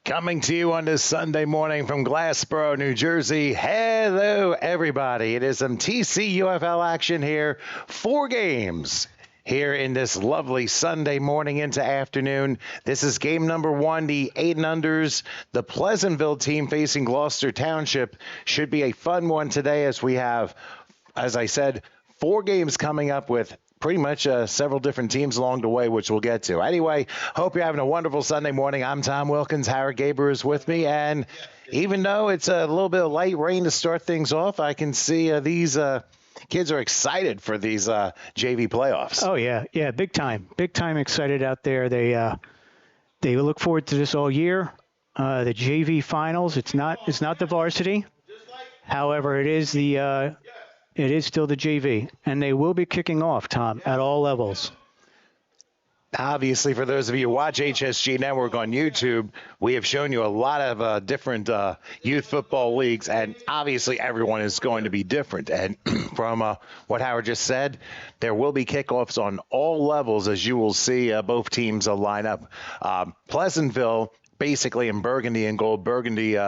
Coming to you on this Sunday morning from Glassboro, New Jersey. Hello, everybody. It is some TCUFL action here. 4 games here in this lovely Sunday morning into afternoon. This is game number 1, the 8-and-unders. The Pleasantville team facing Gloucester Township. Should be a fun one today as we have, as I said, 4 games coming up with pretty much several different teams along the way, which we'll get to. Anyway, hope you're having a wonderful Sunday morning. I'm Tom Wilkins. Howard Gaber is with me. And even though it's a little bit of light rain to start things off, I can see these kids are excited for these JV playoffs. Oh, yeah. Yeah, big time. Big time excited out there. They look forward to this all year. The JV finals, it's not the varsity. However, it is still the JV, and they will be kicking off, Tom, at all levels. Obviously, for those of you who watch HSG Network on YouTube, we have shown you a lot of different youth football leagues, and obviously everyone is going to be different. And from what Howard just said, there will be kickoffs on all levels, as you will see both teams line up. Pleasantville, basically in burgundy and gold, burgundy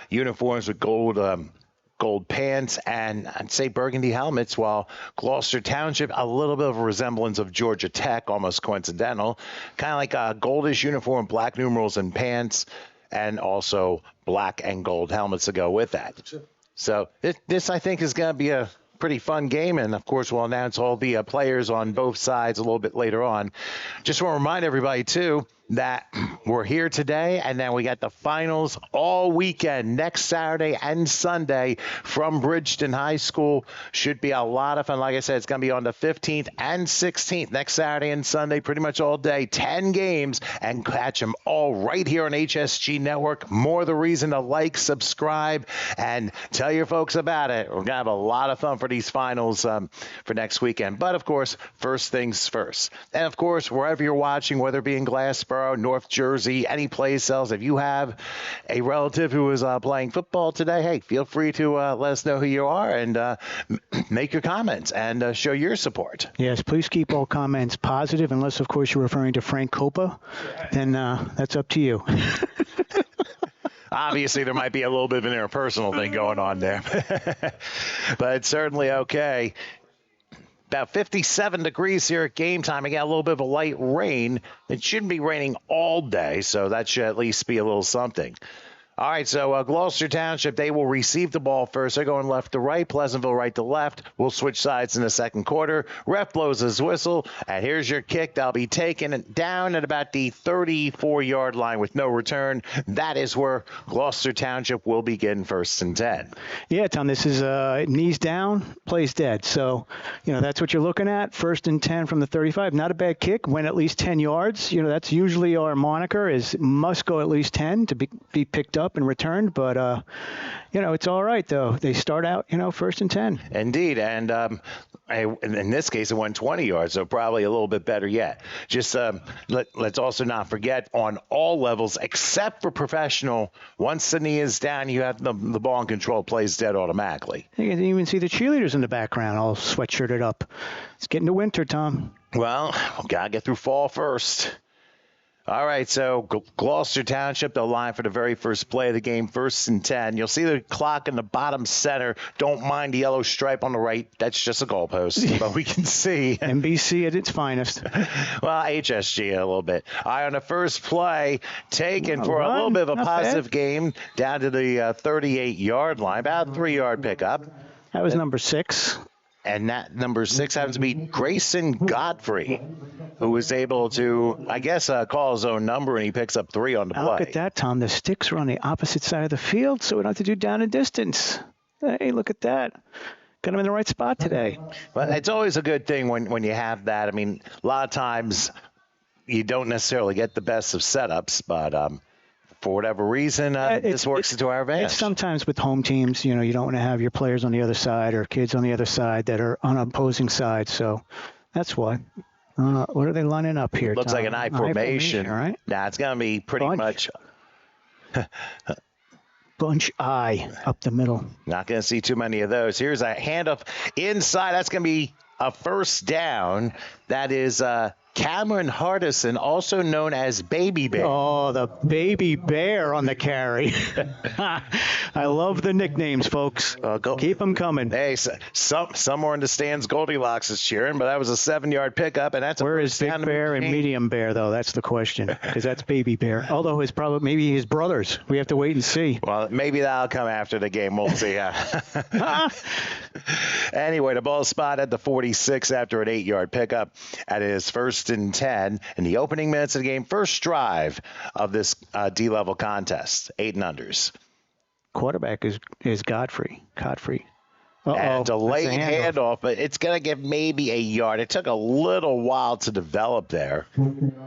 uniforms with gold pants, and I'd say burgundy helmets, while Gloucester Township, a little bit of a resemblance of Georgia Tech, almost coincidental, kind of like a goldish uniform, black numerals and pants, and also black and gold helmets to go with that. So this I think, is going to be a pretty fun game, and of course we'll announce all the players on both sides a little bit later on. Just want to remind everybody, too, that we're here today, and then we got the finals all weekend, next Saturday and Sunday from Bridgeton High School. Should be a lot of fun. Like I said, it's going to be on the 15th and 16th, next Saturday and Sunday, pretty much all day, 10 games, and catch them all right here on HSG Network. More the reason to like, subscribe, and tell your folks about it. We're going to have a lot of fun for these finals for next weekend. But, of course, first things first. And, of course, wherever you're watching, whether it be in Glassboro, North Jersey, any place else, if you have a relative who is playing football today, hey, feel free to let us know who you are and make your comments and show your support. Yes, please keep all comments positive, unless, of course, you're referring to Frank Copa. Then that's up to you. Obviously, there might be a little bit of an interpersonal thing going on there, but it's certainly okay. About 57 degrees here at game time. I got a little bit of a light rain. It shouldn't be raining all day, so that should at least be a little something. All right, so Gloucester Township, they will receive the ball first. They're going left to right, Pleasantville right to left. We'll switch sides in the second quarter. Ref blows his whistle, and here's your kick. They'll be taken down at about the 34-yard line with no return. That is where Gloucester Township will begin 1st and 10. Yeah, Tom, this is knees down, plays dead. So, that's what you're looking at. 1st and 10 from the 35. Not a bad kick. Went at least 10 yards. That's usually our moniker, is must go at least 10 to be picked up and returned, but it's all right though. They start out 1st and 10. Indeed, and in this case it went 20 yards, so probably a little bit better yet. Just let's also not forget, on all levels except for professional, once the knee is down, you have the ball in control, plays dead automatically. You can even see the cheerleaders in the background all sweatshirted up. It's getting to winter, Tom. Well, gotta get through fall first. All right, so Gloucester Township, they'll line for the very first play of the game, 1st and 10. You'll see the clock in the bottom center. Don't mind the yellow stripe on the right. That's just a goalpost, but we can see. NBC at its finest. Well, HSG a little bit. All right, on the first play, taken for a little bit of a positive game down to the 38-yard line, about a 3-yard pickup. That was number 6. And that number 6 happens to be Grayson Godfrey, who was able to, I guess, call his own number, and he picks up 3 on the play. Look at that, Tom. The sticks are on the opposite side of the field, so we don't have to do down and distance. Hey, look at that. Got him in the right spot today. Well, it's always a good thing when you have that. I mean, a lot of times you don't necessarily get the best of setups, but for whatever reason, this works to our advantage. It's sometimes with home teams, you don't want to have your players on the other side or kids on the other side that are on opposing sides. So that's why. What are they lining up here? Looks Tom? like an I formation. Right? Nah, it's going to be pretty much. Bunch I up the middle. Not going to see too many of those. Here's a handoff inside. That's going to be a first down. That is Cameron Hardison, also known as Baby Bear. Oh, the Baby Bear on the carry. I love the nicknames, folks. Keep them coming. Hey, somewhere in the stands, Goldilocks is cheering, but that was a 7-yard pickup, and that's where is Big Bear and Medium Bear, though? That's the question, because that's Baby Bear. Although maybe his brothers. We have to wait and see. Well, maybe that'll come after the game. We'll see. Anyway, the ball spotted at the 46 after an 8-yard pickup at his 1st and 10 in the opening minutes of the game. First drive of this D-level contest, 8-and-unders. Quarterback is Godfrey. And delayed handoff, but it's going to give maybe a yard. It took a little while to develop there.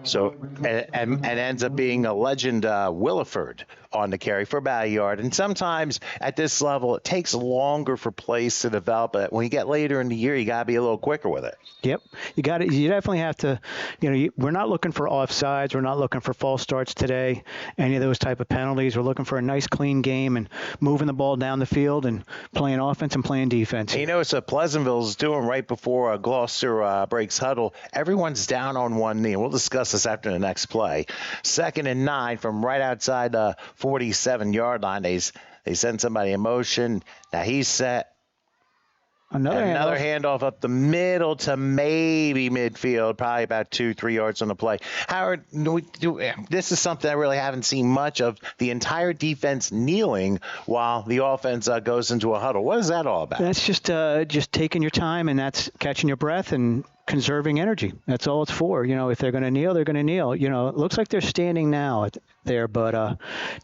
So, and ends up being a legend, Williford, on the carry for about a yard. And sometimes at this level, it takes longer for plays to develop. But when you get later in the year, you got to be a little quicker with it. Yep. You definitely have to, we're not looking for offsides. We're not looking for false starts today, any of those type of penalties. We're looking for a nice, clean game and moving the ball down the field and playing offense and playing defense. You know, so Pleasantville's doing right before Gloucester breaks huddle. Everyone's down on one knee. We'll discuss this after the next play. 2nd and 9 from right outside the 47-yard line. They send somebody in motion. Now he's set. Another handoff up the middle to maybe midfield, probably about 2-3 yards on the play. Howard, this is something I really haven't seen much of. The entire defense kneeling while the offense goes into a huddle. What is that all about? That's just taking your time, and that's catching your breath and conserving energy. That's all it's for. If they're going to kneel, they're going to kneel. It looks like they're standing now there, but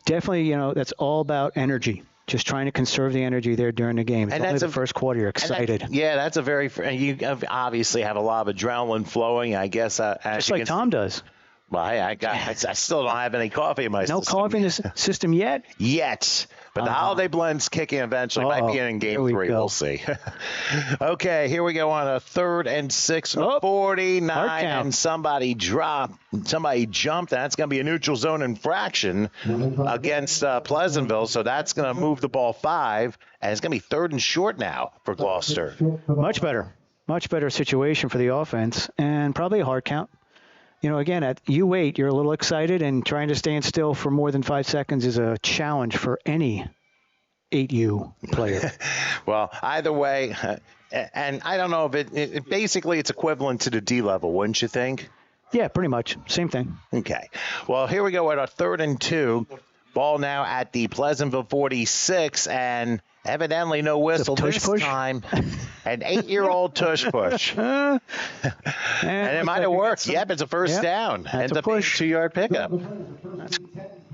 definitely, that's all about energy. Just trying to conserve the energy there during the game. It's only the first quarter. You're excited. That's a very – you obviously have a lot of adrenaline flowing, I guess. Just like Tom does. Well, I still don't have any coffee in my system. No coffee in the system yet? But the holiday blend's kicking eventually. Might be in game 3. We'll see. Okay, here we go on a 3rd and 6, 49, and somebody jumped. And that's going to be a neutral zone infraction against Pleasantville. So that's going to move the ball 5, and it's going to be 3rd and short now for Gloucester. Much better situation for the offense, and probably a hard count. Again, at U8, you're a little excited, and trying to stand still for more than 5 seconds is a challenge for any 8U player. Well, either way, and I don't know if it basically it's equivalent to the D level, wouldn't you think? Yeah, pretty much. Same thing. Okay. Well, here we go at our 3rd and 2. Ball now at the Pleasantville 46, and evidently no whistle this time. An 8-year-old tush push. And it might have worked. Yep, it's a first down. Ends up being a 2-yard pickup. That's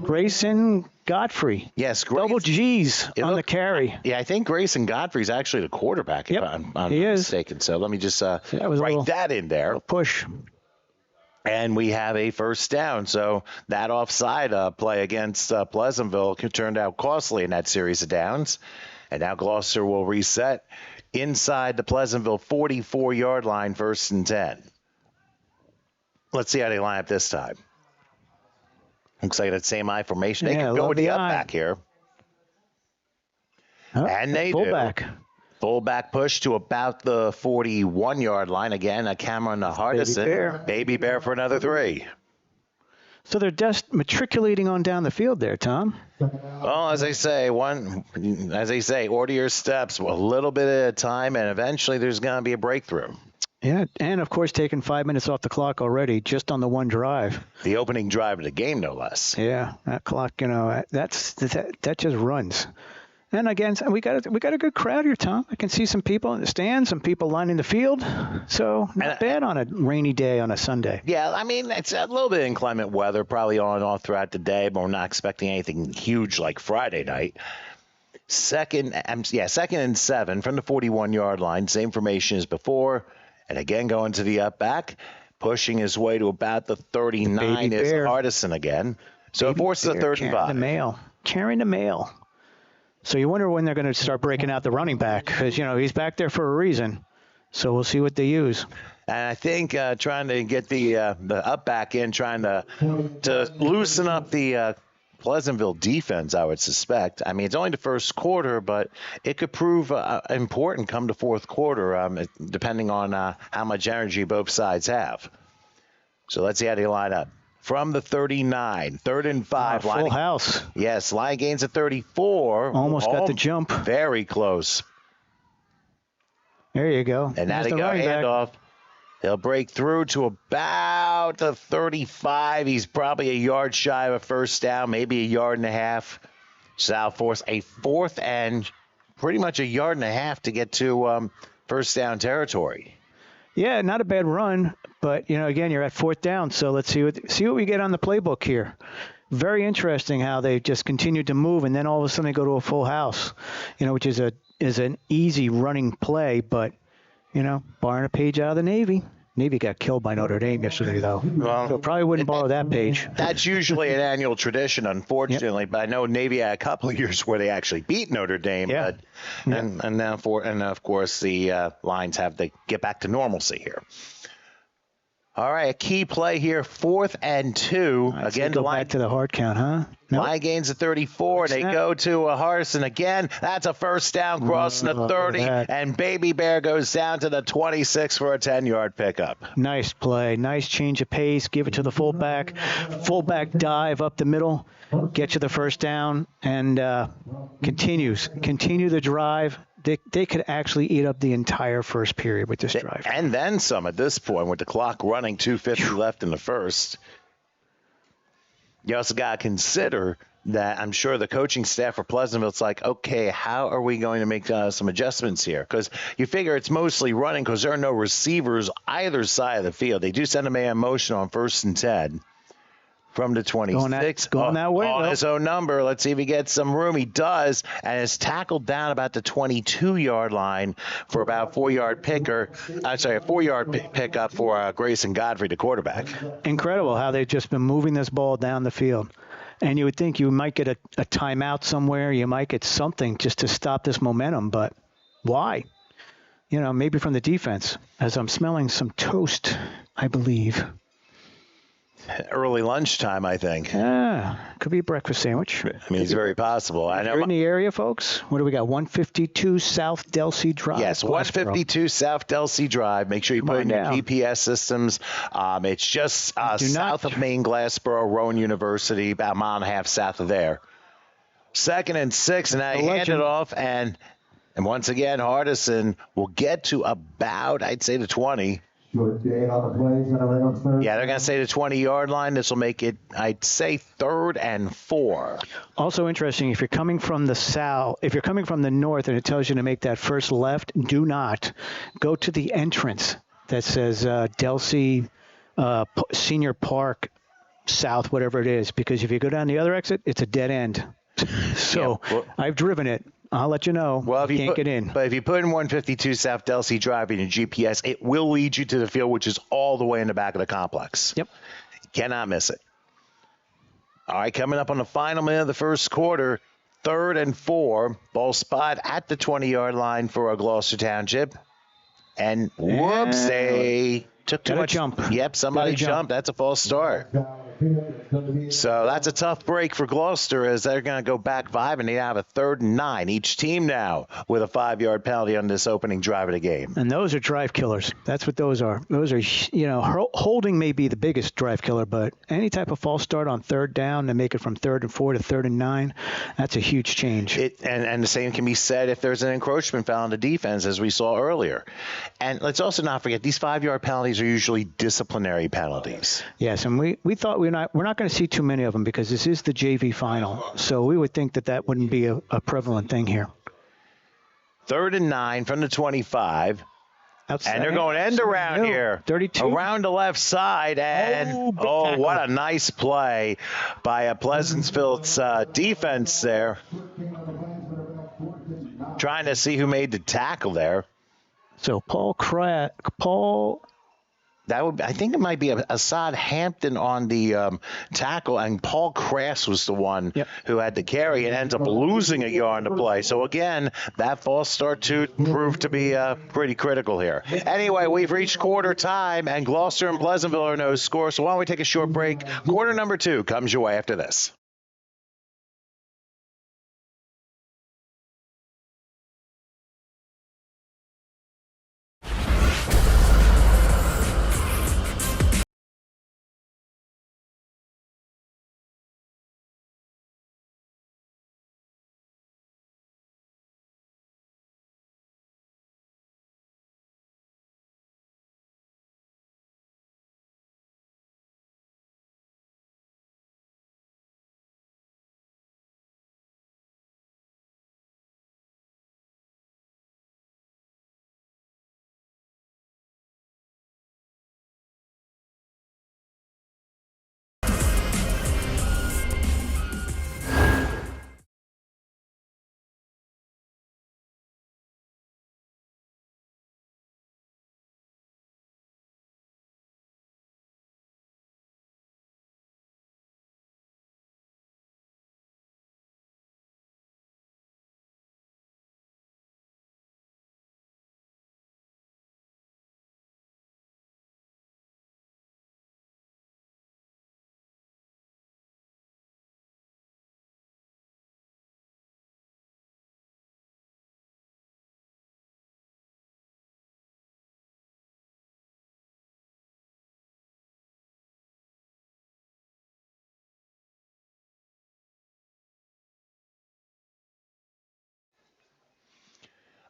Grayson Godfrey. Yes, double G's on the carry. Yeah, I think Grayson Godfrey's actually the quarterback, if I'm not mistaken. So let me just write that in there. Push. And we have a first down. So that offside play against Pleasantville turned out costly in that series of downs. And now Gloucester will reset inside the Pleasantville 44-yard line, 1st and 10. Let's see how they line up this time. Looks like that same eye formation. They can go with the up back here. And they do. Fullback push to about the 41-yard line. Again, a Cameron Hardison. Baby Bear for another 3. So they're just matriculating on down the field there, Tom. Well, as they say, order your steps, a little bit at a time, and eventually there's going to be a breakthrough. Yeah, and of course taking 5 minutes off the clock already, just on the one drive. The opening drive of the game, no less. Yeah, that clock, that just runs. And again, we got a good crowd here, Tom. I can see some people in the stands, some people lining the field. So not bad on a rainy day on a Sunday. Yeah, I mean, it's a little bit of inclement weather, probably on and off throughout the day, but we're not expecting anything huge like Friday night. 2nd and 7 from the 41-yard line. Same formation as before. And again, going to the up back, pushing his way to about the 39 is Hardison again. So it forces a 3rd and 5. Carrying the mail. So you wonder when they're going to start breaking out the running back because, he's back there for a reason. So we'll see what they use. And I think trying to get the up back in, trying to loosen up the Pleasantville defense, I would suspect. I mean, it's only the first quarter, but it could prove important come the fourth quarter, depending on how much energy both sides have. So let's see how they line up. From the 39, 3rd and 5. Full house. Yes, line gains at 34. Almost got the jump. Very close. There you go. And now There's they the go running back. handoff. He'll break through to about the 35. He's probably a yard shy of a first down, maybe a yard and a half. So that'll force a 4th and pretty much a yard and a half to get to first down territory. Yeah, not a bad run, but again, you're at 4th down. So let's see what we get on the playbook here. Very interesting how they just continued to move, and then all of a sudden they go to a full house, which is an easy running play, but borrowing a page out of the Navy. Navy got killed by Notre Dame yesterday, though. Well, so probably wouldn't borrow that page. That's usually an annual tradition, unfortunately. Yep. But I know Navy had a couple of years where they actually beat Notre Dame. Yeah. And of course the Lions have to get back to normalcy here. All right, a key play here, 4th and 2. Right, again, so go back to the hard count, huh? Nope. Line gains at 34. They go to Hardison again. That's a first down, crossing the 30, and Baby Bear goes down to the 26 for a 10-yard pickup. Nice play. Nice change of pace. Give it to the fullback. Fullback dive up the middle. Get you the first down, and continue the drive. They could actually eat up the entire first period with this drive. And then some at this point with the clock running, 2:50 left in the first. You also got to consider that I'm sure the coaching staff for Pleasantville's like, okay, how are we going to make some adjustments here? Because you figure it's mostly running because there are no receivers either side of the field. They do send a man motion on 1st and 10. From the 26, going that way, on his own number. Let's see if he gets some room. He does, and is tackled down about the 22-yard line for about a 4-yard pickup for Grayson Godfrey, the quarterback. Incredible how they've just been moving this ball down the field. And you would think you might get a timeout somewhere. You might get something just to stop this momentum, but why? Maybe from the defense, as I'm smelling some toast, I believe. Early lunchtime, I think. Yeah, could be a breakfast sandwich. I mean, it's very possible. I know. You're in the area, folks. What do we got? 152 South Delsea Drive. Yes, 152 South Delsea Drive. Make sure you put in your GPS systems. It's just south of Maine Glassboro, Rowan University, about a mile and a half south of there. 2nd and 6, and I hand it off, and once again, Hardison will get to about, I'd say, the 20. Yeah, they're going to say the 20-yard line. This will make it, I'd say, 3rd and 4. Also interesting, if you're coming from the south, if you're coming from the north and it tells you to make that first left, do not go to the entrance that says Delsea Senior Park South, whatever it is, because if you go down the other exit, it's a dead end. So I've driven it. I'll let you know. Well, if you can't get in. But if you put in 152 South Delsea Drive in your GPS, it will lead you to the field, which is all the way in the back of the complex. Yep. You cannot miss it. All right, coming up on the final minute of the first quarter, 3rd and 4. Ball spot at the 20-yard line for Gloucester Township. And whoops, they took too much. Jump. Yep, somebody jumped. That's a false start. So that's a tough break for Gloucester as they're going to go back 5, and they have a 3rd and 9. Each team now with a 5-yard penalty on this opening drive of the game. And those are drive killers. That's what those are. Those are, holding may be the biggest drive killer, but any type of false start on 3rd down to make it from 3rd and 4 to 3rd and 9, that's a huge change. And the same can be said if there's an encroachment foul on the defense, as we saw earlier. And let's also not forget, these 5-yard penalties are usually disciplinary penalties. Yes, and we thought we're not going to see too many of them because this is the JV final. So we would think that wouldn't be a prevalent thing here. 3rd and 9 from the 25. Outside. And they're going end around here. 32. Around the left side. And, what a nice play by a Pleasantville's defense there. Trying to see who made the tackle there. So Paul I think it might be Assad Hampton on the tackle, and Paul Crass was the one who had the carry and ends up losing a yard on the play. So, again, that false start proved to be pretty critical here. Anyway, we've reached quarter time, and Gloucester and Pleasantville are no score. So why don't we take a short break? Quarter number 2 comes your way after this.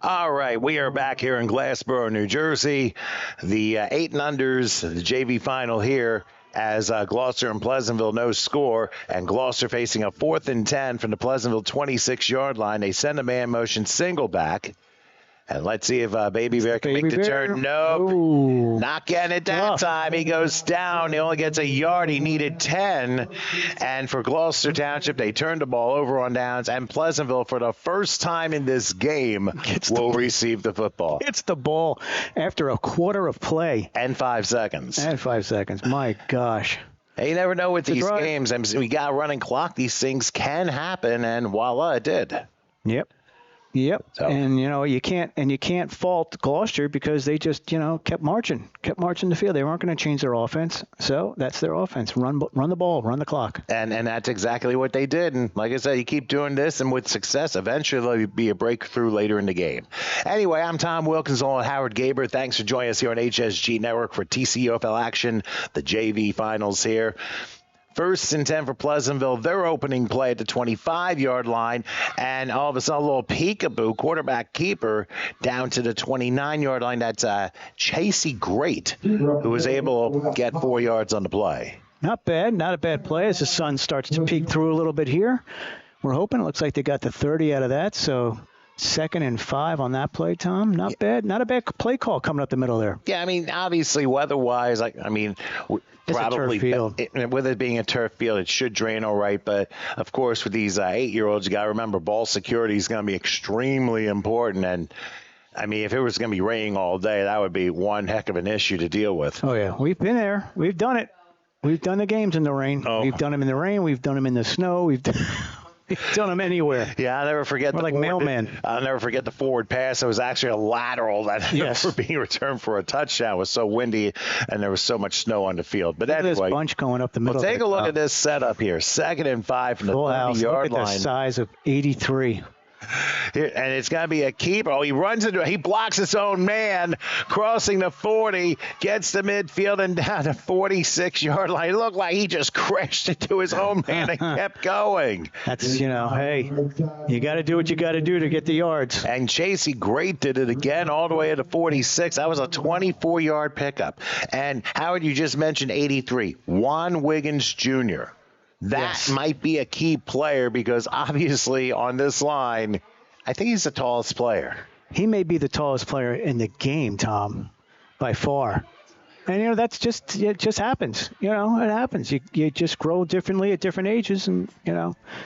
All right, we are back here in Glassboro, New Jersey. The 8 and unders, the JV final here, as Gloucester and Pleasantville no score, and Gloucester facing a 4th and 10 from the Pleasantville 26-yard line. They send a man motion single back. And let's see if Baby Bear can make the turn. Nope. Ooh. Not getting it that time. He goes down. He only gets a yard. He needed 10. And for Gloucester Township, they turned the ball over on downs. And Pleasantville, for the first time in this game, will receive the football. It's the ball after a quarter of play. And 5 seconds. My gosh. You never know with these games. I mean, we got a running clock. These things can happen. And voila, it did. Yep. So. And you can't fault Gloucester because they just kept marching the field. They weren't going to change their offense, so that's their offense. Run the ball, run the clock. And that's exactly what they did. And like I said, you keep doing this, and with success, eventually there'll be a breakthrough later in the game. Anyway, I'm Tom Wilkins along with Howard Gaber. Thanks for joining us here on HSG Network for TCUFL action, the JV finals here. 1st and 10 for Pleasantville. Their opening play at the 25-yard line. And all of a sudden, a little peekaboo, quarterback keeper, down to the 29-yard line. That's Chasey Great, who was able to get 4 yards on the play. Not bad. Not a bad play as the sun starts to peek through a little bit here. We're hoping. It looks like they got the 30 out of that. So 2nd and 5 on that play, Tom. Not bad. Not a bad play call coming up the middle there. Yeah, I mean, obviously, weather-wise, It's probably a turf field. With it being a turf field, it should drain all right. But, of course, with these 8-year-olds, you got to remember ball security is going to be extremely important. And, I mean, if it was going to be raining all day, that would be one heck of an issue to deal with. Oh, yeah. We've been there. We've done it. We've done the games in the rain. Oh. We've done them in the rain. We've done them in the snow. We've done them anywhere. Yeah, I'll never forget I'll never forget the forward pass. It was actually a lateral that for being returned for a touchdown. It was so windy and there was so much snow on the field. But anyway, this bunch going up the middle. Take a look at this setup here. 2nd and 5 from the 30-yard line. Look at the size of 83. Here, and it's going to be a keeper. Oh, he runs into it. He blocks his own man, crossing the 40, gets to midfield and down the 46-yard line. It looked like he just crashed into his own man and kept going. That's, hey, you got to do what you got to do to get the yards. And Chasey Great did it again all the way to the 46. That was a 24-yard pickup. And Howard, you just mentioned 83. Juan Wiggins Jr., That might be a key player because obviously on this line, I think he's the tallest player. He may be the tallest player in the game, Tom, by far. And, it just happens. It happens. You just grow differently at different ages and,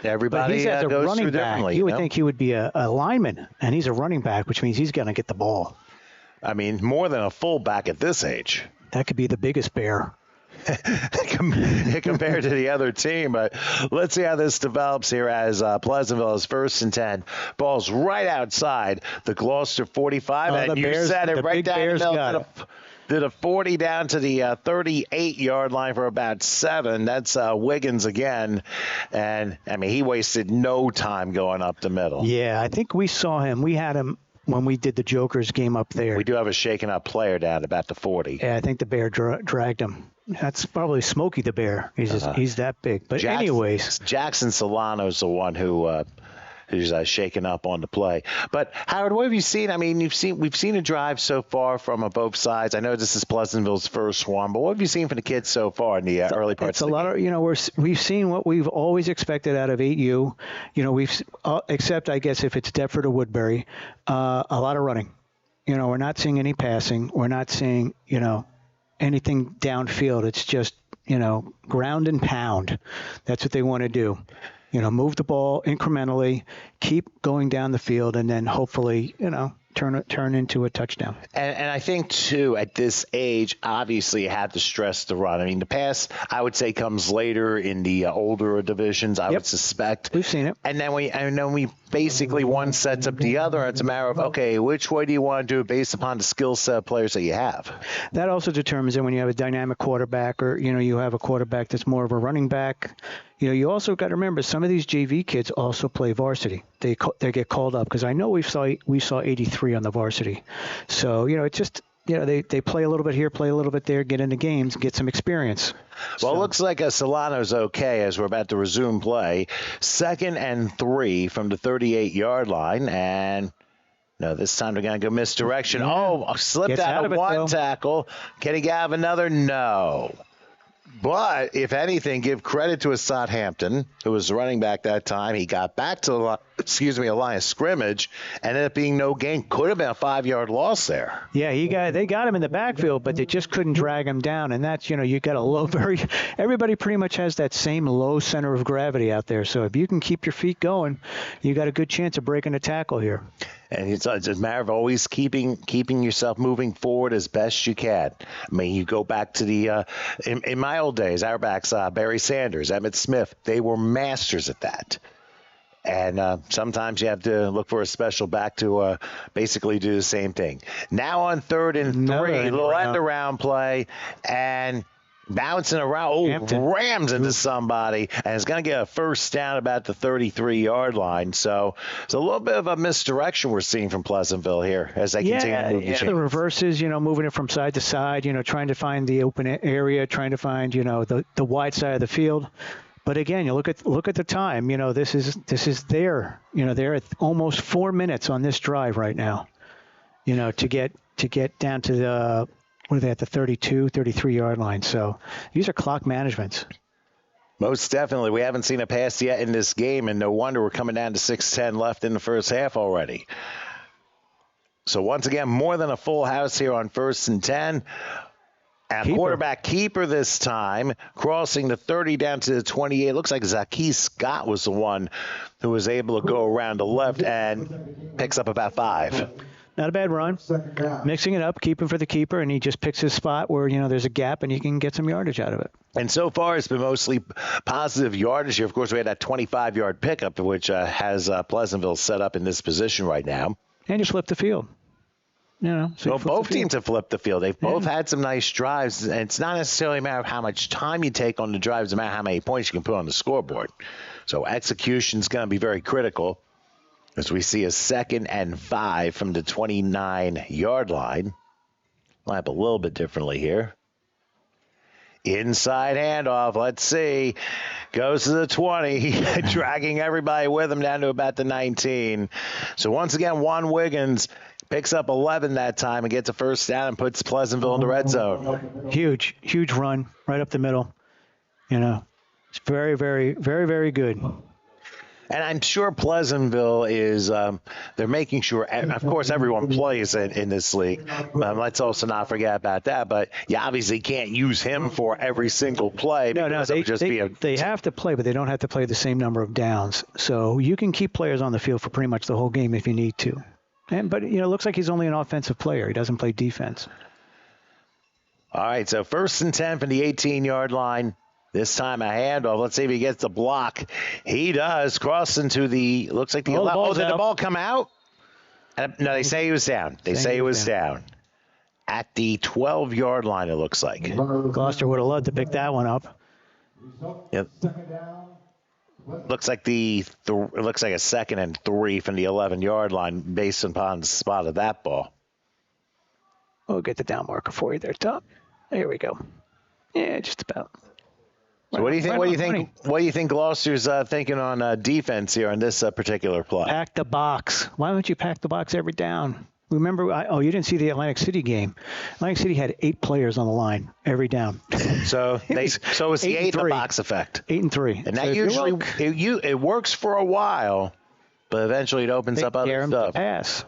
Everybody goes through differently. You would think he would be a lineman, and he's a running back, which means he's going to get the ball. I mean, more than a fullback at this age. That could be the biggest bear. Compared to the other team. But let's see how this develops here as Pleasantville is 1st and 10. Ball's right outside the Gloucester 45. And you said it right down the middle to the 40 down to the 38-yard line for about 7. That's Wiggins again. And, I mean, he wasted no time going up the middle. Yeah, I think we saw him. We had him when we did the Jokers game up there. We do have a shaken up player down about the 40. Yeah, I think the Bear dragged him. That's probably Smokey the Bear. He's that big. But anyways, Jackson Solano's the one who's shaken up on the play. But Howard, what have you seen? I mean, we've seen a drive so far from both sides. I know this is Pleasantville's first one, but what have you seen from the kids so far in the early parts? It's a lot of we've seen what we've always expected out of 8U. We've except I guess if it's Deptford or Woodbury, a lot of running. We're not seeing any passing. We're not seeing anything downfield. It's just, ground and pound. That's what they want to do. Move the ball incrementally, keep going down the field, and then hopefully, turn into a touchdown. And I think, too, at this age, obviously you have to stress the run. I mean, the pass, I would say, comes later in the older divisions, I would suspect. We've seen it. And then we basically one sets up the other. It's a matter of, okay, which way do you want to do it based upon the skill set of players that you have? That also determines it when you have a dynamic quarterback or, you have a quarterback that's more of a running back. You also got to remember some of these JV kids also play varsity. They get called up because I know we saw 83 on the varsity. So, it's just, they play a little bit here, play a little bit there, get into games, get some experience. Well, it looks like Solano's okay as we're about to resume play. 2nd and 3 from the 38-yard line, and No, this time they're going to go misdirection. Yeah. Oh, slipped Gets out of it, one though. tackle. Can he have another? No. But if anything, give credit to Southampton, who was running back that time. He got back to a line of scrimmage, ended up being no gain. Could have been a 5-yard loss there. Yeah, they got him in the backfield, but they just couldn't drag him down. And that's, you got a low, everybody pretty much has that same low center of gravity out there. So if you can keep your feet going, you got a good chance of breaking a tackle here. And it's a matter of always keeping yourself moving forward as best you can. I mean, you go back to the in my old days, our backs, Barry Sanders, Emmitt Smith, they were masters at that. And sometimes you have to look for a special back to basically do the same thing. Now on 3rd and 3, a little end around play, and bouncing around, rams into somebody, and it's going to get a first down about the 33-yard line. So it's a little bit of a misdirection we're seeing from Pleasantville here as they continue to move the chains. The reverses, moving it from side to side, trying to find the open area, trying to find, the wide side of the field. But again, you look at the time. This is there. They're at almost 4 minutes on this drive right now. To get down to the what are they at the 32, 33-yard line. So these are clock managements. Most definitely. We haven't seen a pass yet in this game, and no wonder we're coming down to 6:10 left in the first half already. So once again, more than a full house here on 1st and 10. And quarterback keeper this time, crossing the 30 down to the 28. Looks like Zacchaeus Scott was the one who was able to go around the left and picks up about 5. Not a bad run. Mixing it up, keeping for the keeper, and he just picks his spot where, there's a gap and you can get some yardage out of it. And so far, it's been mostly positive yardage here. Of course, we had that 25-yard pickup, which has Pleasantville set up in this position right now. And you flip the field. So both teams have flipped the field. They've both had some nice drives. And it's not necessarily a matter of how much time you take on the drives, it's a matter of how many points you can put on the scoreboard. So execution is going to be very critical. As we see a 2nd and 5 from the 29-yard line. Line up a little bit differently here. Inside handoff. Let's see. Goes to the 20. Dragging everybody with him down to about the 19. So once again, Juan Wiggins picks up 11 that time and gets a first down and puts Pleasantville in the red zone. Huge run right up the middle. It's very, very, very, very good. And I'm sure Pleasantville is, they're making sure, and of course, everyone plays in this league. Let's also not forget about that. But you obviously can't use him for every single play. No, they have to play, but they don't have to play the same number of downs. So you can keep players on the field for pretty much the whole game if you need to. But, it looks like he's only an offensive player. He doesn't play defense. All right, so 1st and 10 from the 18-yard line. This time a handoff. Let's see if he gets the block. He does. Cross into the, looks like the, did the ball come out? No, they say he was down. They say he was down. At the 12-yard line, it looks like. Gloucester would have loved to pick that one up. Yep. Looks like it looks like a 2nd and 3 from the 11-yard line based upon the spot of that ball. We'll get the down marker for you there, Tom. There we go. Yeah, just about. So what do you think? What do you think Gloucester's thinking on defense here on this particular play? Pack the box. Why don't you pack the box every down? Remember? You didn't see the Atlantic City game. Atlantic City had 8 players on the line every down. So it's the 8 in the box effect. 8 and 3. And that usually it works for a while, but eventually it opens up other stuff. Pass.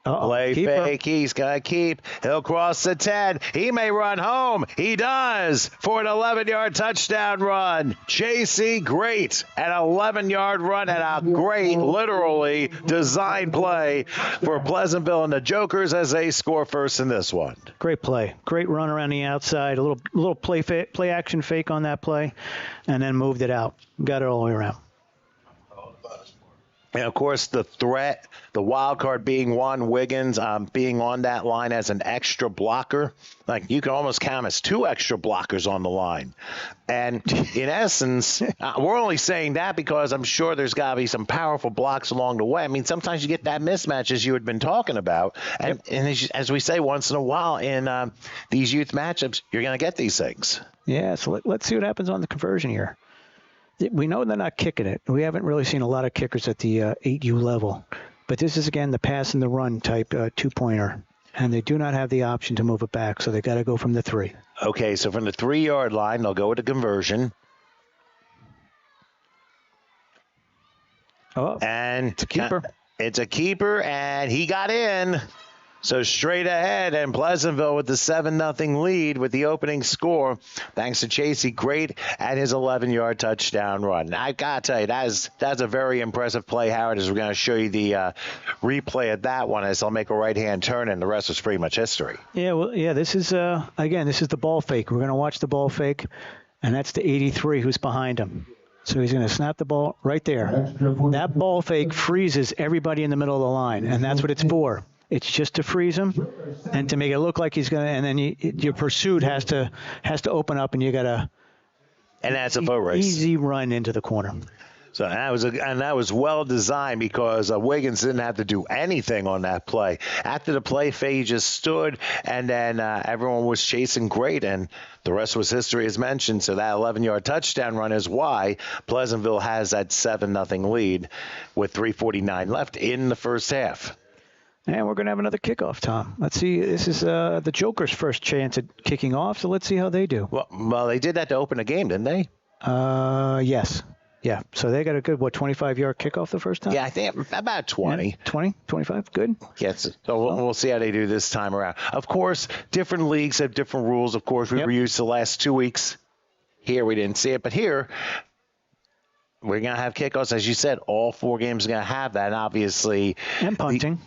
Play fake. He's got to keep. He'll cross the 10. He may run home. He does for an 11-yard touchdown run. J.C. Great, an 11-yard run and a great, literally, design play for Pleasantville and the Jokers as they score first in this one. Great play. Great run around the outside. A little play action fake on that play, and then moved it out. Got it all the way around. And, of course, the threat, the wild card being Juan Wiggins, being on that line as an extra blocker. Like, you can almost count as 2 extra blockers on the line. And, in essence, we're only saying that because I'm sure there's got to be some powerful blocks along the way. I mean, sometimes you get that mismatch, as you had been talking about. And as we say once in a while in these youth matchups, you're going to get these things. Yeah, so let's see what happens on the conversion here. We know they're not kicking it. We haven't really seen a lot of kickers at the 8U level. But this is, again, the pass and the run type two-pointer. And they do not have the option to move it back, so they got to go from the 3. Okay, so from the 3-yard line, they'll go with a conversion. Oh, and it's a keeper. It's a keeper, and he got in. So straight ahead, and Pleasantville with the 7-0 lead with the opening score, thanks to Chasey Great and his 11-yard touchdown run. I got to tell you, that's a very impressive play, Howard, as we're going to show you the replay of that one as I'll make a right-hand turn, and the rest was pretty much history. Yeah, well, yeah, this is, again, this is the ball fake. We're going to watch the ball fake, and that's the 83 who's behind him. So he's going to snap the ball right there. That ball fake freezes everybody in the middle of the line, and that's what it's for. It's just to freeze him and to make it look like he's going to, and then your pursuit has to open up, and you got to. And that's a boat race. Easy run into the corner. So that was well designed because Wiggins didn't have to do anything on that play. After the play, Faye just stood, and then everyone was chasing Great, and the rest was history as mentioned. So that 11-yard touchdown run is why Pleasantville has that 7-0 lead with 3:49 left in the first half. And we're going to have another kickoff, Tom. Let's see. This is the Joker's first chance at kicking off, so let's see how they do. Well, they did that to open the game, didn't they? Yes. Yeah. So they got a good, 25-yard kickoff the first time? Yeah, I think about 20. Yeah, 20, 25, good. Yes. So we'll see how they do this time around. Of course, different leagues have different rules. Of course, we were used to the last 2 weeks. Here, we didn't see it. But here, we're going to have kickoffs. As you said, all 4 games are going to have that, and obviously. And punting.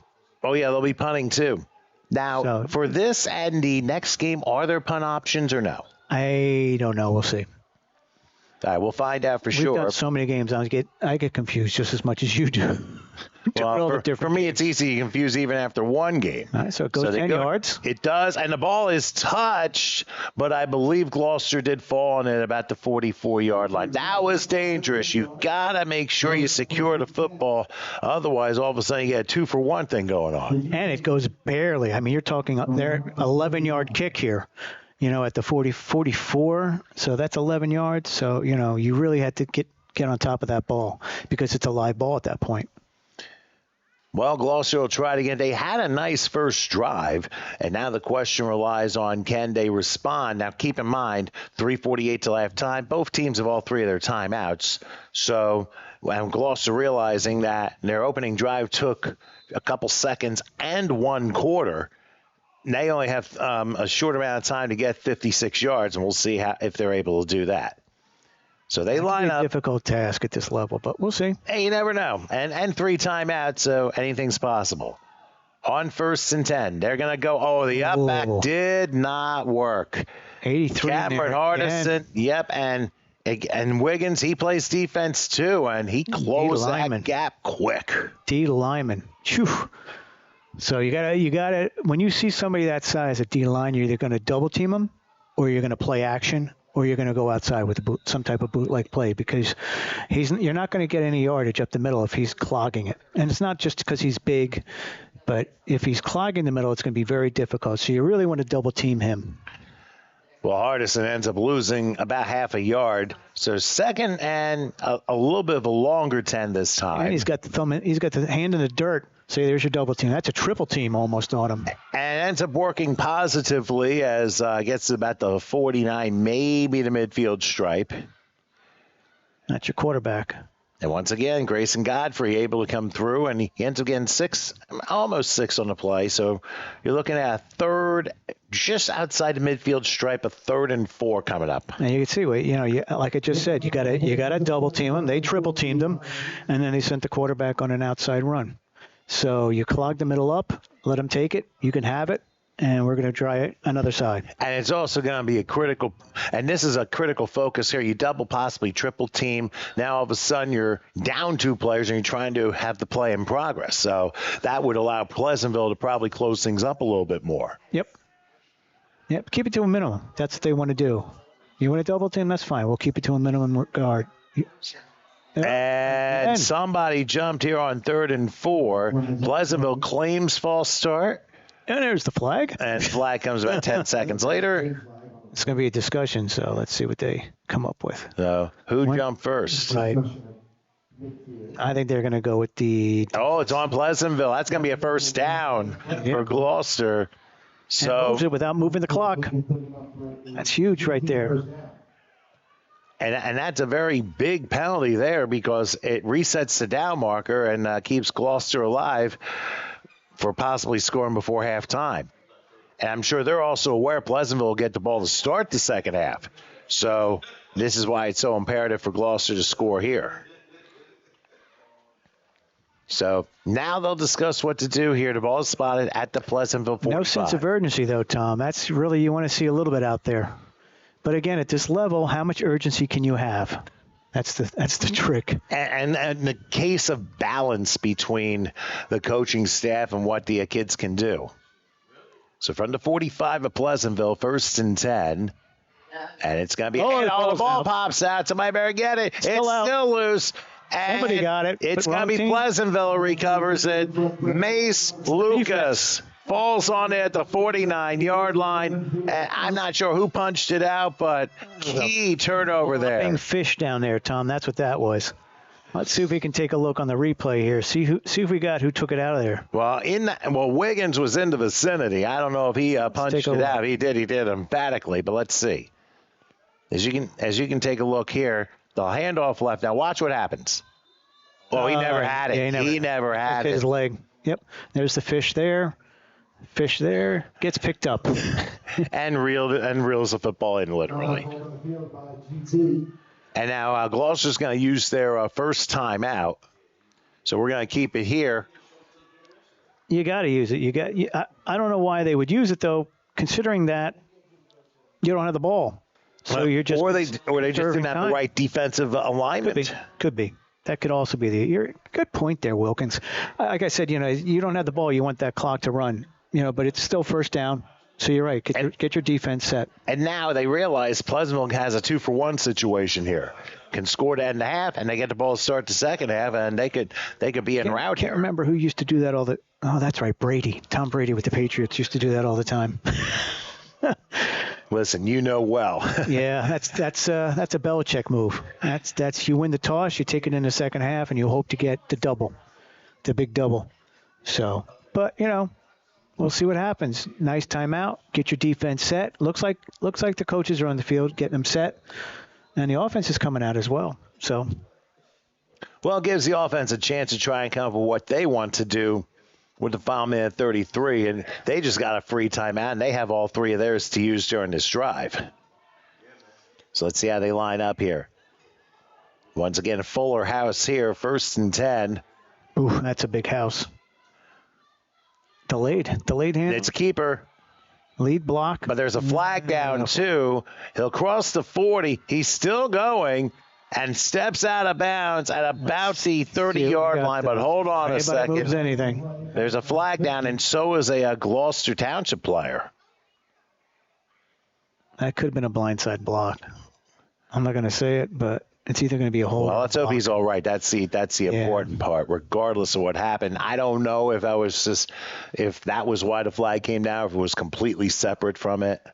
Oh, yeah, they'll be punting, too. Now, for this and the next game, are there punt options or no? I don't know. We'll see. All right, we'll find out for sure. We've got so many games. I get confused just as much as you do. Well, for me, it's easy to confuse even after one game. All right, so it goes 10 yards. It does, and the ball is touched, but I believe Gloucester did fall on it about the 44-yard line. That was dangerous. You got to make sure you secure the football. Otherwise, all of a sudden, you get a 2-for-1 thing going on. And it goes barely. I mean, you're talking their 11-yard kick here. At the 44, so that's 11 yards. So, you really had to get on top of that ball because it's a live ball at that point. Well, Gloucester will try it again. They had a nice first drive, and now the question relies on can they respond. Now, keep in mind, 3:48 till halftime. Both teams have all 3 of their timeouts. So, Gloucester realizing that their opening drive took a couple seconds and 1 quarter, they only have a short amount of time to get 56 yards, and we'll see if they're able to do that. So they line up. A difficult task at this level, but we'll see. Hey, you never know. And 3 timeouts, so anything's possible. On 1st and 10, they're going to go. Oh, the up back did not work. 83. Cameron Hardison, yep, and Wiggins, he plays defense too, and he closed that gap quick. D. Lyman. Whew. So you gotta when you see somebody that size at D line, you're either going to double team them, or you're going to play action, or you're going to go outside with some type of bootleg play because you're not going to get any yardage up the middle if he's clogging it. And it's not just because he's big, but if he's clogging the middle, it's going to be very difficult. So you really want to double team him. Well, Hardison ends up losing about half a yard. So second and a little bit of a longer 10 this time. And he's got the hand in the dirt. So there's your double team. That's a triple team almost on him. And ends up working positively as gets to about the 49, maybe the midfield stripe. That's your quarterback. And once again, Grayson Godfrey able to come through, and he ends up getting almost 6 on the play. So you're looking at a third, just outside the midfield stripe, a 3rd and 4 coming up. And you can see, like I just said, you got to double team them. They triple teamed them, and then they sent the quarterback on an outside run. So you clog the middle up, let them take it. You can have it, and we're going to try it another side. And it's also going to be this is a critical focus here. You double, possibly triple team. Now all of a sudden you're down 2 players, and you're trying to have the play in progress. So that would allow Pleasantville to probably close things up a little bit more. Yep. Keep it to a minimum. That's what they want to do. You want to double team? That's fine. We'll keep it to a minimum regard. And somebody jumped here on 3rd and 4. Pleasantville claims false start. And there's the flag. And flag comes about 10 seconds later. It's going to be a discussion, so let's see what they come up with. So who jumped first? Right. I think they're going to go with the. Oh, it's on Pleasantville. That's going to be a first down for Gloucester. So moves it without moving the clock. That's huge right there. And that's a very big penalty there because it resets the down marker and keeps Gloucester alive for possibly scoring before halftime. And I'm sure they're also aware Pleasantville will get the ball to start the second half. So this is why it's so imperative for Gloucester to score here. So now they'll discuss what to do here. The ball is spotted at the Pleasantville 45. No sense of urgency, though, Tom. That's really, you want to see a little bit out there. But again, at this level, how much urgency can you have? That's the trick. And the case of balance between the coaching staff and what the kids can do. So from the 45 of Pleasantville, 1st and 10. And it's going to be the ball pops out. Somebody better get it. It's still loose. And somebody got it. It's going to be Pleasantville recovers it. Mace Lucas falls on it at the 49-yard line. And I'm not sure who punched it out, but key turnover there. Big fish down there, Tom. That's what that was. Let's see if we can take a look on the replay here. See if we got who took it out of there. Well, Wiggins was in the vicinity. I don't know if he punched it out. He did emphatically, but let's see. As you can take a look here, the handoff left. Now watch what happens. Oh, he never had it. Yeah, he never had it. His leg. Yep. There's the fish there. Fish there. Gets picked up. and reels the football in literally. And now Gloucester's going to use their first time out. So we're going to keep it here. You got to use it. I don't know why they would use it, though, considering that you don't have the ball. So you're just or they just didn't have the right defensive alignment. Could be. That could also be you're good point there, Wilkins. Like I said, you don't have the ball. You want that clock to run, but it's still first down. So you're right. Get your defense set. And now they realize Pleasantville has a 2-for-1 situation here. Can score to end the half, and they get the ball to start the second half, and they could be en route here. I can't remember who used to do that all the. Oh, that's right, Brady. Tom Brady with the Patriots used to do that all the time. Listen, you know well. Yeah, that's a Belichick move. That's you win the toss, you take it in the second half, and you hope to get the big double. So, but we'll see what happens. Nice timeout. Get your defense set. Looks like the coaches are on the field getting them set, and the offense is coming out as well. So, well, it gives the offense a chance to try and come up with what they want to do with the final minute 33, and they just got a free timeout, and they have all three of theirs to use during this drive. So let's see how they line up here. Once again, Fuller house here, 1st and 10. Ooh, that's a big house. Delayed hand. It's a keeper. Lead block. But there's a flag down, too. He'll cross the 40. He's still going and steps out of bounds at about the 30-yard line. But hold on a second. Moves anything. There's a flag down, and so is a Gloucester Township player. That could have been a blindside block. I'm not going to say it, but it's either going to be a hold. Well, let's hope he's all right. That's the important part, regardless of what happened. I don't know if that was why the flag came down, if it was completely separate from it.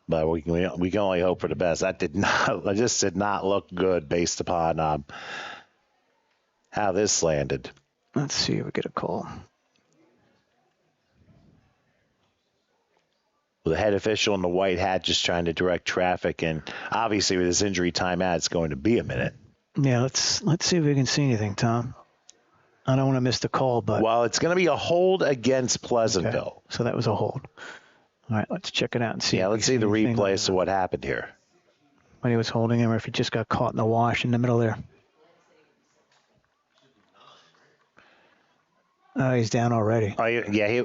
But we can only hope for the best. That just did not look good based upon how this landed. Let's see if we get a call. The head official in the white hat just trying to direct traffic, and obviously with this injury timeout, it's going to be a minute. Yeah, let's see if we can see anything, Tom. I don't want to miss the call, but well, it's going to be a hold against Pleasantville. Okay. So that was a hold. All right, let's check it out and see. Yeah, let's see the replay of what happened here. When he was holding him, or if he just got caught in the wash in the middle there. Oh, he's down already. Oh, yeah,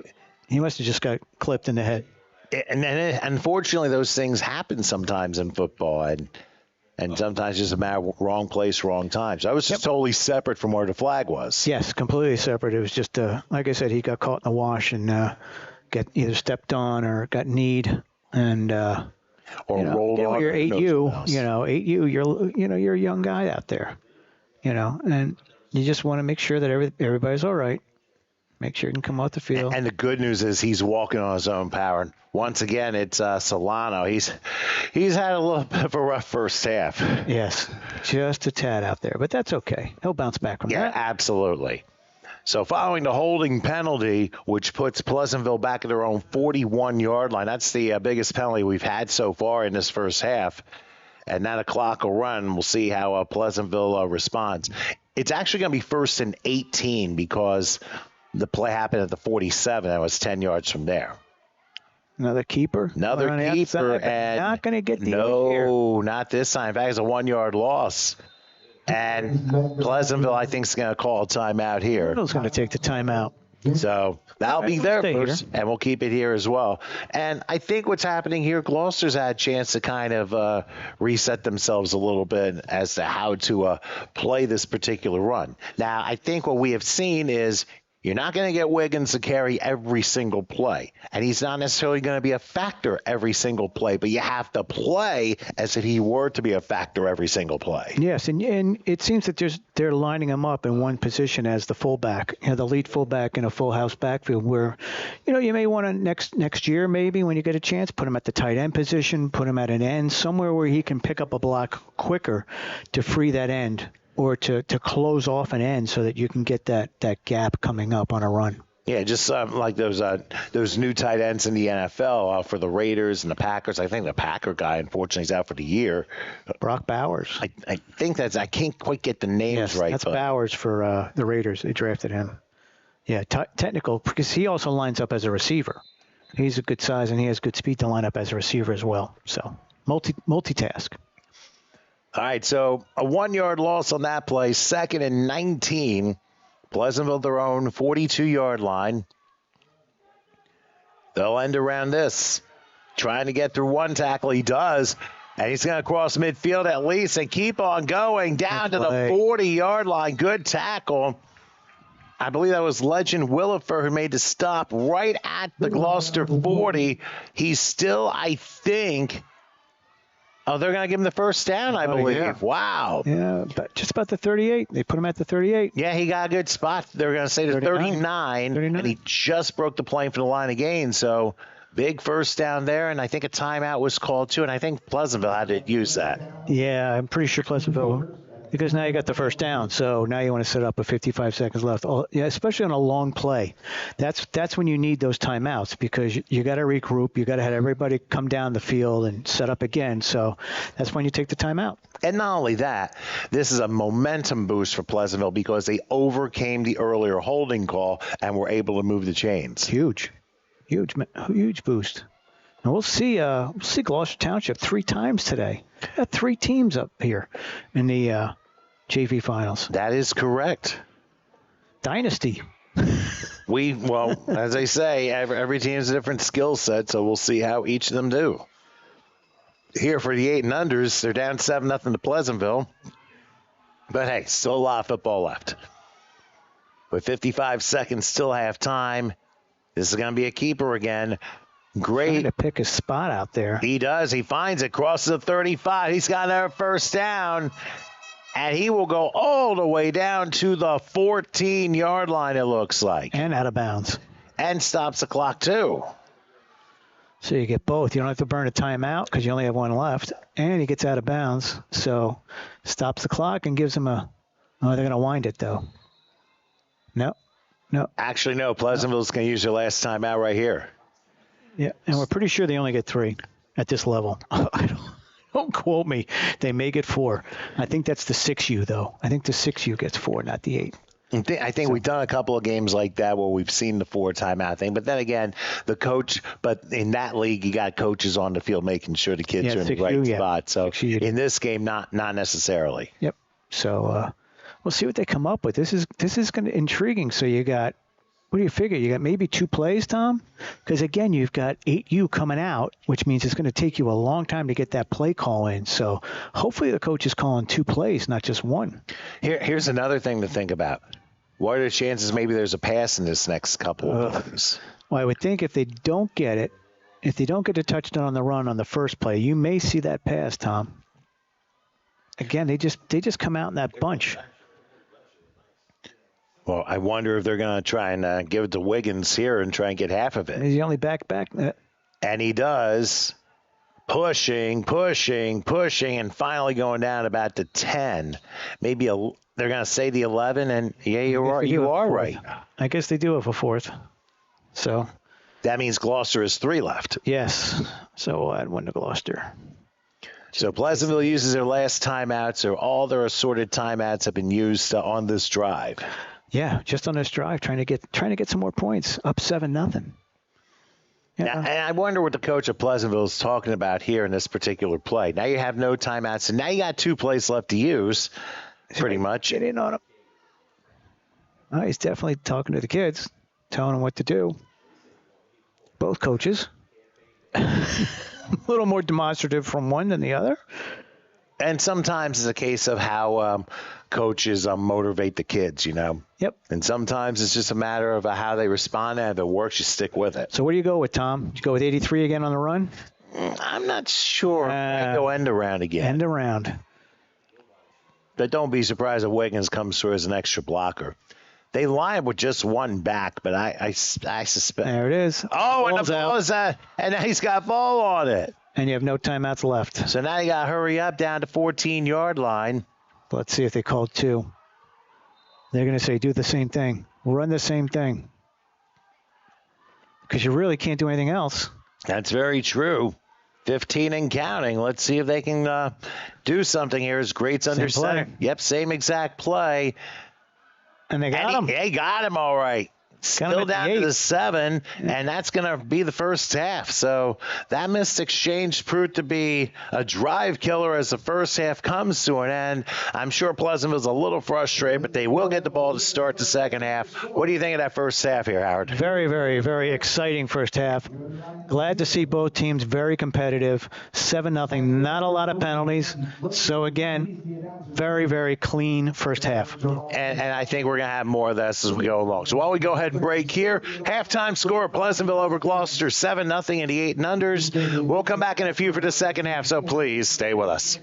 he must have just got clipped in the head. And unfortunately, those things happen sometimes in football, and sometimes just a matter of wrong place, wrong time. So I was just totally separate from where the flag was. Yes, completely separate. It was just, like I said, he got caught in the wash and got either stepped on or got kneed and or rolled on. You're 8U, 8U. You're a young guy out there, and you just want to make sure that everybody's all right. Make sure he can come off the field. And the good news is he's walking on his own power. Once again, it's Solano. He's had a little bit of a rough first half. Yes, just a tad out there, but that's okay. He'll bounce back from that. Yeah, absolutely. So following the holding penalty, which puts Pleasantville back at their own 41-yard line, that's the biggest penalty we've had so far in this first half. And now the clock will run. We'll see how Pleasantville responds. It's actually going to be 1st and 18 because the play happened at the 47. That was 10 yards from there. Another keeper. Another keeper. And not going to get the no, not this time. In fact, it's a 1-yard loss. And Pleasantville, I think, is going to call a timeout here. Pleasantville's going to take the timeout. So that'll be there first, here. and we'll keep it here as well. And I think what's happening here, Gloucester's had a chance to kind of reset themselves a little bit as to how to play this particular run. Now, I think what we have seen is you're not going to get Wiggins to carry every single play, and he's not necessarily going to be a factor every single play, but you have to play as if he were to be a factor every single play. Yes, and it seems that they're lining him up in one position as the fullback, the lead fullback in a full house backfield where, you may want to next year maybe when you get a chance, put him at the tight end position, put him at an end, somewhere where he can pick up a block quicker to free that end. Or to close off an end so that you can get that gap coming up on a run. Yeah, just like those new tight ends in the NFL for the Raiders and the Packers. I think the Packer guy, unfortunately, is out for the year. Brock Bowers. I think I can't quite get the names right. That's Bowers for the Raiders. They drafted him. Yeah, technical, because he also lines up as a receiver. He's a good size, and he has good speed to line up as a receiver as well. So multitask. All right, so a 1-yard loss on that play, 2nd and 19. Pleasantville their own 42-yard line. They'll end around this. Trying to get through one tackle. He does. And he's going to cross midfield at least and keep on going down to the 40-yard line. Good tackle. I believe that was Legend Willifer who made the stop right at the Gloucester 40. He's still, I think... Oh, they're going to give him the first down, I believe. Yeah. Wow. Yeah, just about the 38. They put him at the 38. Yeah, he got a good spot. They were going to say the 39, and he just broke the plane for the line of gain. So big first down there, and I think a timeout was called too, and I think Pleasantville had to use that. Yeah, I'm pretty sure Pleasantville, because now you got the first down, so now you want to set up with 55 seconds left. Yeah, especially on a long play. That's when you need those timeouts because you got to regroup. You got to have everybody come down the field and set up again. So that's when you take the timeout. And not only that, this is a momentum boost for Pleasantville because they overcame the earlier holding call and were able to move the chains. Huge boost. And we'll see Gloucester Township 3 times today. Got 3 teams up here in the JV finals. That is correct. Dynasty. As I say, every team has a different skill set, so we'll see how each of them do. Here for the 8 and unders, they're down 7-0 to Pleasantville. But hey, still a lot of football left. With 55 seconds, still half time. This is going to be a keeper again. Great. Trying to pick his spot out there. He does. He finds it. Crosses the 35. He's got another first down. And he will go all the way down to the 14-yard line, it looks like. And out of bounds. And stops the clock, too. So you get both. You don't have to burn a timeout because you only have one left. And he gets out of bounds. So stops the clock and gives him a... Oh, they're going to wind it, though. No. Actually, no. Pleasantville's going to use their last timeout right here. Yeah, and we're pretty sure they only get 3 at this level. Don't quote me. They may get 4. I think that's the 6U, though. I think the 6U gets 4, not the 8. I think we've done a couple of games like that where we've seen the 4 timeout thing. But then again, but in that league, you got coaches on the field making sure the kids are in the right spot. So in this game, not necessarily. Yep. So we'll see what they come up with. This is going to intriguing. So you got, what do you figure? You got maybe 2 plays, Tom? Because, again, you've got 8U coming out, which means it's going to take you a long time to get that play call in. So hopefully the coach is calling 2 plays, not just 1. Here's another thing to think about. What are the chances maybe there's a pass in this next couple of plays? Well, I would think if they don't get it, if they don't get a touchdown on the run on the first play, you may see that pass, Tom. Again, they just come out in that bunch. Well, I wonder if they're going to try and give it to Wiggins here and try and get half of it. Is he only back? And he does. Pushing, and finally going down about to 10. Maybe they're going to say the 11, and yeah, you are right. I guess they do have a fourth. So that means Gloucester has 3 left. Yes. So we'll add 1 to Gloucester. So Pleasantville uses their last timeout, so all their assorted timeouts have been used on this drive. Yeah, just on this drive, trying to get some more points. Up 7-0. Yeah. Now, and I wonder what the coach of Pleasantville is talking about here in this particular play. Now you have no timeouts, and now you got 2 plays left to use, pretty much. Get in on him. Oh, he's definitely talking to the kids, telling them what to do. Both coaches. A little more demonstrative from one than the other. And sometimes it's a case of how coaches motivate the kids, you know. Yep. And sometimes it's just a matter of how they respond, and if it works, you stick with it. So what do you go with, Tom? You go with 83 again on the run? I'm not sure. I go end around again. End around. But don't be surprised if Wiggins comes through as an extra blocker. They line up with just 1 back, but I suspect. There it is. Oh, and the ball is and now he's got ball on it. And you have no timeouts left. So now you got to hurry up down to 14-yard line. Let's see if they called 2. They're going to say do the same thing. Run the same thing. Because you really can't do anything else. That's very true. 15 and counting. Let's see if they can do something here. As Great's under center. Yep, same exact play. And they got him. They got him all right. Still down to the 7, and that's going to be the first half. So that missed exchange proved to be a drive killer as the first half comes to an end. I'm sure Pleasantville's a little frustrated, but they will get the ball to start the second half. What do you think of that first half here, Howard? Very, very, very exciting first half. Glad to see both teams very competitive. 7-0, not a lot of penalties. So, again, very, very clean first half. And I think we're going to have more of this as we go along. So while we go ahead and break here, halftime score, Pleasantville over Gloucester, 7-0 in the 8 and unders. We'll come back in a few for the second half, so please stay with us.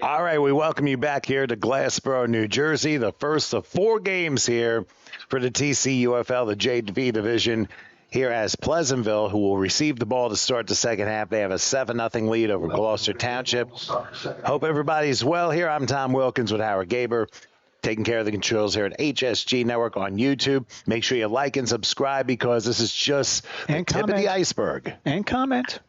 All right, we welcome you back here to Glassboro, New Jersey, the first of 4 games here for the TCUFL, the JV division, here as Pleasantville, who will receive the ball to start the second half. They have a 7-0 lead over Gloucester Township. Hope everybody's well here. I'm Tom Wilkins with Howard Gaber, taking care of the controls here at HSG Network on YouTube. Make sure you like and subscribe because this is just the tip of the iceberg. And comment.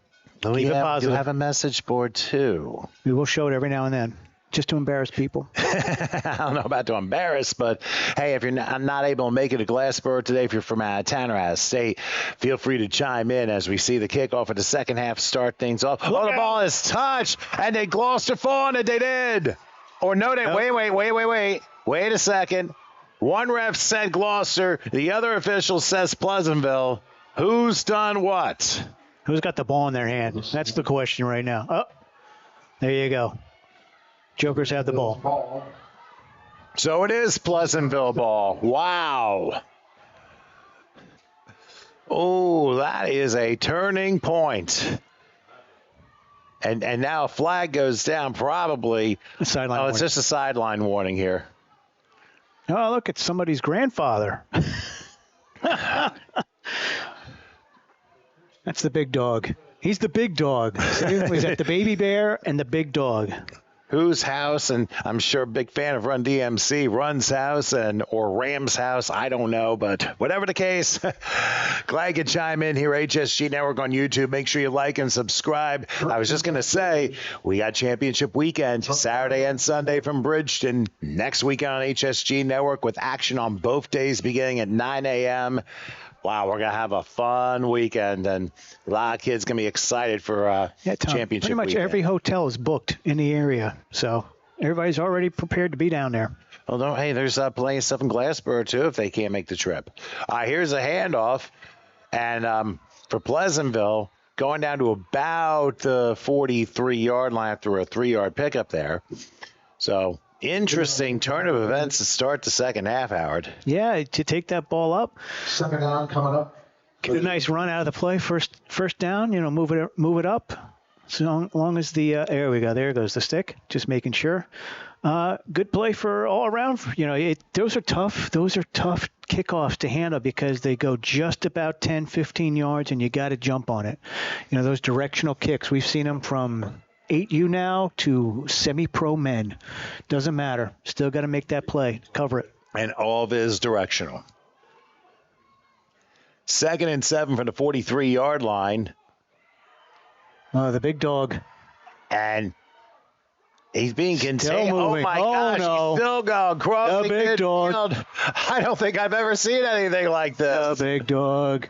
We have a message board, too. We will show it every now and then, just to embarrass people. I don't know about to embarrass, but, hey, if you're not able to make it to Glassboro today, if you're from out of town or out of state, feel free to chime in as we see the kickoff of the second half start things off. The ball is touched, and they Gloucester fall on it. They did. Or no, they wait. Wait a second. One ref said Gloucester. The other official says Pleasantville. Who's done what? Who's got the ball in their hand? That's the question right now. Oh, there you go. Jokers have the ball. So it is Pleasantville ball. Wow. Oh, that is a turning point. And now a flag goes down, probably. It's just a sideline warning here. Oh, look, it's somebody's grandfather. That's the big dog. He's the big dog. He's at the baby bear and the big dog. Whose house? And I'm sure a big fan of Run DMC, Run's house or Ram's house. I don't know, but whatever the case, glad you could chime in here, HSG Network on YouTube. Make sure you like and subscribe. I was just going to say, we got championship weekend, Saturday and Sunday from Bridgeton. Next weekend on HSG Network with action on both days beginning at 9 a.m. Wow, we're going to have a fun weekend, and a lot of kids going to be excited for championship pretty much weekend. Every hotel is booked in the area, so everybody's already prepared to be down there. Well, there's plenty of stuff in Glassboro, too, if they can't make the trip. Here's a handoff, and for Pleasantville, going down to about the 43-yard line after a 3-yard pickup there. So interesting turn of events to start the second half, Howard. Yeah, to take that ball up. Second down coming up. Get a nice run out of the play. First down, move it up. So long as there we go. There goes the stick. Just making sure. Good play for all around. Those are tough. Those are tough kickoffs to handle because they go just about 10, 15 yards, and you got to jump on it. Those directional kicks. We've seen them from 8U now to semi-pro men. Doesn't matter. Still got to make that play. Cover it. And all of it is directional. 2nd and 7 from the 43-yard line. The big dog. And he's being contained. Oh, my gosh. No. He's still going across the big dog. I don't think I've ever seen anything like this. The big dog.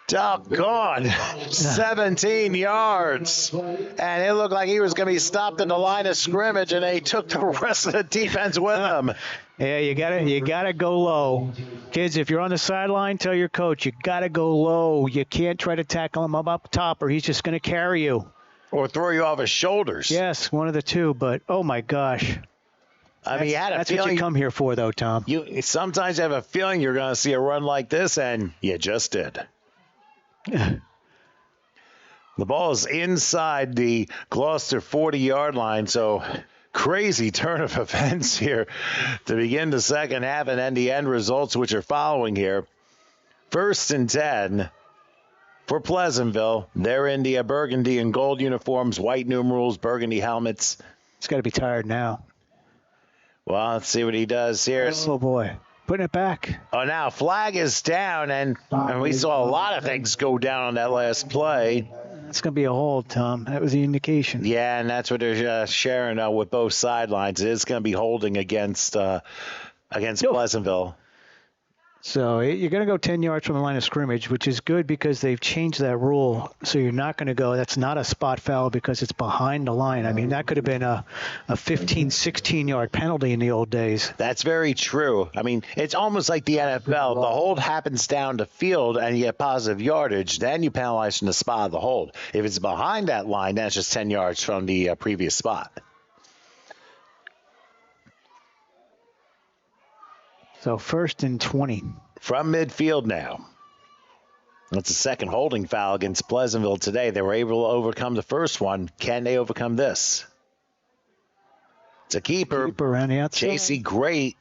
Doggone. 17 yards. And it looked like he was going to be stopped in the line of scrimmage, and they took the rest of the defense with him. Yeah, you gotta go low. Kids, if you're on the sideline, tell your coach, you gotta go low. You can't try to tackle him up top, or he's just going to carry you. Or throw you off his shoulders. Yes, one of the two, but oh my gosh. That's what you come here for, though, Tom. You sometimes have a feeling you're going to see a run like this, and you just did. The ball is inside the Gloucester 40-yard line, so crazy turn of events here to begin the second half and then the end results, which are following here. 1st and 10 for Pleasantville. They're in the burgundy and gold uniforms, white numerals, burgundy helmets. He's got to be tired now. Well, let's see what he does here. Oh, boy. Putting it back. Oh, now flag is down, and we saw a lot of things go down on that last play. It's going to be a hold, Tom. That was the indication. Yeah, and that's what they're sharing with both sidelines. It is going to be holding against Pleasantville. So you're going to go 10 yards from the line of scrimmage, which is good because they've changed that rule. So you're not going to go. That's not a spot foul because it's behind the line. I mean, that could have been a 15, 16-yard penalty in the old days. That's very true. I mean, it's almost like the NFL. The hold happens down the field and you get positive yardage. Then you penalize from the spot of the hold. If it's behind that line, that's just 10 yards from the previous spot. So 1st and 20. From midfield now. That's the second holding foul against Pleasantville today. They were able to overcome the first one. Can they overcome this? It's a keeper. Keeper around the outside. JC Great.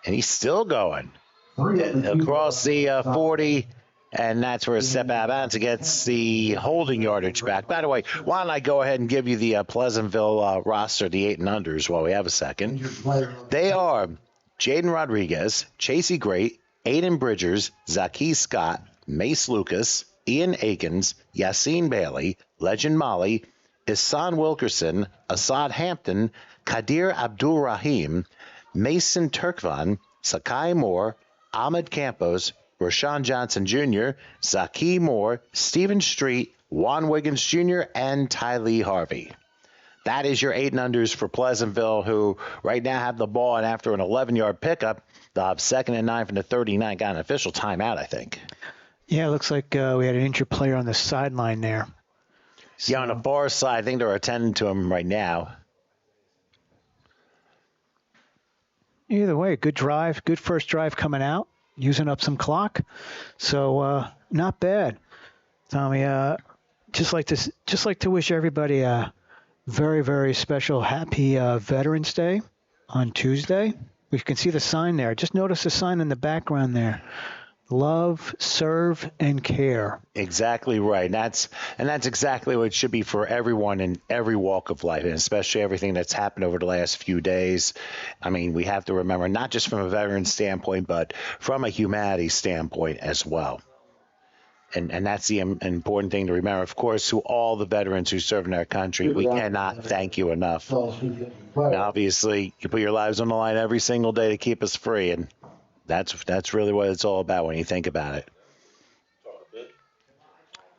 And he's still going. Across the 40. And that's where a step out of bounds gets the holding yardage back. By the way, why don't I go ahead and give you the Pleasantville roster, the 8 and unders, while we have a second. They are Jaden Rodriguez, Chasey Great, Aiden Bridgers, Zaki Scott, Mace Lucas, Ian Akins, Yassine Bailey, Legend Molly, Isan Wilkerson, Assad Hampton, Kadir Abdul Rahim, Mason Turkvan, Sakai Moore, Ahmed Campos, Rashawn Johnson Jr., Zaki Moore, Stephen Street, Juan Wiggins Jr., and Ty Lee Harvey. That is your 8 and unders for Pleasantville, who right now have the ball, and after an 11-yard pickup, they'll have 2nd and 9 from the 39. Got an official timeout, I think. Yeah, it looks like we had an injured player on the sideline there. So. Yeah, on the far side, I think they're attending to him right now. Either way, good drive, good first drive coming out, using up some clock. So not bad. Tommy, just like to wish everybody a very, very special happy Veterans Day on Tuesday. We can see the sign there. Just notice the sign in the background there. Love, serve, and care. Exactly right. And that's exactly what it should be for everyone in every walk of life, and especially everything that's happened over the last few days. I mean, we have to remember, not just from a veteran standpoint, but from a humanity standpoint as well. And that's the important thing to remember. Of course, to all the veterans who serve in our country, we cannot thank you enough. And obviously, you put your lives on the line every single day to keep us free, and that's really what it's all about when you think about it.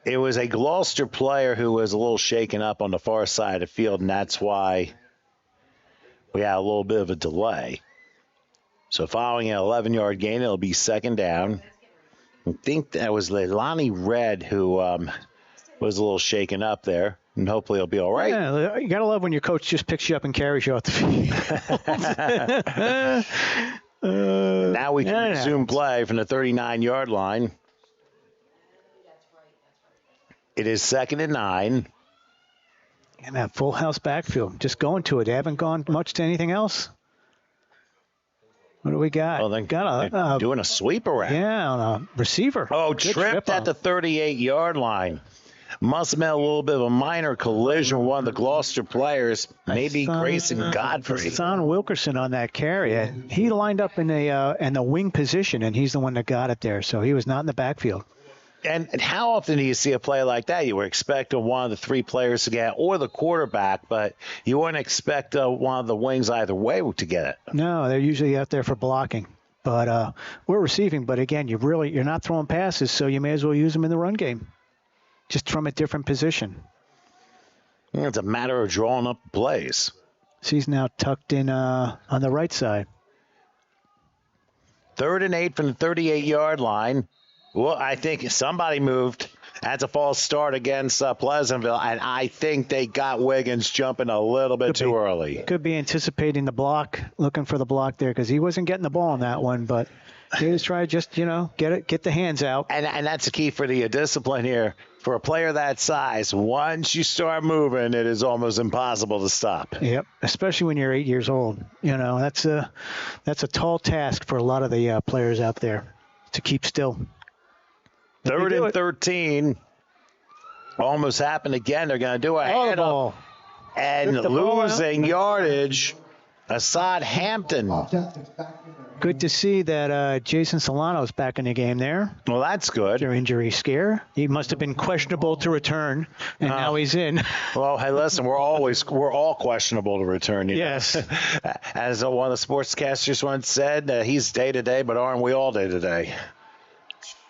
It was a Gloucester player who was a little shaken up on the far side of the field, and that's why we had a little bit of a delay. So following an 11-yard gain, it'll be 2nd down. I think that was Leilani Red who was a little shaken up there, and hopefully he'll be all right. Yeah, you got to love when your coach just picks you up and carries you off the field. Now we can resume play from the 39-yard line. It is 2nd and 9. And that full house backfield, just going to it. They haven't gone much to anything else. What do we got? Well, they're doing a sweep around. Yeah, on a receiver. Oh, tripped at the 38-yard line. Must have been a little bit of a minor collision with one of the Gloucester players, maybe Grayson Godfrey. Son Wilkerson on that carry. He lined up in the wing position, and he's the one that got it there. So he was not in the backfield. And how often do you see a play like that? You would expect one of the 3 players to get it, or the quarterback, but you wouldn't expect one of the wings either way to get it. No, they're usually out there for blocking. But we're receiving. But again, you're not throwing passes, so you may as well use them in the run game, just from a different position. It's a matter of drawing up plays. So he's now tucked in on the right side. 3rd and 8 from the 38-yard line. Well, I think somebody moved. That's a false start against Pleasantville, and I think they got Wiggins jumping a little bit too early. Could be anticipating the block, looking for the block there, because he wasn't getting the ball on that one, but he was trying to just, get the hands out. And that's the key for the discipline here. For a player that size, once you start moving, it is almost impossible to stop. Yep, especially when you're 8 years old. That's a tall task for a lot of the players out there to keep still. 3rd and 13. Almost happened again. They're going to do a handoff. And losing yardage, Assad Hampton. Good to see that Jason Solano's back in the game there. Well, that's good. Your injury scare. He must have been questionable to return, and now he's in. Well, hey, listen, we're all questionable to return. Yes. As one of the sportscasters once said, he's day-to-day, but aren't we all day-to-day?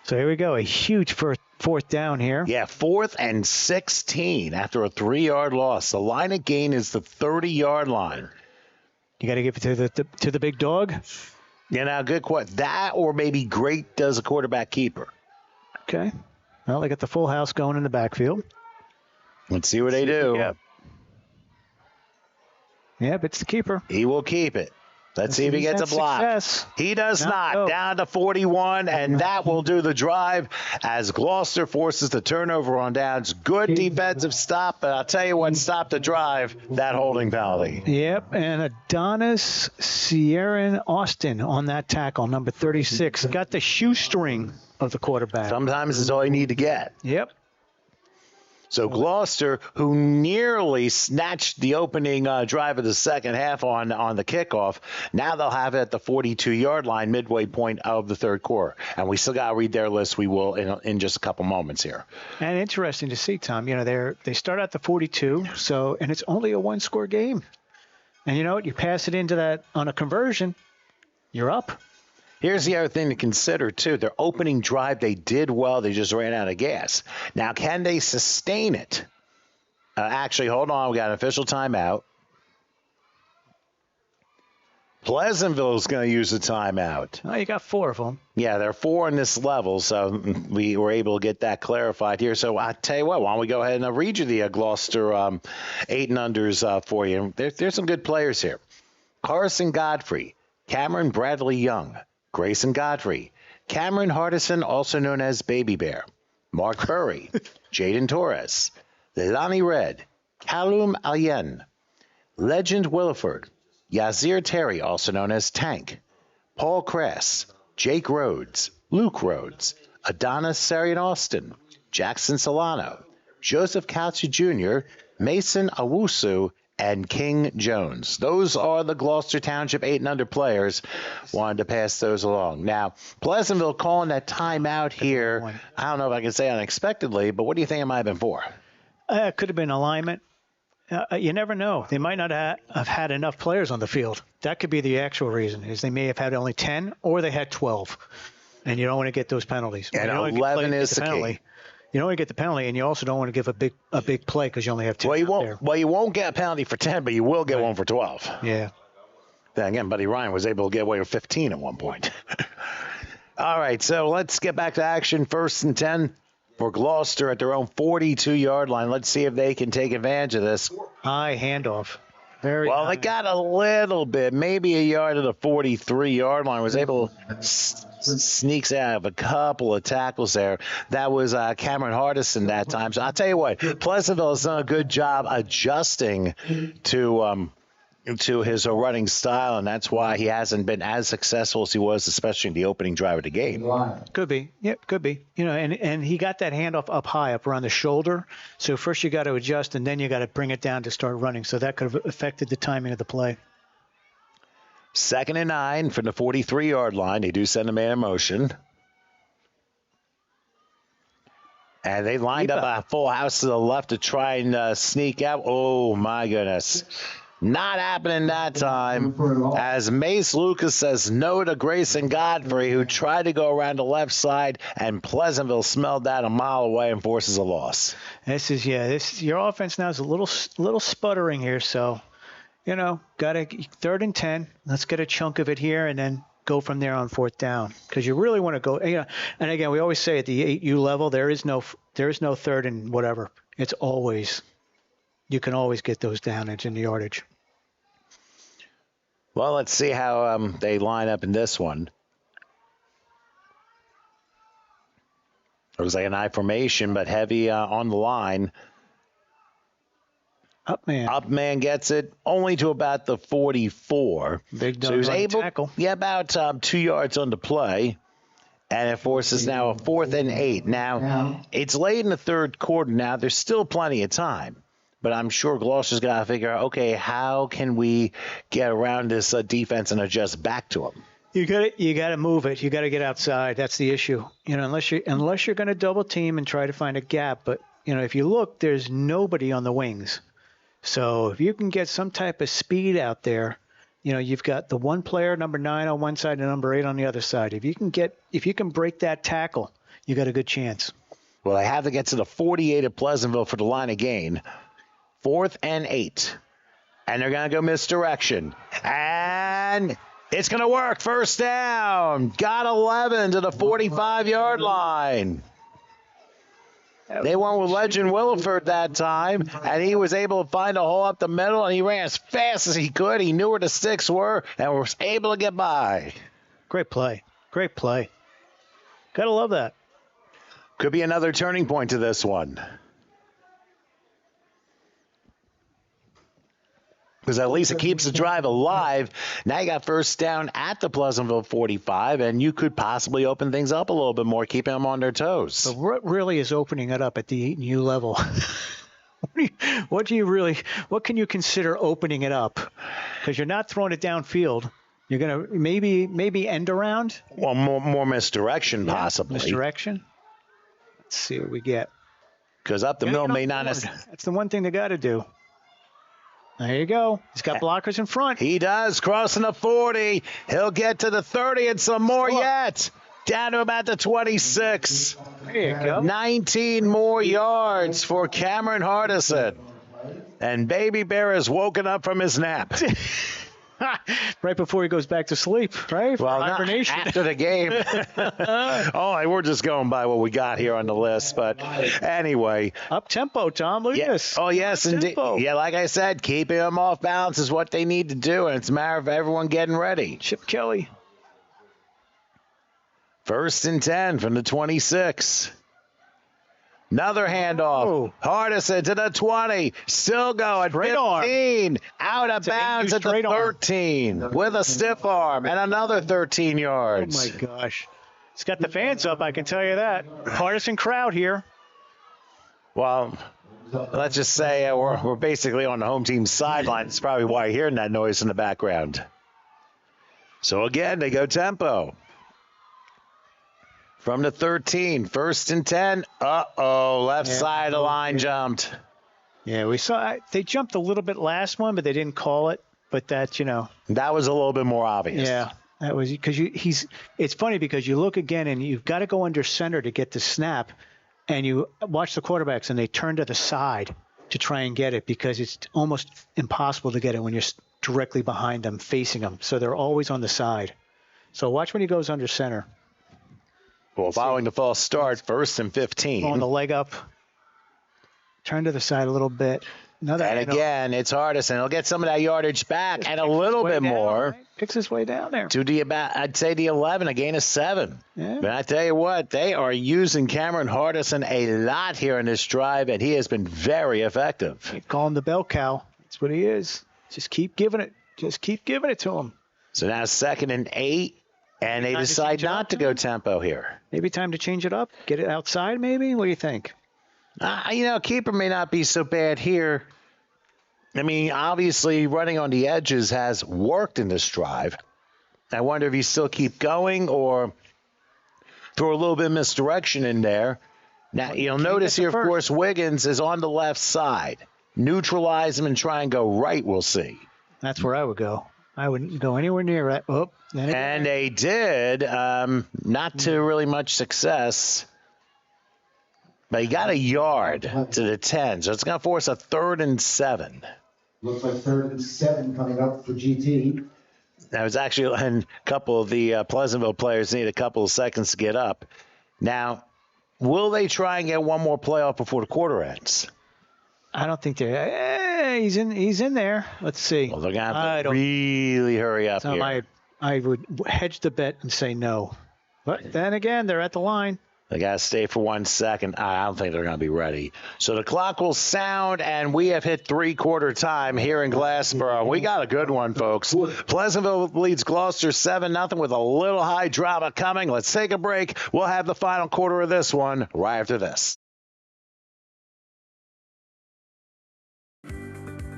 So here we go, a huge fourth down here. Yeah, 4th and 16 after a 3-yard loss. The line of gain is the 30-yard line. You got to give it to the big dog. Good question. That or maybe Great does a quarterback keeper. Okay. Well, they got the full house going in the backfield. Let's see what they do. Yep, it's the keeper. He will keep it. Let's see if he gets a block. Success. He does not. Down to 41, and that will do the drive as Gloucester forces the turnover on downs. Good defensive stop, but I'll tell you what stopped the drive, that holding penalty. Yep, and Adonis Sierran Austin on that tackle, number 36. Got the shoestring of the quarterback. Sometimes it's all you need to get. Yep. So Gloucester, who nearly snatched the opening drive of the second half on the kickoff, now they'll have it at the 42-yard line, midway point of the third quarter. And we still got to read their list. We will in just a couple moments here. And interesting to see, Tom. You know, they start at the 42, and it's only a one-score game. And you know what? You pass it into that on a conversion, you're up. Here's the other thing to consider, too. Their opening drive, they did well. They just ran out of gas. Now, can they sustain it? Actually, hold on. We got an official timeout. Pleasantville's going to use a timeout. Oh, you got 4 of them. Yeah, there are 4 in this level, so we were able to get that clarified here. So I tell you what, why don't we go ahead and read you the Gloucester 8 and unders for you. There's some good players here. Carson Godfrey, Cameron Bradley Young, Grayson Godfrey, Cameron Hardison, also known as Baby Bear, Mark Burry, Jaden Torres, Lilani Red, Callum Allen, Legend Williford, Yazir Terry, also known as Tank, Paul Kress, Jake Rhodes, Luke Rhodes, Adonis Sarian Austin, Jackson Solano, Joseph Couch Jr., Mason Awusu, and King Jones. Those are the Gloucester Township 8 and under players. Wanted to pass those along. Now, Pleasantville calling that timeout here. I don't know if I can say unexpectedly, but what do you think it might have been for? It could have been alignment. You never know. They might not have had enough players on the field. That could be the actual reason, is they may have had only 10 or they had 12. And you don't want to get those penalties. And 11 is the key. You don't want to get the penalty, and you also don't want to give a big play because you only have 10. Well, you won't get a penalty for 10, but you will get one for 12. Yeah. Then again, Buddy Ryan was able to get away with 15 at one point. All right, so let's get back to action. 1st and 10 for Gloucester at their own 42-yard line. Let's see if they can take advantage of this. High handoff. Very well, they got a little bit, maybe a yard at the 43-yard line. Was able to sneaks out of a couple of tackles there. That was Cameron Hardison that time. So I'll tell you what, Pleasantville has done a good job adjusting to his running style, and that's why he hasn't been as successful as he was, especially in the opening drive of the game. Could be. Yep, could be. You know, and he got that handoff up high, up around the shoulder. So first you got to adjust, and then you got to bring it down to start running. So that could have affected the timing of the play. 2nd and 9 from the 43-yard line. They do send a man in motion. And they lined up a full house to the left to try and sneak out. Oh, my goodness. Not happening that time, as Mace Lucas says no to Grayson Godfrey, who tried to go around the left side, and Pleasantville smelled that a mile away and forces a loss. Your offense now is a little sputtering here, so, you know, got a 3rd and 10. Let's get a chunk of it here and then go from there on 4th down, because you really want to go. You know, and again, we always say at the 8U level, there is no 3rd and whatever. It's always, you can always get those downage and the yardage. Well, let's see how they line up in this one. It was like an I formation, but heavy on the line. Up man gets it only to about the 44. Big so he was able, tackle. Yeah, about 2 yards on the play. And it forces now a 4th and 8. Now, it's late in the third quarter now. There's still plenty of time. But I'm sure Gloucester's got to figure out, okay, how can we get around this defense and adjust back to them? You got to move it. You got to get outside. That's the issue. You know, unless you're going to double team and try to find a gap. But you know, if you look, there's nobody on the wings. So if you can get some type of speed out there, you know, you've got the one player, number 9 on one side and number 8 on the other side. If you can break that tackle, you got a good chance. Well, they have to get to the 48 of Pleasantville for the line of gain. 4th and 8. And they're going to go misdirection. And it's going to work. 1st down. Got 11 to the 45-yard line. They went with Legend Williford that time, and he was able to find a hole up the middle, and he ran as fast as he could. He knew where the sticks were and was able to get by. Great play. Great play. Gotta love that. Could be another turning point to this one. Because at least it keeps the drive alive. Now you got first down at the Pleasantville 45, and you could possibly open things up a little bit more, keeping them on their toes. But what really is opening it up at the 8U level? What can you consider opening it up? Because you're not throwing it downfield. You're going to maybe end around. Well, more misdirection, possibly. Misdirection. Let's see what we get. Because up the middle may not necessarily. That's the one thing they got to do. There you go. He's got blockers in front. He does, crossing the 40. He'll get to the 30 and some more yet. Down to about the 26. There you go. 19 more yards for Cameron Hardison. And Baby Bear has woken up from his nap. Right before he goes back to sleep, right? Well, hibernation. After the game. We're just going by what we got here on the list. But anyway. Up tempo, Tom. Look at this. Oh, yes, indeed. Yeah, like I said, keeping them off balance is what they need to do, and it's a matter of everyone getting ready. Chip Kelly. First and 10 from the 26. Another handoff. Oh. Hardison to the 20. Still going. Straight 15. Arm. Out of bounds at the 13. Arm. With a stiff arm. And another 13 yards. Oh, my gosh. It's got the fans up, I can tell you that. Partisan crowd here. Well, let's just say we're basically on the home team sideline. That's probably why you're hearing that noise in the background. So, again, they go tempo. From the 13, first and 10. Left side of the line jumped. Yeah, we saw they jumped a little bit last one, but they didn't call it. But that was a little bit more obvious. Yeah, that was because it's funny because you look again and you've got to go under center to get the snap, and you watch the quarterbacks and they turn to the side to try and get it because it's almost impossible to get it when you're directly behind them, facing them. So they're always on the side. So watch when he goes under center. Well, following the false start, first and 15. On the leg up. Turn to the side a little bit. Again, it's Hardison. He'll get some of that yardage back and a little bit more. Right? Picks his way down there. To I'd say the 11, a gain of 7. Yeah. But I tell you what, they are using Cameron Hardison a lot here in this drive, and he has been very effective. You call him the bell cow. That's what he is. Just keep giving it. Just keep giving it to him. So now 2nd and 8. And they decide not to go tempo here. Maybe time to change it up? Get it outside, maybe? What do you think? Keeper may not be so bad here. I mean, obviously, running on the edges has worked in this drive. I wonder if you still keep going or throw a little bit of misdirection in there. Now, you'll notice here, of course, Wiggins is on the left side. Neutralize him and try and go right, we'll see. That's where I would go. I wouldn't go anywhere near it. And they did, not to really much success. But he got a yard to the 10, so it's going to force a 3rd and 7. Looks like 3rd and 7 coming up for GT. That was actually, and a couple of the Pleasantville players need a couple of seconds to get up. Now, will they try and get one more play off before the quarter ends? I don't think they're. He's in there. Let's see. Well, they're going to have to really hurry up here. I would hedge the bet and say no. But then again, they're at the line. They got to stay for 1 second. I don't think they're going to be ready. So the clock will sound, and we have hit three-quarter time here in Glassboro. We got a good one, folks. Pleasantville leads Gloucester 7-0 with a little high drama coming. Let's take a break. We'll have the final quarter of this one right after this.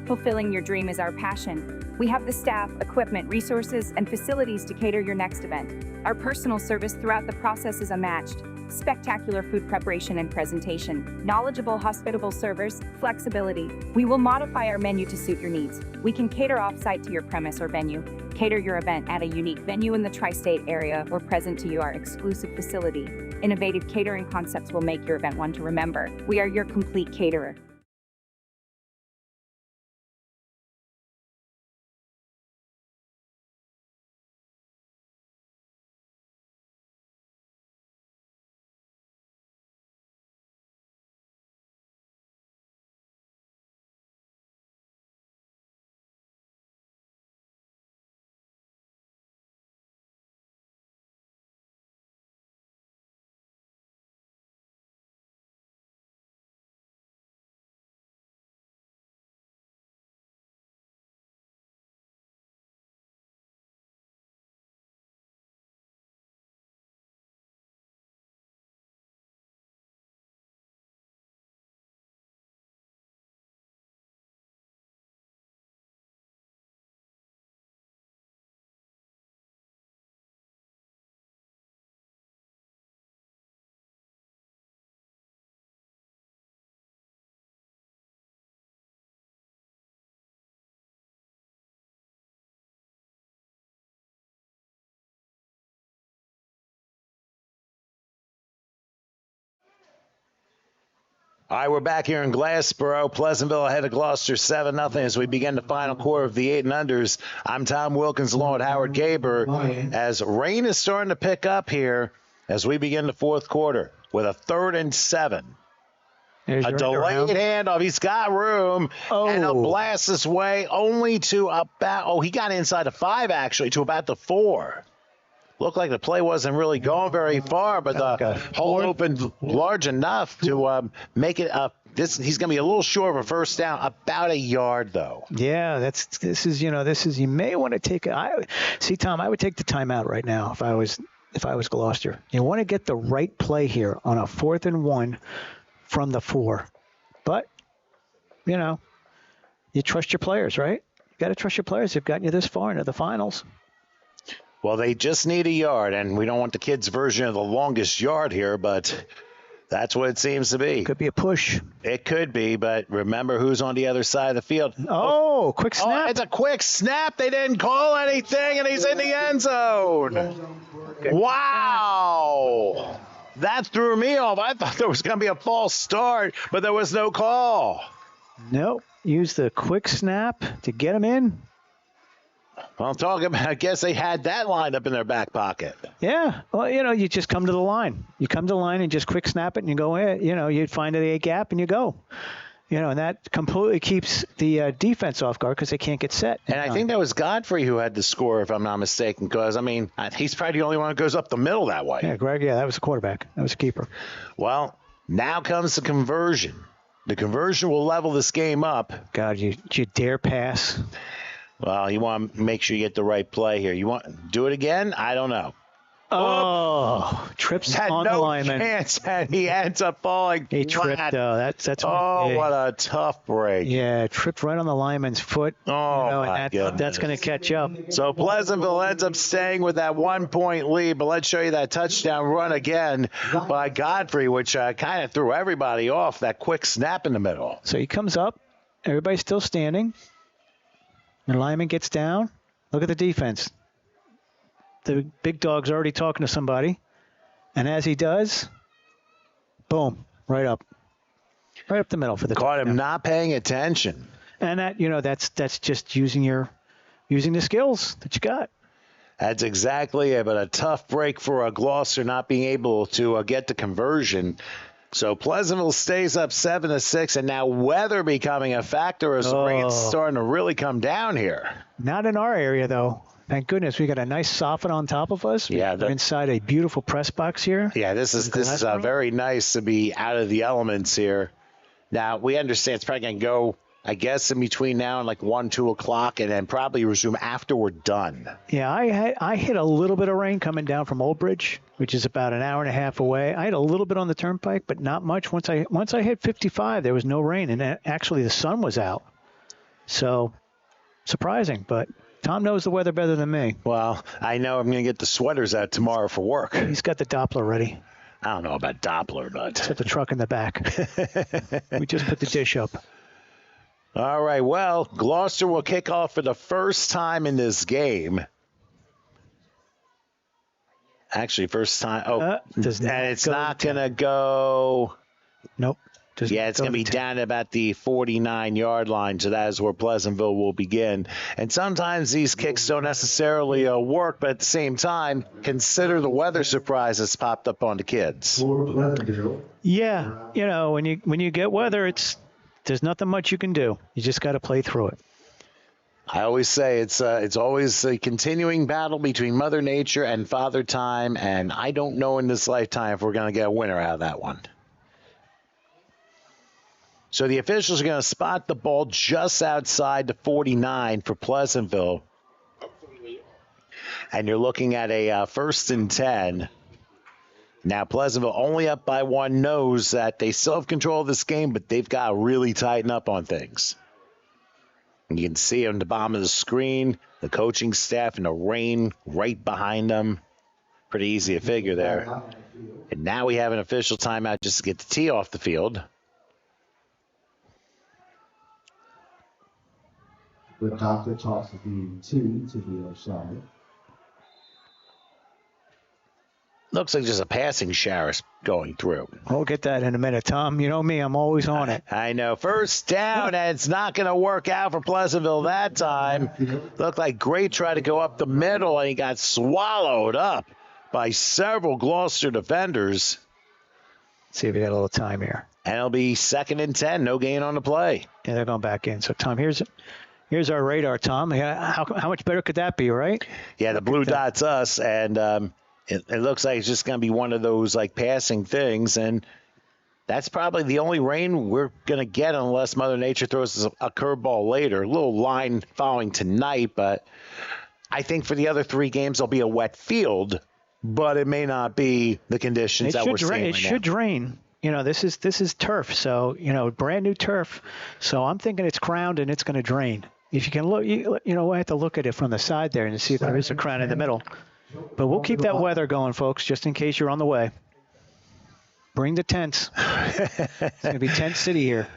Fulfilling your dream is our passion. We have the staff, equipment, resources, and facilities to cater your next event. Our personal service throughout the process is unmatched. Spectacular food preparation and presentation, knowledgeable, hospitable servers, flexibility. We will modify our menu to suit your needs. We can cater off-site to your premise or venue. Cater your event at a unique venue in the tri-state area or present to you our exclusive facility. Innovative catering concepts will make your event one to remember. We are your complete caterer. All right, we're back here in Glassboro. Pleasantville ahead of Gloucester 7-0 as we begin the final quarter of the 8 and unders. I'm Tom Wilkins along with Howard Gaber as rain is starting to pick up here as we begin the fourth quarter with a 3rd and 7. There's A delayed handoff. He's got room. And he'll blast his way only to about, he got inside the 5 actually, to about the 4. Looked like the play wasn't really going very far, but the hole opened large enough to make it up. He's going to be a little short of a first down, about a yard though. Yeah, this is you may want to take Tom, I would take the timeout right now if I was Gloucester. You want to get the right play here on a 4th and 1 from the 4. But you trust your players, right? You got to trust your players. They've gotten you this far into the finals. Well, they just need a yard, and we don't want the kids' version of the longest yard here, but that's what it seems to be. Could be a push. It could be, but remember who's on the other side of the field. Quick snap. Oh, it's a quick snap. They didn't call anything, and he's in the end zone. Okay. Wow. That threw me off. I thought there was going to be a false start, but there was no call. Nope. Use the quick snap to get him in. Well, I'm talking about, I guess they had that lined up in their back pocket. Yeah. Well, you just come to the line. You come to the line and just quick snap it and you go in. You find a gap and you go. And that completely keeps the defense off guard because they can't get set. And I think that was Godfrey who had the score, if I'm not mistaken, because, he's probably the only one who goes up the middle that way. Yeah, Greg, that was the quarterback. That was the keeper. Well, now comes the conversion. The conversion will level this game up. God, you dare pass? Well, you want to make sure you get the right play here. You want to do it again? I don't know. Trips had on no the lineman. Chance, and he ends up falling. He tripped. That's what a tough break. Yeah, tripped right on the lineman's foot. My goodness. That's going to catch up. So Pleasantville ends up staying with that 1-point lead, but let's show you that touchdown run again by Godfrey, which kind of threw everybody off, that quick snap in the middle. So he comes up. Everybody's still standing. The lineman gets down. Look at the defense. The big dog's already talking to somebody. And as he does, boom, right up the middle for the Caught touchdown. him not paying attention. And that's just using the skills that you got. That's exactly it, but a tough break for Gloucester not being able to get the conversion. So Pleasantville stays up 7-6, and now weather becoming a factor as the rain's starting to really come down here. Not in our area, though. Thank goodness we got a nice soffit on top of us. Yeah, we're inside a beautiful press box here. Yeah, this is very nice to be out of the elements here. Now we understand it's probably going to go, I guess, in between now and like 1-2 o'clock, and then probably resume after we're done. Yeah, I hit a little bit of rain coming down from Old Bridge, which is about an hour and a half away. I had a little bit on the turnpike, but not much. Once I hit 55, there was no rain, and actually the sun was out. So surprising, but Tom knows the weather better than me. Well, I know I'm going to get the sweaters out tomorrow for work. He's got the Doppler ready. I don't know about Doppler, but put the truck in the back. We just put the dish up. All right, well, Gloucester will kick off for the first time in this game. Actually, first time. And it's not going to go. Nope. It's going to be down at about the 49-yard line, so that is where Pleasantville will begin. And sometimes these kicks don't necessarily work, but at the same time, consider the weather surprise that's popped up on the kids. Yeah, when you get weather, there's nothing much you can do. You just got to play through it. I always say it's always a continuing battle between Mother Nature and Father Time, and I don't know in this lifetime if we're going to get a winner out of that one. So the officials are going to spot the ball just outside the 49 for Pleasantville. And you're looking at a 1st and 10. Now Pleasantville only up by 1 knows that they still have control of this game, but they've got to really tighten up on things. And you can see on the bottom of the screen, the coaching staff in the rain right behind them. Pretty easy to figure there. And now we have an official timeout just to get the tee off the field. The doctor tosses the 2 to the other side. Looks like just a passing shower is going through. We'll get that in a minute, Tom. You know me, I'm always on it. I know. First down, and it's not going to work out for Pleasantville that time. Looked like Gray tried to go up the middle, and he got swallowed up by several Gloucester defenders. Let's see if we got a little time here. And it'll be 2nd and 10, no gain on the play. Yeah, they're going back in. So, Tom, here's our radar, Tom. How much better could that be, right? Yeah, the blue dot's us, and it looks like it's just going to be one of those, like, passing things, and that's probably the only rain we're going to get unless Mother Nature throws us a curveball later. A little line following tonight, but I think for the other 3 games, there'll be a wet field, but it may not be the conditions that we're seeing right now. It should drain. You know, this is turf, so, brand new turf. So I'm thinking it's crowned and it's going to drain. If you can look, we'll have to look at it from the side there and see if there is a crown in the middle. But we'll keep that weather going, folks, just in case you're on the way. Bring the tents. It's going to be tent city here.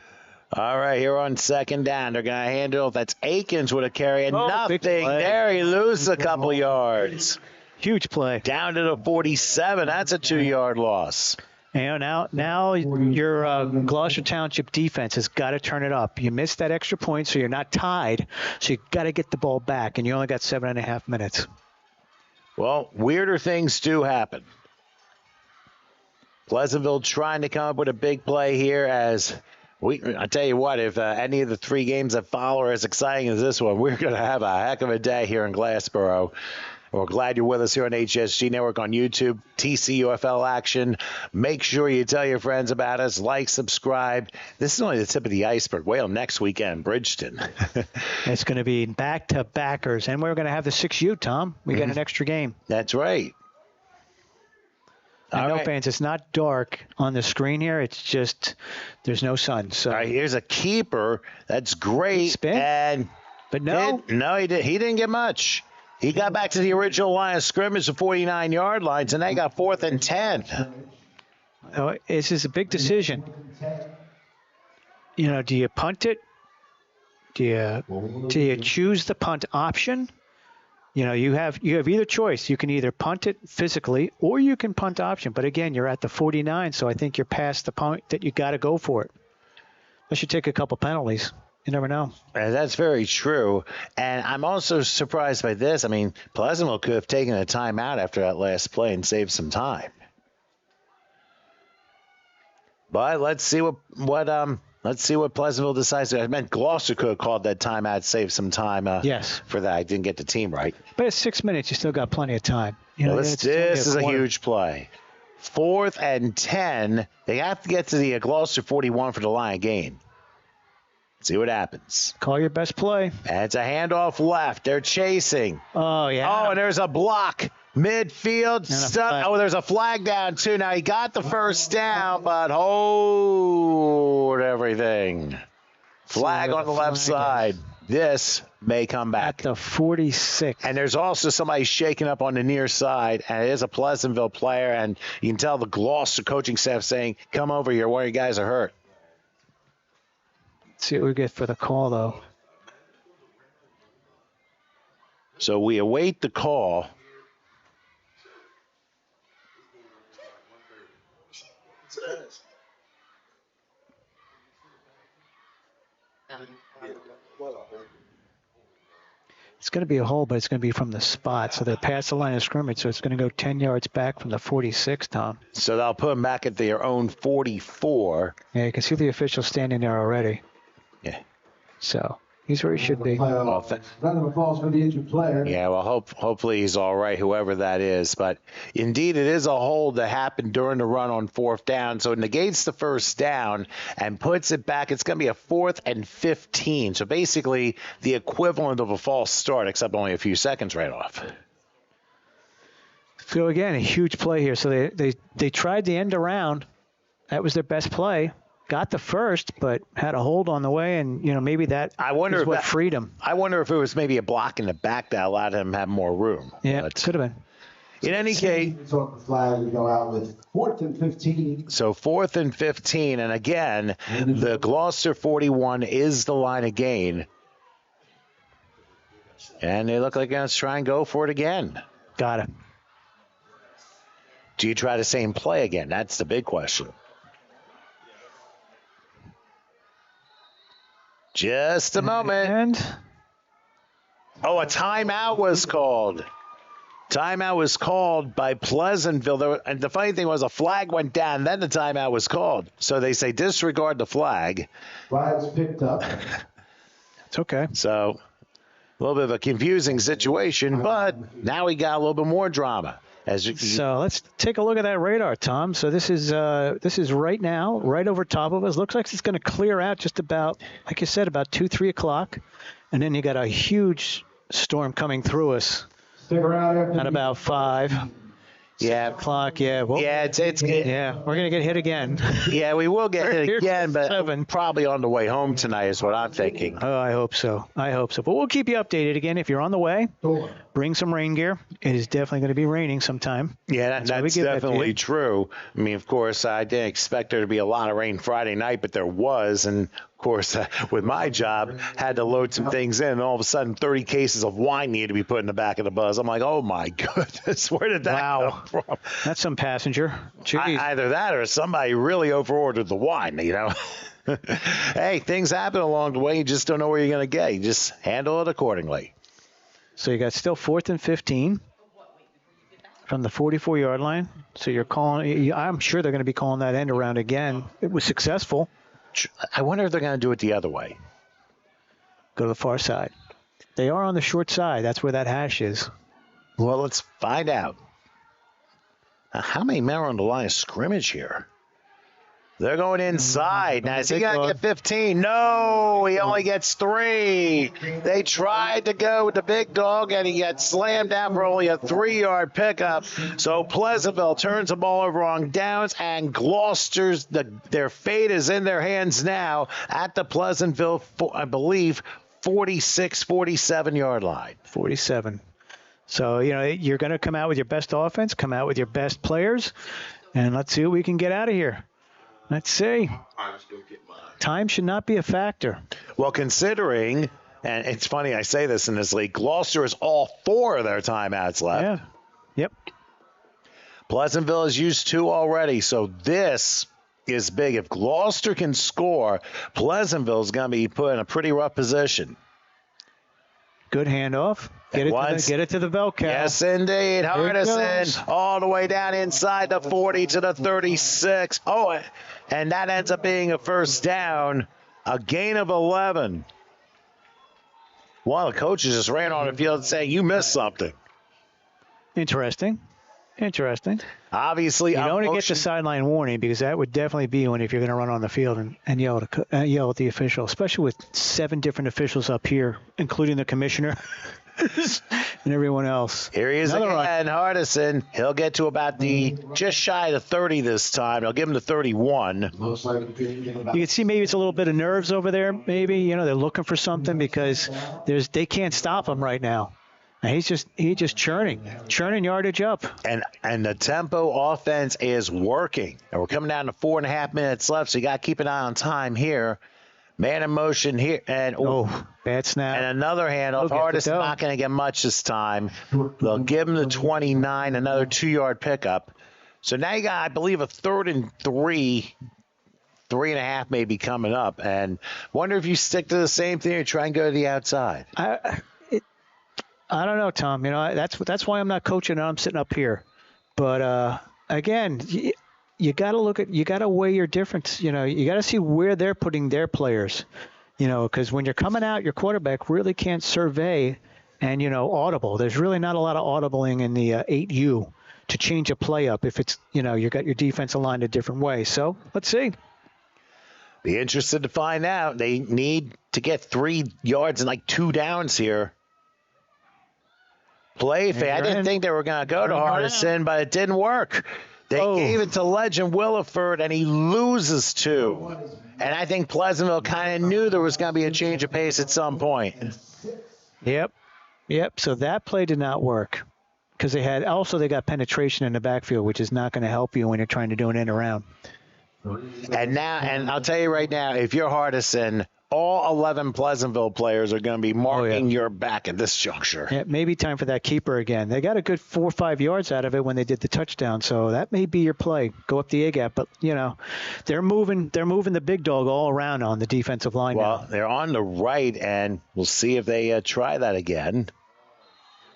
All right, here on 2nd down, they're going to handle. That's Akins with a carry and nothing. There, he loses a couple yards. Huge play. Down to the 47. That's a 2-yard loss. Now your Gloucester Township defense has got to turn it up. You missed that extra point, so you're not tied. So you got to get the ball back, and you only got 7.5 minutes. Well, weirder things do happen. Pleasantville trying to come up with a big play here I tell you what, if any of the 3 games that follow are as exciting as this one, we're going to have a heck of a day here in Glassboro. We're glad you're with us here on HSG Network on YouTube, TCUFL action. Make sure you tell your friends about us, like, subscribe. This is only the tip of the iceberg. Wait till next weekend, Bridgeton. It's going to be back-to-backers, and we're going to have the 6U, Tom. We got an extra game. That's right. I know, fans, it's not dark on the screen here. It's just there's no sun. So all right, here's a keeper. That's great. Spin. But no. He didn't get much. He got back to the original line of scrimmage, the 49-yard lines, and they got 4th and 10. Oh, this is a big decision. Do you punt it? Do you choose the punt option? You have either choice. You can either punt it physically or you can punt option. But again, you're at the 49, so I think you're past the point that you got to go for it. Unless you take a couple penalties. You never know. That's very true. And I'm also surprised by this. I mean, Pleasantville could have taken a timeout after that last play and saved some time. But let's see what Pleasantville decides. I meant Gloucester could have called that timeout, save some time. Yes. For that, I didn't get the team right. But it's 6 minutes. You still got plenty of time. This is a huge play. 4th and 10. They have to get to the Gloucester 41 for the line gain. See what happens. Call your best play. And it's a handoff left. They're chasing. Oh, yeah. Oh, and there's a block. Midfield. There's a flag down, too. Now, he got the first down, but hold everything. Flag on the left side. This may come back. At the 46. And there's also somebody shaking up on the near side, and it is a Pleasantville player, and you can tell the Gloucester coaching staff saying, come over here, one of you guys are hurt. See what we get for the call, though. So we await the call. It's going to be a hole, but it's going to be from the spot. So they're past the line of scrimmage, so it's going to go 10 yards back from the 46, Tom. So they'll put them back at their own 44. Yeah, you can see the official standing there already. Yeah. So he's where he should be. Round of applause for the injured player. Yeah, well, hopefully he's all right, whoever that is. But indeed, it is a hold that happened during the run on 4th down. So it negates the first down and puts it back. It's going to be a 4th and 15. So basically the equivalent of a false start, except only a few seconds right off. So again, a huge play here. So they tried the end around. That was their best play. Got the first, but had a hold on the way, and maybe that is what freed him. I wonder if it was maybe a block in the back that allowed him to have more room. Yeah, it could have been. In any case, the flag, we go out with 4th and 15. So 4th and 15, and again, the Gloucester 41 is the line of gain, and they look like they're going to try and go for it again. Got it. do you try the same play again? That's the big question. Just a moment. And Oh, a timeout was called. Timeout was called by Pleasantville. And the funny thing was a flag went down, then the timeout was called. So they say disregard the flag. Flag's picked up. it's okay. So a little bit of a confusing situation, but now we got a little bit more drama. So let's take a look at that radar, Tom. So this is right now, right over top of us. Looks like it's going to clear out just about, like you said, about 2, 3 o'clock. And then you got a huge storm coming through us Stick around at about 5. Yeah. O'clock, yeah. Well, Yeah, it's yeah, we're going to get hit again. Yeah, we will get hit Here's again, but 7. probably on the way home tonight is what I'm thinking. Oh, I hope so. But we'll keep you updated again. If you're on the way, bring some rain gear. It is definitely going to be raining sometime. Yeah, that's definitely true. I mean, of course, I didn't expect there to be a lot of rain Friday night, but there was. And, of course, with my job, had to load some things in. And all of a sudden, 30 cases of wine needed to be put in the back of the bus. I'm like, oh, my goodness, where did that come from? That's some passenger. Either that or somebody really overordered the wine, you know. Hey, things happen along the way. You just don't know where you're going to get. You just handle it accordingly. So you got still 4th and 15 from the 44-yard line. So you're calling. I'm sure they're going to be calling that end around again. It was successful. I wonder if they're going to do it the other way. Go to the far side. They are on the short side. That's where that hash is. Well, let's find out. Now, how many men are on the line of scrimmage here? They're going inside. Now, is he going to get 15? No, he only gets 3. They tried to go with the big dog, and he got slammed down for only a 3-yard pickup. So Pleasantville turns the ball over on downs, and Gloucester's, their fate is in their hands now at the Pleasantville, I believe, 46, 47-yard line. 47. So, you're going to come out with your best offense, come out with your best players, and let's see what we can get out of here. Let's see. Time should not be a factor. Well, considering, and it's funny I say this in this league, Gloucester is all 4 of their timeouts left. Yeah. Yep. Pleasantville has used 2 already, so this is big. If Gloucester can score, Pleasantville is going to be put in a pretty rough position. Good handoff. Get it to the bell cow. Yes, indeed. Hardison all the way down inside the 40 to the 36. Oh, and that ends up being a first down. A gain of 11. One of the coaches just ran on the field saying, you missed something. Interesting. Obviously, you don't get the sideline warning because that would definitely be one if you're going to run on the field and yell at the official, especially with 7 different officials up here, including the commissioner and everyone else. Here he is again, Hardison. He'll get to about just shy of the 30 this time. They'll give him the 31. You can see maybe it's a little bit of nerves over there. Maybe they're looking for something because they can't stop him right now. And he's just churning yardage up. And the tempo offense is working. And we're coming down to 4.5 minutes left, so you got to keep an eye on time here. Man in motion here. And bad snap. And another handoff. Hardison not going to get much this time. They'll give him the 29, another 2-yard pickup. So now you got, I believe, a 3rd and 3, 3.5 maybe coming up. And wonder if you stick to the same thing or try and go to the outside. I don't know, Tom. That's why I'm not coaching and I'm sitting up here. But again, you got to weigh your difference. You got to see where they're putting their players. Because when you're coming out, your quarterback really can't survey and audible. There's really not a lot of audibling in the 8U to change a play up if it's you got your defense aligned a different way. So let's see. Be interested to find out. They need to get 3 yards and 2 downs here. I didn't think they were going to go to Hardison, but it didn't work. They gave it to Legend Williford, and he loses 2. And I think Pleasantville kind of knew there was going to be a change of pace at some point. Yep. So that play did not work because they got penetration in the backfield, which is not going to help you when you're trying to do an end around. And I'll tell you right now, if you're Hardison, all 11 Pleasantville players are going to be marking your back at this juncture. Yeah, maybe time for that keeper again. They got a good 4 or 5 yards out of it when they did the touchdown, so that may be your play. Go up the A gap, but they're moving the big dog all around on the defensive line. Well, now. they're on the right, and we'll see if they try that again.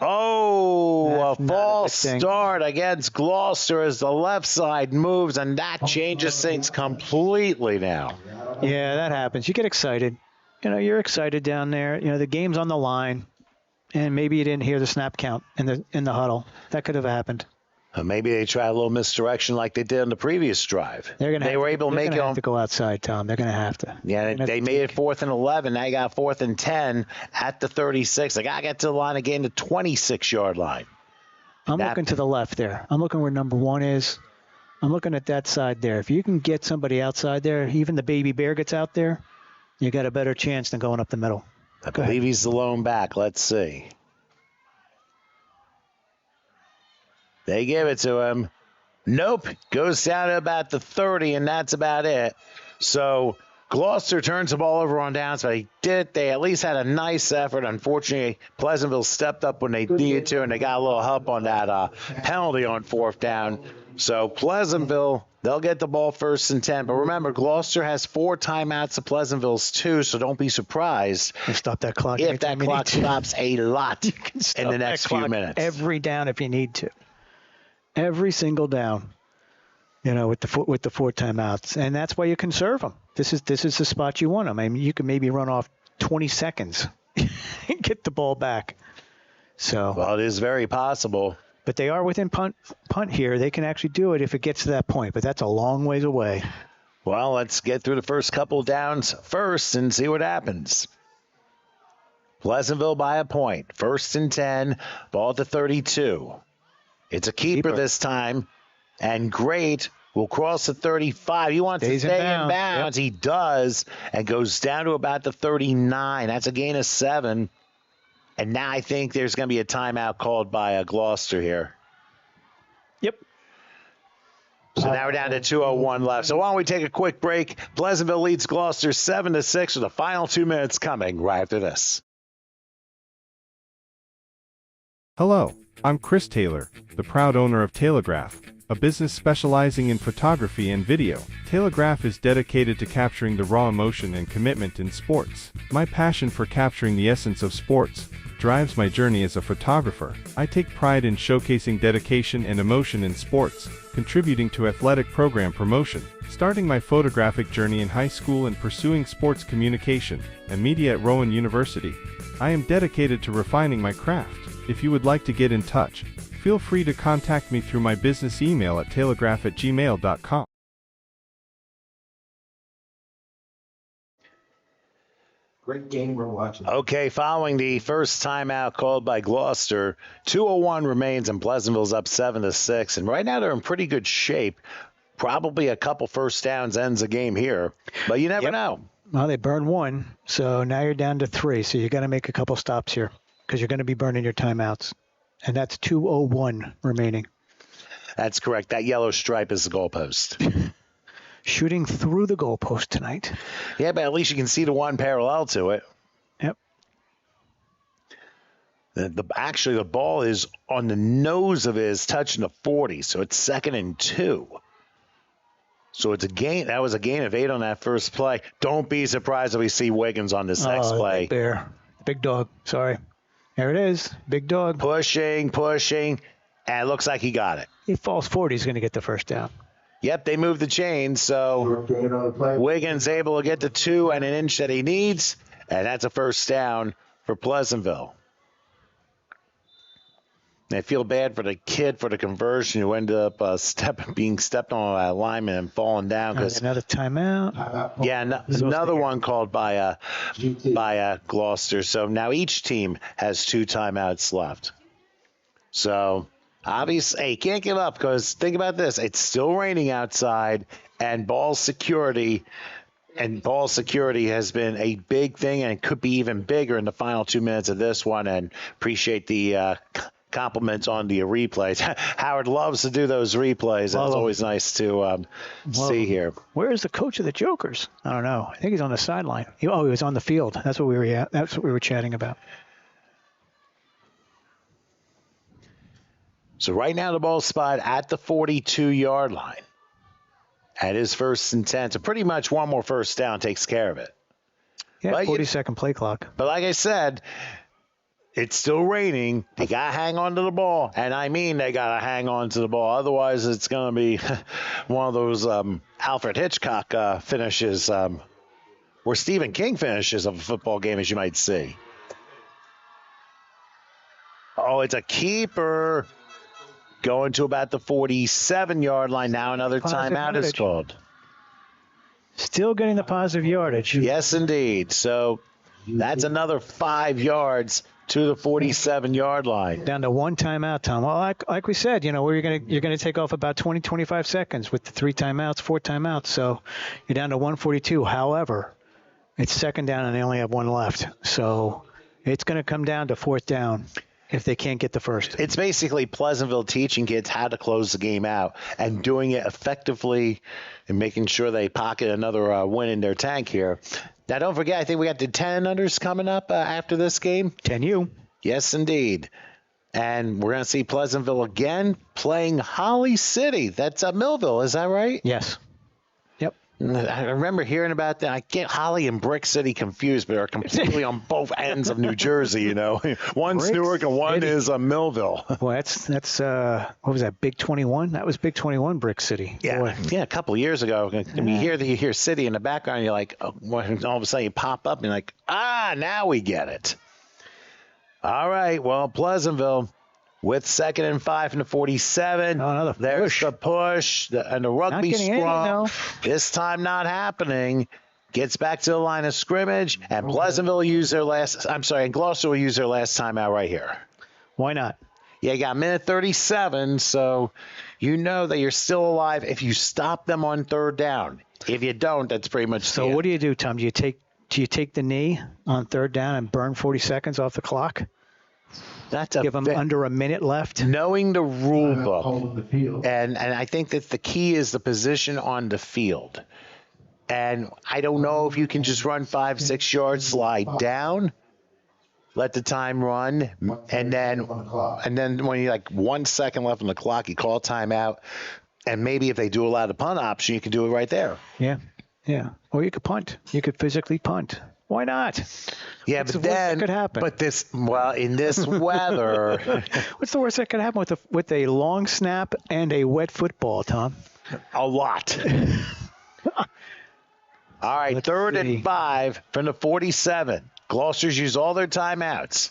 Oh, a false start against Gloucester as the left side moves, and that changes things completely now. Yeah, that happens. You get excited. You're excited down there. The game's on the line, and maybe you didn't hear the snap count in the huddle. That could have happened. Maybe they try a little misdirection like they did on the previous drive. They were able to make it. Have to go outside, Tom. They're going to have to. Yeah, they made it 4th and 11. Now you got 4th and 10 at the 36. They got to get to the line again, the 26-yard line. I'm looking to the left there. I'm looking where number 1 is. I'm looking at that side there. If you can get somebody outside there, even the baby bear gets out there, you got a better chance than going up the middle. I believe he's the lone back. Let's see. They give it to him. Nope. Goes down to about the 30, and that's about it. So Gloucester turns the ball over on downs, but they at least had a nice effort. Unfortunately, Pleasantville stepped up when they needed to, and they got a little help on that penalty on 4th down. So Pleasantville, they'll get the ball 1st and 10. But remember, Gloucester has 4 timeouts to Pleasantville's 2, so don't be surprised. Stop that clock. If that clock stops a lot in the next few minutes. Every down if you need to. Every single down, with the 4 timeouts, and that's why you conserve them. This is the spot you want them. I mean, you can maybe run off 20 seconds and get the ball back. So, well, it is very possible. But they are within punt here. They can actually do it if it gets to that point, but that's a long ways away. Well, let's get through the first couple downs first and see what happens. Pleasantville by a point. 1st and 10, ball at the 32. It's a keeper this time, and Great will cross the 35. He wants to stay in bounds. Yep. He does, and goes down to about the 39. That's a gain of 7. And now I think there's going to be a timeout called by Gloucester here. Yep. So now we're down to 2:01 left. So why don't we take a quick break? Pleasantville leads Gloucester 7-6 with the final 2 minutes coming right after this. Hello, I'm Chris Taylor, the proud owner of Telegraph, a business specializing in photography and video. Telegraph is dedicated to capturing the raw emotion and commitment in sports. My passion for capturing the essence of sports drives my journey as a photographer. I take pride in showcasing dedication and emotion in sports, contributing to athletic program promotion, starting my photographic journey in high school and pursuing sports communication and media at Rowan University. I am dedicated to refining my craft. If you would like to get in touch, feel free to contact me through my business email at telegraph@gmail.com. Great game we're watching. Okay, following the first timeout called by Gloucester, 2:01 remains and Pleasantville's up 7-6. And right now they're in pretty good shape. Probably a couple first downs ends a game here, but you never know. Well, they burned 1, so now you're down to 3. So you got to make a couple stops here because you're going to be burning your timeouts. And that's 2:01 remaining. That's correct. That yellow stripe is the goalpost. Shooting through the goalpost tonight. Yeah, but at least you can see the one parallel to it. Yep. Actually, the ball is on the nose of his touching the 40, so it's 2nd and 2. So it's a gain. That was a gain of 8 on that first play. Don't be surprised if we see Wiggins on this next play. Big bear. Big dog. Sorry. There it is. Big dog. Pushing, and it looks like he got it. He falls 40. He's going to get the first down. Yep, they moved the chain, so Wiggins able to get the 2 and an inch that he needs, and that's a first down for Pleasantville. I feel bad for the kid for the conversion who ended up being stepped on by a lineman and falling down. Another timeout. Yeah, another one called by Gloucester. So now each team has 2 timeouts left. So obviously, hey, can't give up because think about this. It's still raining outside, and ball security has been a big thing, and it could be even bigger in the final 2 minutes of this one. And appreciate the compliments on the replays. Howard loves to do those replays. That's always nice to see here. Where is the coach of the Jokers? I don't know. I think he's on the sideline. He was on the field. That's what we were at. That's what we were chatting about. So right now the ball's spot at the 42-yard line. At his 1st and 10. So pretty much one more first down takes care of it. Yeah, 40-second play clock. But like I said, it's still raining. They got to hang on to the ball. And I mean they got to hang on to the ball. Otherwise, it's going to be one of those Alfred Hitchcock finishes or Stephen King finishes of a football game, as you might see. Oh, it's a keeper. Going to about the 47-yard line. Now another timeout is called. Still getting the positive yardage. Yes, indeed. So that's another 5 yards to the 47-yard line. Down to one timeout, Tom. Well, like we said, you're gonna take off about 20, 25 seconds with the 3 timeouts, 4 timeouts. So you're down to 142. However, it's second down and they only have 1 left. So it's going to come down to 4th down if they can't get the first. It's basically Pleasantville teaching kids how to close the game out and doing it effectively and making sure they pocket another win in their tank here. Now, don't forget, I think we got the 10 unders coming up after this game. 10U. Yes, indeed. And we're going to see Pleasantville again playing Holly City. That's Millville, is that right? Yes. Yep. I remember hearing about that. I get Holly and Brick City confused, but they're completely on both ends of New Jersey, One's Newark and one is Millville. Well, that's what was that, Big 21? That was Big 21, Brick City. Yeah, Boy. yeah, a couple of years ago. And you hear city in the background, you're like, all of a sudden you pop up and you're like, now we get it. All right, well, Pleasantville with 2nd and 5 from the 47. Oh, another There's push. the push and the rugby scrum. This time not happening. Gets back to the line of scrimmage, and Pleasantville will use their last. I'm sorry, and Gloucester will use their last timeout right here. Why not? Yeah, you got a minute 37, so you know that you're still alive if you stop them on 3rd down. If you don't, that's pretty much. So what do you do, Tom? Do you take the knee on 3rd down and burn 40 seconds off the clock? Give them under a minute left. Knowing the rule book, and I think that the key is the position on the field. And I don't know if you can just run 5-6 yards, slide down, let the time run, and then when you 1 second left on the clock, you call timeout. And maybe if they do allow the punt option, you can do it right there. Yeah. Or you could punt. You could physically punt. Why not? Yeah, What's but the worst then that could happen? But in this weather, what's the worst that could happen with a long snap and a wet football, Tom? a lot. All right, Let's 3rd see. and 5 from the 47. Gloucester's used all their timeouts.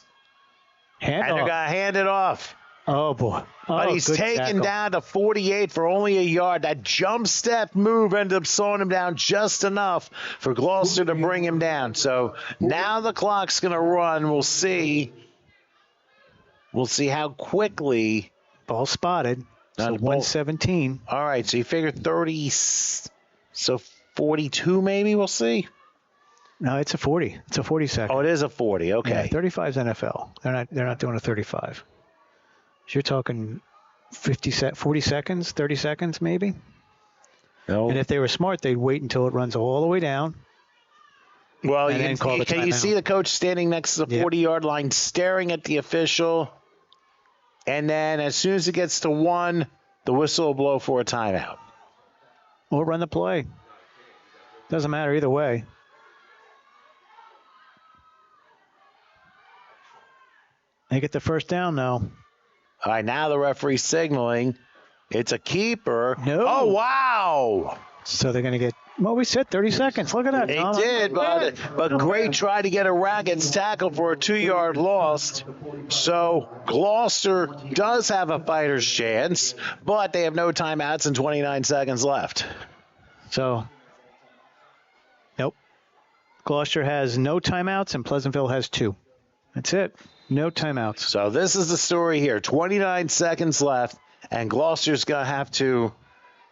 And they're going to hand it off. Oh, boy. But he's taken down to 48 for only a yard. That jump step move ended up slowing him down just enough for Gloucester to bring him down. So now the clock's going to run. We'll see. We'll see how quickly. Ball spotted. So 117. All right, so you figure 30. So 42 maybe. We'll see. No, it's a 40. It's a 40 second. Oh, it is a 40. Okay. Yeah, 35 is NFL. They're not doing a 35. So you're talking 40 seconds, 30 seconds maybe. No. And if they were smart, they'd wait until it runs all the way down. Well, and then call the can you timeout. see the coach standing next to the 40-yard line, staring at the official? And then as soon as it gets to 1, the whistle will blow for a timeout. Or run the play. Doesn't matter either way. They get the first down now. All right, now the referee's signaling. It's a keeper. No. Oh, wow. So they're going to get, well, we said 30 seconds. Look at that. They Tom. did, but great try to get a Rackets tackle for a 2-yard loss. So Gloucester does have a fighter's chance, but they have no timeouts and 29 seconds left. So, nope. Gloucester has no timeouts and Pleasantville has 2. That's it. No timeouts. So this is the story here. 29 seconds left, and Gloucester's going to have to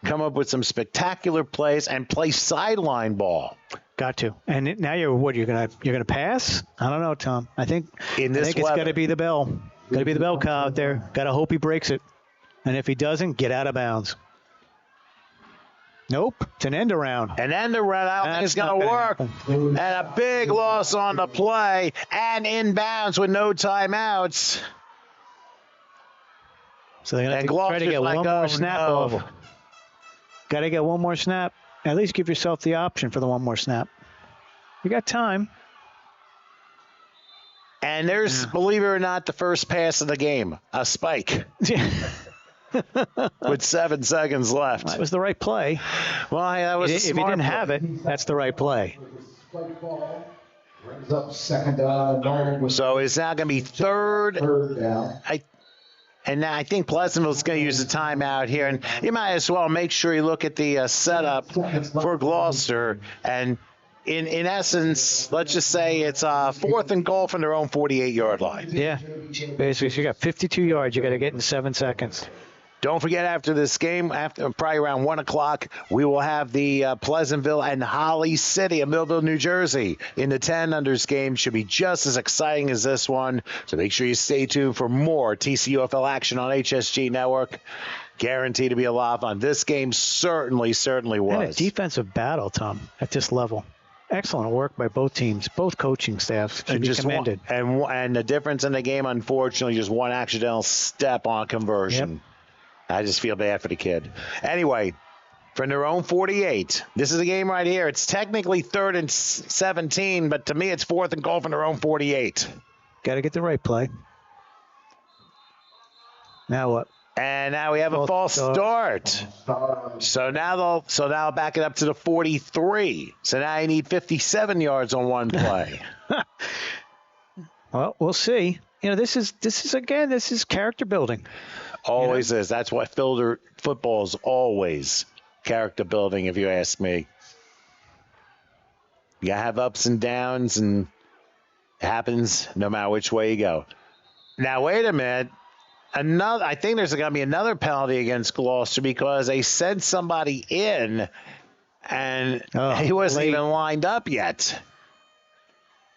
come up with some spectacular plays and play sideline ball. Got to. And now you're gonna pass? I don't know, Tom. I think In this it's weather. got to be the bell. Got to be the bell cow out there. Got to hope he breaks it. And if he doesn't, get out of bounds. Nope, it's an end around. An end around, I don't think it's going to work. And a big loss on the play and inbounds with no timeouts. So they're going to try to get one more snap off. Got to get one more snap. At least give yourself the option for the one more snap. You got time. And there's, believe it or not, the first pass of the game. A spike. With 7 seconds left. That was the right play. Well, that was if you didn't have it, that's the right play. Brings up second down. So it's now going to be third down. And I think Pleasantville's going to use the timeout here. And you might as well make sure you look at the setup for Gloucester. And in essence, let's just say it's 4th and goal from their own 48-yard line. Yeah. Basically, so you got 52 yards. You got to get in 7 seconds. Don't forget, after this game, probably around 1 o'clock, we will have the Pleasantville and Holly City of Millville, New Jersey in the 10 unders game. Should be just as exciting as this one. So make sure you stay tuned for more TCUFL action on HSG Network. Guaranteed to be a lot of fun. This game certainly was. And a defensive battle, Tom, at this level. Excellent work by both teams, both coaching staffs. Should be commended. And the difference in the game, unfortunately, just one accidental step on conversion. Yep. I just feel bad for the kid. Anyway, from their own 48, this is a game right here. It's technically 3rd and 17, but to me it's 4th and goal from their own 48. Got to get the right play. Now what? And now we have a false start. So now they'll back it up to the 43. So now you need 57 yards on one play. Well, we'll see. You know, this is character building. Always is. That's what football is, always character building, if you ask me. You have ups and downs, and it happens no matter which way you go. Now, wait a minute. I think there's going to be another penalty against Gloucester because they sent somebody in, and he wasn't even lined up yet.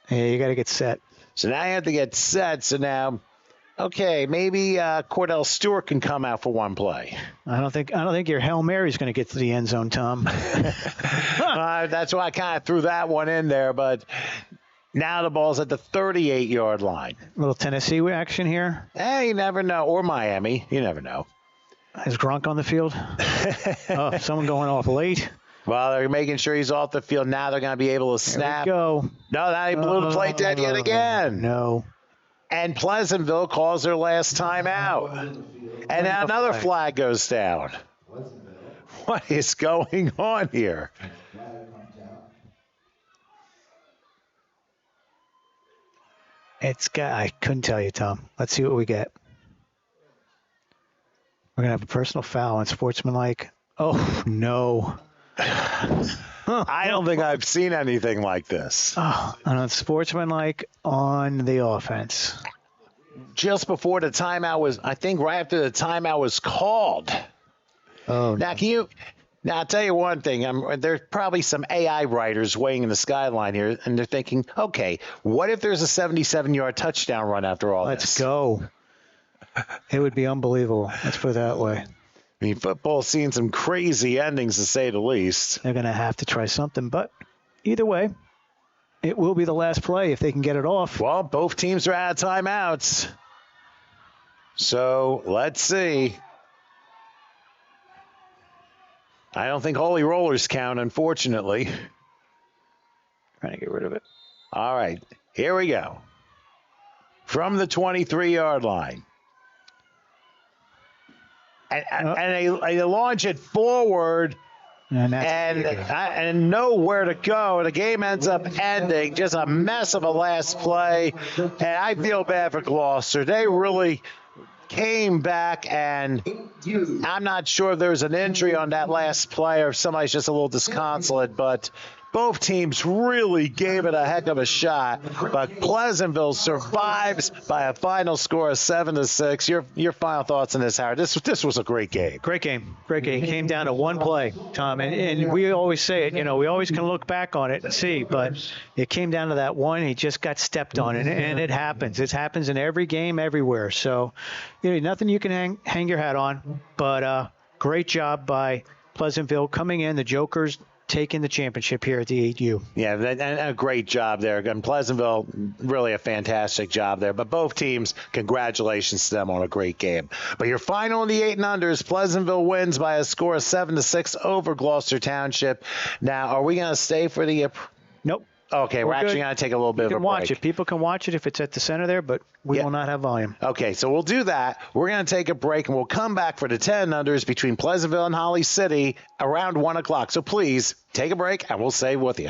Yeah, you got to get set. So now you have to get set. So now, okay, maybe Cordell Stewart can come out for one play. I don't think your Hail Mary's going to get to the end zone, Tom. That's why I kind of threw that one in there, but now the ball's at the 38-yard line. A little Tennessee action here. You never know. Or Miami. You never know. Is Gronk on the field? Someone going off late. Well, they're making sure he's off the field. Now they're going to be able to snap. There we go. No, now he blew the play dead yet again. No. And Pleasantville calls their last time out. And now another flag goes down. What is going on here? I couldn't tell you, Tom. Let's see what we get. We're going to have a personal foul and sportsmanlike. Oh, no. I don't think I've seen anything like this. Oh, and unsportsmanlike on the offense. Just before the timeout was, I think right after the timeout was called. Oh, now, I'll tell you one thing. There's probably some AI writers weighing in the skyline here, and they're thinking, okay, what if there's a 77-yard touchdown run after all Let's this? go. It would be unbelievable. Let's put it that way. I mean, football's seen some crazy endings, to say the least. They're going to have to try something, but either way, it will be the last play if they can get it off. Well, both teams are out of timeouts. So, let's see. I don't think Holy Rollers count, unfortunately. Trying to get rid of it. All right, here we go. From the 23-yard line. And they launch it forward and nowhere to go. The game ends up ending. Just a mess of a last play. And I feel bad for Gloucester. They really came back, and I'm not sure if there was an injury on that last play or if somebody's just a little disconsolate, but Both teams really gave it a heck of a shot, but Pleasantville survives by a final score of 7-6. Your final thoughts on this, Howard? This was a great game. Great game. Great game. It came down to one play, Tom. And we always say it, we always can look back on it and see, but it came down to that one. He just got stepped on. And it happens. It happens in every game, everywhere. So, nothing you can hang your hat on. But great job by Pleasantville coming in. The Jokers taking the championship here at the 8U. Yeah, and a great job there. And Pleasantville, really a fantastic job there. But both teams, congratulations to them on a great game. But your final in the 8 and unders, Pleasantville wins by a score of 7-6 over Gloucester Township. Now, are we going to stay for the? Nope. Okay, we're actually going to take a little bit of a break. Watch it. People can watch it if it's at the center there, but we will not have volume. Okay, so we'll do that. We're going to take a break, and we'll come back for the 10 unders between Pleasantville and Holly City around 1 o'clock. So please take a break, and we'll stay with you.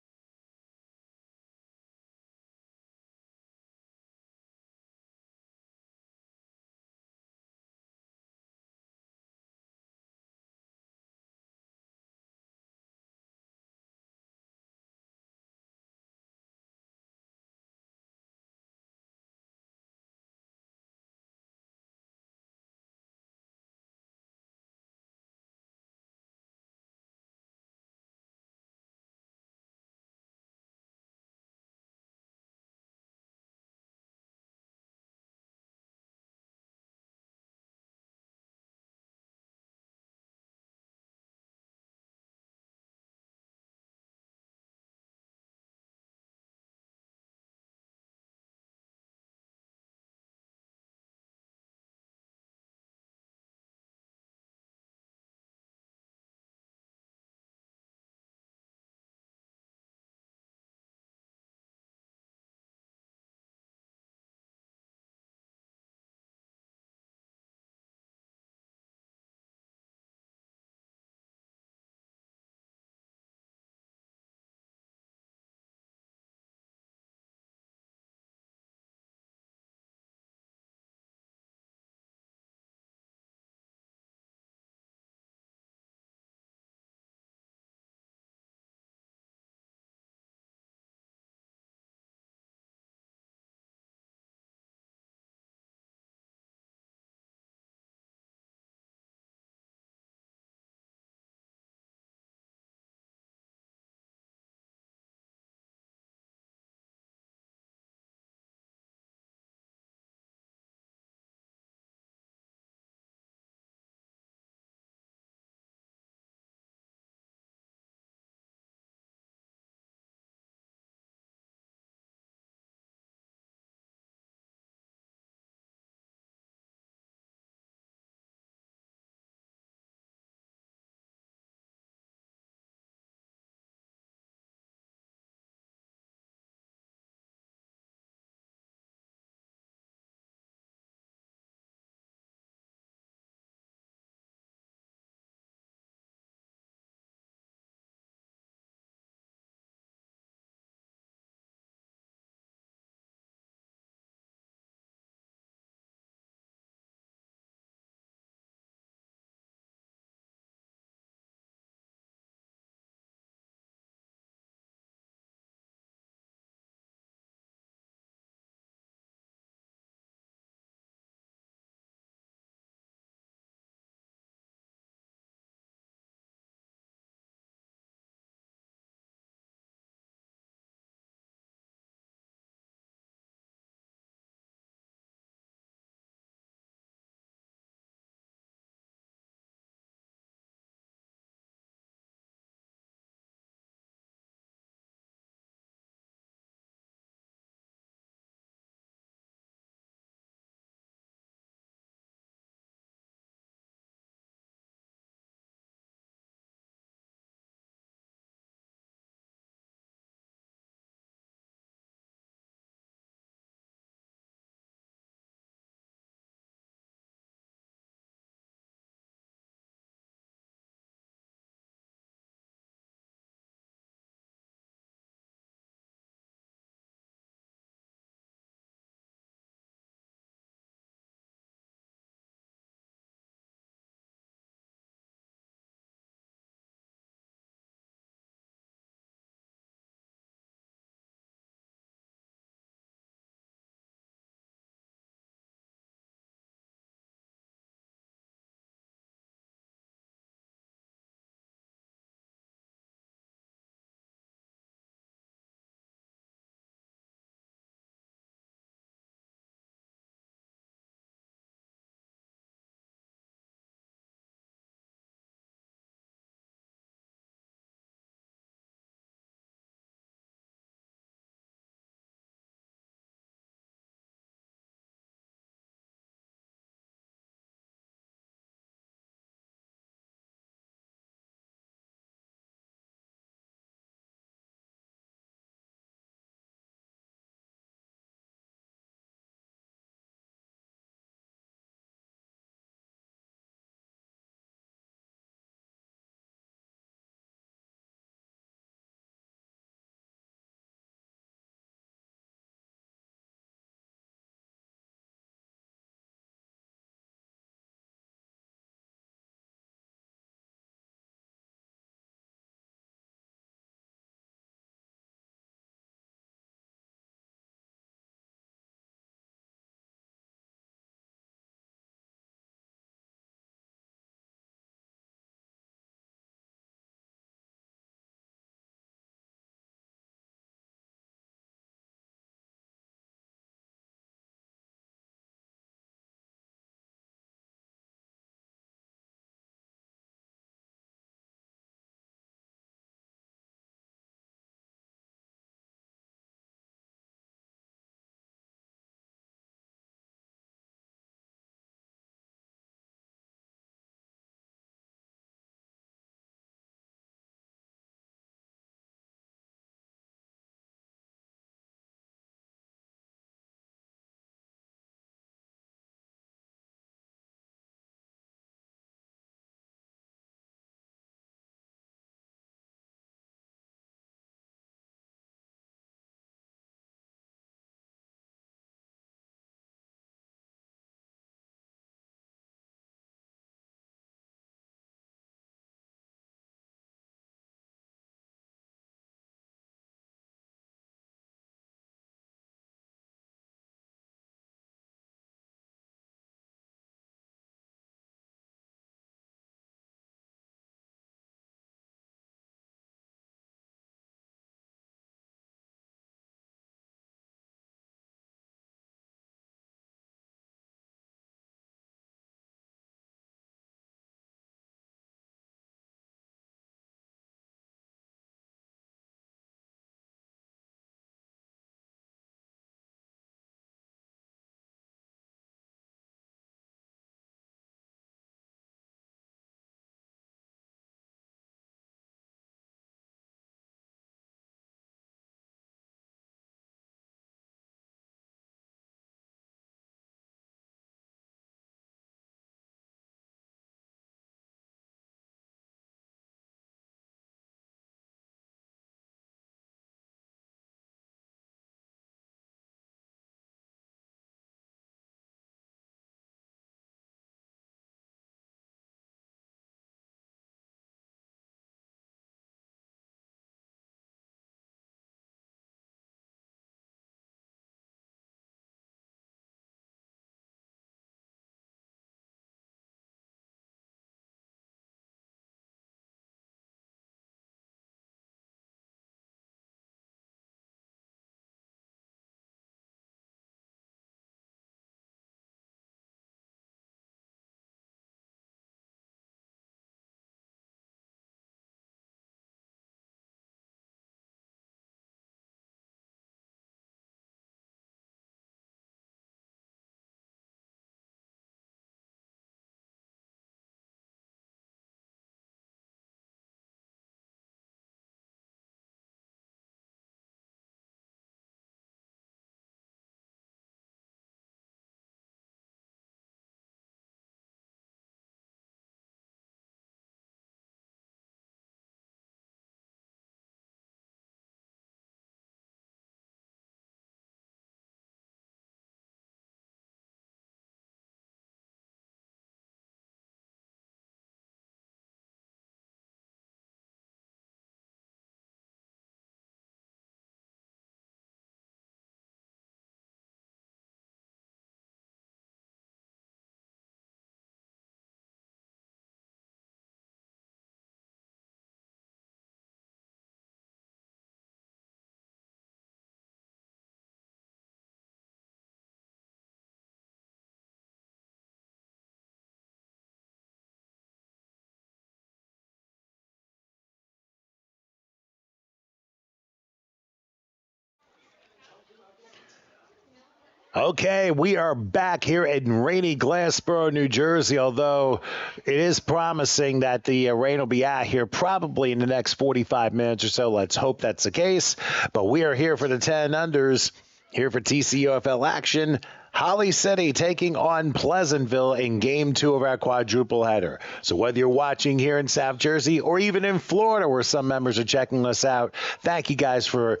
Okay, we are back here in rainy Glassboro, New Jersey, although it is promising that the rain will be out here probably in the next 45 minutes or so. Let's hope that's the case. But we are here for the 10 unders, here for TCUFL action. Holly City taking on Pleasantville in Game 2 of our quadruple header. So whether you're watching here in South Jersey or even in Florida where some members are checking us out, thank you guys for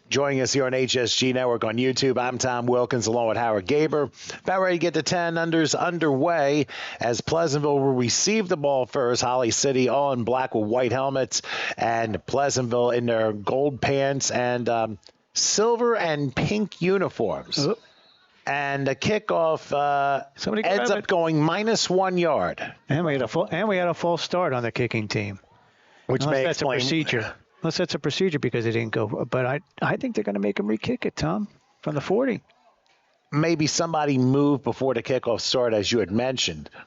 joining us here on HSG Network on YouTube. I'm Tom Wilkins along with Howard Gaber. About ready to get the 10 unders underway as Pleasantville will receive the ball first. Holly City all in black with white helmets, and Pleasantville in their gold pants and silver and pink uniforms. Oh. And the kickoff ends up going -1 yard. And we had a false start on the kicking team. Which Unless may that's explain. a procedure. Unless that's a procedure because it didn't go. But I think they're going to make him re-kick it, Tom, from the 40. Maybe somebody moved before the kickoff started, as you had mentioned. I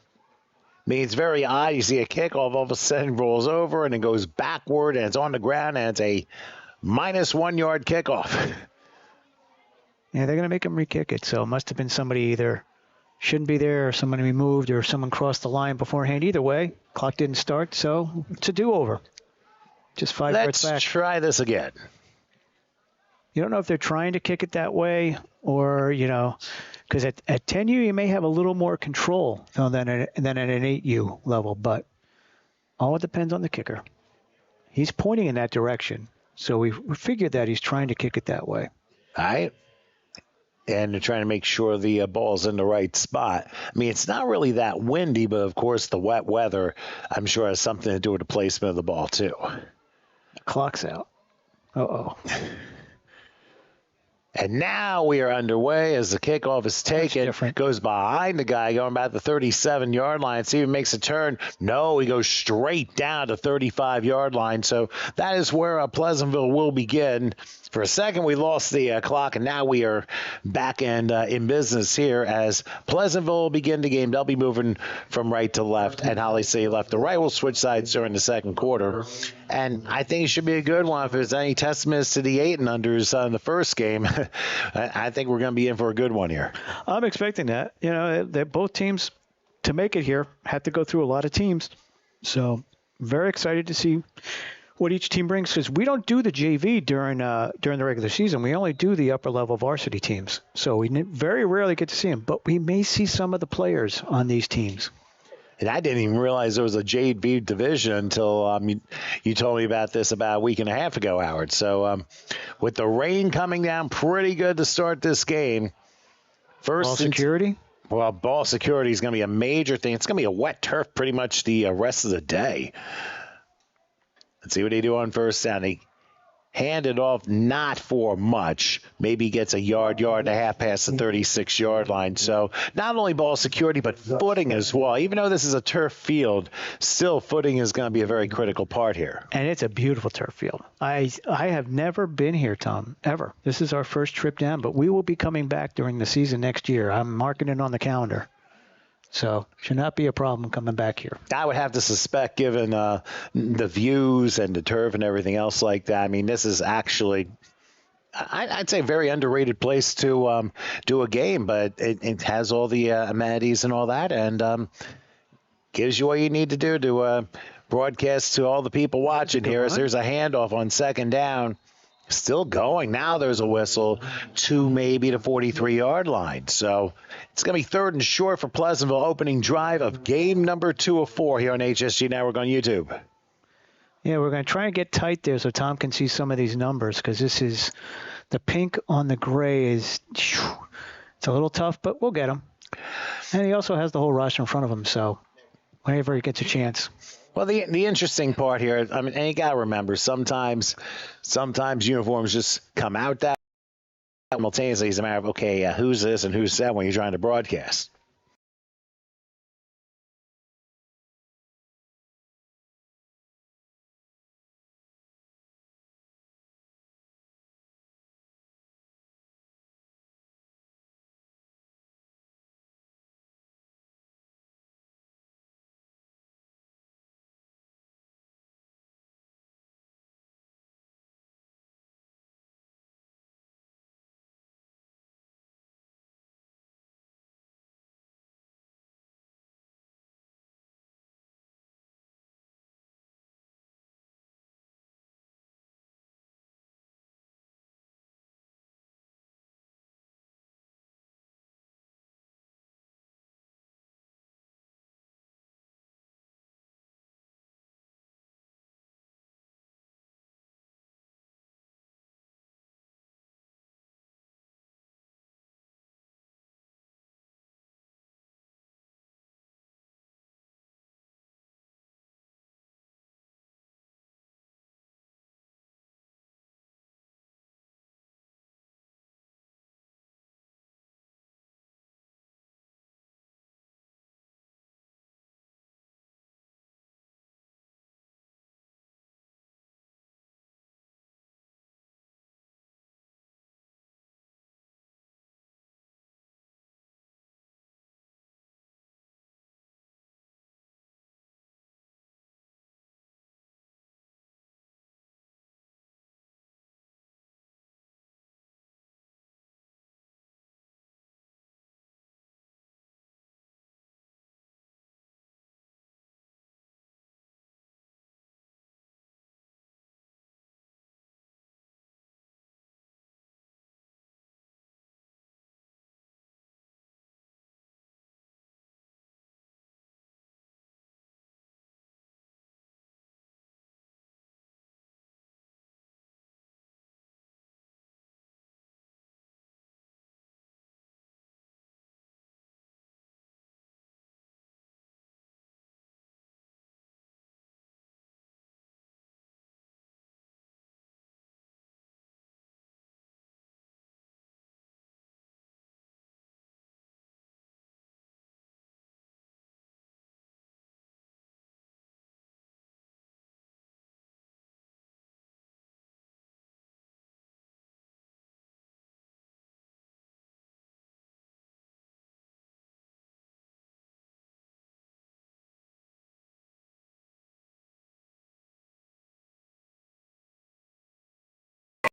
mean, it's very odd. You see a kickoff, all of a sudden rolls over and it goes backward and it's on the ground and it's a -1 yard kickoff. Yeah, they're going to make him re-kick it. So it must have been somebody either shouldn't be there or somebody moved or someone crossed the line beforehand. Either way, clock didn't start, so it's a do-over. Just 5 yards back. Let's try this again. You don't know if they're trying to kick it that way or, because at 10U you may have a little more control than at an 8U level, but all depends on the kicker. He's pointing in that direction, so we figured that he's trying to kick it that way. All right. And they're trying to make sure the ball's in the right spot. I mean, it's not really that windy, but of course the wet weather, I'm sure, has something to do with the placement of the ball too. Clock's out. Uh-oh. And now we are underway as the kickoff is taken. Goes behind the guy going about the 37-yard line. See if he makes a turn. No, he goes straight down to 35-yard line. So that is where Pleasantville will begin. For a second, we lost the clock, and now we are back in business here as Pleasantville will begin the game. They'll be moving from right to left, and Holly City left to right. We'll switch sides during the second quarter. And I think it should be a good one. If there's any testaments to the 8 and unders in the first game, I think we're going to be in for a good one here. I'm expecting that. Both teams, to make it here, have to go through a lot of teams. So very excited to see what each team brings, because we don't do the JV during the regular season. We only do the upper level varsity teams. So we very rarely get to see them, but we may see some of the players on these teams. And I didn't even realize there was a JV division until you told me about this about a week and a half ago, Howard. So with the rain coming down pretty good to start this game. Ball security? Well, ball security is going to be a major thing. It's going to be a wet turf pretty much the rest of the day. Let's see what they do on first down. They hand it off not for much. Maybe he gets a yard and a half past the 36-yard line. So not only ball security, but footing as well. Even though this is a turf field, still footing is going to be a very critical part here. And it's a beautiful turf field. I have never been here, Tom, ever. This is our first trip down, but we will be coming back during the season next year. I'm marking it on the calendar. So should not be a problem coming back here. I would have to suspect, given the views and the turf and everything else like that. I mean, this is actually, I'd say, a very underrated place to do a game, but it has all the amenities and all that, and gives you what you need to do to broadcast to all the people watching here. As there's a handoff on second down. Still going. Now there's a whistle to maybe the 43-yard line. So it's going to be 3rd and short for Pleasantville, opening drive of game number 2 of 4 here on HSG Network on YouTube. Yeah, we're going to try and get tight there so Tom can see some of these numbers, because this is the pink on the gray is it's a little tough, but we'll get him. And he also has the whole roster in front of him, so whenever he gets a chance. Well, the interesting part here, I mean, and you got to remember, sometimes uniforms just come out that simultaneously. It's a matter of, okay, who's this and who's that when you're trying to broadcast.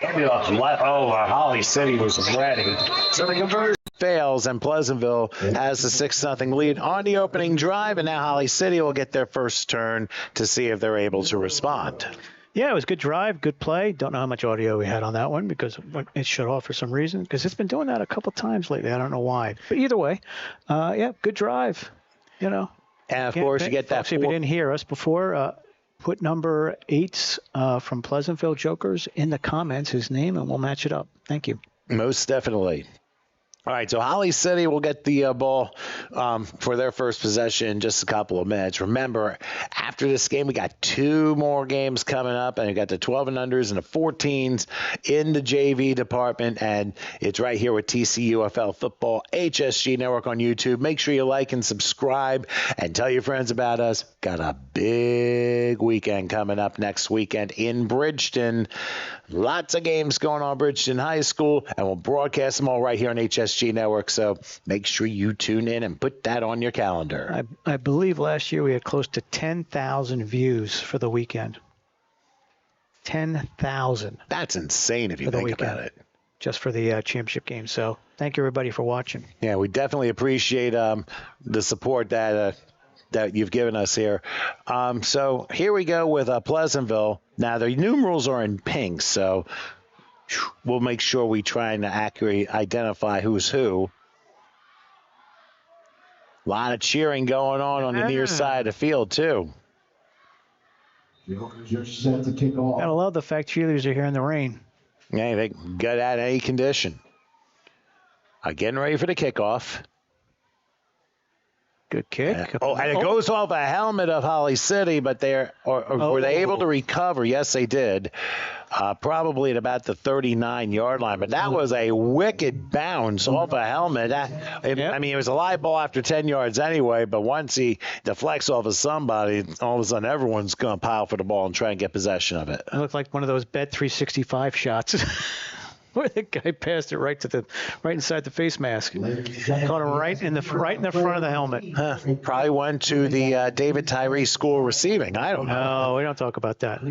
Holly City was ready. So the conversion fails, and Pleasantville has the 6-0 lead on the opening drive, and now Holly City will get their first turn to see if they're able to respond. Yeah, it was a good drive, good play. Don't know how much audio we had on that one because it shut off for some reason because it's been doing that a couple times lately. I don't know why. But either way, yeah, good drive, you know. And, of course, you get that. Folks, if you didn't hear us before, put number 8 from Pleasantville Jokers in the comments, his name, and we'll match it up. Thank you. Most definitely. All right, so Holly City will get the ball for their first possession in just a couple of minutes. Remember, after this game, we got 2 more games coming up, and we got the 12 and unders and the 14s in the JV department, and it's right here with TCUFL Football HSG Network on YouTube. Make sure you like and subscribe and tell your friends about us. Got a big weekend coming up next weekend in Bridgeton. Lots of games going on Bridgeton High School, and we'll broadcast them all right here on HSG Network. So make sure you tune in and put that on your calendar. I believe last year we had close to 10,000 views for the weekend. 10,000. That's insane if you think about it. Just for the championship game. So thank you, everybody, for watching. Yeah, we definitely appreciate the support that you've given us here. So here we go with Pleasantville. Now, the numerals are in pink, so we'll make sure we try and accurately identify who's who. A lot of cheering going on the near side of the field, too. You're set to kick off. Gotta love the fact cheerleaders are here in the rain. Yeah, they can get out any condition. Getting ready for the kickoff. Good kick. And it goes off a helmet of Holly City, but were they able to recover? Yes, they did. Probably at about the 39-yard line. But that was a wicked bounce off a helmet. I mean, it was a live ball after 10 yards anyway, but once he deflects off of somebody, all of a sudden everyone's going to pile for the ball and try and get possession of it. It looked like one of those Bet 365 shots. Where the guy passed it right inside the face mask. Caught him right in the front of the helmet. Probably went to the David Tyree School receiving. I don't know. No, we don't talk about that.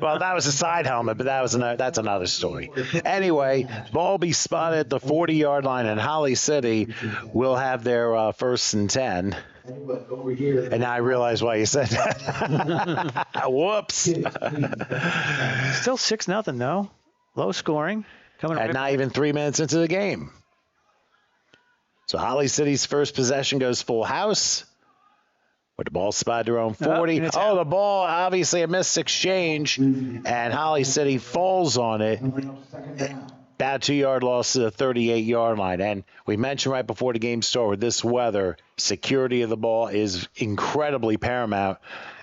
Well, that was a side helmet, but that's another story. Anyway, ball be spotted at the 40-yard line, and Holly City will have their first and 10. And now I realize why you said that. Whoops. Still 6-0, though. Low scoring. And not even 3 minutes into the game. So Holly City's first possession goes full house. With the ball spotted their own 40. The ball, obviously a missed exchange. And Holly City falls on it. About 2-yard loss to the 38-yard line. And we mentioned right before the game started, with this weather, security of the ball is incredibly paramount.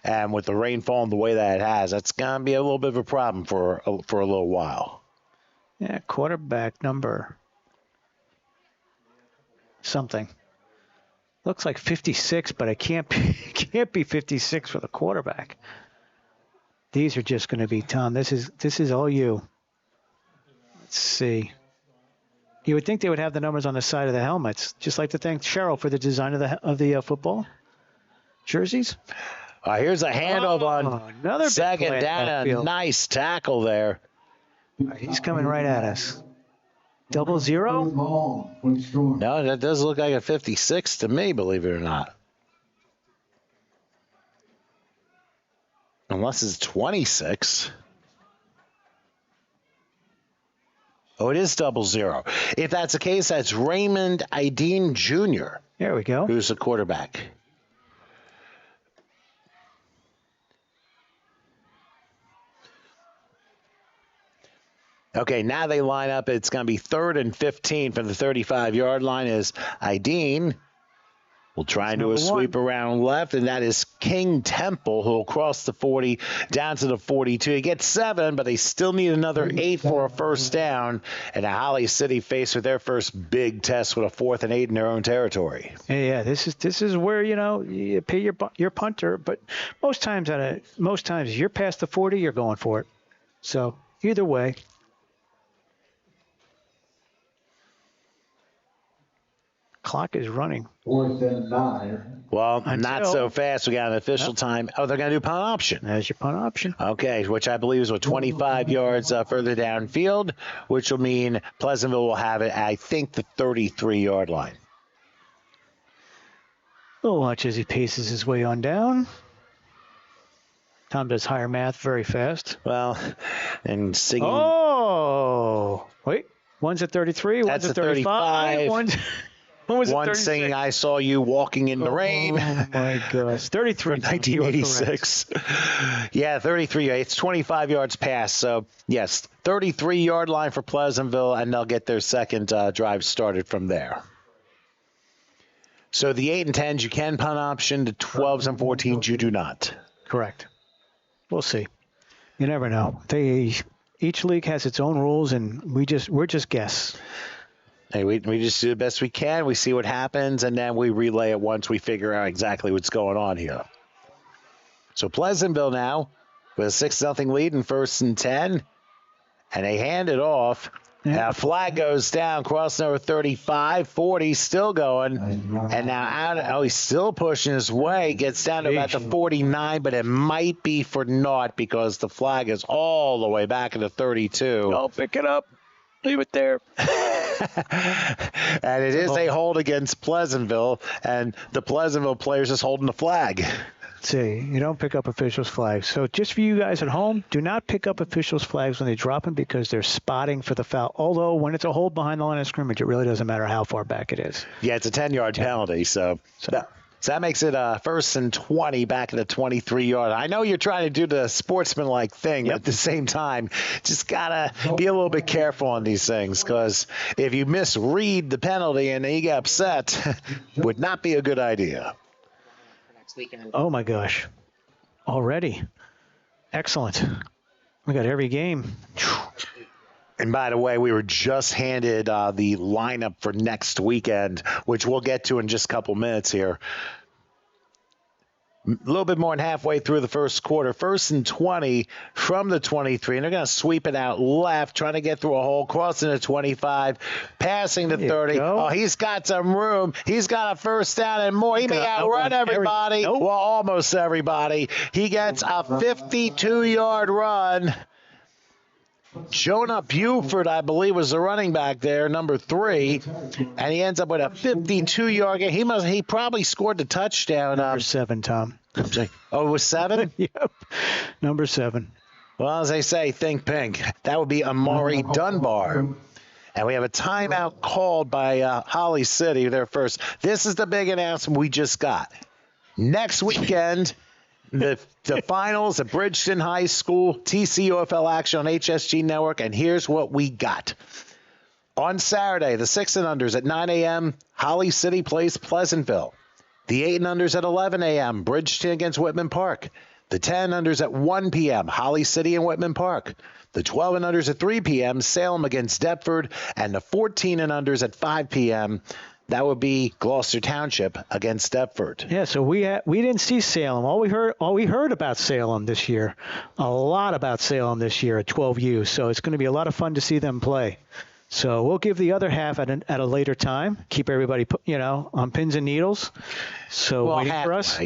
And with the rain falling the way that it has, that's going to be a little bit of a problem for a little while. Yeah, quarterback number something. Looks like 56, but it can't be 56 for the quarterback. These are just going to be Tom. This is all you. Let's see. You would think they would have the numbers on the side of the helmets. Just like to thank Cheryl for the design of the football jerseys. Here's a handoff on another second down. A nice tackle there. He's coming right at us. 00? No, that does look like a 56 to me, believe it or not. Unless it's 26. Oh, it is 00. If that's the case, that's Raymond Ideen Jr. There we go. Who's the quarterback. Okay, now they line up. It's going to be 3rd and 15 from the 35-yard line as Ideen will try and do a sweep around left, and that is King Temple, who will cross the 40 down to the 42. He gets 7, but they still need another 8 for a first down, and Holly City faced with their first big test with a 4th and 8 in their own territory. Yeah, this is where you pay your punter, but most times you're past the 40, you're going for it. So either way. Clock is running. 4th and 9. Well, not so fast. We got an official time. Oh, they're going to do punt option. There's your punt option. Okay, which I believe is 25 yards further downfield, which will mean Pleasantville will have it, I think, the 33-yard line. We'll watch as he paces his way on down. Tom does higher math very fast. Well, and singing. Oh, wait. One's at 33. One's at 35. One's singing "I Saw You Walking in the Rain." Oh my gosh, 33. 1986. Yeah, 33. It's 25 yards past. So yes, 33-yard line for Pleasantville, and they'll get their second drive started from there. So the 8 and 10s you can punt option. The 12s and 14s you do not. Correct. We'll see. You never know. Each league has its own rules, and we're just guess. Hey, we just do the best we can. We see what happens, and then we relay it once we figure out exactly what's going on here. So Pleasantville now with a 6-0 lead in 1st and 10, and they hand it off. Yeah. Now flag goes down, cross number 35, 40, still going. And now he's still pushing his way, gets down to about the 49, but it might be for naught because the flag is all the way back at the 32. Oh, pick it up. Leave it there. And it is a hold against Pleasantville, and the Pleasantville players just holding the flag. See, you don't pick up officials' flags. So just for you guys at home, do not pick up officials' flags when they drop them because they're spotting for the foul. Although when it's a hold behind the line of scrimmage, it really doesn't matter how far back it is. Yeah, it's a 10-yard penalty. So that makes it 1st and 20 back at the 23-yard. I know you're trying to do the sportsmanlike thing, but at the same time, just got to be a little bit careful on these things because if you misread the penalty and then you get upset, would not be a good idea. Oh, my gosh. Already. Excellent. We got every game. And by the way, we were just handed the lineup for next weekend, which we'll get to in just a couple minutes here. A little bit more than halfway through the first quarter. 1st and 20 from the 23, and they're going to sweep it out left, trying to get through a hole, crossing the 25, passing the 30. Oh, he's got some room. He's got a 1st down and more. He may outrun everybody. Well, almost everybody. He gets a 52-yard run. Jonah Buford, I believe, was the running back there, number 3, and he ends up with a 52-yard game. He probably scored the touchdown. Number 7, Tom. Oh, it was 7? Yep, number 7. Well, as they say, think pink. That would be Amari Dunbar. And we have a timeout called by Holly City there first. This is the big announcement we just got. Next weekend, the finals at Bridgeton High School, TCUFL action on HSG Network, and here's what we got. On Saturday, the 6 and unders at 9 a.m., Holly City plays Pleasantville. The 8 and unders at 11 a.m., Bridgeton against Whitman Park. The 10 unders at 1 p.m., Holly City and Whitman Park. The 12 and unders at 3 p.m., Salem against Deptford. And the 14 and unders at 5 p.m., that would be Gloucester Township against Deptford. Yeah, so we didn't see Salem. All we heard about Salem this year, a lot about Salem this year at 12U. So it's going to be a lot of fun to see them play. So we'll give the other half at a later time. Keep everybody, on pins and needles. So waiting for us.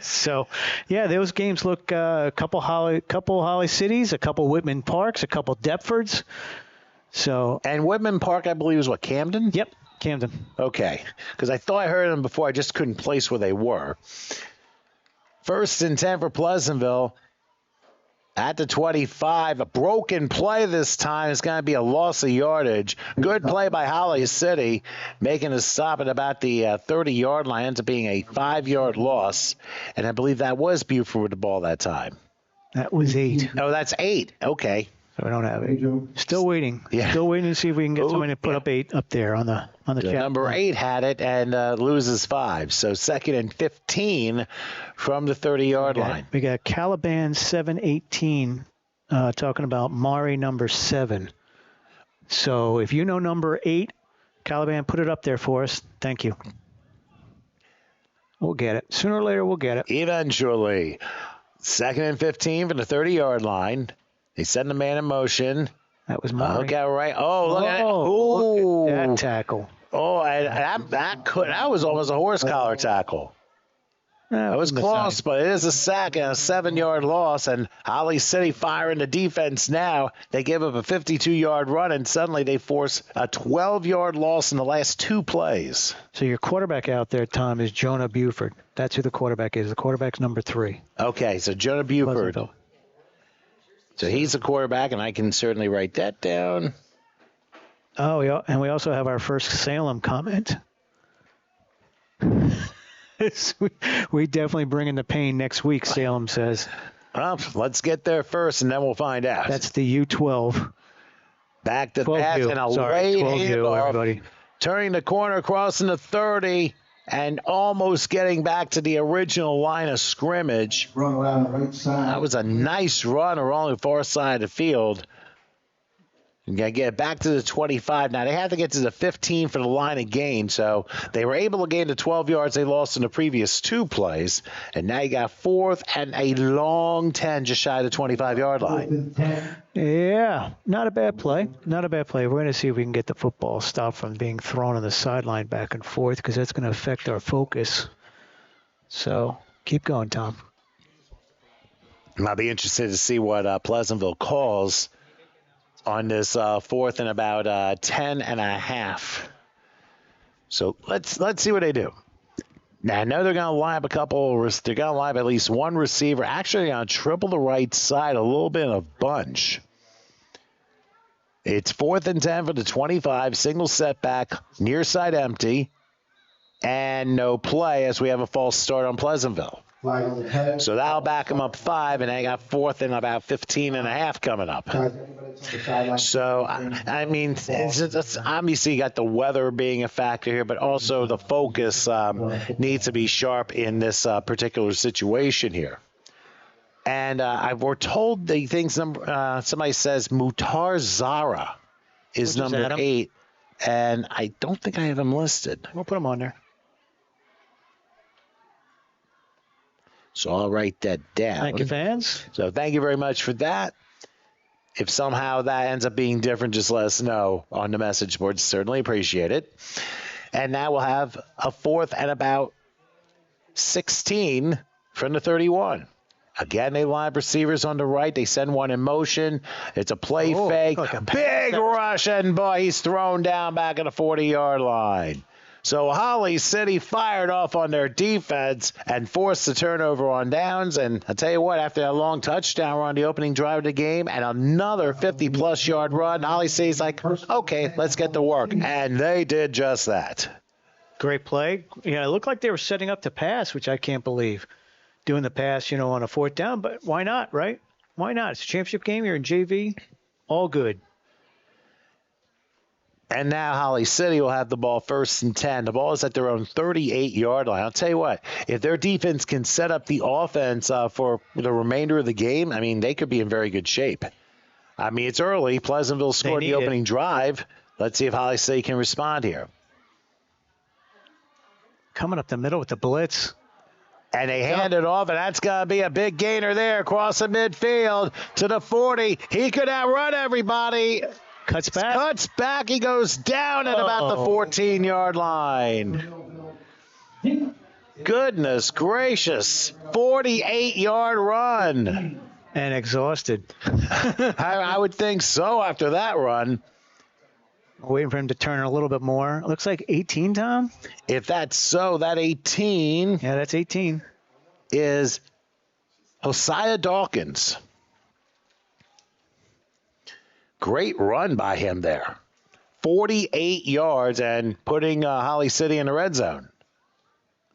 So, yeah, those games look a couple Holly Cities, a couple Whitman Parks, a couple Deptfords. So and Whitman Park, I believe, is what, Camden? Yep. Camden. Okay, because I thought I heard them before. I just couldn't place where they were. 1st and 10 for Pleasantville. At the 25, a broken play this time. It's going to be a loss of yardage. Good play by Holly City, making a stop at about the 30-yard line. Ends up being a 5-yard loss. And I believe that was Buford with the ball that time. That was 8. Oh, that's 8. Okay. So we don't have 8. Still waiting. Yeah. Still waiting to see if we can get somebody to put up 8 up there on the chat. Number 8 had it and loses 5. So 2nd and 15 from the 30-yard line. We got Caliban 718 talking about Mari number 7. So if you know number 8, Caliban, put it up there for us. Thank you. We'll get it. Sooner or later, we'll get it. Eventually. 2nd and 15 from the 30-yard line. They send the man in motion. That was Mari. Look out right. Oh, look at it. Look at that tackle. Oh, that was almost a horse collar tackle. It was close, but it is a sack and a 7-yard loss. And Holly City firing the defense now. They give up a 52-yard run, and suddenly they force a 12-yard loss in the last 2 plays. So your quarterback out there, Tom, is Jonah Buford. That's who the quarterback is. The quarterback's number 3. Okay, so Jonah Buford. So he's the quarterback, and I can certainly write that down. Oh, and we also have our first Salem comment. We definitely bring in the pain next week, Salem says. Well, let's get there first, and then we'll find out. That's the U12. Back to pass and a late handoff. Turning the corner, crossing the 30, and almost getting back to the original line of scrimmage. Run around the right side. That was a nice run along the far side of the field. You got to get back to the 25. Now, they had to get to the 15 for the line of gain, so they were able to gain the 12 yards they lost in the previous 2 plays. And now you got 4th and a long 10 just shy of the 25-yard line. Yeah, not a bad play. Not a bad play. We're going to see if we can get the football stopped from being thrown on the sideline back and forth because that's going to affect our focus. So keep going, Tom. I'll be interested to see what Pleasantville calls on this 4th and about 10 and a half. So let's see what they do. Now, I know they're going to line up they're going to line up at least one receiver. Actually, on triple the right side, a little bit of a bunch. It's 4th and 10 for the 25, single setback, near side empty, and no play as we have a false start on Pleasantville. So that'll back them up 5, and they got 4th and about 15 and a half coming up. So, I mean, it's obviously you got the weather being a factor here, but also the focus needs to be sharp in this particular situation here. And we're told the things somebody says Muhtar Zara is number 8, and I don't think I have him listed. We'll put him on there. So I'll write that down. Thank you, fans. So thank you very much for that. If somehow that ends up being different, just let us know on the message board. Certainly appreciate it. And now we'll have a 4th and about 16 from the 31. Again, they line up receivers on the right. They send one in motion. It's a play fake. Like a big rush, and boy, he's thrown down back at the 40-yard line. So Holly City fired off on their defense and forced the turnover on downs. And I'll tell you what, after that long touchdown run, the opening drive of the game, and another 50-plus yard run, Holly City's like, okay, let's get to work. And they did just that. Great play. Yeah, it looked like they were setting up to pass, which I can't believe. Doing the pass, on a 4th down, but why not, right? Why not? It's a championship game. You're in JV. All good. And now Holly City will have the ball 1st and 10. The ball is at their own 38-yard line. I'll tell you what, if their defense can set up the offense for the remainder of the game, I mean, they could be in very good shape. I mean, it's early. Pleasantville scored the opening drive. Let's see if Holly City can respond here. Coming up the middle with the blitz. And they hand it off, and that's going to be a big gainer there across the midfield to the 40. He could outrun everybody. Cuts back. He goes down at about the 14-yard line. Goodness gracious. 48-yard run. And exhausted. I would think so after that run. Waiting for him to turn a little bit more. It looks like 18, Tom. If that's so, that 18. Yeah, that's 18. Is Hosea Dawkins. Great run by him there. 48 yards and putting Holly City in the red zone.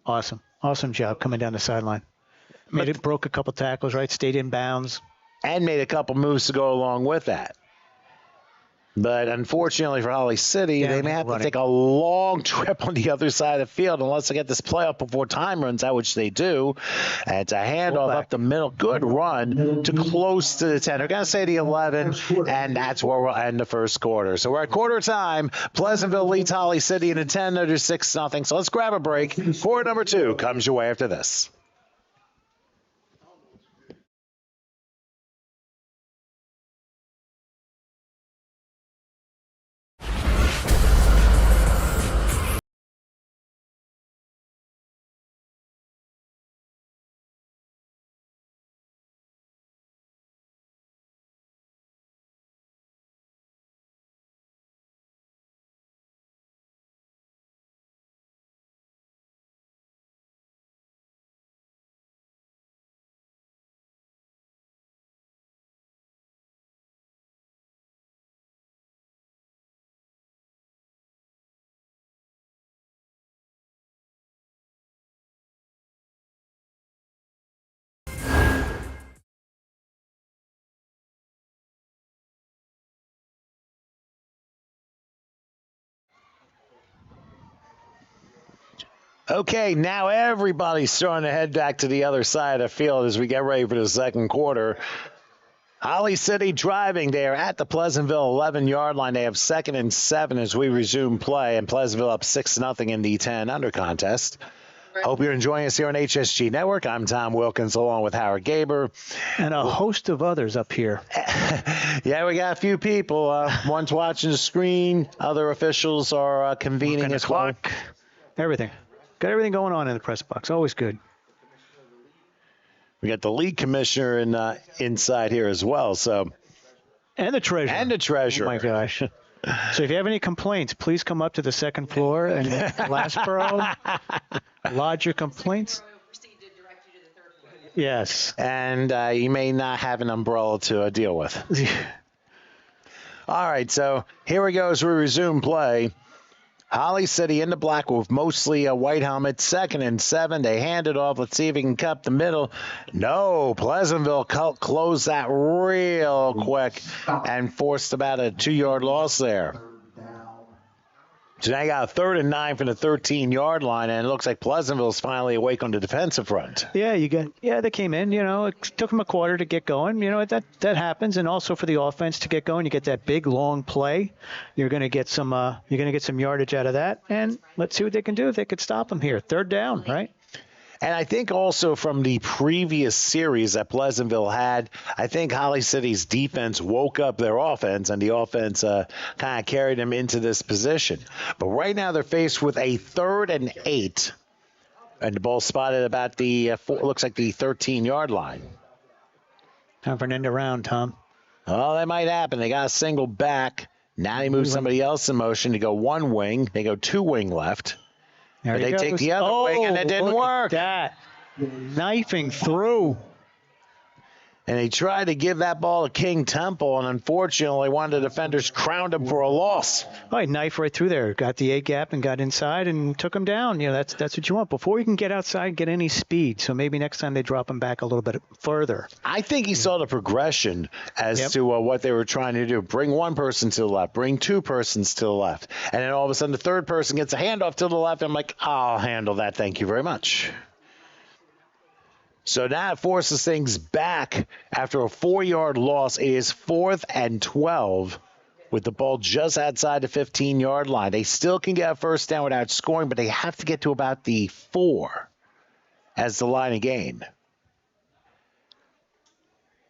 Awesome. Awesome job coming down the sideline. Broke a couple tackles, right? Stayed in bounds. And made a couple moves to go along with that. But unfortunately for Holly City, they may have to take a long trip on the other side of the field unless they get this play up before time runs out, which they do. And it's a handoff up the middle. Good run to close to the 10. They're going to say the 11, and that's where we'll end the first quarter. So we're at quarter time. Pleasantville leads Holly City in a 10 under 6-0. So let's grab a break. Quarter number 2 comes your way after this. Okay, now everybody's starting to head back to the other side of the field as we get ready for the second quarter. Holly City driving there at the Pleasantville 11-yard line. They have 2nd and 7 as we resume play, and Pleasantville up 6-0 in the 10 under contest. Hope you're enjoying us here on HSG Network. I'm Tom Wilkins along with Howard Gaber. And a host of others up here. Yeah, we got a few people. One's watching the screen. Other officials are convening as well. Everything. Got everything going on in the press box. Always good. We got the league commissioner inside here as well. And the treasurer. Oh, my gosh. So if you have any complaints, please come up to the second floor and Glassboro, lodge your complaints. Yes. And you may not have an umbrella to deal with. All right, so here we go as we resume play. Holly City in the black with mostly a white helmet, 2nd and 7. They hand it off. Let's see if he can cup the middle. No, Pleasantville closed that real quick and forced about a 2-yard loss there. So now you got a 3rd and 9 from the 13-yard line, and it looks like Pleasantville's finally awake on the defensive front. Yeah, they came in. It took them a quarter to get going. That happens, and also for the offense to get going, you get that big long play. You're going to get some yardage out of that, and let's see what they can do if they could stop them here. 3rd down, right? And I think also from the previous series that Pleasantville had, I think Holly City's defense woke up their offense, and the offense kind of carried them into this position. But right now they're faced with a 3rd and 8, and the ball spotted about looks like the 13-yard line. Time for an end around, Tom. Oh, that might happen. They got a single back. Now they move somebody else in motion to go 1 wing. They go 2 wing left. But they take the other wing, and it didn't work. That knifing through. And they tried to give that ball to King Temple, and unfortunately, one of the defenders crowned him for a loss. Oh, he knifed right through there. Got the A gap and got inside and took him down. That's what you want. Before you can get outside, get any speed. So maybe next time they drop him back a little bit further. I think he saw the progression as to what they were trying to do. Bring one person to the left. Bring 2 persons to the left. And then all of a sudden, the 3rd person gets a handoff to the left. I'm like, I'll handle that. Thank you very much. So now it forces things back after a 4-yard loss. It is 4th and 12 with the ball just outside the 15-yard line. They still can get a first down without scoring, but they have to get to about the 4 as the line of gain.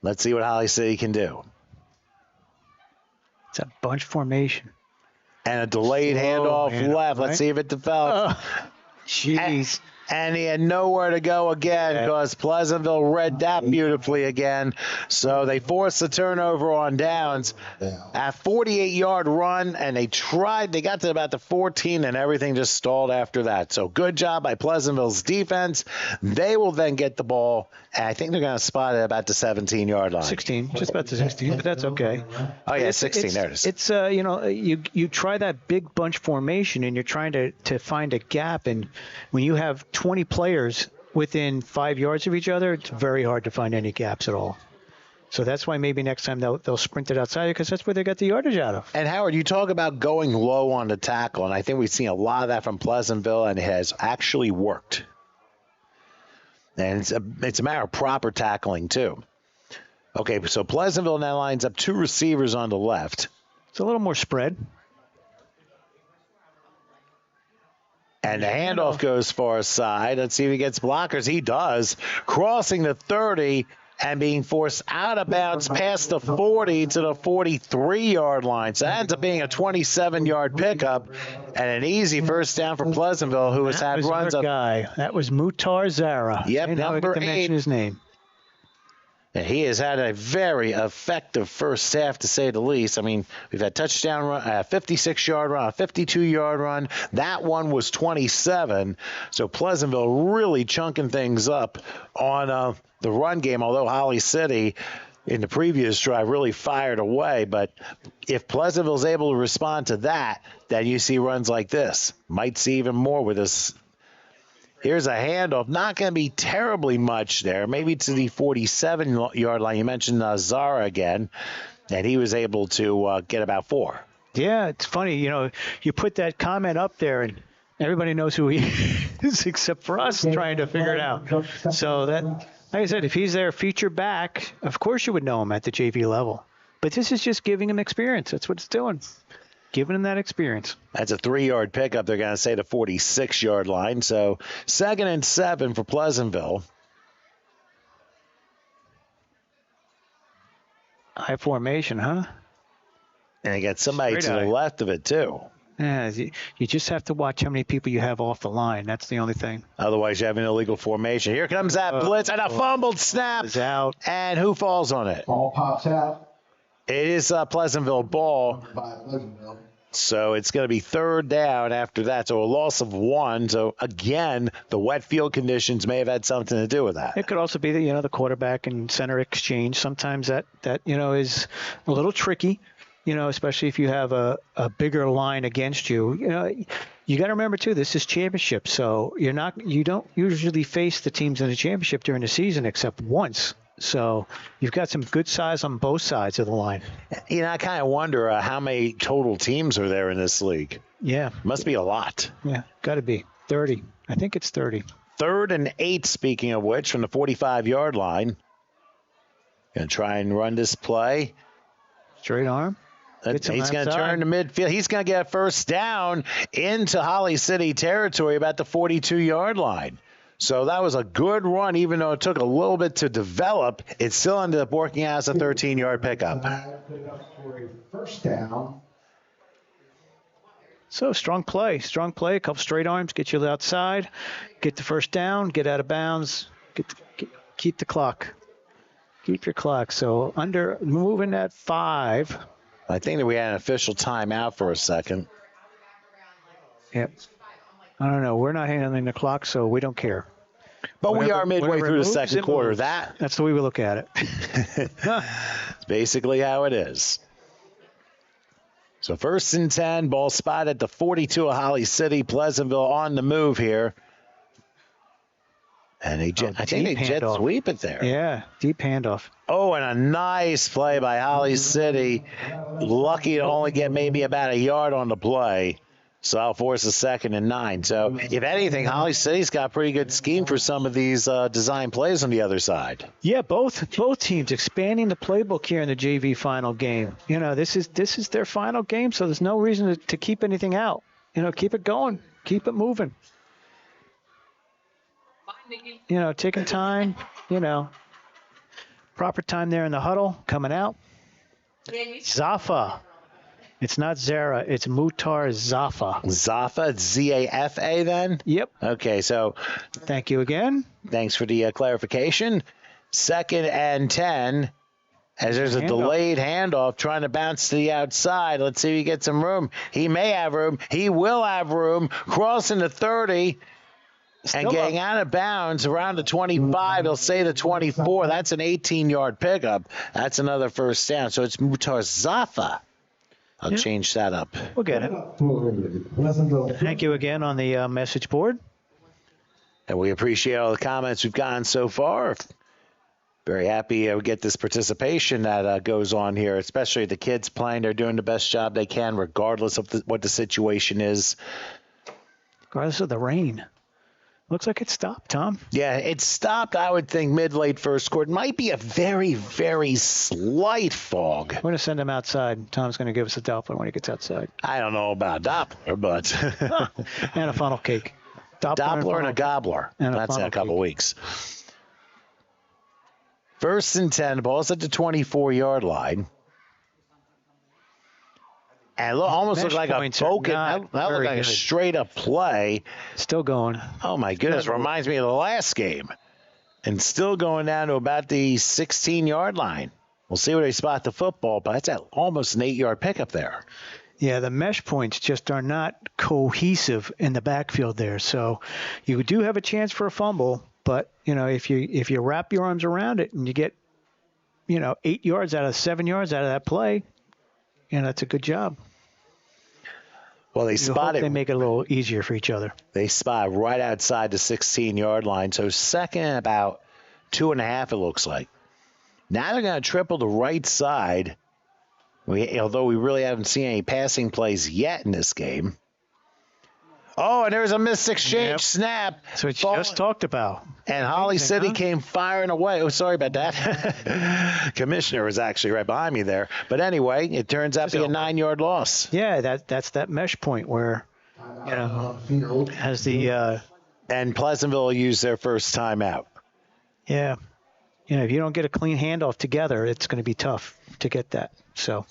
Let's see what Holly City can do. It's a bunch formation. And a delayed handoff left. Right? Let's see if it develops. Jeez. And he had nowhere to go again because Pleasantville read that beautifully again. So they forced the turnover on downs. A 48-yard run, and they got to about the 14, and everything just stalled after that. So good job by Pleasantville's defense. They will then get the ball, and I think they're going to spot it about the 17-yard line. 16, just about the 16, but that's okay. Oh, yeah, 16, there it is. It's, you try that big bunch formation, and you're trying to find a gap, and when you have 20 players within 5 yards of each other, it's very hard to find any gaps at all. So that's why maybe next time they'll sprint it outside because that's where they got the yardage out of. And Howard, you talk about going low on the tackle, and I think we've seen a lot of that from Pleasantville, and it has actually worked. And it's a matter of proper tackling too. Okay, so Pleasantville now lines up 2 receivers on the left. It's a little more spread. And the handoff goes far side. Let's see if he gets blockers. He does. Crossing the 30 and being forced out of bounds past the 40 to the 43-yard line. So that ends up being a 27-yard pickup and an easy first down for Pleasantville, who has had runs up. That was Muhtar Zara. Yep, number 8. Mention his name. And he has had a very effective first half, to say the least. I mean, we've had touchdown run, a 56-yard run, a 52-yard run. That one was 27. So Pleasantville really chunking things up on the run game, although Holly City in the previous drive really fired away. But if Pleasantville's able to respond to that, then you see runs like this. Might see even more with this. Here's a handoff. Not going to be terribly much there. Maybe to the 47-yard line. You mentioned Zara again, and he was able to get about 4. Yeah, it's funny. You put that comment up there, and Everybody knows who he is except for us trying to figure it out. So that, like I said, if he's their feature back, of course you would know him at the JV level. But this is just giving him experience. That's what it's doing. Giving him that experience. That's a 3-yard pickup. They're going to say the 46-yard line. So 2nd and 7 for Pleasantville. High formation, huh? And they got somebody Straight to the eye. left of it, too. Yeah, you just have to watch how many people you have off the line. That's the only thing. Otherwise, you have an illegal formation. Here comes that blitz and a fumbled snap. Is out. And who falls on it? Ball pops out It is a Pleasantville ball. by Pleasantville. So it's going to be 3rd down after that. So a loss of 1. So again, the wet field conditions may have had something to do with that. It could also be the quarterback and center exchange. Sometimes that is a little tricky. Especially if you have a bigger line against you. You got to remember too, this is championship, so you don't usually face the teams in the championship during the season except once. So you've got some good size on both sides of the line. I kind of wonder how many total teams are there in this league. Yeah. Must be a lot. Yeah, got to be 30. I think it's 30. 3rd and 8, speaking of which, from the 45-yard line. Going to try and run this play. Straight arm. He's going to turn to midfield. He's going to get a 1st down into Holly City territory about the 42-yard line. So that was a good run, even though it took a little bit to develop. It still ended up working out as a 13-yard pickup. For a 1st down. So strong play. A couple straight arms, get you outside, get the 1st down, get out of bounds, keep the clock. Keep your clock. So moving at 5. I think that we had an official timeout for a second. Yep. I don't know. We're not handling the clock, so we don't care. But we are midway whatever through the moves, second it quarter. moves. That's the way we look at it. It's basically how it is. So 1st and 10, ball spot at the 42 of Holly City. Pleasantville on the move here. And I think they jet sweep it there. Yeah, deep handoff. Oh, and a nice play by Holly City. Lucky to only get maybe about a yard on the play. So I'll force a 2nd and 9. So if anything, Holly City's got a pretty good scheme for some of these design plays on the other side. Yeah, both teams expanding the playbook here in the JV final game. This is their final game, so there's no reason to keep anything out. Keep it going, keep it moving. Taking time, proper time there in the huddle, coming out. Zafa. It's not Zara, it's Muhtar Zafa. Zafa, Z-A-F-A then? Yep. Okay, so thank you again. Thanks for the clarification. 2nd and 10, as there's a delayed handoff trying to bounce to the outside. Let's see if he gets some room. He may have room. He will have room. Crossing the 30. And getting out of bounds around the 25, he'll say the 24. That's an 18-yard pickup. That's another 1st down. So it's Muhtar Zafa. I'll change that up. We'll get it. Thank you again on the message board. And we appreciate all the comments we've gotten so far. Very happy we get this participation that goes on here, especially the kids playing. They're doing the best job they can, regardless of what the situation is. Regardless of the rain. Looks like it stopped, Tom. Yeah, it stopped, I would think, mid-late 1st quarter. It might be a very, very slight fog. We're going to send him outside. Tom's going to give us a Doppler when he gets outside. I don't know about Doppler, but... and a funnel cake. Doppler and a gobbler. That's in a couple weeks. 1st and 10, the ball's at the 24-yard line. And almost looked like a focus. That looked like a straight-up play. Still going. Oh, my goodness. Reminds me of the last game. And still going down to about the 16-yard line. We'll see where they spot the football, but that's almost an 8-yard pickup there. Yeah, the mesh points just are not cohesive in the backfield there. So you do have a chance for a fumble, but, if you wrap your arms around it and you get, 8 yards out of 7 yards out of that play, that's a good job. Well, they make it a little easier for each other. They spot right outside the 16-yard line. So 2nd and about 2.5, it looks like. Now they're going to triple the right side. Although we really haven't seen any passing plays yet in this game. Oh, and there was a missed exchange snap. That's what you just talked about. And Holly City huh? came firing away. Oh, sorry about that. Commissioner was actually right behind me there. But anyway, it turns out to be a 9-yard loss. Yeah, that's that mesh point where, has the and Pleasantville used their first timeout. Yeah. If you don't get a clean handoff together, it's going to be tough to get that. So,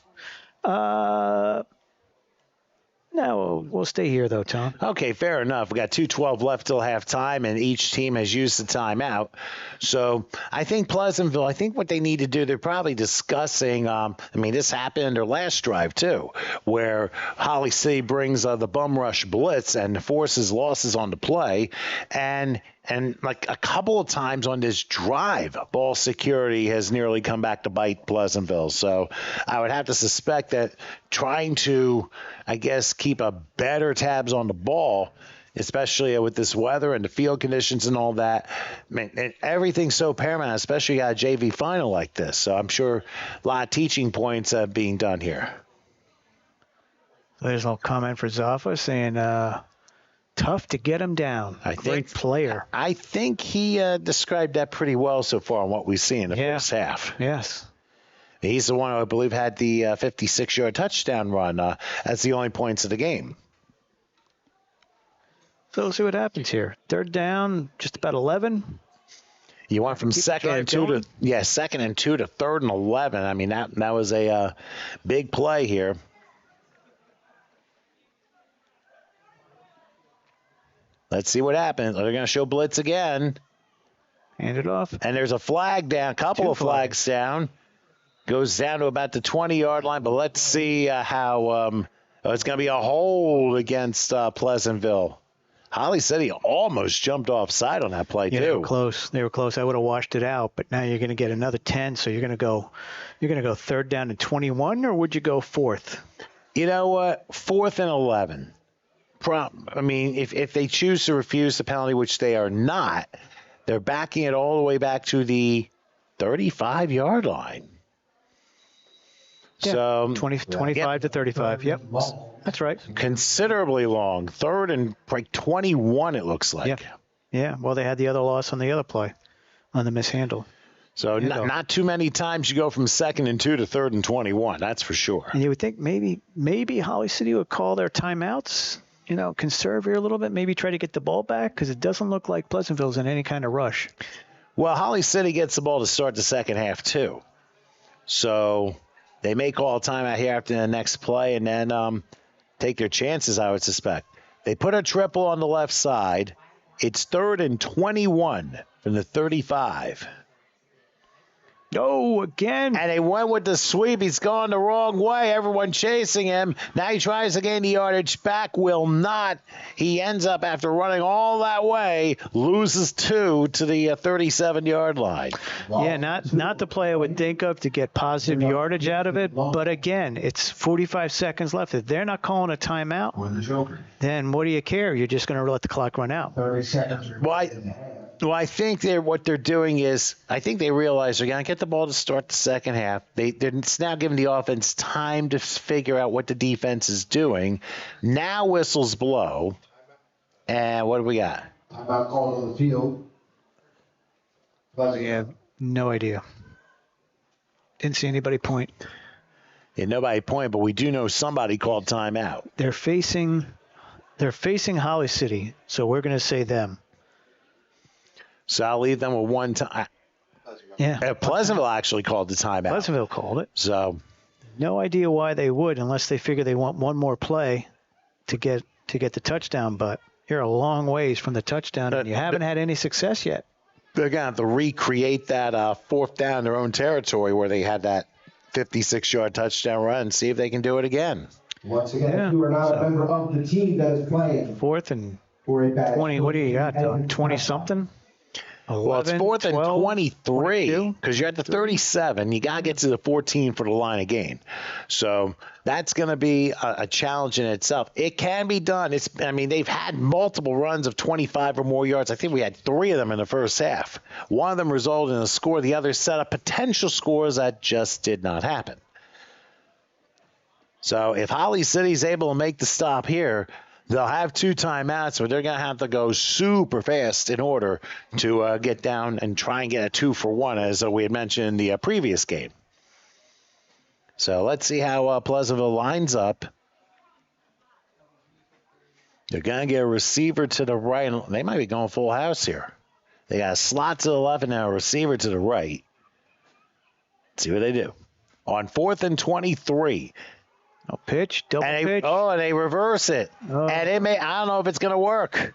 no, we'll stay here, though, Tom. Okay, fair enough. We got 2:12 left till halftime, and each team has used the timeout. So I think Pleasantville, I think what they need to do, they're probably discussing, this happened in their last drive, too, where Holly City brings the bum rush blitz and forces losses on the play. And like a couple of times on this drive, ball security has nearly come back to bite Pleasantville. So I would have to suspect that trying to, I guess, keep a better tabs on the ball, especially with this weather and the field conditions and all that. Everything's so paramount, especially at a JV final like this. So I'm sure a lot of teaching points being done here. There's a little comment for Zaffa saying, tough to get him down. Great player. I think he described that pretty well so far on what we've seen in the first half. Yes. He's the one who I believe had the 56-yard touchdown run as the only points of the game. So we'll see what happens here. Third down, just about 11. You went from second and 2 to 3rd and 11. I mean, that was a big play here. Let's see what happens. They're going to show blitz again. Hand it off. And there's a flag down, couple of flags down. Goes down to about the 20-yard line, but let's see how it's going to be a hold against Pleasantville. Holly City almost jumped offside on that play, too. They were close. They were close. I would have washed it out, but now you're going to get another 10, so you're going to go 3rd down and 21, or would you go 4th? You know what? 4th and 11. If they choose to refuse the penalty, which they are not, they're backing it all the way back to the 35-yard line. Yeah, so 25 to 35. Yep, that's right. Considerably long. 3rd and like 21, it looks like. Yeah. Well, they had the other loss on the other play, on the mishandle. So not too many times you go from 2nd and 2 to 3rd and 21. That's for sure. And you would think maybe Holly City would call their timeouts. Conserve here a little bit, maybe try to get the ball back, because it doesn't look like Pleasantville's in any kind of rush. Well, Holly City gets the ball to start the second half, too. So they may call a timeout here after the next play and then take their chances, I would suspect. They put a triple on the left side. It's 3rd and 21 from the 35. Oh, again. And they went with the sweep. He's gone the wrong way. Everyone chasing him. Now he tries to gain the yardage back. Will not. He ends up, after running all that way, loses 2 to the 37-yard line. Yeah, not the play I would think of to get positive yardage out of it. But again, it's 45 seconds left. If they're not calling a timeout, then what do you care? You're just going to let the clock run out. 30 seconds. Well, I think what they're doing is, I think they realize they're going to get the ball to start the second half. They're now giving the offense time to figure out what the defense is doing. Now whistles blow. And what do we got? Timeout called on the field. Yeah, no idea. Didn't see anybody point. Yeah, nobody point, but we do know somebody called timeout. They're facing Holly City, so we're going to say them. So I'll leave them with one time. Yeah. Pleasantville actually called the timeout. Pleasantville called it. So no idea why they would, unless they figure they want one more play to get the touchdown. But you're a long ways from the touchdown, and you haven't had any success yet. They're going to have to recreate that 4th down in their own territory where they had that 56-yard touchdown run and see if they can do it again. Once again, if you are not a member of the team that is playing. 4th and for a bad 20. What do you got? 20-something? 11, well, it's 4th and 12, 23 because you're at the 37. You got to get to the 14 for the line of gain. So that's going to be a challenge in itself. It can be done. They've had multiple runs of 25 or more yards. I think we had 3 of them in the first half. One of them resulted in a score. The other set up potential scores that just did not happen. So if Holly City's able to make the stop here, They'll have 2 timeouts, but they're going to have to go super fast in order to get down and try and get a 2-for-1, as we had mentioned in the previous game. So let's see how Pleasantville lines up. They're going to get a receiver to the right. They might be going full house here. They got a slot to the left and now a receiver to the right. Let's see what they do. On 4th and 23. No pitch, double pitch. And they reverse it. Oh. And I don't know if it's going to work.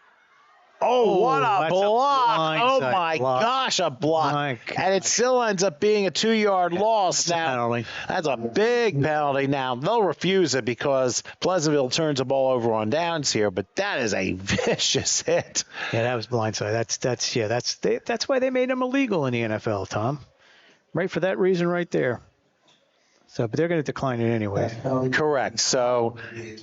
Oh, what a block. Oh, my gosh, a block. And it still ends up being a 2-yard loss. Now, that's a big penalty. Now, they'll refuse it because Pleasantville turns the ball over on downs here, but that is a vicious hit. Yeah, that was blindside. That's why they made him illegal in the NFL, Tom. Right for that reason right there. So, but they're going to decline it anyway. Correct. So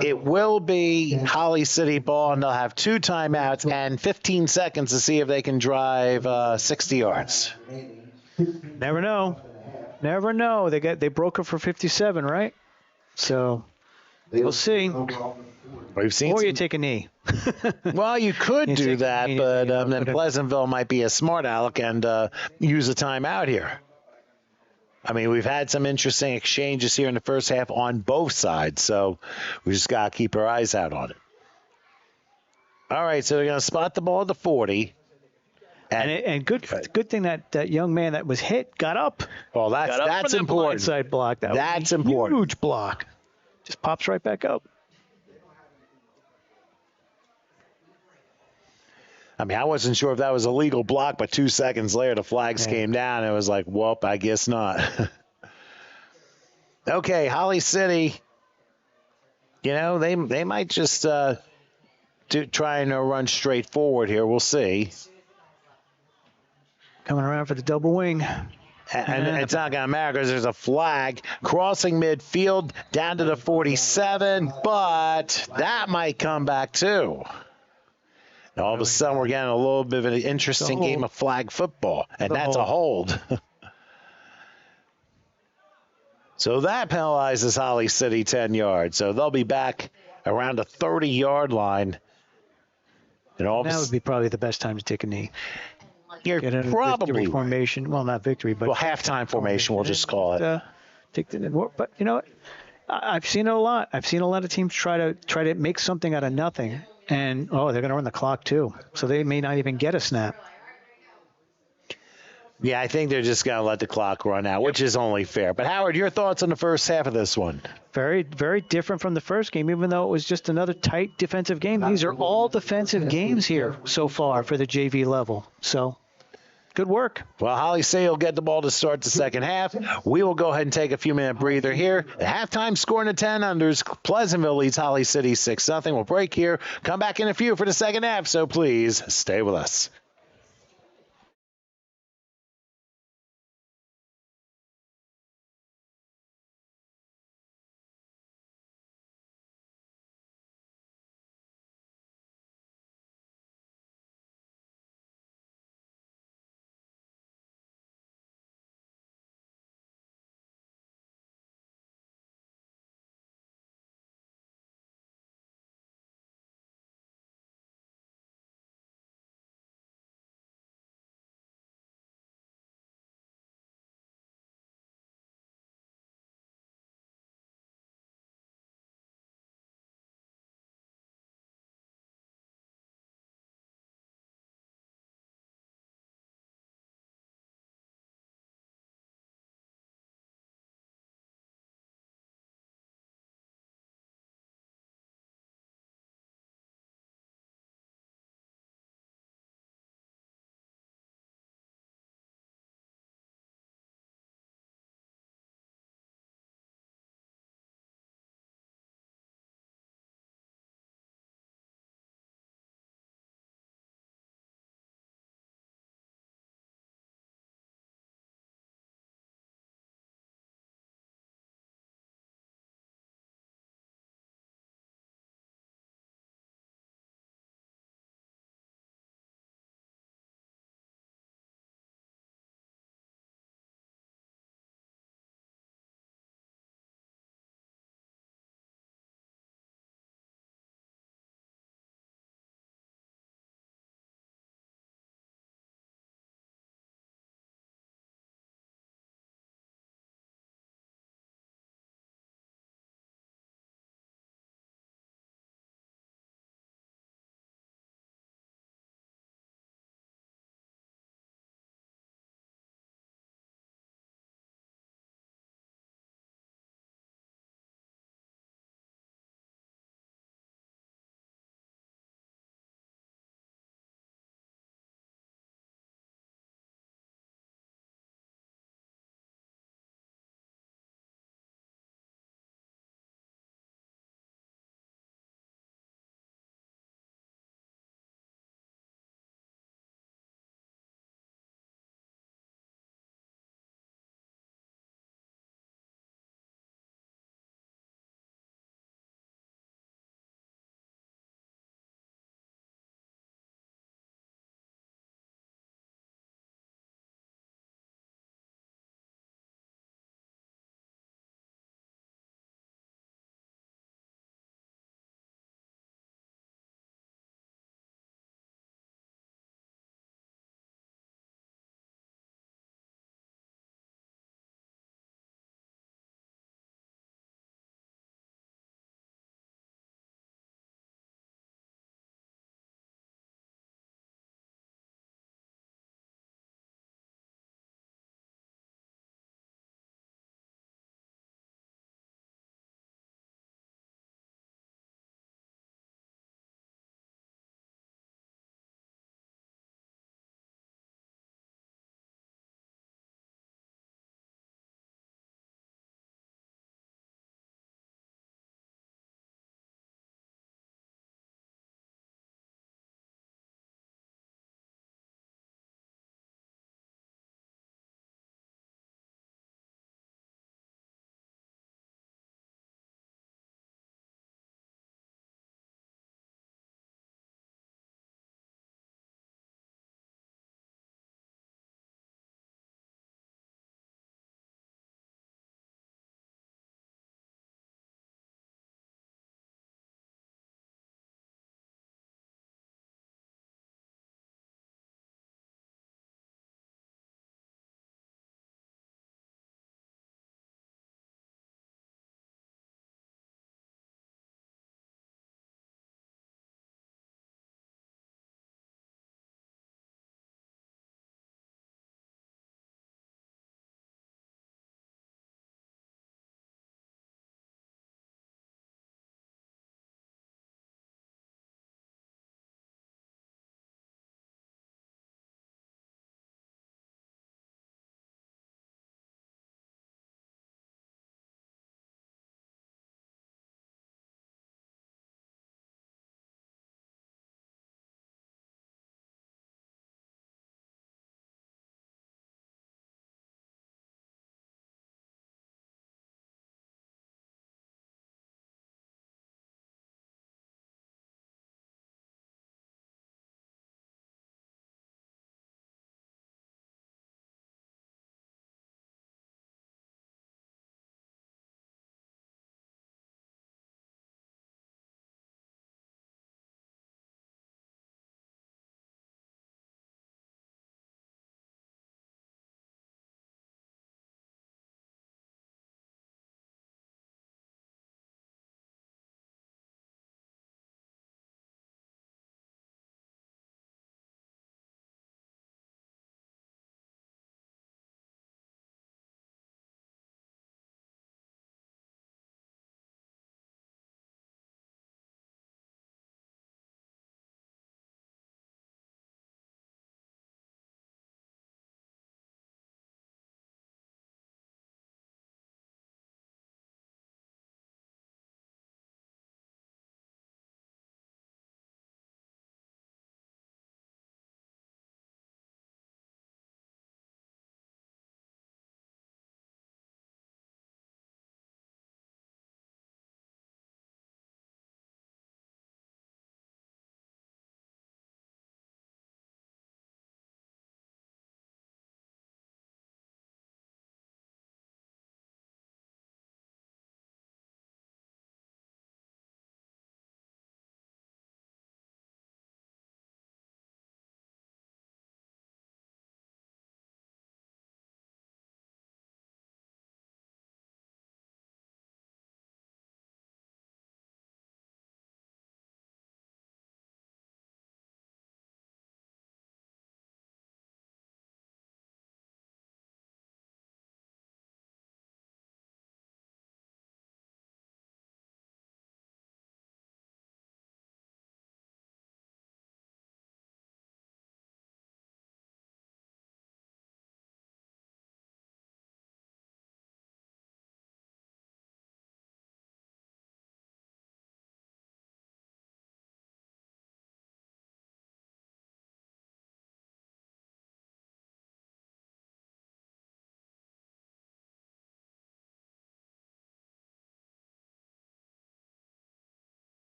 it will be Holly City ball, and they'll have 2 timeouts and 15 seconds to see if they can drive 60 yards. Never know. Never know. They broke it for 57, right? So we'll see. We've seen. Or you take a knee. Well, you could do that, but then Pleasantville might be a smart aleck and use a timeout here. I mean, we've had some interesting exchanges here in the first half on both sides, so we just got to keep our eyes out on it. All right, so they're going to spot the ball at the 40. And good thing that young man that was hit got up. Well, that's important. Side block. That's important. Huge block. Just pops right back up. I mean, I wasn't sure if that was a legal block, but 2 seconds later, the flags came down. And it was like, well, I guess not. Okay, Holly City, they might just try and run straight forward here. We'll see. Coming around for the double wing. And it's not going to matter because there's a flag crossing midfield down to the 47, but that might come back too. And all of a sudden, we're getting a little bit of an interesting game of flag football, and that's a hold. So that penalizes Holly City 10 yards. So they'll be back around the 30-yard line. And that would be probably the best time to take a knee. You're Get in probably victory formation. Well, not victory, but halftime formation. We'll just call it. But you know what? I've seen it a lot. I've seen a lot of teams try to make something out of nothing. And, they're going to run the clock, too. So they may not even get a snap. Yeah, I think they're just going to let the clock run out, which is only fair. But, Howard, your thoughts on the first half of this one? Very, very different from the first game, even though it was just another tight defensive game. These are all defensive games here so far for the JV level. So, good work. Well, Holly City will get the ball to start the second half. We will go ahead and take a few-minute breather here. The halftime score in the 10-unders. Pleasantville leads Holly City 6-0. We'll break here. Come back in a few for the second half, so please stay with us.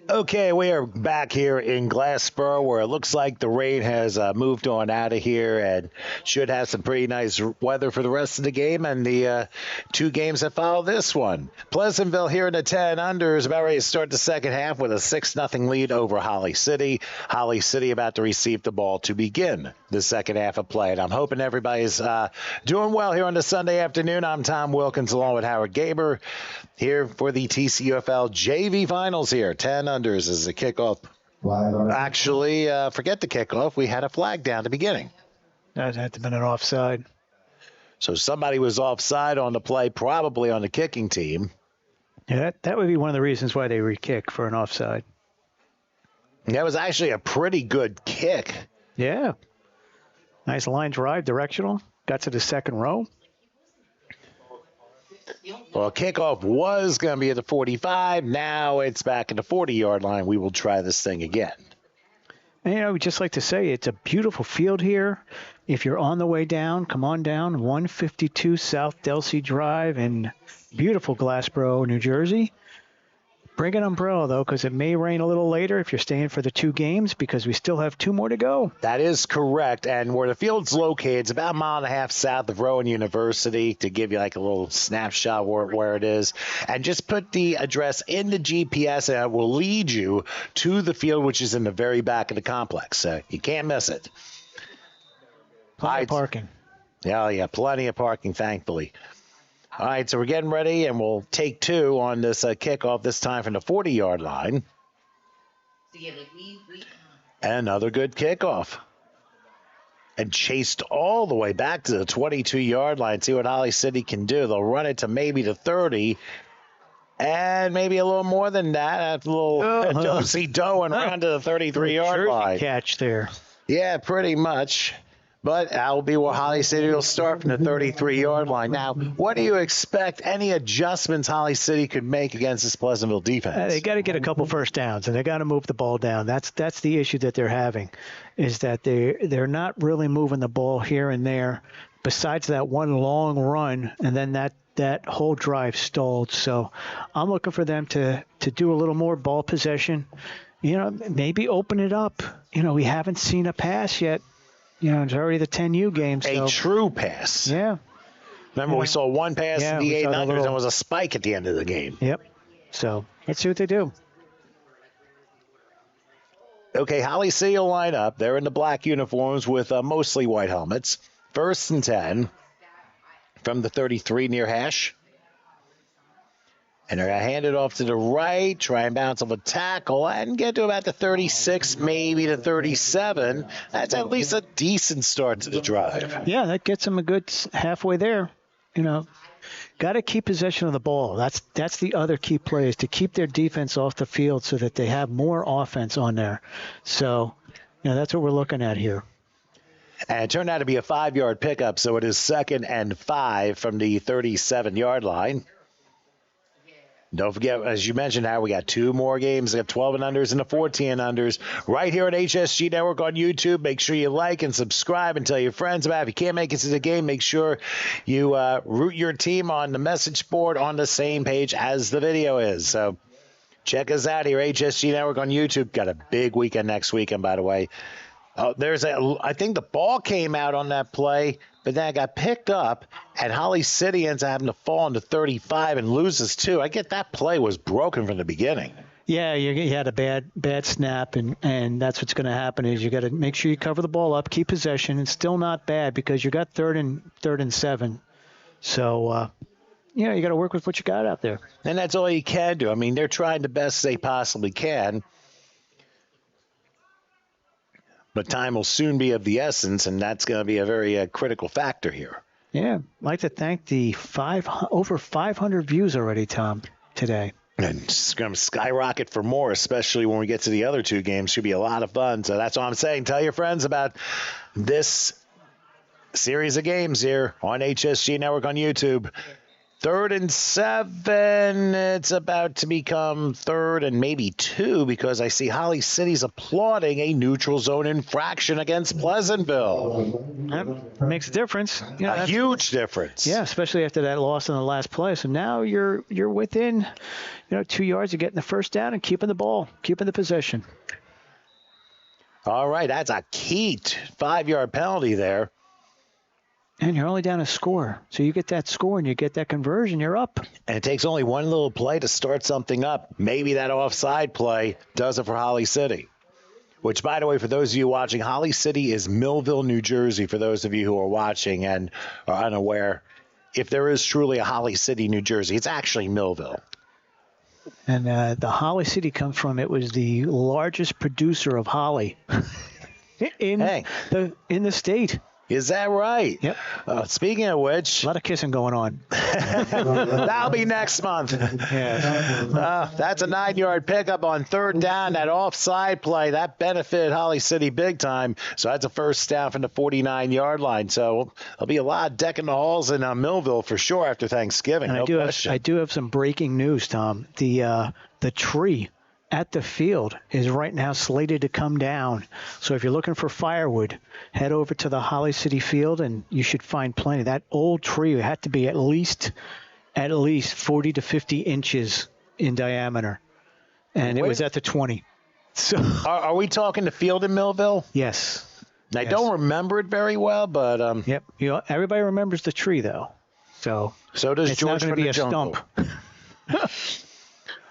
Okay, we are back here in Glassboro where it looks like the rain has moved on out of here and should have some pretty nice weather for the rest of the game and the two games that follow this one. Pleasantville here in the 10 under is about ready to start the second half with a 6-0 lead over Holly City. Holly City about to receive the ball to begin the second half of play. And I'm hoping everybody's doing well here on the Sunday afternoon. I'm Tom Wilkins along with Howard Gaber here for the TCUFL JV Finals here. 10 unders is the kickoff. Actually, forget the kickoff. We had a flag down at the beginning. That had to have been an offside. So somebody was offside on the play, probably on the kicking team. Yeah, that would be one of the reasons why they re-kick for an offside. That was actually a pretty good kick. Yeah. Nice line drive, directional. Got to the second row. Well, kickoff was going to be at the 45. Now it's back at the 40-yard line. We will try this thing again. And, we'd just like to say it's a beautiful field here. If you're on the way down, come on down. 152 South Delsey Drive in beautiful Glassboro, New Jersey. Bring an umbrella, though, because it may rain a little later if you're staying for the two games because we still have two more to go. That is correct. And where the field's located, it's about a mile and a half south of Rowan University to give you like a little snapshot where it is. And just put the address in the GPS and it will lead you to the field, which is in the very back of the complex. So you can't miss it. Plenty of parking. Yeah, plenty of parking, thankfully. All right, so we're getting ready, and we'll take two on this kickoff, this time from the 40-yard line. And another good kickoff. And chased all the way back to the 22-yard line. See what Holly City can do. They'll run it to maybe the 30, and maybe a little more than that. A little do-si-do and run to the 33-yard line. Catch there. Yeah, pretty much. But that will be where Holly City will start from the 33-yard line. Now, what do you expect? Any adjustments Holly City could make against this Pleasantville defense? They got to get a couple first downs, and they got to move the ball down. That's the issue that they're having, is that they're not really moving the ball here and there. Besides that one long run, and then that whole drive stalled. So I'm looking for them to do a little more ball possession. Maybe open it up. We haven't seen a pass yet. It's already the 10U game. So. A true pass. Yeah. Remember, we saw one pass in the 800s and there was a spike at the end of the game. Yep. So let's see what they do. Okay, Holly City will line up. They're in the black uniforms with mostly white helmets. 1st and 10 from the 33 near hash. And they're going to hand it off to the right, try and bounce off a tackle, and get to about the 36, maybe the 37. That's at least a decent start to the drive. Yeah, that gets them a good halfway there. Got to keep possession of the ball. That's the other key play, is to keep their defense off the field so that they have more offense on there. So, that's what we're looking at here. And it turned out to be a 5-yard pickup, so it is 2nd and 5 from the 37-yard line. Don't forget, as you mentioned, how we got two more games. We got 12 and unders and the 14 unders right here at HSG Network on YouTube. Make sure you like and subscribe and tell your friends about it. If you can't make it to the game, make sure you root your team on the message board on the same page as the video is. So check us out here, HSG Network on YouTube. Got a big weekend next weekend, by the way. I think the ball came out on that play, but then it got picked up, and Holly City ends up having to fall into 35 and loses two. I get that play was broken from the beginning. Yeah, you had a bad snap, and that's what's going to happen is you got to make sure you cover the ball up, keep possession. It's still not bad because you got third and 7. So, you got to work with what you got out there. And that's all you can do. I mean, they're trying the best they possibly can. But time will soon be of the essence, and that's going to be a very critical factor here. Yeah, I'd like to thank the over 500 views already, Tom, today. And it's going to skyrocket for more, especially when we get to the other two games. Should be a lot of fun. So that's all I'm saying. Tell your friends about this series of games here on HSG Network on YouTube. 3rd and 7. It's about to become 3rd and maybe 2 because I see Holly City's applauding a neutral zone infraction against Pleasantville. That makes a difference. A huge difference. Yeah, especially after that loss in the last play. So now you're within, 2 yards of getting the first down and keeping the ball, keeping the possession. All right, that's a key 5-yard penalty there. And you're only down a score. So you get that score and you get that conversion, you're up. And it takes only one little play to start something up. Maybe that offside play does it for Holly City. Which, by the way, for those of you watching, Holly City is Millville, New Jersey, for those of you who are watching and are unaware. If there is truly a Holly City, New Jersey, it's actually Millville. And the Holly City comes from, it was the largest producer of holly in the state. Is that right? Yep. Speaking of which, a lot of kissing going on. That'll be next month. Yes. That's a 9-yard pickup on 3rd down. That offside play, that benefited Holly City big time. So that's a first down from the 49-yard line. So there'll be a lot of deck in the halls in Millville for sure after Thanksgiving. And I do have some breaking news, Tom. The tree at the field is right now slated to come down. So if you're looking for firewood, head over to the Holly City field and you should find plenty. That old tree had to be at least 40 to 50 inches in diameter. And it was at the 20. So are we talking the field in Millville? Yes. I don't remember it very well, but yep. Everybody remembers the tree though. So does it's George not going to be a stump.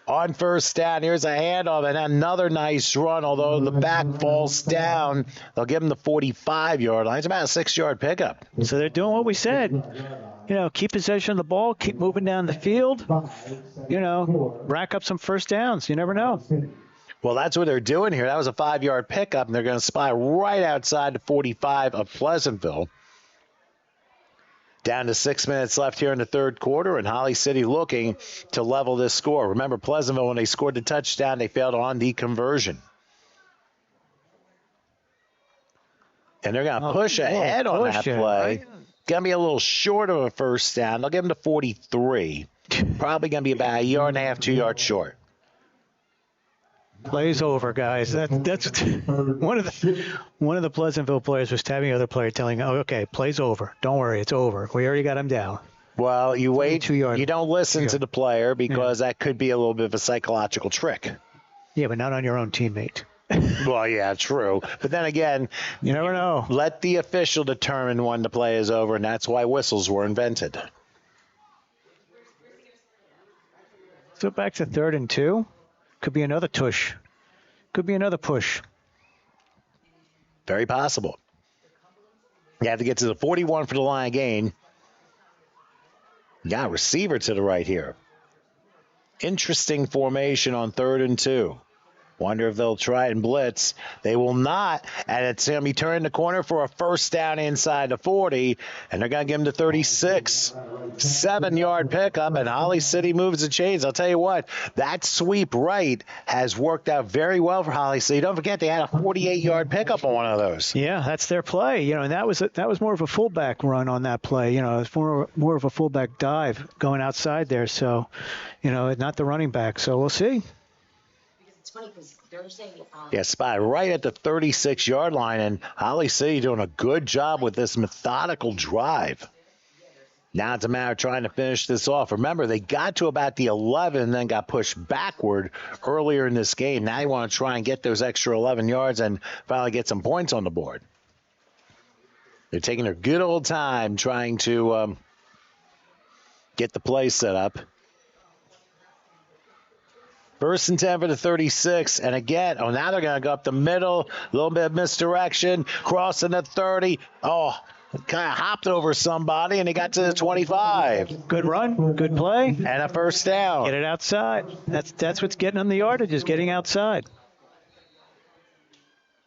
On first down, here's a handoff and another nice run, although the back falls down. They'll give him the 45-yard line. It's about a 6-yard pickup. So they're doing what we said. Keep possession of the ball, keep moving down the field, rack up some first downs. You never know. Well, that's what they're doing here. That was a 5-yard pickup, and they're going to spy right outside the 45 of Pleasantville. Down to 6 minutes left here in the third quarter, and Holly City looking to level this score. Remember, Pleasantville, when they scored the touchdown, they failed on the conversion. And they're going to push ahead on that play. Right? Going to be a little short of a first down. They'll give them to 43. Probably going to be about 1.5 yards, 2 yards short. Play's over, guys. That's one of the Pleasantville players was tapping the other player, telling, "Oh, okay, play's over. Don't worry, it's over. We already got him down." Well, you wait. 2 yards. You don't listen to the player because that could be a little bit of a psychological trick. Yeah, but not on your own teammate. Well, yeah, true. But then again, you never know. Let the official determine when the play is over, and that's why whistles were invented. So back to 3rd and 2. Could be another tush. Could be another push. Very possible. You have to get to the 41 for the line gain. Yeah, receiver to the right here. Interesting formation on 3rd and 2. Wonder if they'll try and blitz. They will not, and it's going to be turning the corner for a first down inside the 40, and they're going to give them the 36. 7-yard pickup, and Holly City moves the chains. I'll tell you what, that sweep right has worked out very well for Holly City. Don't forget, they had a 48-yard pickup on one of those. Yeah, that's their play. And that was more of a fullback run on that play. It's more of a fullback dive going outside there. So, not the running back. So we'll see. It's funny because Thursday. Yeah, spot right at the 36-yard line, and Holly City doing a good job with this methodical drive. Now it's a matter of trying to finish this off. Remember, they got to about the 11 and then got pushed backward earlier in this game. Now they want to try and get those extra 11 yards and finally get some points on the board. They're taking their good old time trying to get the play set up. 1st and 10 for the 36. And again, now they're going to go up the middle. A little bit of misdirection. Crossing the 30. Oh, kind of hopped over somebody, and he got to the 25. Good run. Good play. And a first down. Get it outside. That's what's getting them the yardage, is getting outside.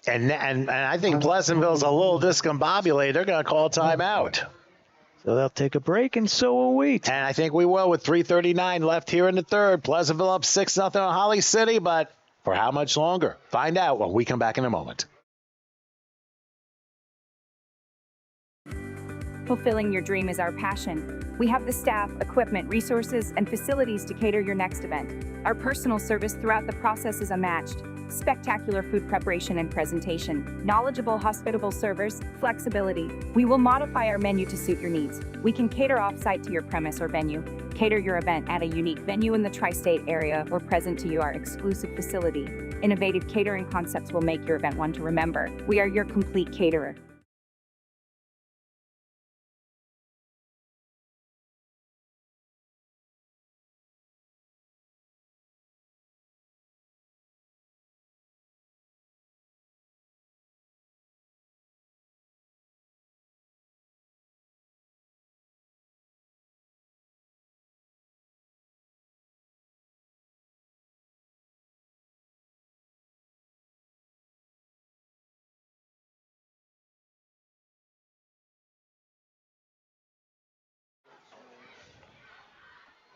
And I think Pleasantville's a little discombobulated. They're going to call timeout. So they'll take a break, and so will we. And I think we will with 3:39 left here in the third. Pleasantville up 6-0 on Holly City, but for how much longer? Find out when we come back in a moment. Fulfilling your dream is our passion. We have the staff, equipment, resources, and facilities to cater your next event. Our personal service throughout the process is unmatched. Spectacular food preparation and presentation, knowledgeable, hospitable servers, flexibility. We will modify our menu to suit your needs. We can cater off-site to your premise or venue. Cater your event at a unique venue in the tri-state area or present to you our exclusive facility. Innovative catering concepts will make your event one to remember. We are your complete caterer.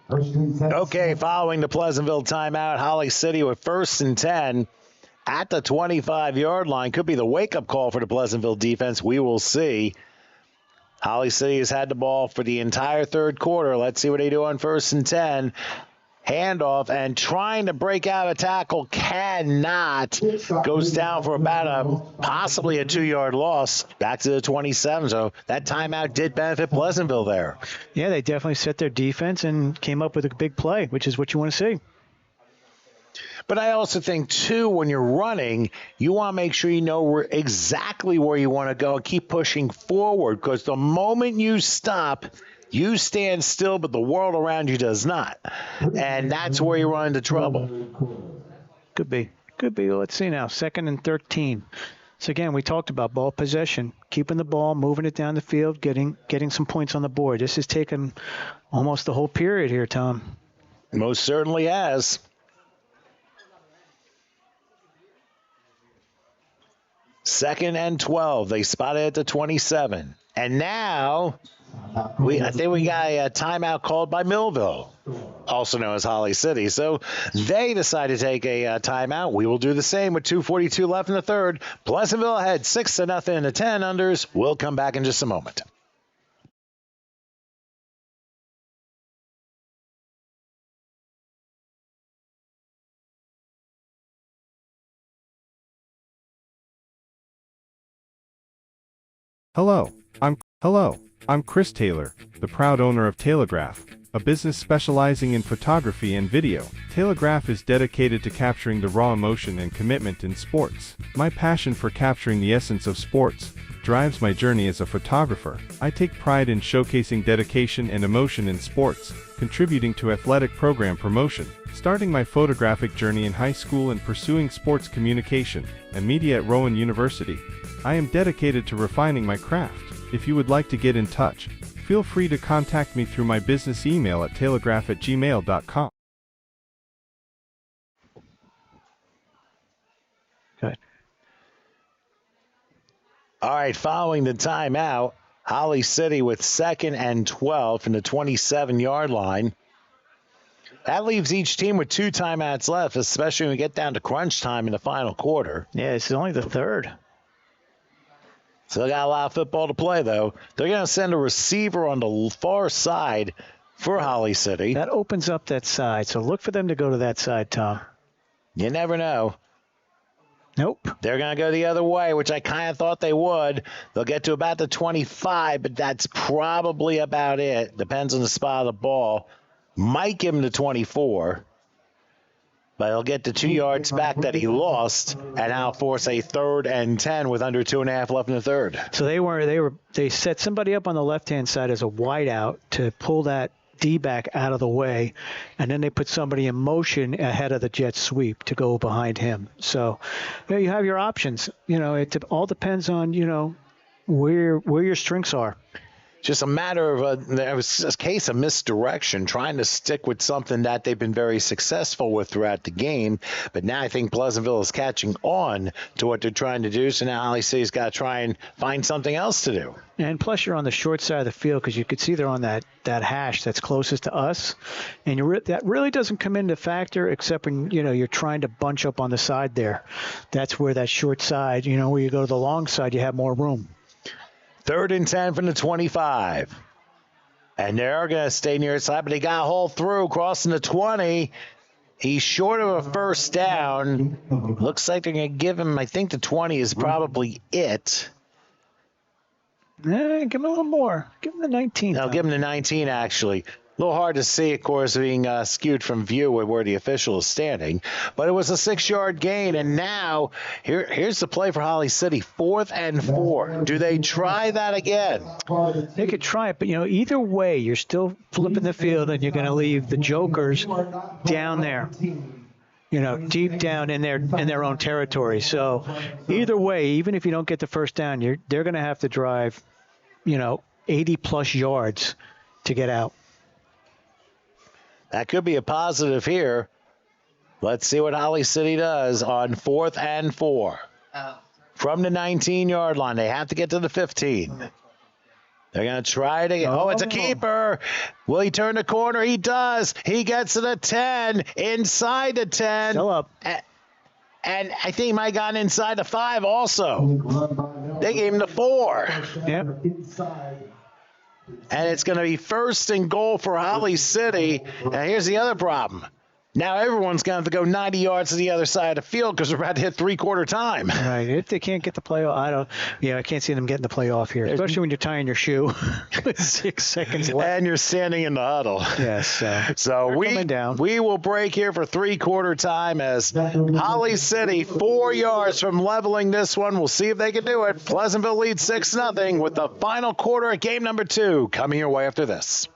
Okay, following the Pleasantville timeout, Holly City with 1st and 10 at the 25-yard line. Could be the wake-up call for the Pleasantville defense. We will see. Holly City has had the ball for the entire third quarter. Let's see what they do on 1st and 10. Handoff and trying to break out a tackle, cannot. Goes down for about possibly a 2-yard loss. Back to the 27. So that timeout did benefit Pleasantville there. Yeah, they definitely set their defense and came up with a big play, which is what you want to see. But I also think, too, when you're running, you want to make sure you know exactly where you want to go and keep pushing forward, because the moment you stop, you stand still, but the world around you does not. And that's where you run into trouble. Could be. Let's see now. 2nd and 13. So, again, we talked about ball possession, keeping the ball, moving it down the field, getting some points on the board. This has taken almost the whole period here, Tom. Most certainly has. Second and 12. They spot it at the 27. And now I think we got a timeout called by Millville, also known as Holly City. So they decide to take a timeout. We will do the same with 2:42 left in the third. Pleasantville ahead 6-0 in the 10 unders. We'll come back in just a moment. Hello, I'm Chris Taylor, the proud owner of Telegraph, a business specializing in photography and video. Telegraph is dedicated to capturing the raw emotion and commitment in sports. My passion for capturing the essence of sports drives my journey as a photographer. I take pride in showcasing dedication and emotion in sports, contributing to athletic program promotion. Starting my photographic journey in high school and pursuing sports communication and media at Rowan University, I am dedicated to refining my craft. If you would like to get in touch, feel free to contact me through my business email at telegraph@gmail.com. Good. All right, following the timeout, Holly City with 2nd and 12 from the 27-yard line. That leaves each team with 2 timeouts left, especially when we get down to crunch time in the final quarter. Yeah, it's only the third. Still got a lot of football to play, though. They're going to send a receiver on the far side for Holly City. That opens up that side, so look for them to go to that side, Tom. You never know. Nope. They're going to go the other way, which I kind of thought they would. They'll get to about the 25, but that's probably about it. Depends on the spot of the ball. Might give him the 24. But he'll get the 2 yards back that he lost, and now force a 3rd and 10 with under 2.5 left in the third. So they set somebody up on the left-hand side as a wideout to pull that D-back out of the way, and then they put somebody in motion ahead of the jet sweep to go behind him. So there you have your options. It all depends on, where your strengths are. Just a matter of there was a case of misdirection, trying to stick with something that they've been very successful with throughout the game. But now I think Pleasantville is catching on to what they're trying to do. So now Holly City's got to try and find something else to do. And plus you're on the short side of the field because you could see they're on that hash that's closest to us. And that really doesn't come into factor except when, you're trying to bunch up on the side there. That's where that short side, where you go to the long side, you have more room. 3rd and 10 from the 25. And they're going to stay near his side, but he got a hole through, crossing the 20. He's short of a first down. Looks like they're going to give him, I think the 20 is probably it. Give him a little more. Give him the 19. No, give him the 19, actually. A little hard to see, of course, being skewed from view where the official is standing. But it was a 6-yard gain, and now here's the play for Holly City. 4th and 4. Do they try that again? They could try it, but, either way, you're still flipping the field, and you're going to leave the Jokers down there, deep down in their own territory. So either way, even if you don't get the first down, they're going to have to drive, 80-plus yards to get out. That could be a positive here. Let's see what Holly City does on 4th and 4. From the 19-yard line. They have to get to the 15. They're going to try to get... Oh, it's a keeper. Will he turn the corner? He does. He gets to the 10. Inside the 10. Still up. And I think he might have gotten inside the 5 also. They gave him the 4. Yep. And it's going to be 1st and goal for Holly City. And here's the other problem. Now everyone's going to have to go 90 yards to the other side of the field because we're about to hit three-quarter time. Right. If they can't get the playoff, I can't see them getting the playoff here, especially when you're tying your shoe with 6 seconds left. And you're standing in the huddle. Yes. So we will break here for three-quarter time as Holly City 4 yards from leveling this one. We'll see if they can do it. Pleasantville leads 6-0 with the final quarter of game number 2 coming your way after this.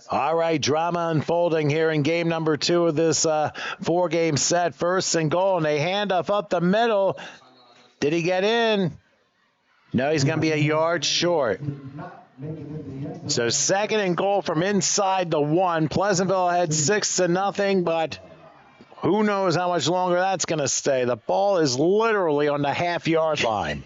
All right, drama unfolding here in game number 2 of this 4-game set. 1st and goal, and they hand off up the middle. Did he get in? No, he's going to be a yard short. So 2nd and goal from inside the 1. Pleasantville had 6-0, but who knows how much longer that's going to stay. The ball is literally on the half-yard line.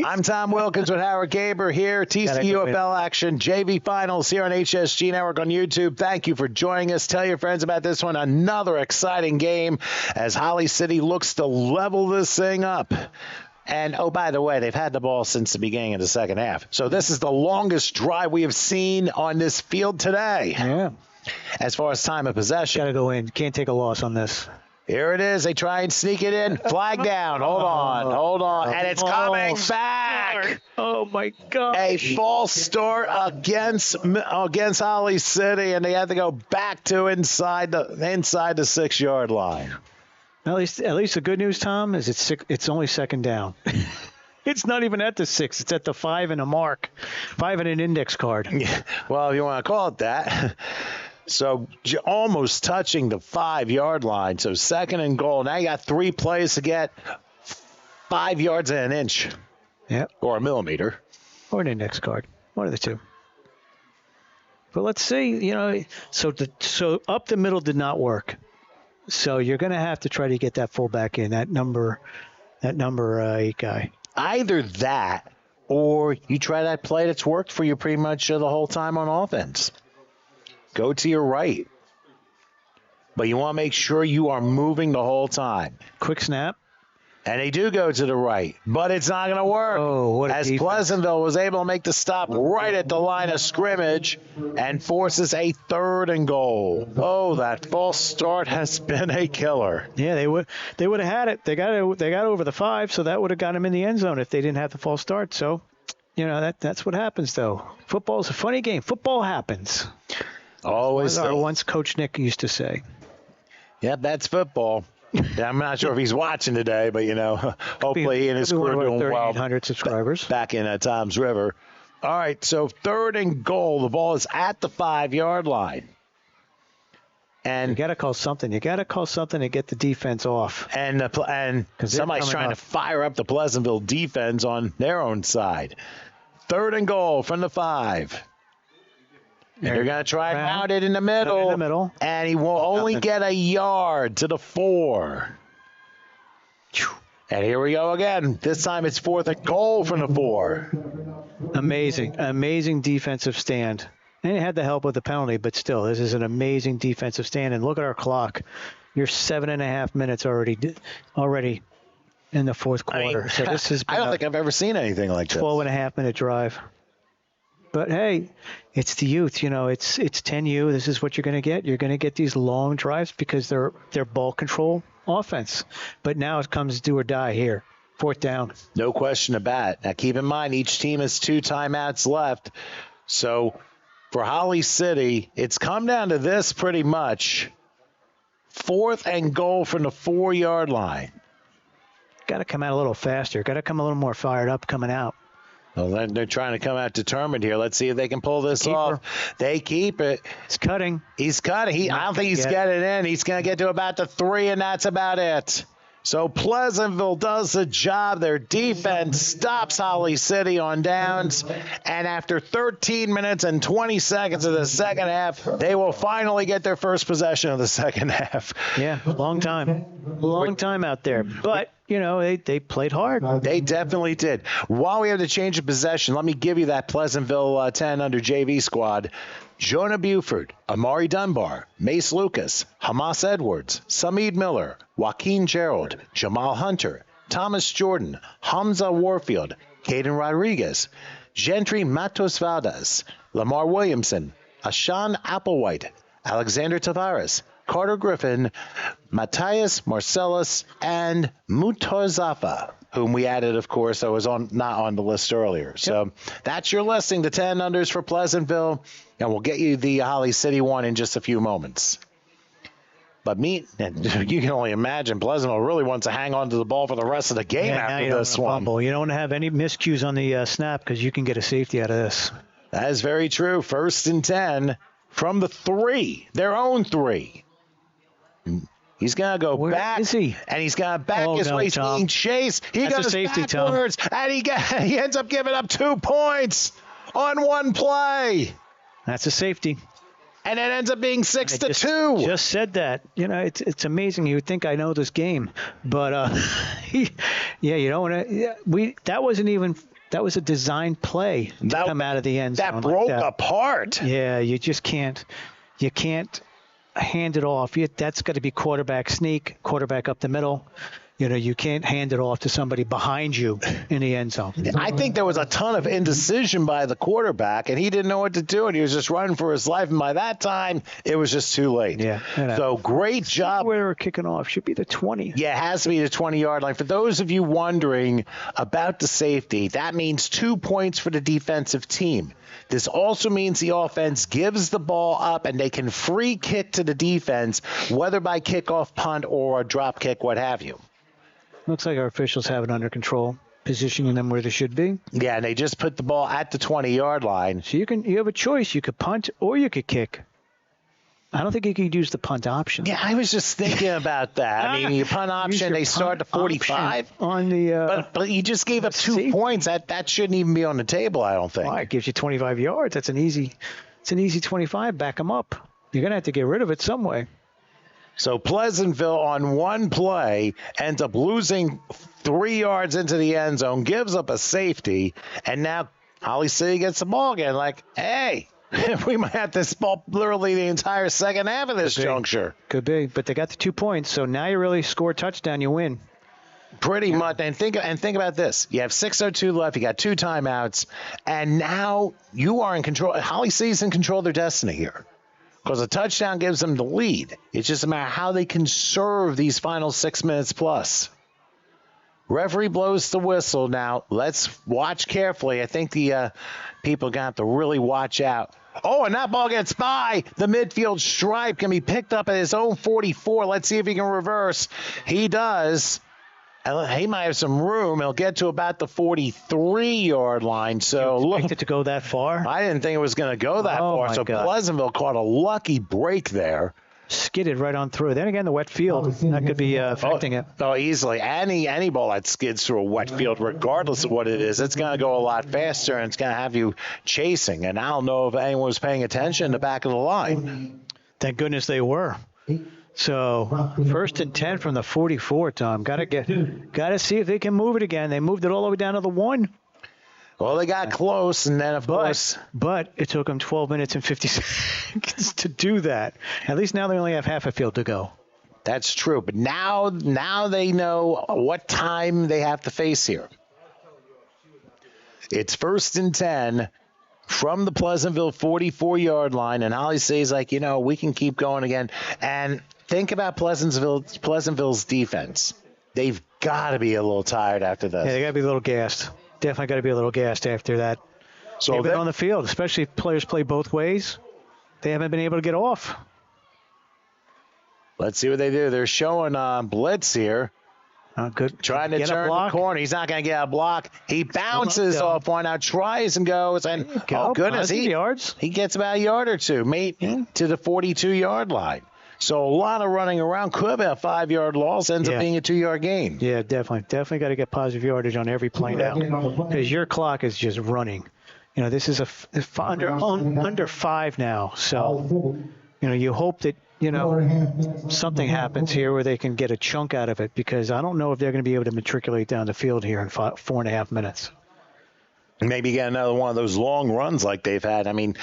I'm Tom Wilkins with Howard Gaber here. TCUFL action, JV Finals here on HSG Network on YouTube. Thank you for joining us. Tell your friends about this one. Another exciting game as Holly City looks to level this thing up. And, oh, by the way, they've had the ball since the beginning of the second half. So this is the longest drive we have seen on this field today. Yeah. As far as time of possession. Got to go in. Can't take a loss on this. Here it is. They try and sneak it in. Flag down. Hold on. And it's coming back. Oh, my God. A false start against Holly City, and they had to go back to inside the 6-yard line. At least the good news, Tom, is it's only 2nd down. It's not even at the 6. It's at the 5 and a mark. 5 and an index card. Yeah. Well, if you want to call it that. So almost touching the 5-yard line. So 2nd and goal. Now you got 3 plays to get 5 yards and an inch. Yep. Or a millimeter. Or an index card. One of the two. But let's see, so up the middle did not work. So you're going to have to try to get that fullback in, that number that number 8 guy. Either that, or you try that play that's worked for you pretty much the whole time on offense. Go to your right. But you want to make sure you are moving the whole time. Quick snap. And they do go to the right, but it's not going to work. Oh, what a as defense. Pleasantville was able to make the stop right at the line of scrimmage and forces a 3rd and goal. Oh, that false start has been a killer. Yeah, they would have had it. They got over the 5, so that would have got them in the end zone if they didn't have the false start. So, that's what happens, though. Football's a funny game. Football happens. Always. As our once Coach Nick used to say. Yep, that's football. Yeah, I'm not sure if he's watching today, but, hopefully he and his crew are doing well. 3,800 subscribers. Back in Tom's River. All right, so 3rd and goal. The ball is at the 5-yard line. And you got to call something. You got to call something to get the defense off. And somebody's trying to fire up the Pleasantville defense on their own side. 3rd and goal from the 5. And they're going to try and mount it in the middle. And he will only get a yard to the 4. And here we go again. This time it's 4th and goal from the 4. Amazing defensive stand. And it had the help of the penalty, but still, this is an amazing defensive stand. And look at our clock. You're 7.5 minutes already in the 4th quarter. So this has been I don't think I've ever seen anything like this. 12.5-minute drive. But, hey, it's the youth. It's 10U. This is what you're going to get. You're going to get these long drives because they're ball control offense. But now it comes do or die here. 4th down. No question about it. Now, keep in mind, each team has 2 timeouts left. So, for Holly City, it's come down to this pretty much. 4th and goal from the 4-yard line. Got to come out a little faster. Got to come a little more fired up coming out. Well, they're trying to come out determined here. Let's see if they can pull this off. They keep it. He's cutting. I don't think he's getting in. He's going to get to about the 3, and that's about it. So Pleasantville does the job. Their defense stops Holly City on downs. And after 13 minutes and 20 seconds of the second half, they will finally get their first possession of the second half. Yeah, long time. Long time out there. But, they played hard. They definitely did. While we have the change of possession, let me give you that Pleasantville 10 under JV squad. Jonah Buford, Amari Dunbar, Mace Lucas, Hamas Edwards, Samid Miller, Joaquin Gerald, Jamal Hunter, Thomas Jordan, Hamza Warfield, Caden Rodriguez, Gentry Matos Valdez, Lamar Williamson, Ashan Applewhite, Alexander Tavares, Carter Griffin, Matthias Marcellus, and Mutozafa, whom we added, of course, that was not on the list earlier. So that's your listing, the 10 unders for Pleasantville, and we'll get you the Holly City one in just a few moments. But you can only imagine Pleasantville really wants to hang on to the ball for the rest of the game after this one. You don't want to have any miscues on the snap because you can get a safety out of this. That is very true. 1st and 10 from the 3, their own 3. He's going to go back. Where is he? And he's going to back his way. He's being chased. He That's goes a safety, backwards, and he ends up giving up 2 points on one play. That's a safety. And it ends up being 6-2. Just said that. It's amazing. You would think I know this game, but you don't want to. That was a designed play to come out of the end zone. That broke apart. Yeah, you just can't. You can't hand it off. That's got to be quarterback sneak, quarterback up the middle. You can't hand it off to somebody behind you in the end zone. I think there was a ton of indecision by the quarterback, and he didn't know what to do, and he was just running for his life. And by that time, it was just too late. Yeah. So great job. Where we're kicking off should be the 20. Yeah, it has to be the 20-yard line. For those of you wondering about the safety, that means 2 points for the defensive team. This also means the offense gives the ball up, and they can free kick to the defense, whether by kickoff, punt, or a drop kick, what have you. Looks like our officials have it under control, positioning them where they should be. Yeah, and they just put the ball at the 20-yard line. So you have a choice. You could punt or you could kick. I don't think you could use the punt option. Yeah, I was just thinking about that. I mean, your punt option, they start at 45. On the, but you just gave up 2 points. That shouldn't even be on the table, I don't think. Well, it gives you 25 yards. It's an easy 25. Back them up. You're going to have to get rid of it some way. So Pleasantville on one play ends up losing 3 yards into the end zone, gives up a safety, and now Holly City gets the ball again. Like, hey, we might have to ball literally the entire second half of this juncture. Could be, but they got the 2 points, so now you really score a touchdown, you win. Pretty much. And think about this. You have 6:02 left. You got 2 timeouts, and now you are in control. Holly City's in control of their destiny here, because a touchdown gives them the lead. It's just a matter of how they can serve these final 6 minutes plus. Referee blows the whistle. Now, let's watch carefully. I think the people are going to have to really watch out. Oh, and that ball gets by the midfield stripe. Can be picked up at his own 44. Let's see if he can reverse. He does. And he might have some room. He'll get to about the 43-yard line. So You look, expect it to go that far? I didn't think it was going to go that Oh, far. my So God. Pleasantville caught a lucky break there. Skidded right on through. Then again, the wet field, that could be affecting it. Oh, easily. Any ball that skids through a wet field, regardless of what it is, it's going to go a lot faster, and it's going to have you chasing. And I don't know if anyone was paying attention in the back of the line. Thank goodness they were. So 1st and 10 from the 44, Tom. Got to see if they can move it again. They moved it all the way down to the 1. Well, they got close, and then, of course. But it took them 12 minutes and 50 seconds to do that. At least now they only have half a field to go. That's true. But now they know what time they have to face here. It's 1st and 10 from the Pleasantville 44-yard line, and Holly City's like, we can keep going again. And think about Pleasantville's defense. They've got to be a little tired after this. Yeah, they got to be a little gassed. Definitely got to be a little gassed after that. So they've been on the field, especially if players play both ways. They haven't been able to get off. Let's see what they do. They're showing blitz here. Good. Trying to Get a turn the block. corner. He's not going to get a block. He bounces off one. Now tries and goes. And, oh, goodness. He gets about a yard or two, mate, to the 42-yard line. So a lot of running around. Could be a 5-yard loss. Ends up being a 2-yard gain. Yeah, definitely. Definitely got to get positive yardage on every play now, because your clock is just running. This is under 5 now. So, you hope that, something happens here where they can get a chunk out of it, because I don't know if they're going to be able to matriculate down the field here in 4.5 minutes. Maybe get another one of those long runs like they've had. I mean,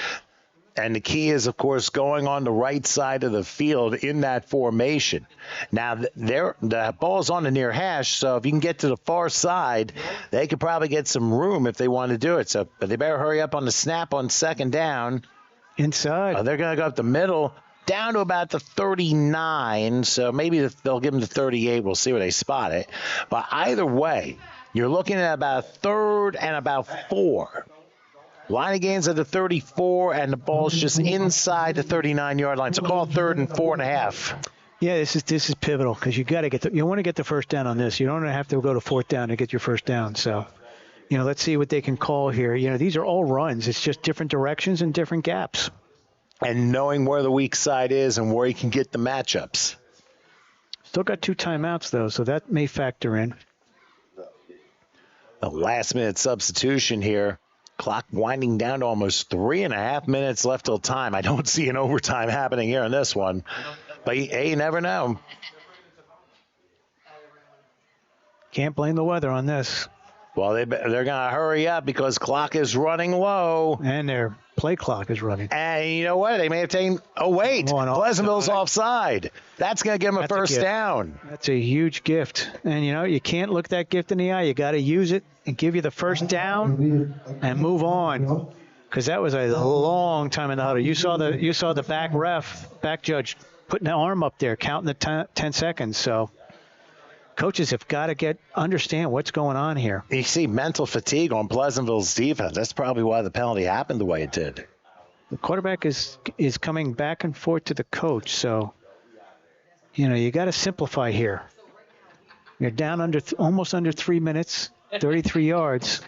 and the key is, of course, going on the right side of the field in that formation. Now, the ball's on the near hash, so if you can get to the far side, they could probably get some room if they want to do it. So, but they better hurry up on the snap on 2nd down. Inside. They're going to go up the middle, down to about the 39, so maybe they'll give them the 38. We'll see where they spot it. But either way, you're looking at about 3rd and about 4. Line of gains at the 34, and the ball's just inside the 39-yard line. So call 3rd and 4.5. Yeah, this is pivotal, because you want to get the first down on this. You don't have to go to 4th down to get your first down. So, let's see what they can call here. These are all runs. It's just different directions and different gaps. And knowing where the weak side is and where you can get the matchups. Still got 2 timeouts, though, so that may factor in. A last-minute substitution here. Clock winding down to almost 3.5 minutes left till time. I don't see an overtime happening here on this one. But, hey, you never know. Can't blame the weather on this. Well, they're going to hurry up because clock is running low. And their play clock is running. And you know what? They may have taken – oh, wait. Pleasantville's offside. That's going to give them a first down. That's a huge gift. And, you can't look that gift in the eye. You got to use it and give you the first down and move on. Because that was a long time in the huddle. You saw the back judge putting the arm up there, counting the 10 seconds. So coaches have got to understand what's going on here. You see mental fatigue on Pleasantville's defense. That's probably why the penalty happened the way it did. The quarterback is coming back and forth to the coach. So, you got to simplify here. You're down almost under 3 minutes, 33 yards.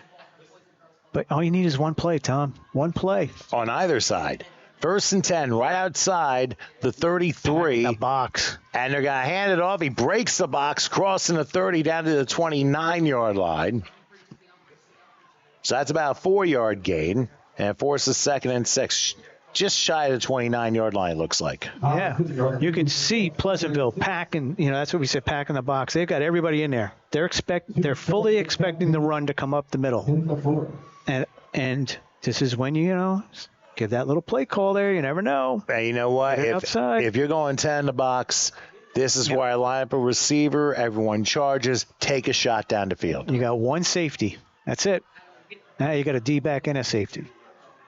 But all you need is one play, Tom. One play. On either side. 1st and 10, right outside the 33. The box. And they're going to hand it off. He breaks the box, crossing the 30 down to the 29-yard line. So that's about a 4-yard gain. And it forces 2nd and 6. just shy of the 29-yard line, it looks like. Yeah, you can see Pleasantville packing. That's what we said, packing the box. They've got everybody in there. They're fully expecting the run to come up the middle, and this is when give that little play call there. You never know. And you know what? If you're going 10 in the box, this is where I line up a receiver. Everyone charges. Take a shot down the field. You got one safety. That's it. Now you got a D-back and a safety.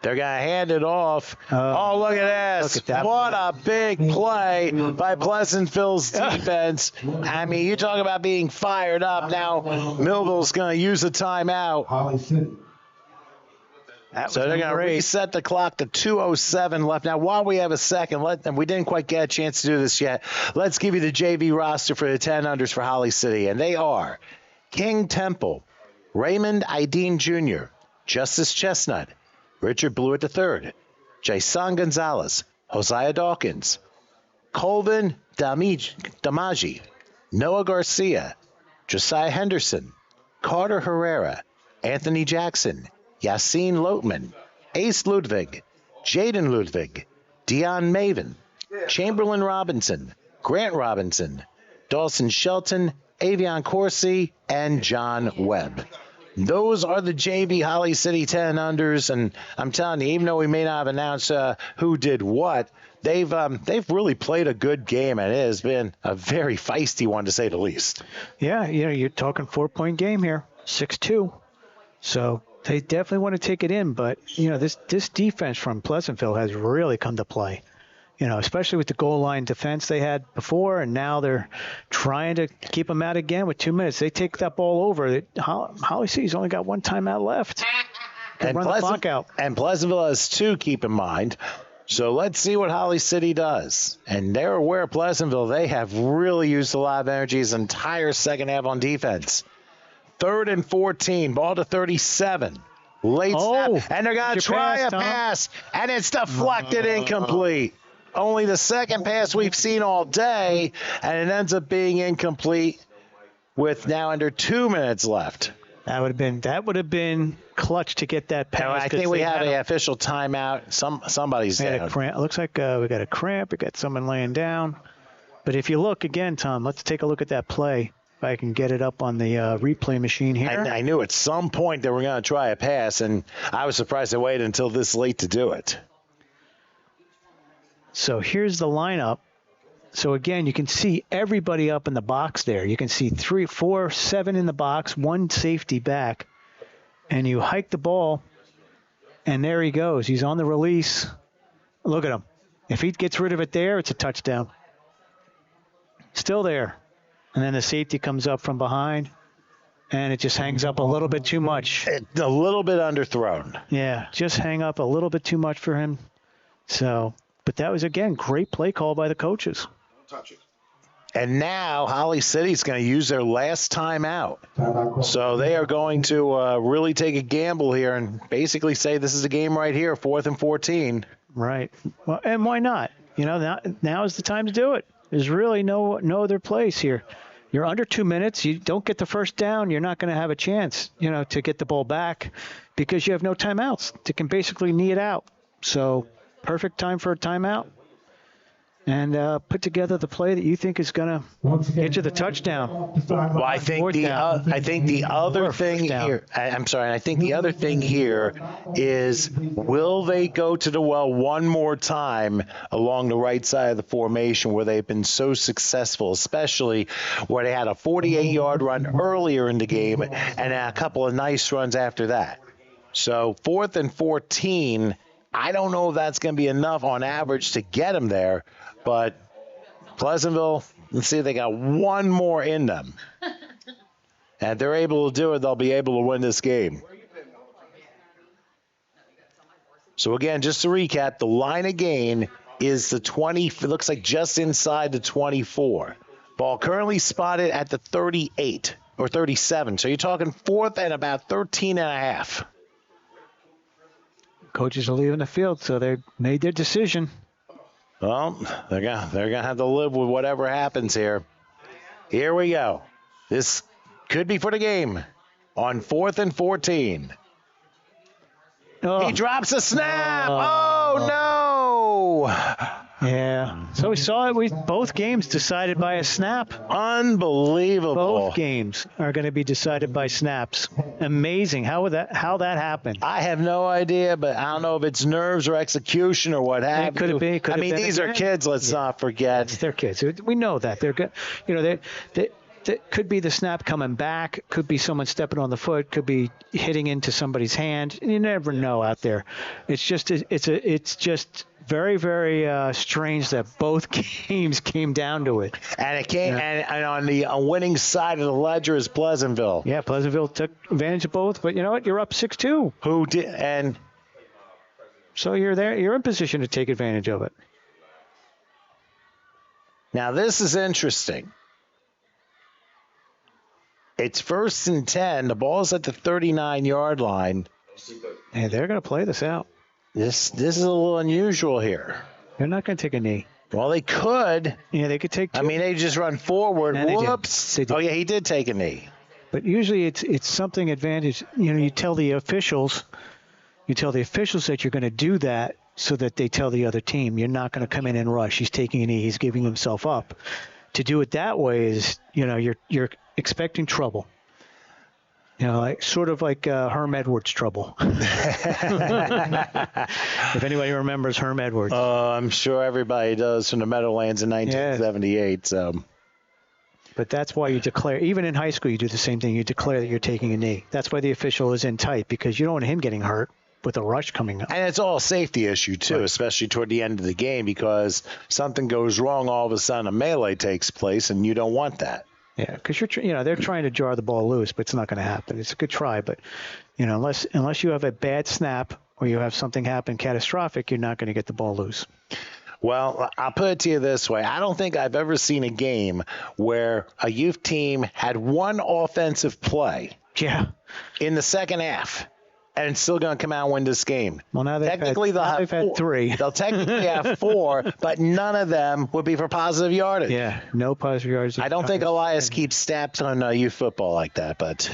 They're going to hand it off. Oh, look at this. Look at that. What a big play by Pleasantville's defense. I mean, you talk about being fired up. Now Millville's going to use a timeout. Holly City. So they're going to reset the clock to 2:07 left. Now, while we have a second, and we didn't quite get a chance to do this yet, let's give you the JV roster for the 10 unders for Holly City. And they are King Temple, Raymond Ideen Jr., Justice Chestnut, Richard Blewett III, Jason Gonzalez, Hosea Dawkins, Colvin Damaji, Noah Garcia, Josiah Henderson, Carter Herrera, Anthony Jackson, Yassine Lotman, Ace Ludwig, Jaden Ludwig, Dion Maven, Chamberlain Robinson, Grant Robinson, Dawson Shelton, Avion Corsi, and John Webb. Those are the JV Holly City 10 unders, and I'm telling you, even though we may not have announced who did what, they've really played a good game, and it has been a very feisty one to say the least. Yeah, you're talking 4-point game here, 6-2. So they definitely want to take it in, but this defense from Pleasantville has really come to play. Especially with the goal line defense they had before, and now they're trying to keep them out again with 2 minutes. They take that ball over. Holly City's only got one timeout left. And run the clock out. And Pleasantville has two, keep in mind. So let's see what Holly City does. And they're aware of Pleasantville. They have really used a lot of energy his entire second half on defense. 3rd and 14, ball to 37. Late snap, and they're going to try a pass, and it's deflected, incomplete. Only the second pass we've seen all day, and it ends up being incomplete with now under 2 minutes left. That would have been clutch to get that pass. I think we have an official timeout. Somebody's down. It looks like we got a cramp. We got someone laying down. But if you look again, Tom, let's take a look at that play. If I can get it up on the replay machine here. I knew at some point they were going to try a pass, and I was surprised they waited until this late to do it. So here's the lineup. So again, you can see everybody up in the box there. You can see 3, 4, 7 in the box, one safety back. And you hike the ball, and there he goes. He's on the release. Look at him. If he gets rid of it there, it's a touchdown. Still there. And then the safety comes up from behind, and it just hangs up a little bit too much. A little bit underthrown. Yeah, just hang up a little bit too much for him. So, but that was, again, great play call by the coaches. Touch it. And now Holly City's going to use their last timeout. So they are going to really take a gamble here and basically say this is a game right here, 4th and 14. Right. Well, and why not? Now is the time to do it. There's really no other place here. You're under 2 minutes. You don't get the first down. You're not going to have a chance, to get the ball back because you have no timeouts. They can basically knee it out. So perfect time for a timeout. And put together the play that you think is going to get you the touchdown. Well, I think the other thing here. I'm sorry. I think the other thing here is, will they go to the well one more time along the right side of the formation where they've been so successful, especially where they had a 48-yard run earlier in the game and a couple of nice runs after that. So 4th and 14. I don't know if that's going to be enough on average to get them there. But Pleasantville, let's see if they got one more in them. And if they're able to do it, they'll be able to win this game. So, again, just to recap, the line of gain is the 20. It looks like just inside the 24. Ball currently spotted at the 38 or 37. So you're talking 4th and about 13 and a half. Coaches are leaving the field, so they made their decision. Well, they're gonna have to live with whatever happens here. Here we go. This could be for the game on 4th and 14. Oh. He drops a snap. Oh, Oh, Yeah. So we saw it. Both games decided by a snap. unbelievable. Both games are going to be decided by snaps. Amazing. How that happened? I have no idea, but I don't know if it's nerves or execution or what have Could you. have been. I mean, these are kids. Let's not forget. They're kids. We know that they're good. You know, they could be the snap coming back. Could be someone stepping on the foot. Could be hitting into somebody's hand. You never know out there. It's just very, very strange that both games came down to it. And it came, and on the winning side of the ledger is Pleasantville. Yeah, Pleasantville took advantage of both. But you know what? You're up 6-2. Who did? And so you're there. You're in position to take advantage of it. now this is interesting. It's 1st and 10. The ball's at the 39-yard line. And they're going to play this out. This is a little unusual here. They're not going to take a knee. Well, they could. Yeah, they could take two. I mean, they just run forward. No, they did. Whoops. They did. Oh, yeah, he did take a knee. But usually it's something advantage. You know, you tell the officials that you're going to do that so that they tell the other team you're not going to come in and rush. He's taking a knee. He's giving himself up. To do it that way is, you know, you're expecting trouble. You know, like sort of like Herm Edwards trouble. If anybody remembers Herm Edwards. I'm sure everybody does from the Meadowlands in 1978. So. But that's why you declare, even in high school, you do the same thing. You declare that you're taking a knee. That's why the official is in tight, because you don't want him getting hurt with a rush coming up. And it's all a safety issue, too, Right. especially toward the end of the game, because something goes wrong, all of a sudden a melee takes place, and you don't want that. Yeah, because they're trying to jar the ball loose, but it's not going to happen. It's a good try, but you know, unless you have a bad snap or you have something happen catastrophic, you're not going to get the ball loose. Well, I'll put it to you this way. I don't think I've ever seen a game where a youth team had one offensive play in the second half and it's still going to come out and win this game. Well, now they've had three. They'll technically have four, but none of them would be for positive yardage. Yeah, no positive yardage. I don't think Elias keeps stats on youth football like that, but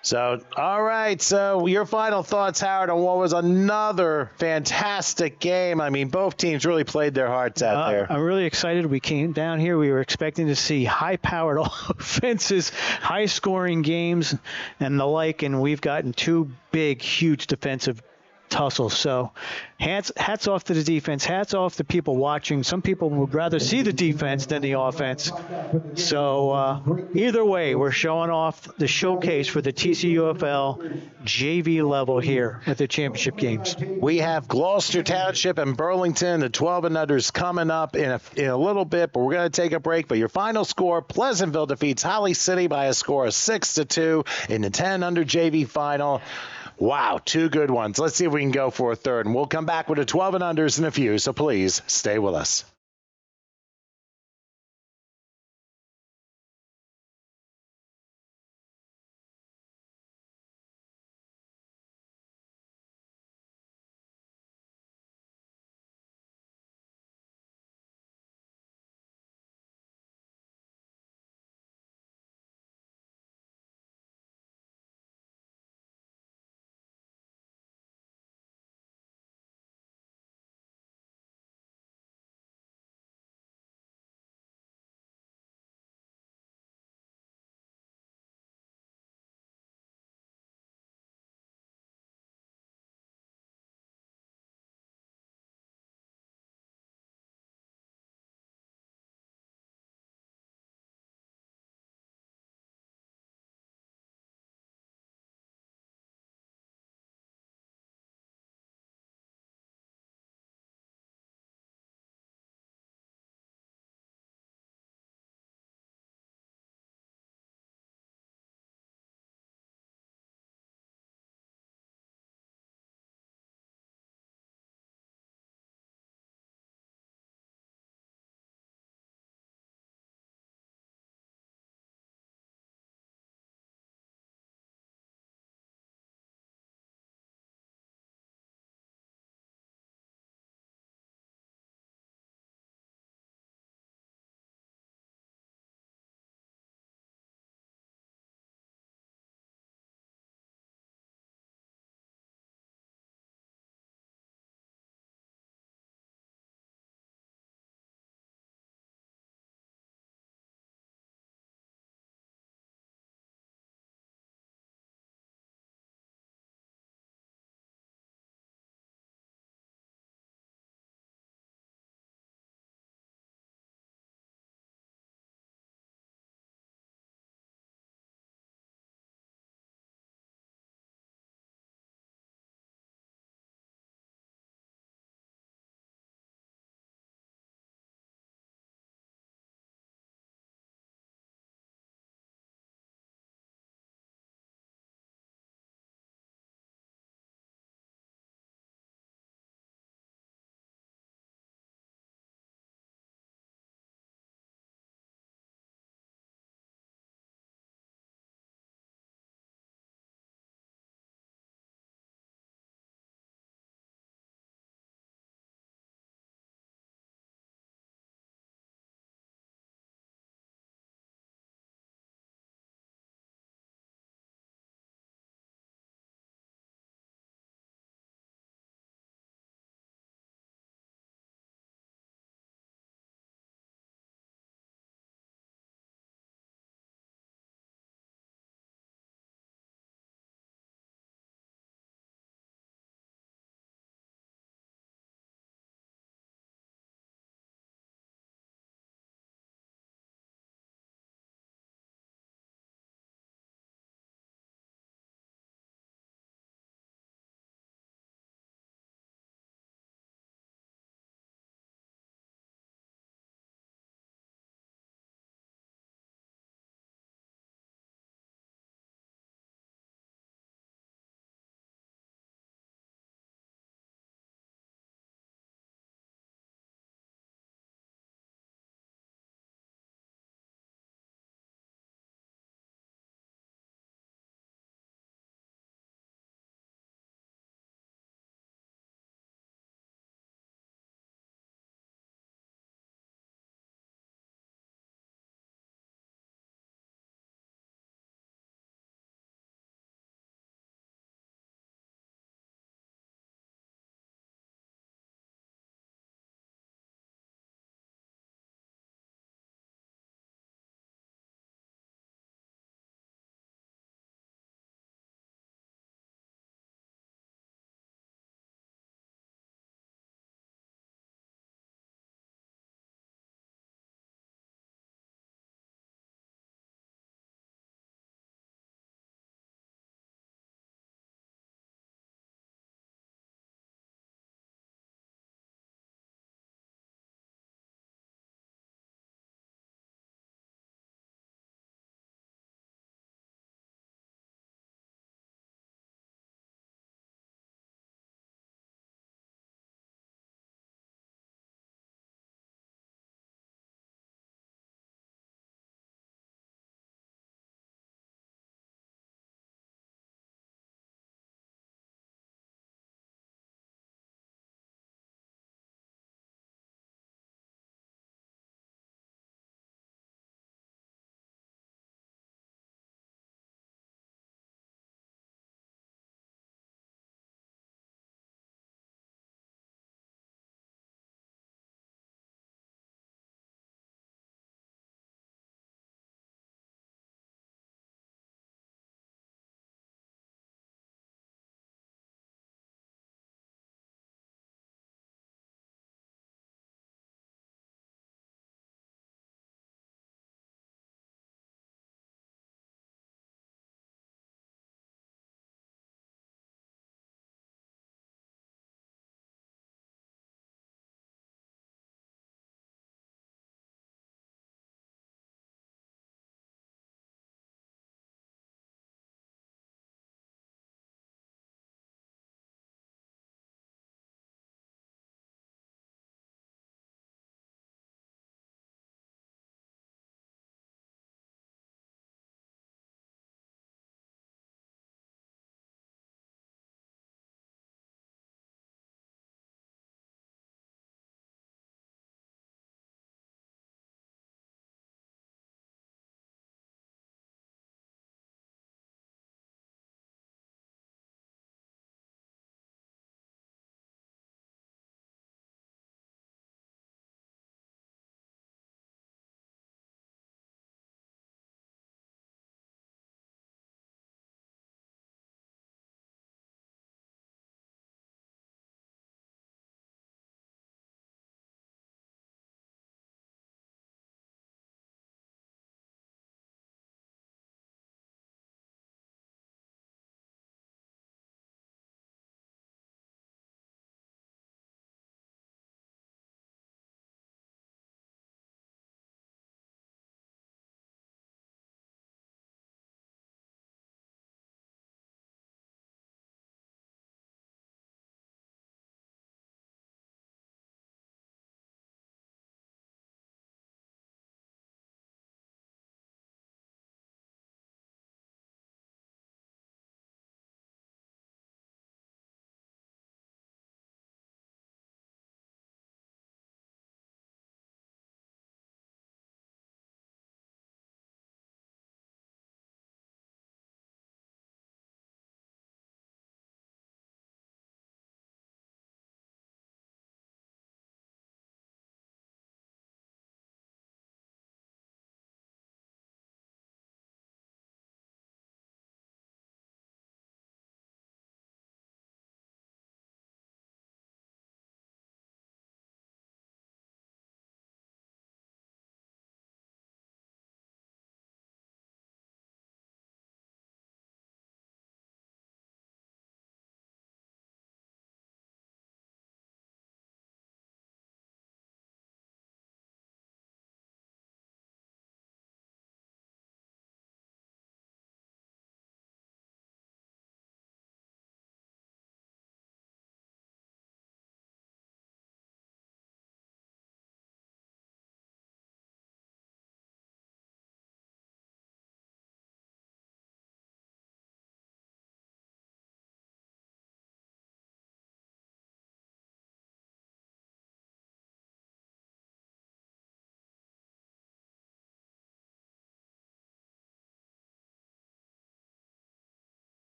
so, all right. So your final thoughts, Howard, on what was another fantastic game. I mean, both teams really played their hearts out there. I'm really excited. We came down here. We were expecting to see high-powered offenses, high-scoring games, and the like, and we've gotten two big, huge defensive tussles. So hats off to the defense. Hats off to people watching. Some people would rather see the defense than the offense. So either way, we're showing off the showcase for the TCUFL JV level here at the championship games. We have Gloucester Township and Burlington, the 12 and unders coming up in a little bit, but we're going to take a break. But your final score, Pleasantville defeats Holly City by a score of 6-2 in the 10 under JV final. Wow, two good ones. Let's see if we can go for a third. And we'll come back with a 12 and unders in a few, so please stay with us.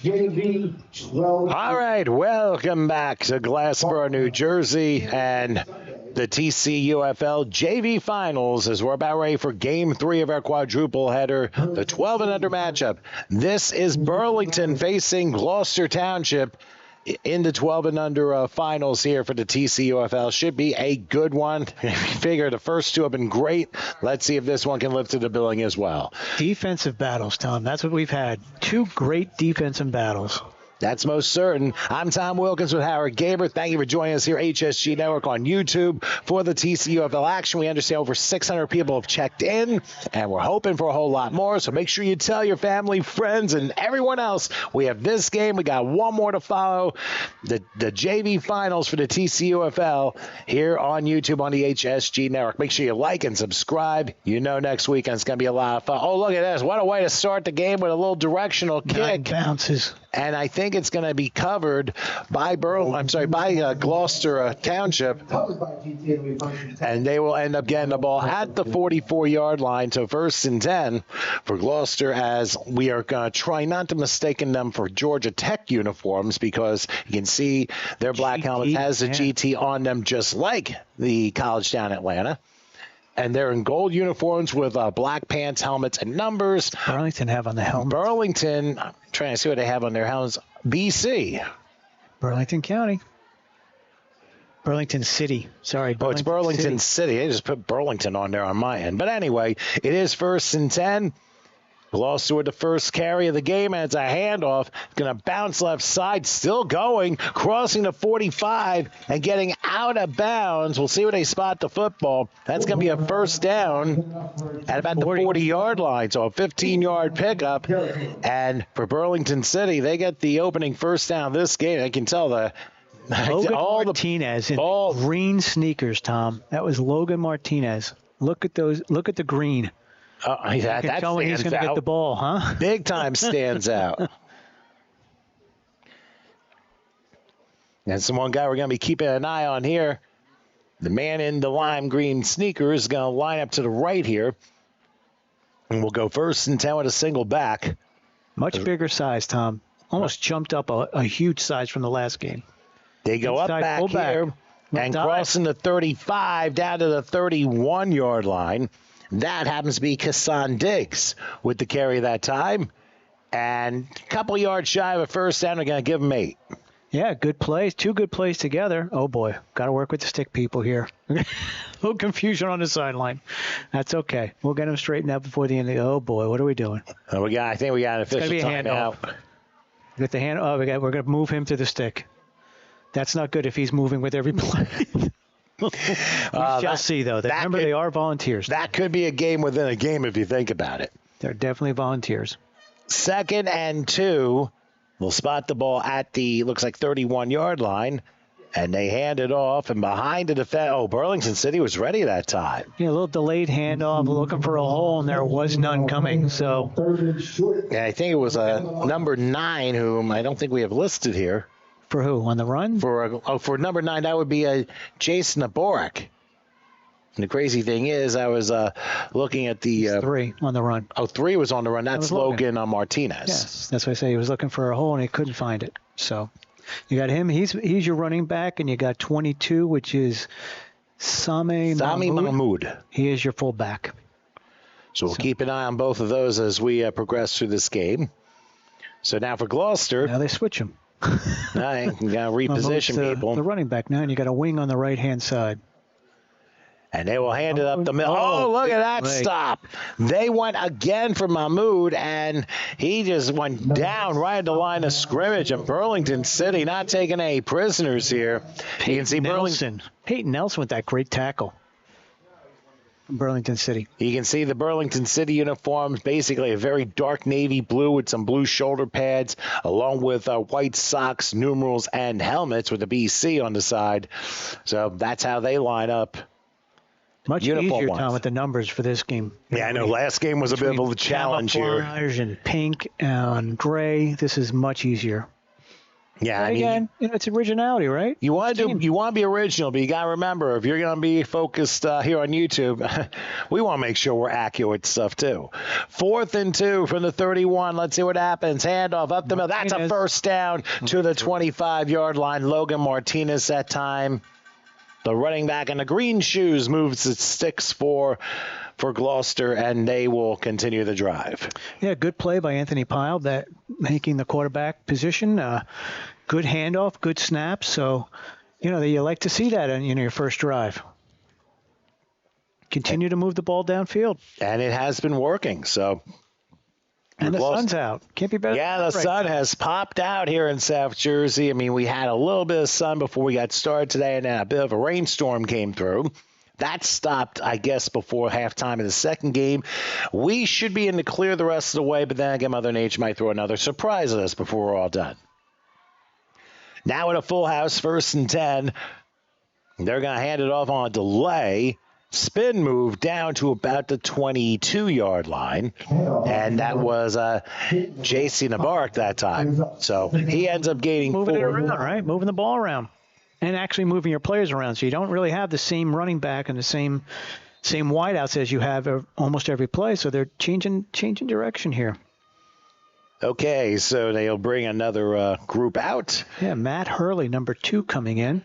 JV 12. All right, welcome back to Glassboro, New Jersey, and the TCUFL JV Finals as we're about ready for Game 3 of our quadruple header, the 12 and under matchup. This is Burlington facing Gloucester Township in the 12 and under finals here for the TCUFL. Should be a good one. Figure the first two have been great. Let's see if this one can live to the billing as well. Defensive battles, Tom. That's what we've had. Two great defensive battles. That's most certain. I'm Tom Wilkins with Howard Gaber. Thank you for joining us here, HSG Network on YouTube for the TCUFL action. We understand over 600 people have checked in, and we're hoping for a whole lot more. So make sure you tell your family, friends, and everyone else. We have this game. We got one more to follow. The JV Finals for the TCUFL here on YouTube on the HSG Network. Make sure you like and subscribe. You know next weekend it's going to be a lot of fun. Oh, look at this. What a way to start the game with a little directional kick. 9 bounces. And I think it's going to be covered by Gloucester Township, and they will end up getting the ball at the 44-yard line. So 1st and 10 for Gloucester, as we are going to try not to mistake them for Georgia Tech uniforms, because you can see their black helmets has a GT on them, just like the college down in Atlanta. And they're in gold uniforms with black pants, helmets, and numbers. Burlington have on the helmet. Burlington, I'm trying to see what they have on their helmets. BC. Burlington County. Burlington City. Sorry. It's Burlington City. They just put Burlington on there on my end. But anyway, it is 1st and 10. Gloucester with the first carry of the game, and it's a handoff. Going to bounce left side, still going, crossing the 45 and getting out of bounds. We'll see where they spot the football. That's going to be a first down at about the 40-yard line, so a 15-yard pickup. And for Burlington City, they get the opening first down of this game. I can tell Logan Martinez in green sneakers, Tom. That was Logan Martinez. Look at those. Look at the green. That tell when he's going to get the ball, huh? Big time stands out. That's the one guy we're going to be keeping an eye on here. The man in the lime green sneakers is going to line up to the right here. And we'll go 1st and 10 with a single back. Much bigger size, Tom. Almost jumped up a huge size from the last game. They go up back here and crossing the 35 down to the 31-yard line. That happens to be Kassan Diggs with the carry that time. And a couple yards shy of a first down. They're going to give him 8. Yeah, good plays. 2 good plays together. Oh, boy. Got to work with the stick people here. A little confusion on the sideline. That's okay. We'll get them straightened out before the end of the... Oh, boy. What are we doing? I think we got an official timeout. Get the hand. Oh, we're going to move him to the stick. That's not good if he's moving with every play. We shall see, though. Remember, they are volunteers. That could be a game within a game if you think about it. They're definitely volunteers. 2nd and 2. They'll spot the ball at the, looks like, 31-yard line, and they hand it off. And behind the defense, Burlington City was ready that time. Yeah, a little delayed handoff, looking for a hole, and there was none coming. So, yeah, I think it was number 9, whom I don't think we have listed here. For who? On the run? For number 9, that would be Jason Aborak. And the crazy thing is, I was looking at the 3 on the run. 3 was on the run. That's Logan Martinez. Yes, that's why I say he was looking for a hole and he couldn't find it. So you got him. He's your running back, and you got 22, which is Sami Mahmoud. He is your fullback. So we'll keep an eye on both of those as we progress through this game. So now for Gloucester. Now they switch him. You got to reposition people. The running back now, and you got a wing on the right-hand side. And they will hand it up the middle. Oh, look at that stop. They went again for Mahmoud, and he just went down right at the line of scrimmage. And Burlington City not taking any prisoners here. You can see Burlington. Peyton Nelson with that great tackle. Burlington City. You can see the Burlington City uniforms, basically a very dark navy blue with some blue shoulder pads, along with white socks, numerals, and helmets with the BC on the side. So that's how they line up. Much easier, Tom, with the numbers for this game. Yeah, I know. Last game was a bit of a challenge here. And pink and gray. This is much easier. Yeah, And again, it's originality, right? You want to be original, but you got to remember, if you're going to be focused here on YouTube, we want to make sure we're accurate with stuff too. 4th and 2 from the 31. Let's see what happens. Handoff up the middle. That's a first down to the 25-yard line. Logan Martinez that time. The running back in the green shoes moves its sticks for Gloucester, and they will continue the drive. Yeah, good play by Anthony Pyle, that making the quarterback position. Good handoff, good snap. So, you like to see that in your first drive. Continue to move the ball downfield. And it has been working, so. And the sun's out. Can't be better. Yeah, the sun has popped out here in South Jersey. I mean, we had a little bit of sun before we got started today, and then a bit of a rainstorm came through. That stopped, I guess, before halftime of the second game. We should be in the clear the rest of the way, but then again, Mother Nature might throw another surprise at us before we're all done. Now at a full house, 1st and 10. They're going to hand it off on a delay. Spin move down to about the 22-yard line, and that was J.C. Navarre that time. So he ends up gaining moving 4. it around, right? Moving the ball around, and actually moving your players around. So you don't really have the same running back and the same wideouts as you have almost every play. So they're changing direction here. Okay, so they'll bring another group out. Yeah, Matt Hurley, number 2, coming in.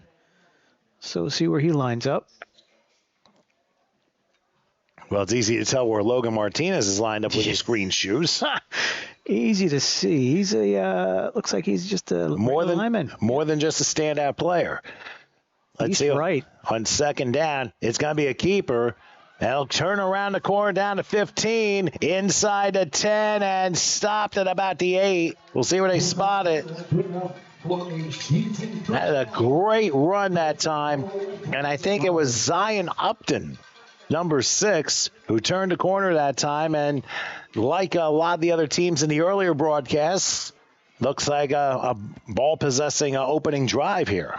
So we'll see where he lines up. Well, it's easy to tell where Logan Martinez is lined up with his green shoes. Easy to see. He's looks like he's just a lineman. More than just a standout player. Let's see. Right. On 2nd down, it's going to be a keeper. They'll turn around the corner down to 15, inside the 10, and stopped at about the 8. We'll see where they spot it. Had a great run that time, and I think it was Zion Upton, number 6, who turned the corner that time, and like a lot of the other teams in the earlier broadcasts, looks like a ball-possessing opening drive here.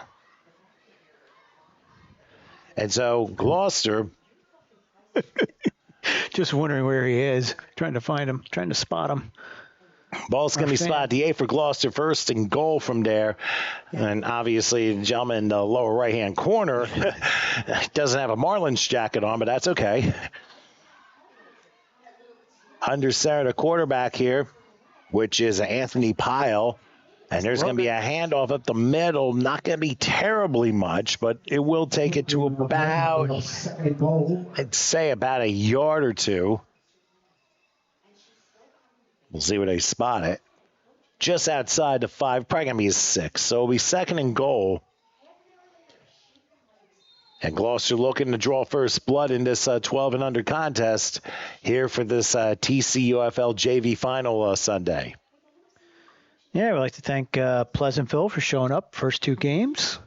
And so Gloucester... Just wondering where he is, trying to find him, trying to spot him. Ball's going to be spotted at the 8 for Gloucester, 1st and goal from there. And obviously, the gentleman in the lower right-hand corner doesn't have a Marlins jacket on, but that's okay. Under center, the quarterback here, which is Anthony Pyle. And there's going to be a handoff up the middle. Not going to be terribly much, but it will take it to about, I'd say about a yard or two. We'll see where they spot it. Just outside the 5, probably going to be a 6. So it'll be 2nd and goal. And Gloucester looking to draw first blood in this 12 and under contest here for this TCUFL JV final Sunday. Yeah, we'd like to thank Pleasantville for showing up first 2 games.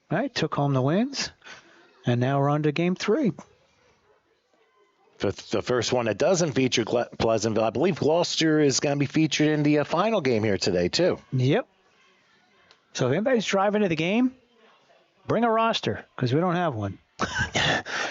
Right, took home the wins. And now we're on to game 3. The first one that doesn't feature Pleasantville, I believe Gloucester is going to be featured in the final game here today, too. Yep. So if anybody's driving to the game, bring a roster, because we don't have one.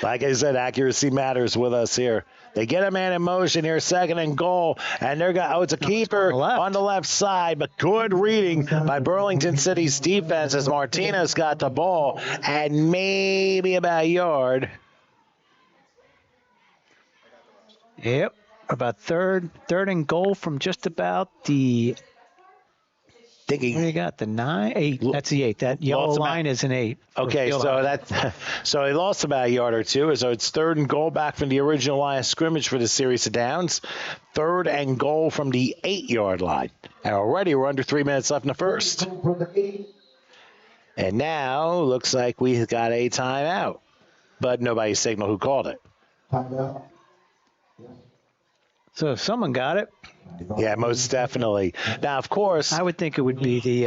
Like I said, accuracy matters with us here. They get a man in motion here, 2nd and goal, and they're going. It's a keeper on the left side, but good reading by Burlington City's defense as Martinez got the ball and maybe about a yard. Yep, about third and goal from just about the. What do you got? The 9, 8. That's the 8. That yellow line is an 8. Okay, so they lost about a yard or two. So it's 3rd and goal back from the original line of scrimmage for the series of downs. 3rd and goal from the 8-yard line. And already we're under 3 minutes left in the first. And now looks like we got a timeout, but nobody signaled who called it. Timeout. So if someone got it. Yeah, most definitely. Now, of course, I would think it would be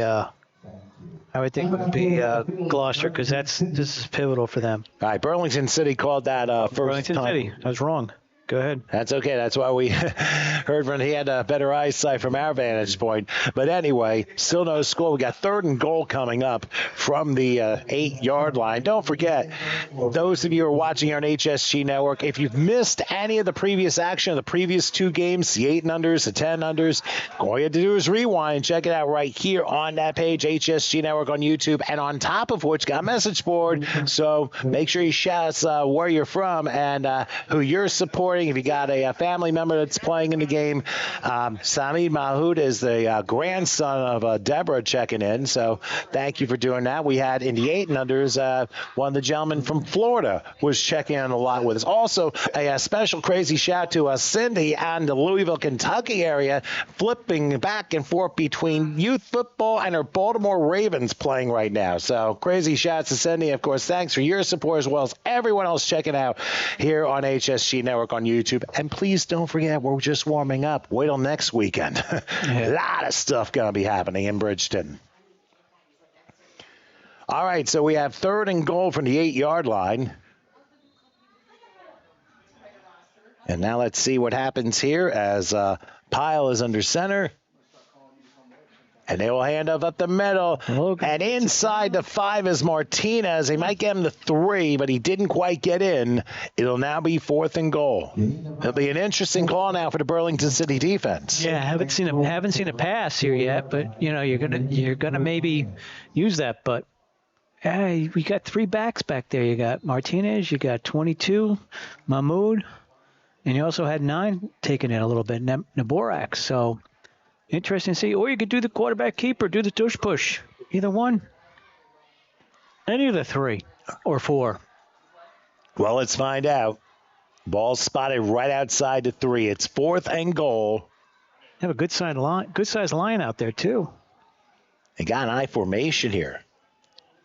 Gloucester, because this is pivotal for them. All right, Burlington City called that first Burlington time. City. I was wrong. Go ahead. That's okay. That's why we heard when he had a better eyesight from our vantage point. But anyway, still no score. We got 3rd and goal coming up from the 8-yard line. Don't forget, those of you who are watching here on HSG Network, if you've missed any of the previous action of the previous 2 games, the 8 and unders, the 10 unders, all you have to do is rewind. Check it out right here on that page, HSG Network on YouTube. And on top of which, got a message board. So make sure you shout us where you're from and who you're supporting. If you got a family member that's playing in the game, Samid Mahoud is the grandson of Deborah checking in. So thank you for doing that. We had in the 8 and unders, one of the gentlemen from Florida was checking in a lot with us. Also, a special crazy shout to Cindy and the Louisville, Kentucky area, flipping back and forth between youth football and her Baltimore Ravens playing right now. So crazy shouts to Cindy. Of course, thanks for your support as well as everyone else checking out here on HSG Network on YouTube. And please don't forget, we're just warming up. Wait till next weekend. A lot of stuff going to be happening in Bridgeton. All right, so we have 3rd and goal from the 8-yard line. And now let's see what happens here as Pyle is under center. And they will hand off up the middle. And inside the 5 is Martinez. They might get him the 3, but he didn't quite get in. It'll now be 4th and goal. It'll be an interesting call now for the Burlington City defense. Yeah, haven't seen a pass here yet, but you're gonna maybe use that. But hey, we got 3 backs back there. You got Martinez, you got 22, Mahmoud, and you also had 9 taking it a little bit, Naborak. So interesting to see. Or you could do the quarterback keeper, do the tush push. Either one. Any of the 3 or 4. Well, let's find out. Ball spotted right outside the 3. It's 4th and goal. Have a good size line out there too. They got an I formation here.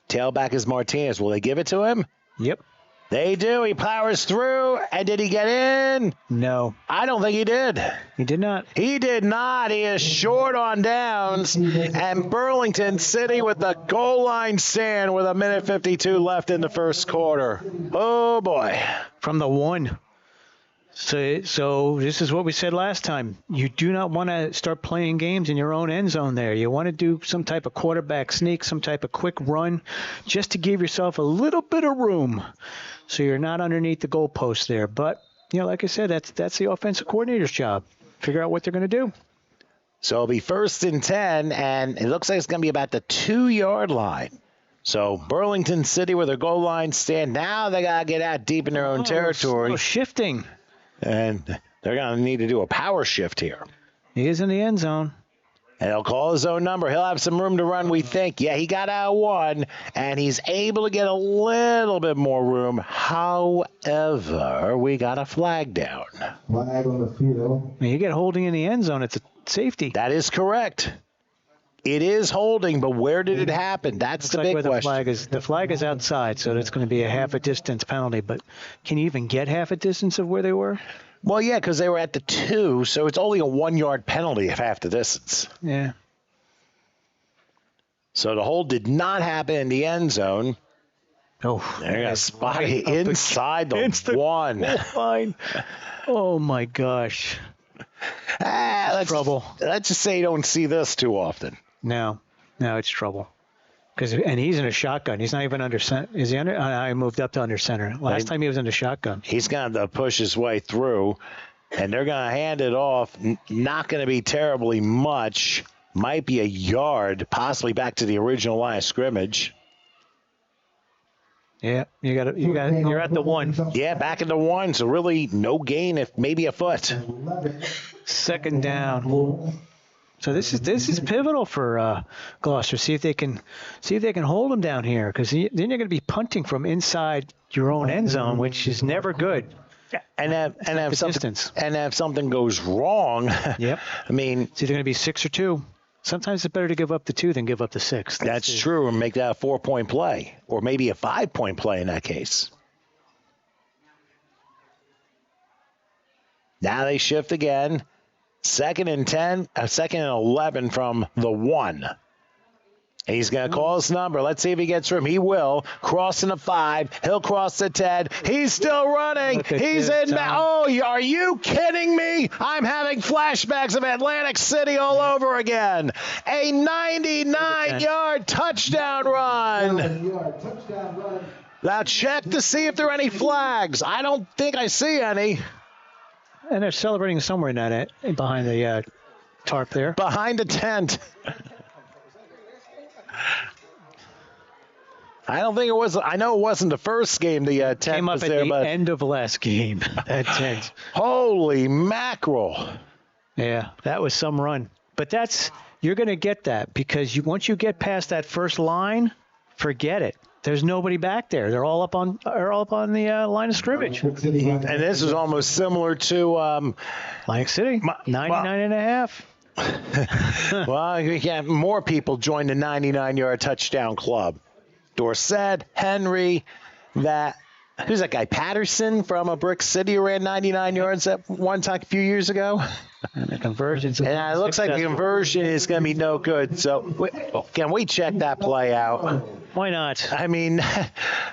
Tailback is Martinez. Will they give it to him? Yep. They do. He powers through. And did he get in? No. I don't think he did. He did not. He did not. He is short on downs. And Burlington City with the goal line stand with 1:52 left in the first quarter. Oh, boy. From the 1. So this is what we said last time. You do not want to start playing games in your own end zone there. You want to do some type of quarterback sneak, some type of quick run, just to give yourself a little bit of room so you're not underneath the goalpost there. But, like I said, that's the offensive coordinator's job. Figure out what they're going to do. So it'll be 1st and 10, and it looks like it's going to be about the 2-yard line. So Burlington City with their goal line stand. Now they got to get out deep in their own territory. Shifting. And they're going to need to do a power shift here. He is in the end zone. And he'll call his own number. He'll have some room to run, we think. Yeah, he got out 1, and he's able to get a little bit more room. However, we got a flag down. Flag on the field. When you get holding in the end zone, it's a safety. That is correct. It is holding, but where did it happen? That's the big question. The flag is outside, so that's going to be a half a distance penalty. But can you even get half a distance of where they were? Well, yeah, because they were at the 2, so it's only a 1-yard penalty if half the distance. Yeah. So the hold did not happen in the end zone. Oh, they're going to spot it inside the 1. Fine. Oh, my gosh. Trouble. Let's just say you don't see this too often. No, it's trouble. And he's in a shotgun. He's not even under center. Is he under? I moved up to under center. Last time he was in a shotgun. He's going to push his way through, and they're going to hand it off. Not going to be terribly much. Might be a yard, possibly back to the original line of scrimmage. Yeah, you're at the 1. Yeah, back at the 1. So really no gain, if maybe a foot. 2nd down. So this is pivotal for Gloucester. See if they can hold them down here, because then you're going to be punting from inside your own end zone, which is never good. And if something goes wrong, yep. I mean, it's either going to be 6 or 2. Sometimes it's better to give up the 2 than give up the 6. That's true, and make that a 4-point play, or maybe a 5-point play in that case. Now they shift again. 2nd and 10, 2nd and 11 from the 1. He's going to call his number. Let's see if he gets through him. He will. Crossing the 5. He'll cross the 10. He's still running. He's in. Oh, are you kidding me? I'm having flashbacks of Atlantic City all over again. A 99-yard touchdown run. 99-yard touchdown run. Now check to see if there are any flags. I don't think I see any. And they're celebrating somewhere in that behind the tarp there. Behind a tent. I don't think it was. I know it wasn't the first game. The tent came up was at there, the but end of last game. That tent. Holy mackerel! Yeah, that was some run. But you're going to get that because once you get past that first line, forget it. There's nobody back there. They're all up on the line of scrimmage. And this is almost similar to Atlantic City, 99 and a half. Well, we have more people join the 99-yard touchdown club. Dorset, Henry, who's that guy? Patterson from a Brick City ran 99 yards at one time a few years ago. And the conversion. And it looks like the conversion is going to be no good. So can we check that play out? Why not? I mean,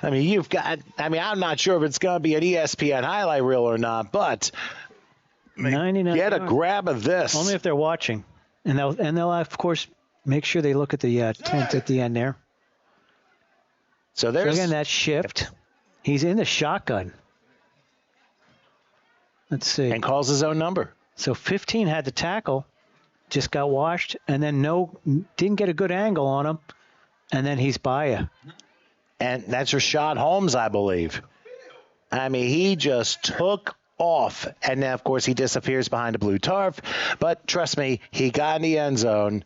you've got. I mean, I'm not sure if it's going to be an ESPN highlight reel or not, but 99 get a yards. grab of this. Only if they're watching, and they'll of course make sure they look at the tent at the end there. So So again, that shift. He's in the shotgun. Let's see. And calls his own number. So 15 had the tackle, just got washed, and then didn't get a good angle on him, and then he's by you. And that's Rashad Holmes, I believe. I mean, he just took off. And then, of course, he disappears behind a blue tarp. But trust me, he got in the end zone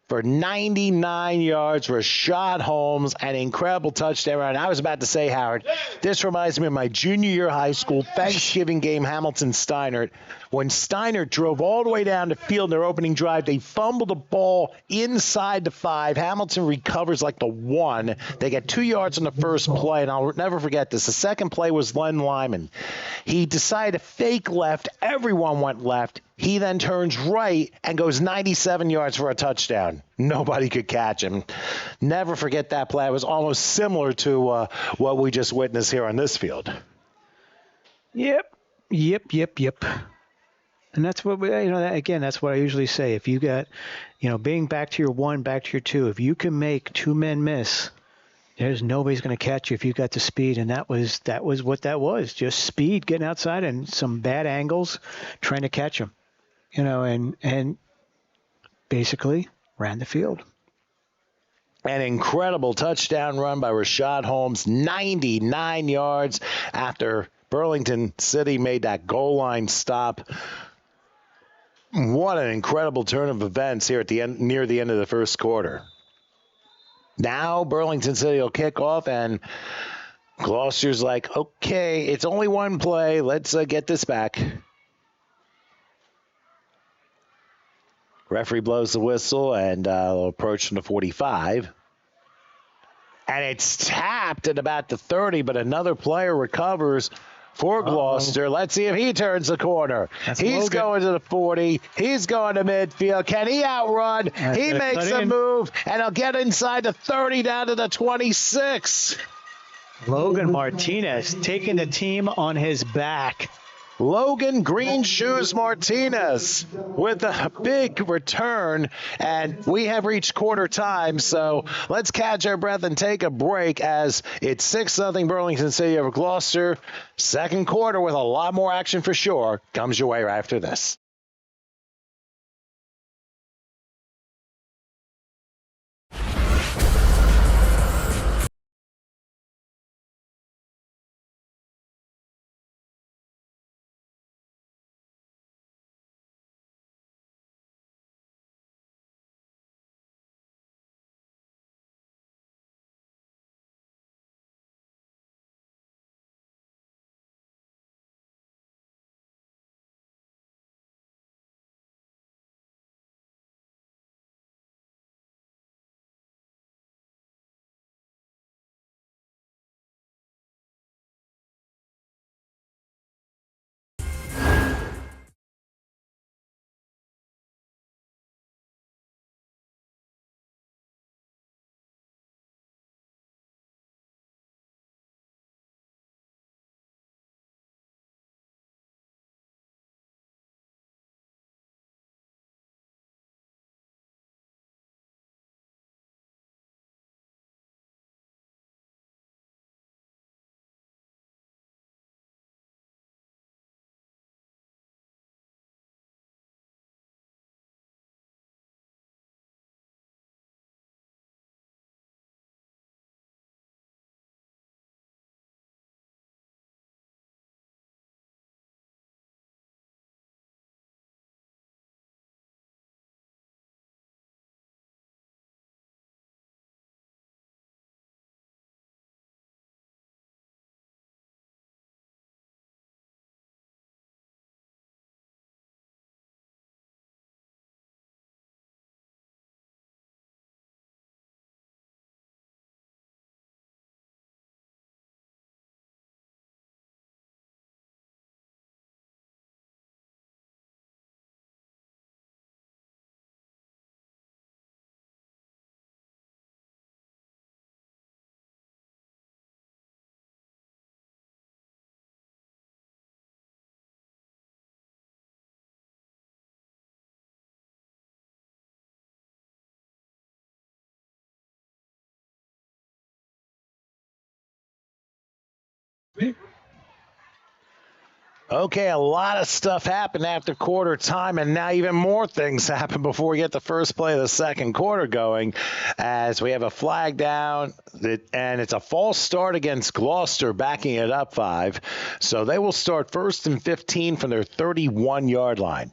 for 99 yards. Rashad Holmes, an incredible touchdown run. I was about to say, Howard, this reminds me of my junior year high school Thanksgiving game, Hamilton-Steinert. When Steinert drove all the way down the field in their opening drive, they fumbled the ball inside the 5. Hamilton recovers like the 1. They get 2 yards on the first play, and I'll never forget this. The second play was Len Lyman. He decided to fake left. Everyone went left. He then turns right and goes 97 yards for a touchdown. Nobody could catch him. Never forget that play. It was almost similar to what we just witnessed here on this field. Yep. And that's what that's what I usually say. If you got, being back to your 1, back to your 2, if you can make 2 men miss, there's nobody's going to catch you if you got the speed. And that was what that was. Just speed, getting outside and some bad angles, trying to catch him. And basically ran the field. An incredible touchdown run by Rashad Holmes, 99 yards after Burlington City made that goal line stop. What an incredible turn of events here at the end, near the end of the first quarter. Now Burlington City will kick off, and Gloucester's like, okay, it's only one play. Let's get this back. Referee blows the whistle, and they'll approach from the 45. And it's tapped at about the 30, but another player recovers for Gloucester. Let's see if he turns the corner. He's going to the 40. He's going to midfield. Can he outrun? He makes a move, and he'll get inside the 30 down to the 26. Logan Martinez taking the team on his back. Logan Green Shoes Martinez with a big return, and we have reached quarter time, so let's catch our breath and take a break as it's 6-0 Burlington City over Gloucester. Second quarter with a lot more action for sure comes your way right after this. Okay, a lot of stuff happened after quarter time, and now even more things happen before we get the first play of the second quarter going, as we have a flag down, and it's a false start against Gloucester, backing it up 5. So they will start 1st and 15 from their 31-yard line.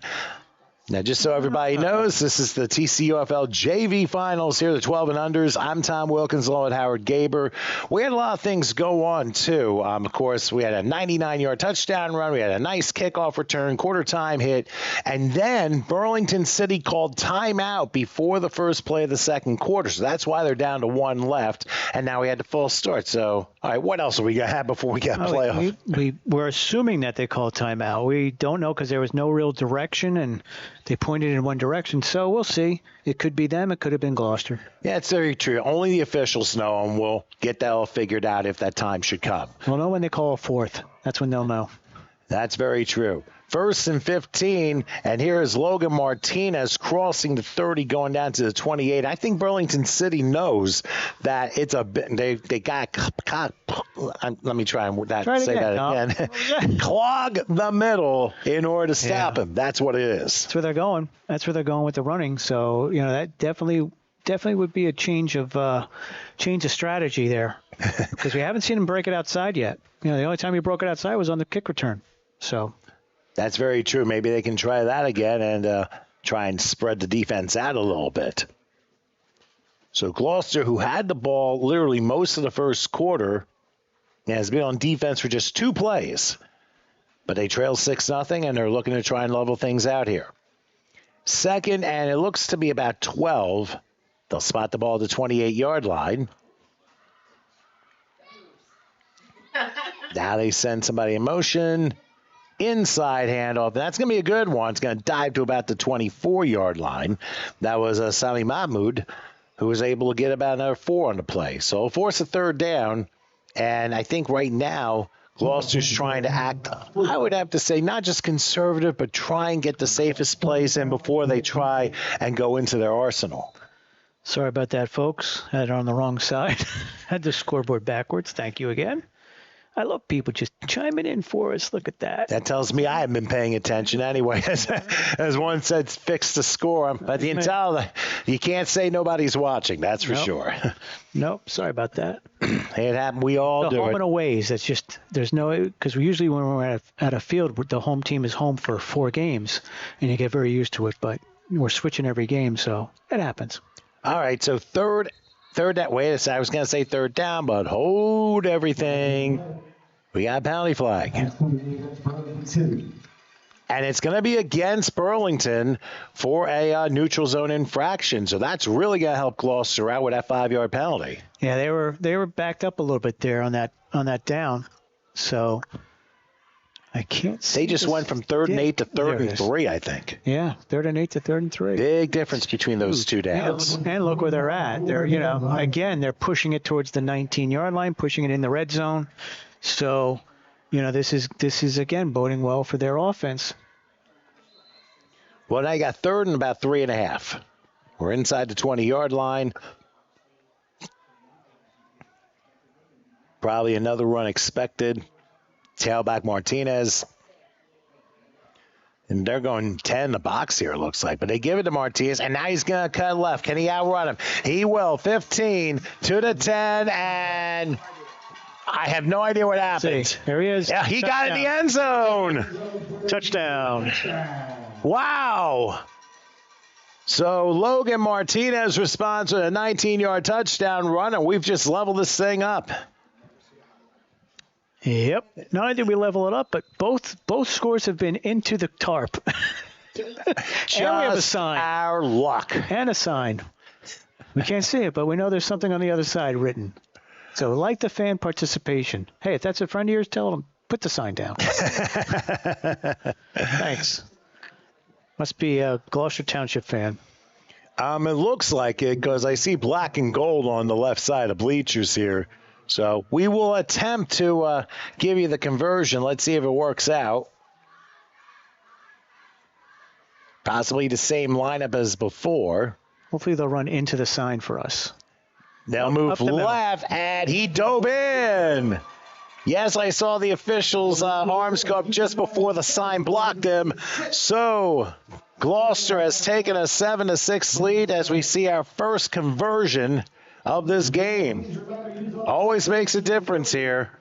Now, just so everybody knows, this is the TCUFL JV Finals here, the 12 and unders. I'm Tom Wilkins, along with Howard Gaber. We had a lot of things go on, too. Of course, we had a 99-yard touchdown run. We had a nice kickoff return, quarter time hit. And then Burlington City called timeout before the first play of the second quarter. So that's why they're down to 1 left. And now we had the full start. So, all right, what else are we going to have before we get playoff? We're assuming that they called timeout. We don't know because there was no real direction, and they pointed in one direction, so we'll see. It could be them. It could have been Gloucester. Yeah, it's very true. Only the officials know, and we'll get that all figured out if that time should come. We'll know when they call a fourth. That's when they'll know. That's very true. 1st and 15, and here is Logan Martinez crossing the 30, going down to the 28. I think Burlington City knows that it's a bit. They got. Let me try and say that again. Clog the middle in order to stop him. That's what it is. That's where they're going. That's where they're going with the running. So that definitely would be a change of strategy there, because we haven't seen him break it outside yet. The only time he broke it outside was on the kick return. So. That's very true. Maybe they can try that again and try and spread the defense out a little bit. So Gloucester, who had the ball literally most of the first quarter, has been on defense for just 2 plays. But they trail 6-0, and they're looking to try and level things out here. 2nd, and it looks to be about 12. They'll spot the ball at the 28-yard line. Now they send somebody in motion. Inside handoff. That's going to be a good one. It's going to dive to about the 24-yard line. That was Sami Mahmoud, who was able to get about another 4 on the play. So it'll force a 3rd down. And I think right now, Gloucester's trying to act, I would have to say, not just conservative, but try and get the safest plays in before they try and go into their arsenal. Sorry about that, folks. Had it on the wrong side. Had the scoreboard backwards. Thank you again. I love people just chiming in for us. Look at that. That tells me I haven't been paying attention anyway. As one said, fix the score. But you can tell you can't say nobody's watching. That's for sure. Nope. Sorry about that. It happened. We all do it. Home and aways. That's just, there's no, because usually when we're at a field, the home team is home for 4 games, and you get very used to it. But we're switching every game, so it happens. All right. So third that way. I was going to say 3rd down, but hold everything. We got a penalty flag. And it's going to be against Burlington for a neutral zone infraction. So that's really going to help Gloucester out with that 5-yard penalty. Yeah, they were backed up a little bit there on that down. So I can't see. They just went from 3rd and 8 to 3rd and 3, I think. Yeah, 3rd and 8 to 3rd and 3. Big difference between those 2 downs. And look where they're at. They're, again, they're pushing it towards the 19-yard line, pushing it in the red zone. So, this is again boding well for their offense. Well, now you got 3rd and about 3.5. We're inside the 20-yard line. Probably another run expected. Tailback Martinez. And they're going 10 in the box here, it looks like. But they give it to Martinez, and now he's going to cut left. Can he outrun him? He will. 15 to the 10, and I have no idea what happened. See, there he is. Yeah, he got in the end zone. Touchdown. Wow. So Logan Martinez responds with a 19-yard touchdown run, and we've just leveled this thing up. Yep. Not only did we level it up, but both scores have been into the tarp. And we have a sign. Our luck. And a sign. We can't see it, but we know there's something on the other side written. So like the fan participation. Hey, if that's a friend of yours, tell them, put the sign down. Thanks. Must be a Gloucester Township fan. It looks like it because I see black and gold on the left side of bleachers here. So we will attempt to give you the conversion. Let's see if it works out. Possibly the same lineup as before. Hopefully they'll run into the sign for us. They'll move left, and he dove in. Yes, I saw the officials' arms go up just before the sign blocked him. So Gloucester has taken a 7-6 lead as we see our first conversion of this game. Always makes a difference here.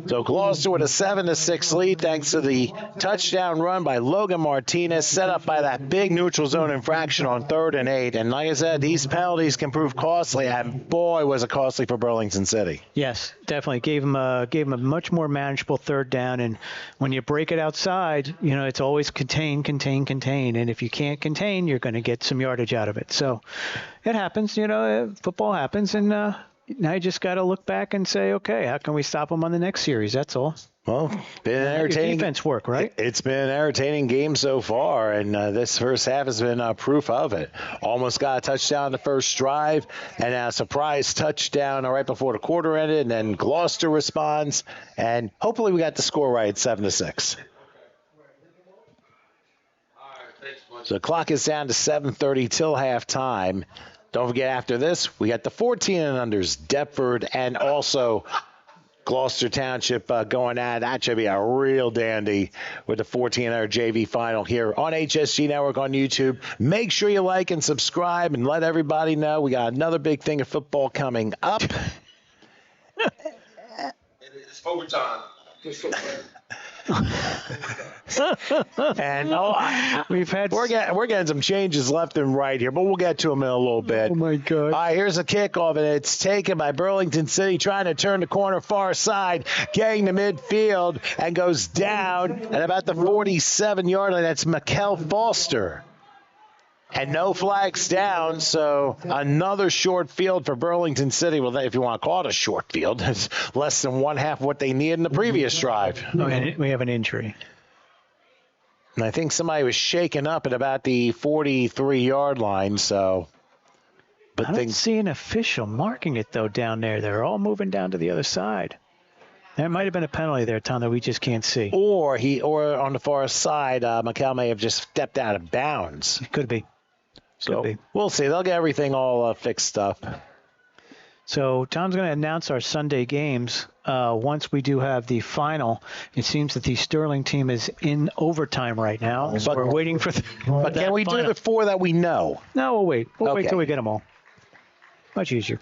So Gloucester with a 7-6 lead thanks to the touchdown run by Logan Martinez, set up by that big neutral zone infraction on 3rd and 8. And like I said, these penalties can prove costly, and boy, was it costly for Burlington City. Yes, definitely gave him a much more manageable 3rd down. And when you break it outside, it's always contain. And if you can't contain, you're going to get some yardage out of it. So it happens. Football happens, and now you just got to look back and say, okay, how can we stop them on the next series? That's all. Well, been an entertaining defense work, right? It's been an entertaining game so far, and this first half has been proof of it. Almost got a touchdown the first drive, and a surprise touchdown right before the quarter ended, and then Gloucester responds, and hopefully we got the score right, 7-6. So the clock is down to 7:30 till halftime. Don't forget, after this, we got the 14 and unders, Deptford, and also Gloucester Township going at it. That should be a real dandy with the 14 and under JV final here on HSG Network on YouTube. Make sure you like and subscribe and let everybody know we got another big thing of football coming up. It's overtime. And we're getting some changes left and right here, but we'll get to them in a little bit. Oh my God! All right, here's a kickoff, and it's taken by Burlington City, trying to turn the corner far side, getting to midfield, and goes down at about the 47-yard line. That's Mikel Foster. And no flags down, so another short field for Burlington City. Well, if you want to call it a short field, it's less than one half what they needed in the previous drive. Oh, and we have an injury. And I think somebody was shaken up at about the 43-yard line, so. But I don't see an official marking it, though, down there. They're all moving down to the other side. There might have been a penalty there, Tom, that we just can't see. Or on the far side, Mikel may have just stepped out of bounds. It could be. So we'll see. They'll get everything all fixed up. So Tom's going to announce our Sunday games once we do have the final. It seems that the Sterling team is in overtime right now. So we're waiting for but can we do the 4 that we know? No, we'll wait. We'll wait till we get them all. Much easier.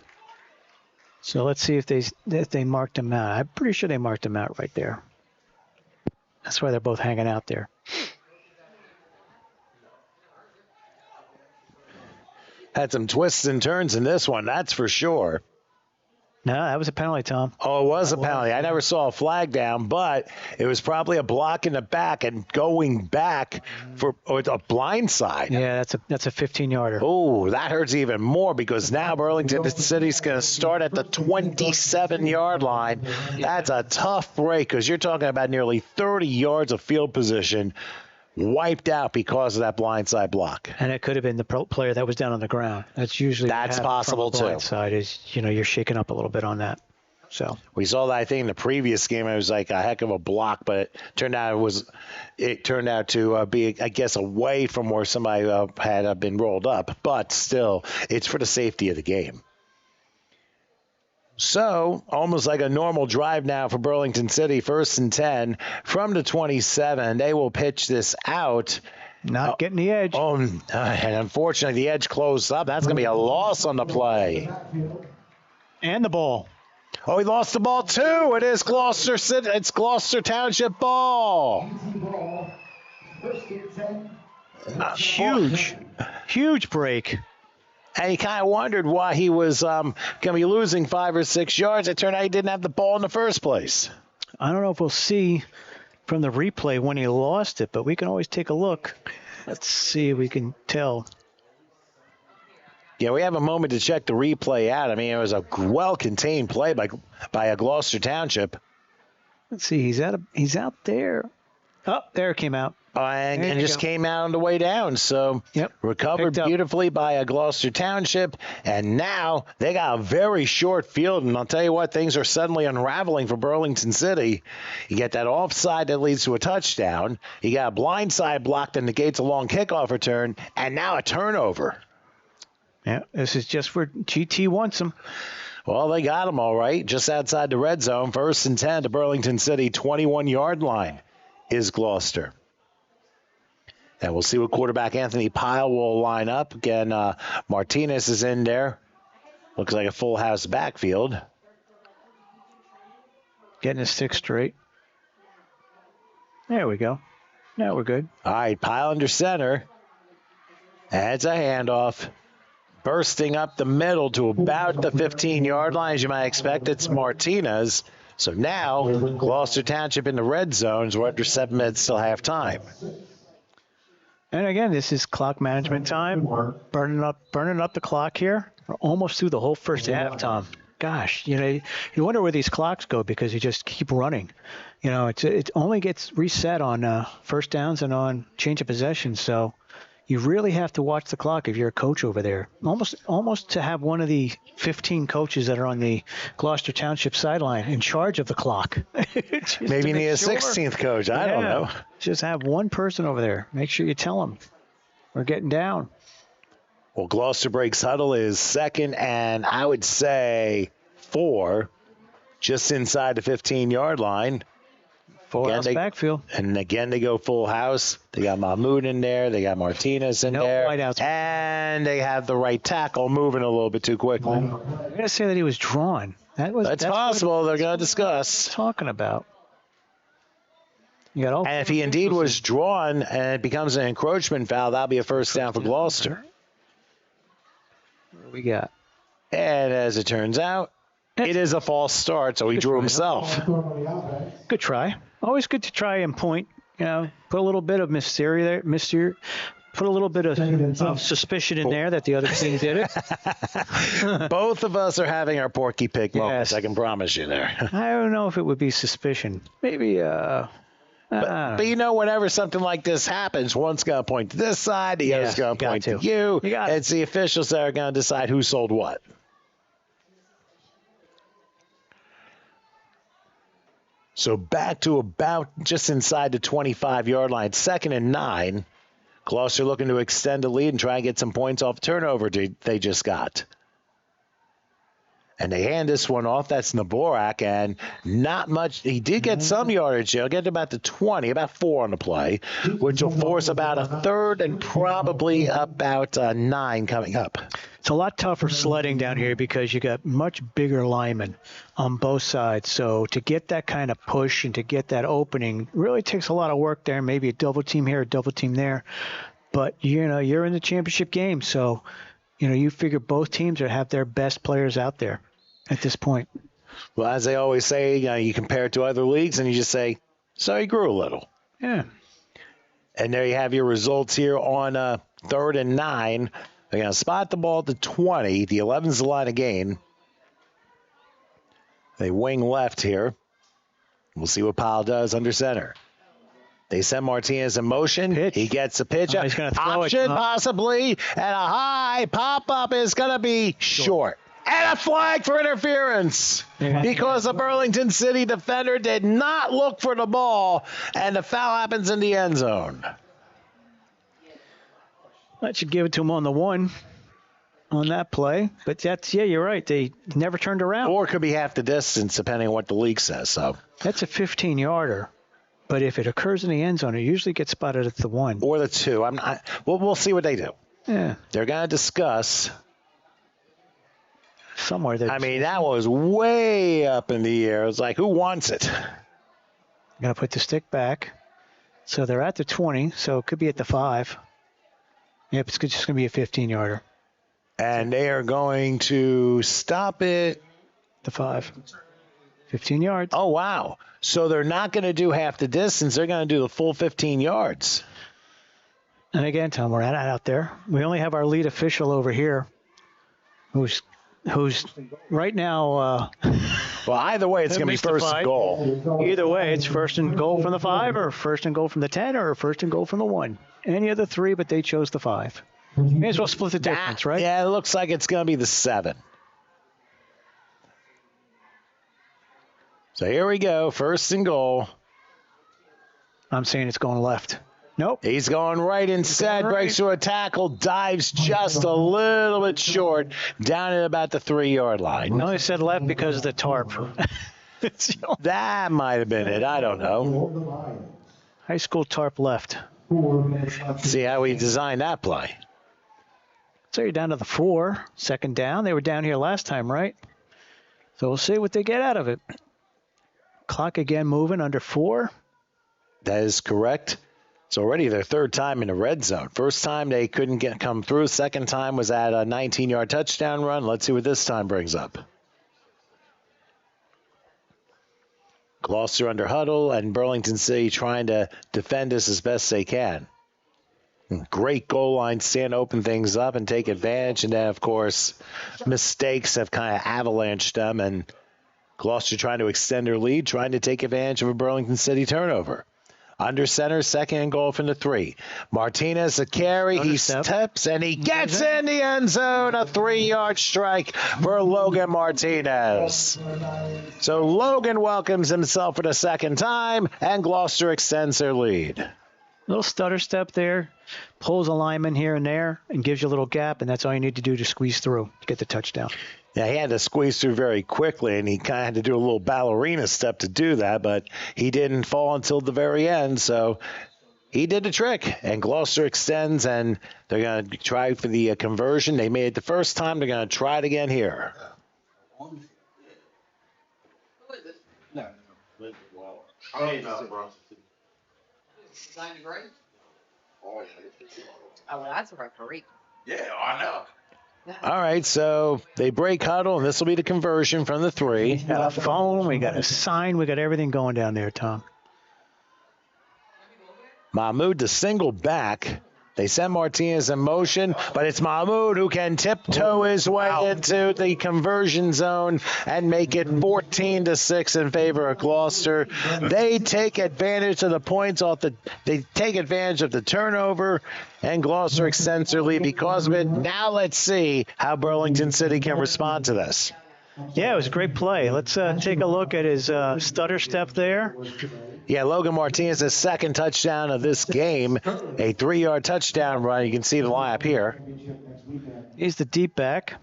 So let's see if they marked them out. I'm pretty sure they marked them out right there. That's why they're both hanging out there. Had some twists and turns in this one, that's for sure. No, that was a penalty, Tom. Oh, it was a penalty. I never saw a flag down, but it was probably a block in the back and going back for a blind side. Yeah, that's a 15-yarder. Oh, that hurts even more because now Burlington City's going to start at the 27-yard line. That's a tough break because you're talking about nearly 30 yards of field position wiped out because of that blindside block. And it could have been the player that was down on the ground. That's usually possible too. Blindside is, you're shaking up a little bit on that. So we saw that, I think, in the previous game. It was like a heck of a block, but it turned out to be, I guess, away from where somebody had been rolled up. But still, it's for the safety of the game. So, almost like a normal drive now for Burlington City, 1st and 10 from the 27. They will pitch this out. Not getting the edge. And unfortunately, the edge closed up. That's going to be a loss on the play. And the ball. Oh, he lost the ball, too. It is Gloucester City. It's Gloucester Township ball. Huge break. And he kind of wondered why he was going to be losing 5 or 6 yards. It turned out he didn't have the ball in the first place. I don't know if we'll see from the replay when he lost it, but we can always take a look. Let's see if we can tell. Yeah, we have a moment to check the replay out. I mean, it was a well-contained play by a Gloucester Township. Let's see. He's out there. Oh, there it came out. And just came out on the way down. So recovered beautifully by a Gloucester Township. And now they got a very short field. And I'll tell you what, things are suddenly unraveling for Burlington City. You get that offside that leads to a touchdown. You got a blindside block that negates a long kickoff return. And now a turnover. Yeah, this is just where GT wants them. Well, they got them all right, just outside the red zone. 1st and 10 to Burlington City, 21-yard line is Gloucester. And we'll see what quarterback Anthony Pyle will line up. Again, Martinez is in there. Looks like a full house backfield. Getting his stick straight. There we go. Now we're good. All right, Pyle under center. That's a handoff. Bursting up the middle to about the 15-yard line, as you might expect. It's Martinez. So now, Gloucester Township in the red zones. We're under 7 minutes till halftime. And again, this is clock management time. Burning up the clock here. We're almost through the whole first half, Tom. Gosh, you wonder where these clocks go because you just keep running. It only gets reset on first downs and on change of possession. So you really have to watch the clock if you're a coach over there. Almost to have one of the 15 coaches that are on the Gloucester Township sideline in charge of the clock. Maybe you need a 16th coach. I don't know. Just have one person over there. Make sure you tell them we're getting down. Well, Gloucester breaks huddle is 2nd and I would say 4, just inside the 15-yard line. Full house backfield. And again, they go full house. They got Mahmoud in there. They got Martinez in there. Whiteouts. And they have the right tackle moving a little bit too quickly. I'm going to say that he was drawn. That's possible. They're going to discuss. Talking about. And if he indeed was drawn and it becomes an encroachment foul, that'll be a first down for Gloucester. What do we got? And as it turns out, it is a false start, so he drew himself. Good try. Always good to try and point. Put a little bit of mystery there. Put a little bit of suspicion in there that the other team did it. Both of us are having our Porky Pig moments. I can promise you there. I don't know if it would be suspicion. Maybe. But whenever something like this happens, one's going to point to this side, the other's going to point to you. It's the officials that are going to decide who sold what. So back to about just inside the 25-yard line, 2nd and 9. Gloucester looking to extend the lead and try and get some points off turnover they just got. And they hand this one off. That's Naborak, and not much. He did get some yardage. He'll get to about the 20, about 4 on the play, which will force about a 3rd and probably about 9 coming up. It's a lot tougher sledding down here because you got much bigger linemen on both sides. So to get that kind of push and to get that opening really takes a lot of work there. Maybe a double team here, a double team there. But, you're in the championship game. So, you figure both teams have their best players out there at this point. Well, as they always say, you compare it to other leagues and you just say, so he grew a little. Yeah. And there you have your results here on 3rd and 9. They're going to spot the ball at the 20. The 11's the line of gain. They wing left here. We'll see what Powell does under center. They send Martinez in motion. Pitch. He gets a pitch. He's going to throw Option possibly. And a high pop-up is going to be short. And a flag for interference because the Burlington City defender did not look for the ball, and the foul happens in the end zone. That should give it to him on the 1 on that play. But you're right. They never turned around. Or it could be half the distance, depending on what the league says. So that's a 15-yarder. But if it occurs in the end zone, it usually gets spotted at the 1. Or the 2. We'll see what they do. Yeah. They're going to discuss. Somewhere there. That was way up in the air. It was like, who wants it? Going to put the stick back. So they're at the 20, so it could be at the 5. Yep, it's just going to be a 15-yarder. And they are going to stop it. The 5. 15 yards. Oh, wow. So they're not going to do half the distance. They're going to do the full 15 yards. And again, Tom, we're out there. We only have our lead official over here who's right now. Well, either way, it's going to be first and goal. Either way, it's first and goal from the 5 or first and goal from the 10 or first and goal from the 1. Any of the 3, but they chose the 5. May as well split the difference, right? Yeah, it looks like it's going to be the 7. So here we go, first and goal. I'm saying it's going left. Nope. He's going right instead, breaks through a tackle, dives just a little bit short, down at about the 3-yard line. I only said left because of the tarp. That might have been it. I don't know. High school tarp left. See how we designed that play. So you're down to the 4, second down. They were down here last time, right? So we'll see what they get out of it. Clock again moving under 4. That is correct. It's already their third time in the red zone. First time they couldn't come through. Second time was at a 19-yard touchdown run. Let's see what this time brings up. Gloucester under huddle and Burlington City trying to defend us as best they can. Great goal line stand, open things up and take advantage. And then, of course, mistakes have kind of avalanched them. And Gloucester trying to extend their lead, trying to take advantage of a Burlington City turnover. Under center, second and goal from the 3. Martinez a carry. He steps and he gets in the end zone. A 3-yard strike for Logan Martinez. So Logan welcomes himself for the second time, and Gloucester extends their lead. Little stutter step there, pulls a lineman here and there, and gives you a little gap, and that's all you need to do to squeeze through to get the touchdown. Yeah, he had to squeeze through very quickly, and he kind of had to do a little ballerina step to do that, but he didn't fall until the very end, so he did the trick. And Gloucester extends, and they're going to try for the conversion. They made it the first time. They're going to try it again here. No. I ain't not, bro. Oh, well, that's a referee. Yeah, I know. All right, so they break huddle, and this will be the conversion from the 3. We got a phone, we got a sign, we got everything going down there, Tom. Mahmoud the single back. They send Martinez in motion, but it's Mahmoud who can tiptoe his way into the conversion zone and make it 14-6 in favor of Gloucester. They take advantage of the points they take advantage of the turnover, and Gloucester extends their lead because of it. Now let's see how Burlington City can respond to this. Yeah, it was a great play. Let's take a look at his stutter step there. Yeah, Logan Martinez's second touchdown of this game, a 3-yard touchdown run. You can see the lineup here. He's the deep back.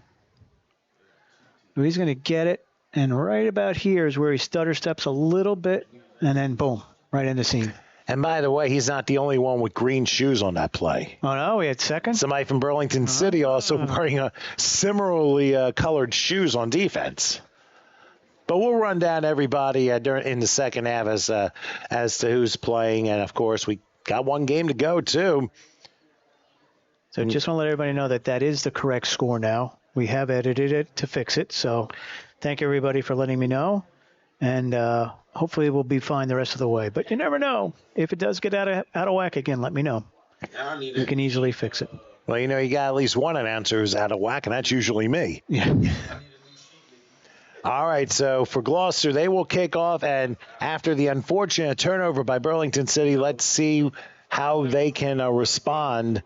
He's going to get it, and right about here is where he stutter steps a little bit, and then boom, right in the seam. And by the way, he's not the only one with green shoes on that play. Oh, no, we had second? Somebody from Burlington City also wearing similarly colored shoes on defense. But we'll run down everybody in the second half as to who's playing. And, of course, we got one game to go, too. So just want to let everybody know that is the correct score now. We have edited it to fix it. So thank everybody for letting me know. And hopefully we'll be fine the rest of the way. But you never know. If it does get out of whack again, let me know. We can easily fix it. Well, you got at least one announcer who's out of whack, and that's usually me. Yeah. All right, so for Gloucester, they will kick off, and after the unfortunate turnover by Burlington City, let's see how they can respond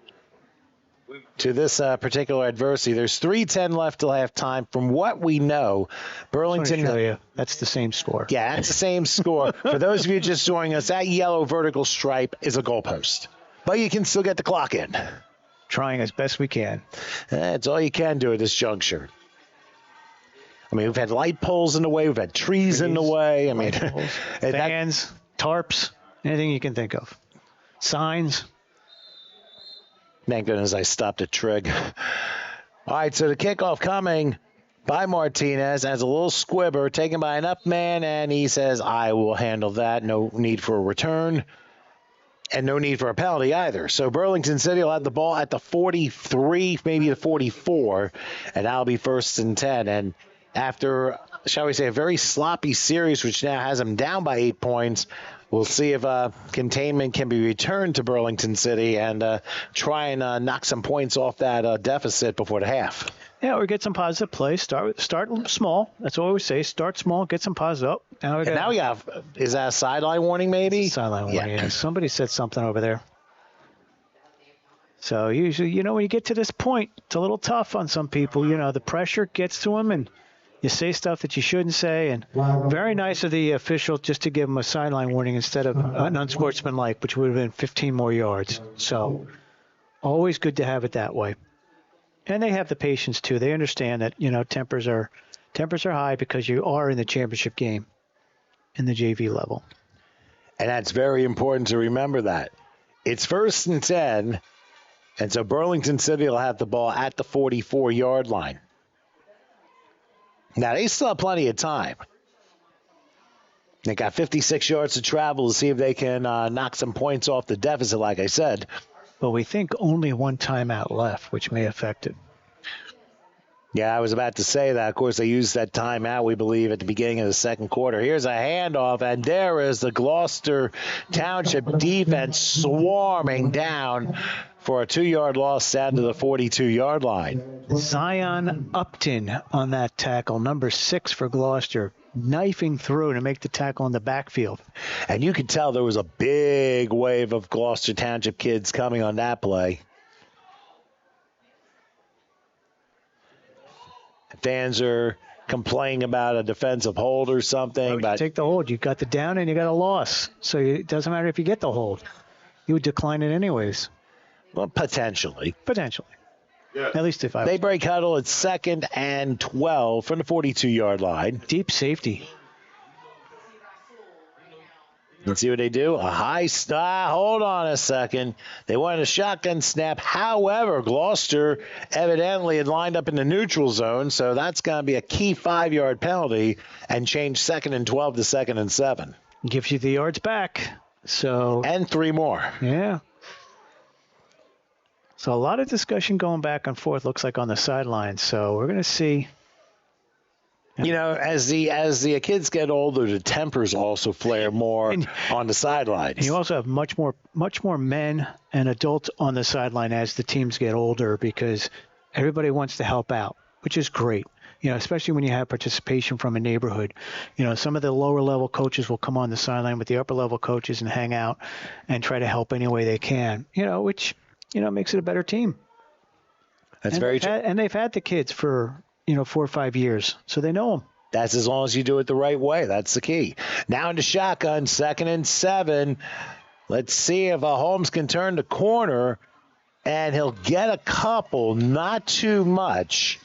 to this particular adversity. There's 3:10 left till halftime. From what we know, Burlington... Show you. That's the same score. Yeah, that's the same score. For those of you just joining us, that yellow vertical stripe is a goalpost. But you can still get the clock in. Trying as best we can. That's all you can do at this juncture. I mean, we've had light poles in the way. We've had trees in the way. I mean, fans, tarps, anything you can think of. Signs. Thank goodness I stopped at Trig. All right, so the kickoff coming by Martinez as a little squibber taken by an up man, and he says, I will handle that. No need for a return. And no need for a penalty either. So Burlington City will have the ball at the 43, maybe the 44, and that'll be 1st and 10. And after, shall we say, a very sloppy series, which now has them down by 8 points, we'll see if containment can be returned to Burlington City and try and knock some points off that deficit before the half. Yeah, or get some positive play. Start small. That's what we say. Start small, get some positive. Now we have, is that a sideline warning maybe? Sideline warning, yeah. Somebody said something over there. So usually, when you get to this point, it's a little tough on some people. The pressure gets to them, and You say stuff that you shouldn't say, and very nice of the official just to give him a sideline warning instead of an unsportsmanlike, which would have been 15 more yards. So always good to have it that way. And they have the patience too. They understand that tempers are high because you are in the championship game in the JV level. And that's very important to remember that. It's 1st and 10, and so Burlington City will have the ball at the 44-yard line. Now, they still have plenty of time. They got 56 yards to travel to see if they can knock some points off the deficit, like I said. But we think only one timeout left, which may affect it. Yeah, I was about to say that. Of course, they used that timeout, we believe, at the beginning of the second quarter. Here's a handoff, and there is the Gloucester Township defense swarming down for a 2-yard loss down to the 42-yard line. Zion Upton on that tackle, number 6 for Gloucester, knifing through to make the tackle in the backfield. And you could tell there was a big wave of Gloucester Township kids coming on that play. Fans are complaining about a defensive hold or something. But take the hold. You got the down and you got a loss. So it doesn't matter if you get the hold. You would decline it anyways. Well, potentially. Yeah. At least if I. They break huddle at 2nd and 12 from the 42-yard line. Deep safety. Let's see what they do. A high hold on a second. They wanted a shotgun snap. However, Gloucester evidently had lined up in the neutral zone, so that's going to be a key 5-yard penalty and change 2nd and 12 to 2nd and 7. Gives you the yards back. And 3 more. Yeah. So a lot of discussion going back and forth, looks like, on the sidelines. So we're going to see. As the kids get older, the tempers also flare more on the sidelines. And you also have much more men and adults on the sideline as the teams get older because everybody wants to help out, which is great. Especially when you have participation from a neighborhood. Some of the lower level coaches will come on the sideline with the upper level coaches and hang out and try to help any way they can. Which makes it a better team. That's very true. And they've had the kids for 4 or 5 years, so they know them. That's as long as you do it the right way. That's the key. Now into shotgun, 2nd and 7. Let's see if Holmes can turn the corner, and he'll get a couple, not too much.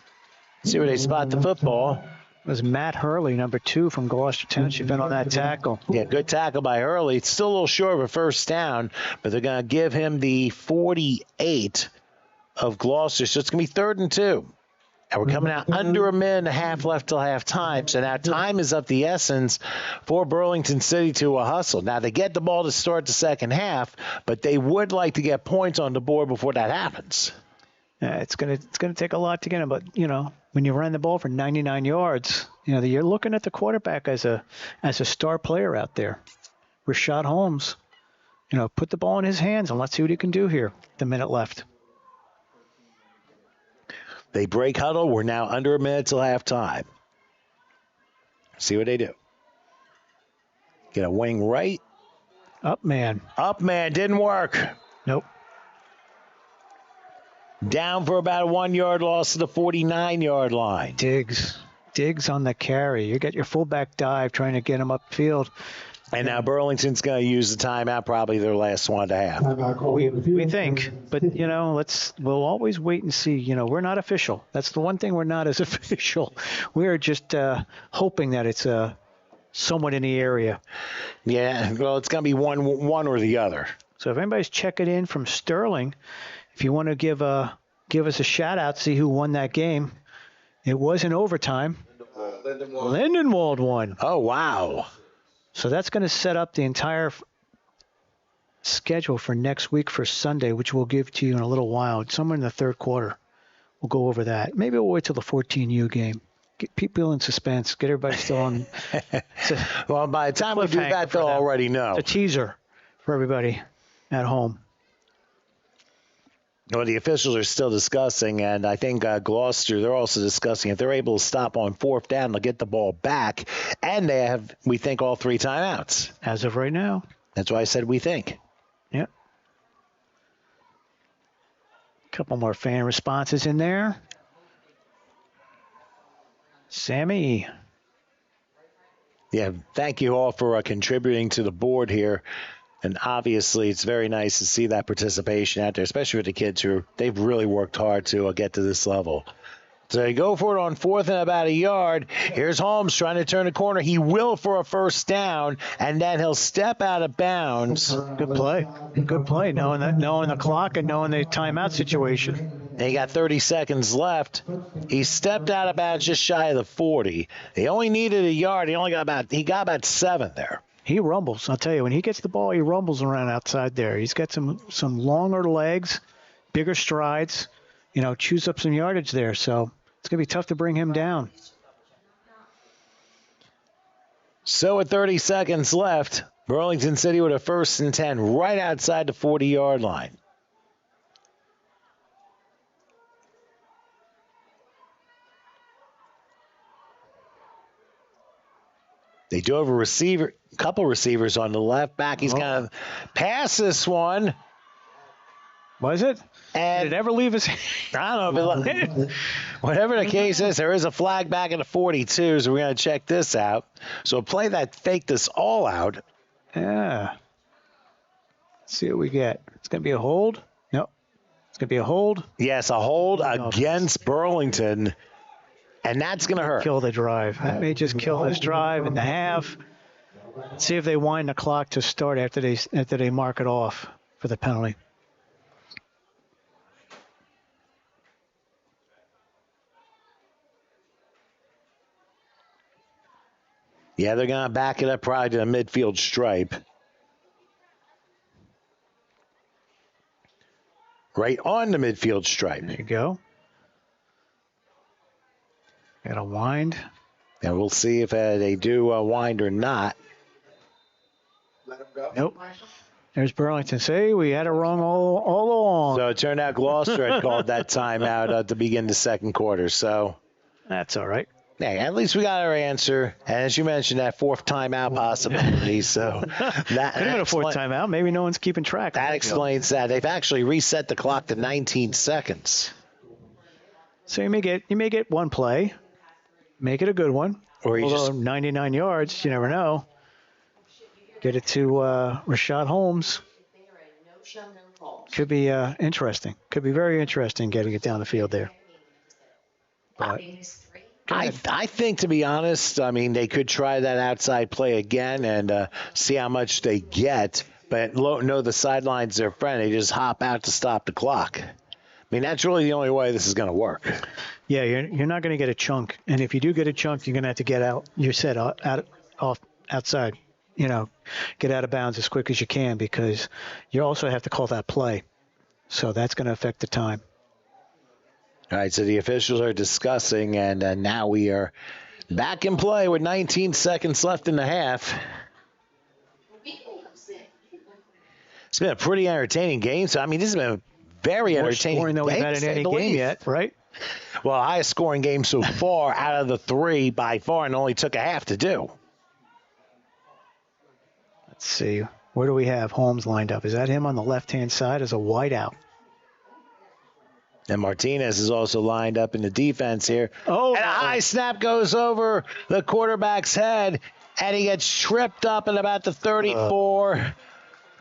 See where they spot the football. It was Matt Hurley, number 2 from Gloucester Township, been on that tackle. Yeah, good tackle by Hurley. It's still a little short of a first down, but they're going to give him the 48 of Gloucester, so it's going to be 3rd and 2. And we're coming out under a minute and a half left till halftime. So now time is of the essence for Burlington City to a hustle. Now they get the ball to start the second half, but they would like to get points on the board before that happens. Yeah, it's gonna take a lot to get them, but when you run the ball for 99 yards, you're looking at the quarterback as a star player out there. Rashad Holmes, put the ball in his hands and let's see what he can do here. The minute left. They break huddle. We're now under a minute till halftime. See what they do. Get a wing right. Up man. Didn't work. Nope. Down for about a 1-yard loss to the 49-yard line. Diggs on the carry. You get your fullback dive trying to get him upfield. And now Burlington's going to use the timeout, probably their last one to have. We think, but we'll always wait and see. We're not official. That's the one thing we're not as official. We are just hoping that it's someone in the area. Yeah, well, it's going to be one or the other. So if anybody's checking in from Sterling, if you want to give us a shout out, see who won that game. It was in overtime. Lindenwold won. Oh wow. So that's going to set up the entire schedule for next week for Sunday, which we'll give to you in a little while. Somewhere in the third quarter, we'll go over that. Maybe we'll wait till the 14U game. Get people in suspense. Get everybody still on. Well, by the time we do that, they'll already know. It's a teaser for everybody at home. Well, the officials are still discussing, and I think Gloucester, they're also discussing if they're able to stop on 4th down, they'll get the ball back. And they have, we think, all 3 timeouts. As of right now. That's why I said we think. Yep. A couple more fan responses in there. Sammy. Yeah, thank you all for contributing to the board here. And obviously, it's very nice to see that participation out there, especially with the kids they've really worked hard to get to this level. So they go for it on 4th and about a yard. Here's Holmes trying to turn the corner. He will for a first down, and then he'll step out of bounds. Good play. Good play, knowing the clock and knowing the timeout situation. And he got 30 seconds left. He stepped out of bounds just shy of the 40. He only needed a yard. He got about 7 there. He rumbles. I'll tell you, when he gets the ball, he rumbles around outside there. He's got some longer legs, bigger strides, chews up some yardage there. So it's going to be tough to bring him down. So with 30 seconds left, Burlington City with a 1st and 10 right outside the 40-yard line. They do have a couple receivers on the left back. He's going to pass this one. Was it? And did it ever leave his I don't know. Whatever the case is, there is a flag back at the 42, so we're going to check this out. So a play that faked this all out. Yeah. Let's see what we get. It's going to be a hold. Nope. It's going to be a hold. Yes, a hold against Burlington. And that's going to hurt. Kill the drive. That may just kill this drive in the half. Let's see if they wind the clock to start after they mark it off for the penalty. Yeah, they're going to back it up probably to the midfield stripe. Right on the midfield stripe. There you go. Got to wind. And we'll see if they do wind or not. Let him go. Nope. There's Burlington. See, we had it wrong all along. So it turned out Gloucester had called that timeout to begin the second quarter. So that's all right. Hey, at least we got our answer. And as you mentioned, that 4th timeout possibility. So that could have been a 4th timeout. Maybe no one's keeping track. That explains that. They've actually reset the clock to 19 seconds. So you may get one play, make it a good one. Or you although 99 yards, you never know. Get it to Rashad Holmes. Could be interesting. Could be very interesting getting it down the field there. But I think, to be honest, I mean, they could try that outside play again and see how much they get. But know the sidelines their friend. They just hop out to stop the clock. I mean, that's really the only way this is going to work. Yeah, you're not going to get a chunk. And if you do get a chunk, you're going to have to get out. You're set outside. Get out of bounds as quick as you can because you also have to call that play. So that's going to affect the time. All right, so the officials are discussing, and now we are back in play with 19 seconds left in the half. It's been a pretty entertaining game. So, I mean, this has been a very entertaining game. More scoring than we've had in any game yet, right? Well, highest scoring game so far out of the 3 by far, and only took a half to do. Let's see. Where do we have Holmes lined up? Is that him on the left-hand side as a wideout? And Martinez is also lined up in the defense here. Oh, and a high snap goes over the quarterback's head, and he gets tripped up at about the 34.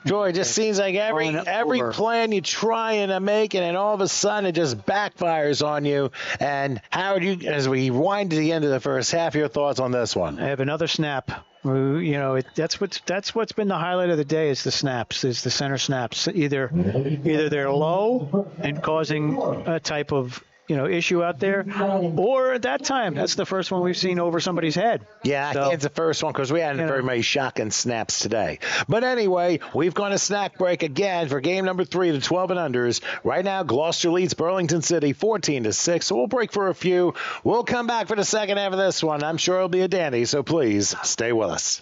Joy, it just seems like every plan you try and make, and then all of a sudden it just backfires on you. And Howard, as we wind to the end of the first half, your thoughts on this one? I have another snap. That's what's been the highlight of the day is the snaps, is the center snaps. Either they're low and causing a type of issue out there, or at that time, that's the first one we've seen over somebody's head. Yeah, so, it's the first one because we hadn't very many shotgun snaps today. But anyway, we've gone to snack break again for game number 3, the 12 and unders. Right now, Gloucester leads Burlington City 14-6. So we'll break for a few. We'll come back for the second half of this one. I'm sure it'll be a dandy, so please stay with us.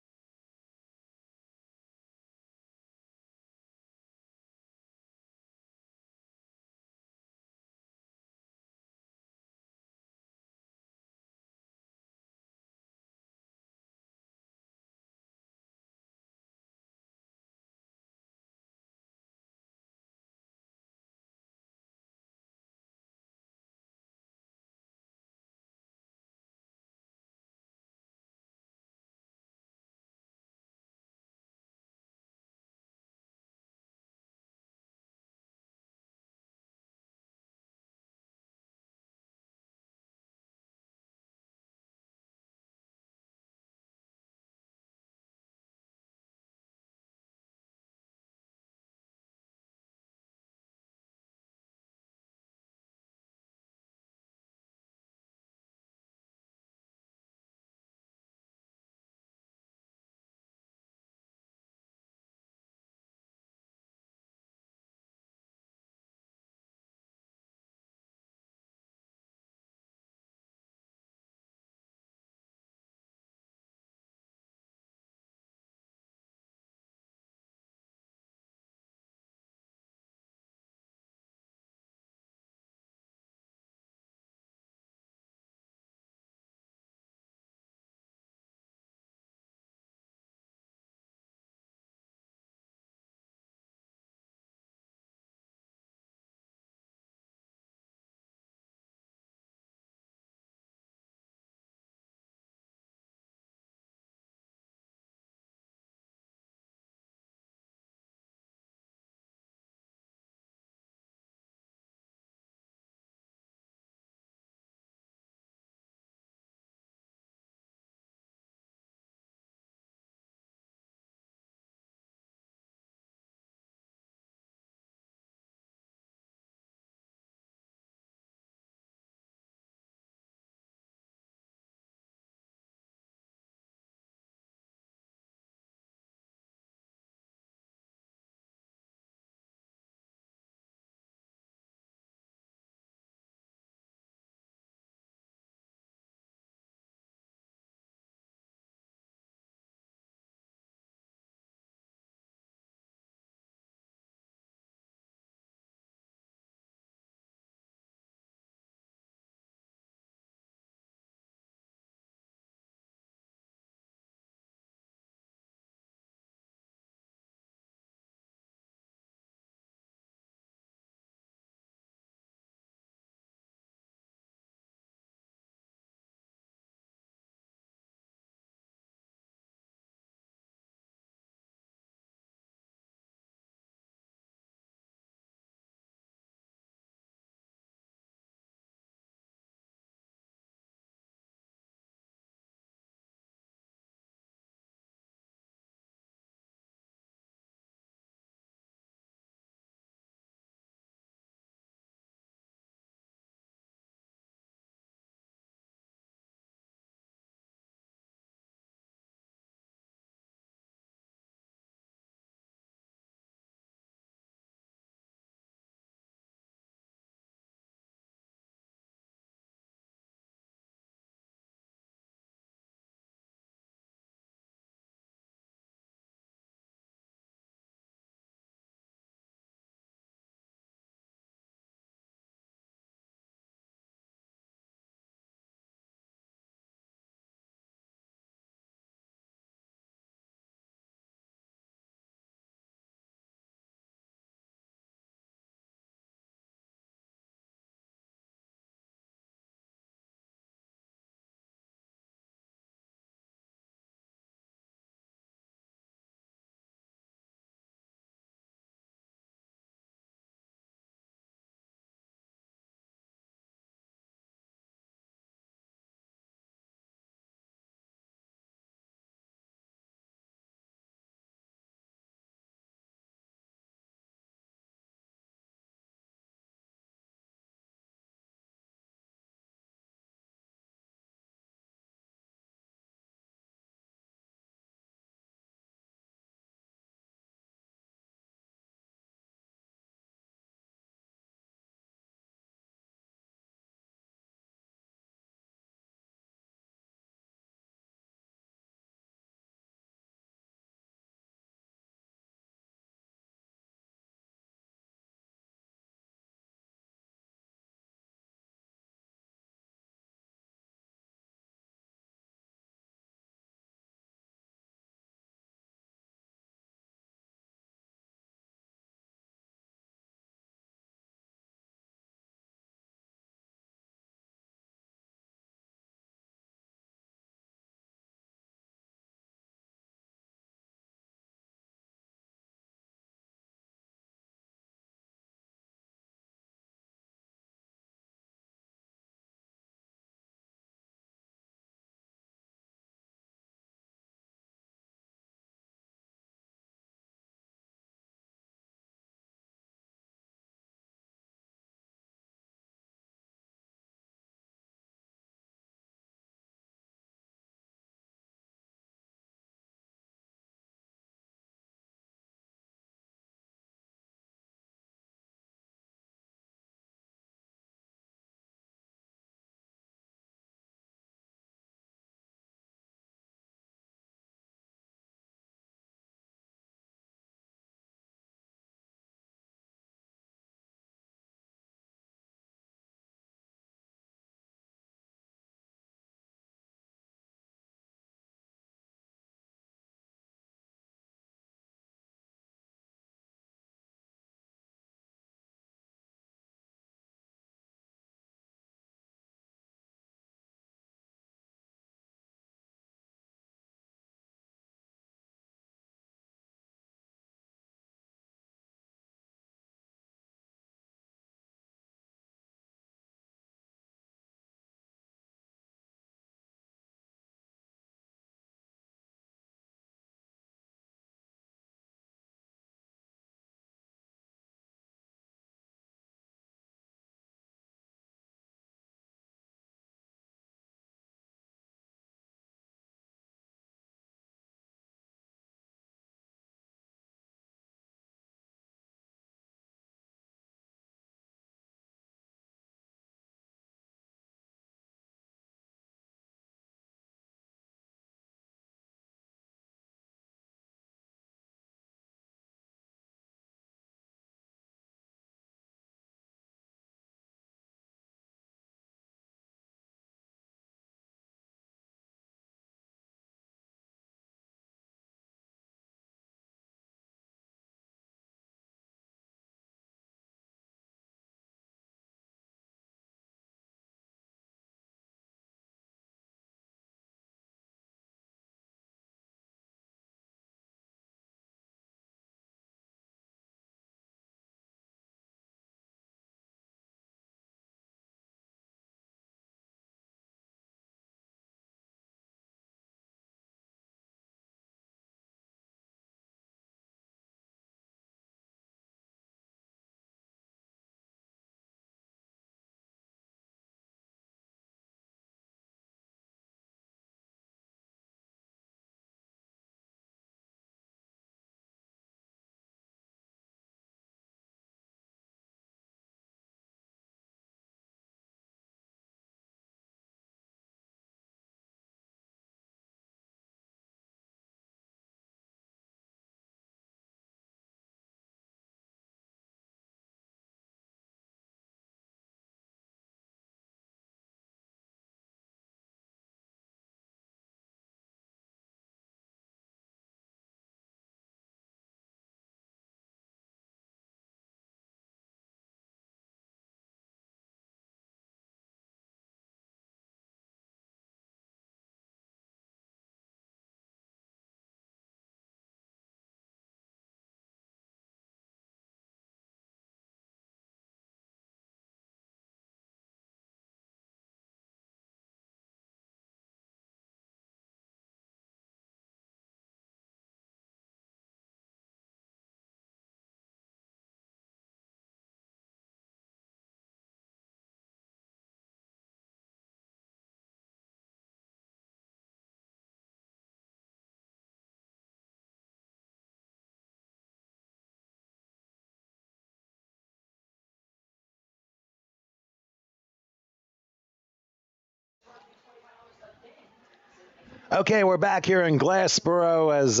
Okay, we're back here in Glassboro as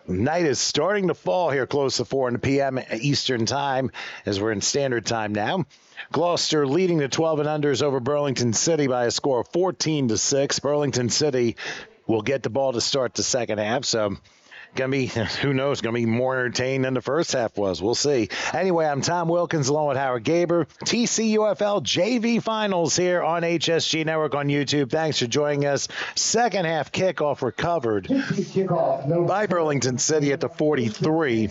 night is starting to fall here close to 4 p.m. Eastern time as we're in standard time now. Gloucester leading the 12 and unders over Burlington City by a score of 14-6. Burlington City will get the ball to start the second half, so gonna be, who knows, gonna be more entertaining than the first half was. We'll see. Anyway, I'm Tom Wilkins along with Howard Gaber. TCUFL JV Finals here on HSG Network on YouTube. Thanks for joining us. Second half kickoff recovered by Burlington City at the 43.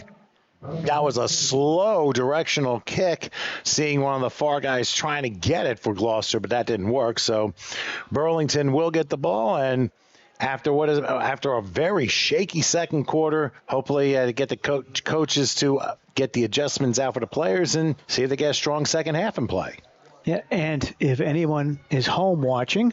That was a slow directional kick, seeing one of the far guys trying to get it for Gloucester, but that didn't work. So Burlington will get the ball, and after a very shaky second quarter, hopefully to get the coaches to get the adjustments out for the players and see if they get a strong second half in play. Yeah, and if anyone is home watching,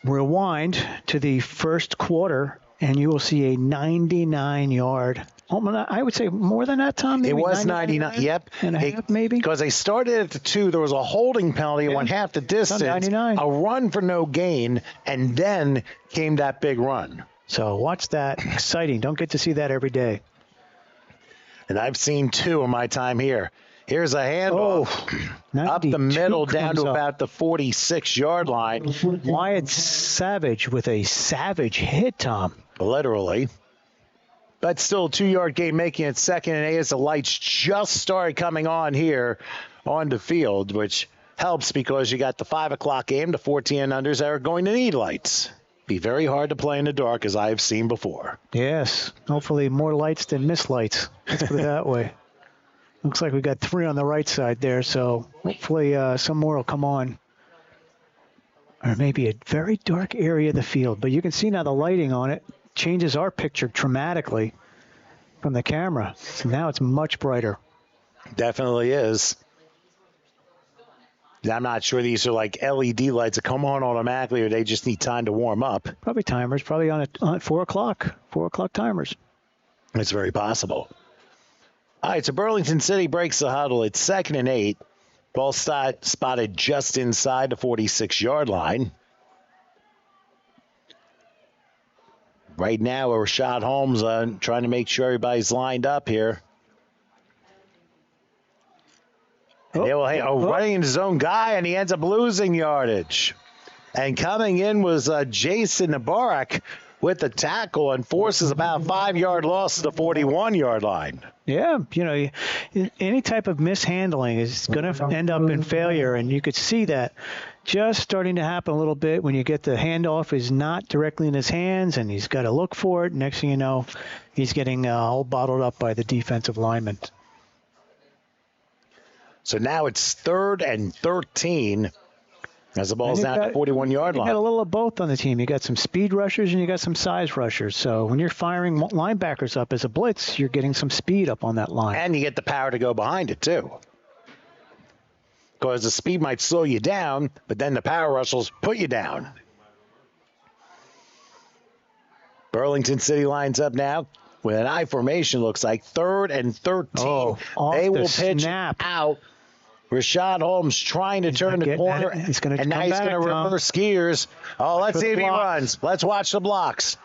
rewind to the first quarter, and you will see a 99-yard. I would say more than that, Tom. Maybe it was 99. Yep. And a half, maybe. Because they started at the 2. There was a holding penalty. It went half the distance. 99. A run for no gain, and then came that big run. So watch that. Exciting. Don't get to see that every day. And I've seen 2 in my time here. Here's a handoff up the middle down to about the 46-yard line. Wyatt Savage with a savage hit, Tom. Literally. But still a 2-yard gain, making it 2nd and 8 as the lights just started coming on here on the field, which helps because you got the 5 o'clock game, the 14 and unders that are going to need lights. Be very hard to play in the dark, as I have seen before. Yes. Hopefully more lights than missed lights. Let's put it that way. Looks like we got 3 on the right side there, so hopefully some more will come on. Or maybe a very dark area of the field, but you can see now the lighting on it changes our picture dramatically from the camera. So now it's much brighter. Definitely is. I'm not sure these are like LED lights that come on automatically, or they just need time to warm up. Probably timers, probably on at 4 o'clock. 4 o'clock timers. It's very possible. All right, so Burlington City breaks the huddle. It's 2nd and 8. Ball spotted just inside the 46-yard line. Right now, Rashad Holmes trying to make sure everybody's lined up here. Running into his own guy, and he ends up losing yardage. And coming in was Jason Nabarak with the tackle and forces about a 5-yard loss to the 41-yard line. Yeah, any type of mishandling is going to end up in failure, and you could see that just starting to happen a little bit when you get the handoff is not directly in his hands, and he's got to look for it. Next thing you know, he's getting all bottled up by the defensive lineman. So now it's 3rd and 13 as the ball's down at the 41-yard line. You got a little of both on the team. You got some speed rushers and you got some size rushers. So when you're firing linebackers up as a blitz, you're getting some speed up on that line. And you get the power to go behind it, too. Because the speed might slow you down, but then the power rushers put you down. Burlington City lines up now with an I formation, looks like 3rd and 13. They will pitch out. Rashad Holmes trying to turn the corner, and now he's going to reverse gears. Let's see if he runs. Let's watch the blocks.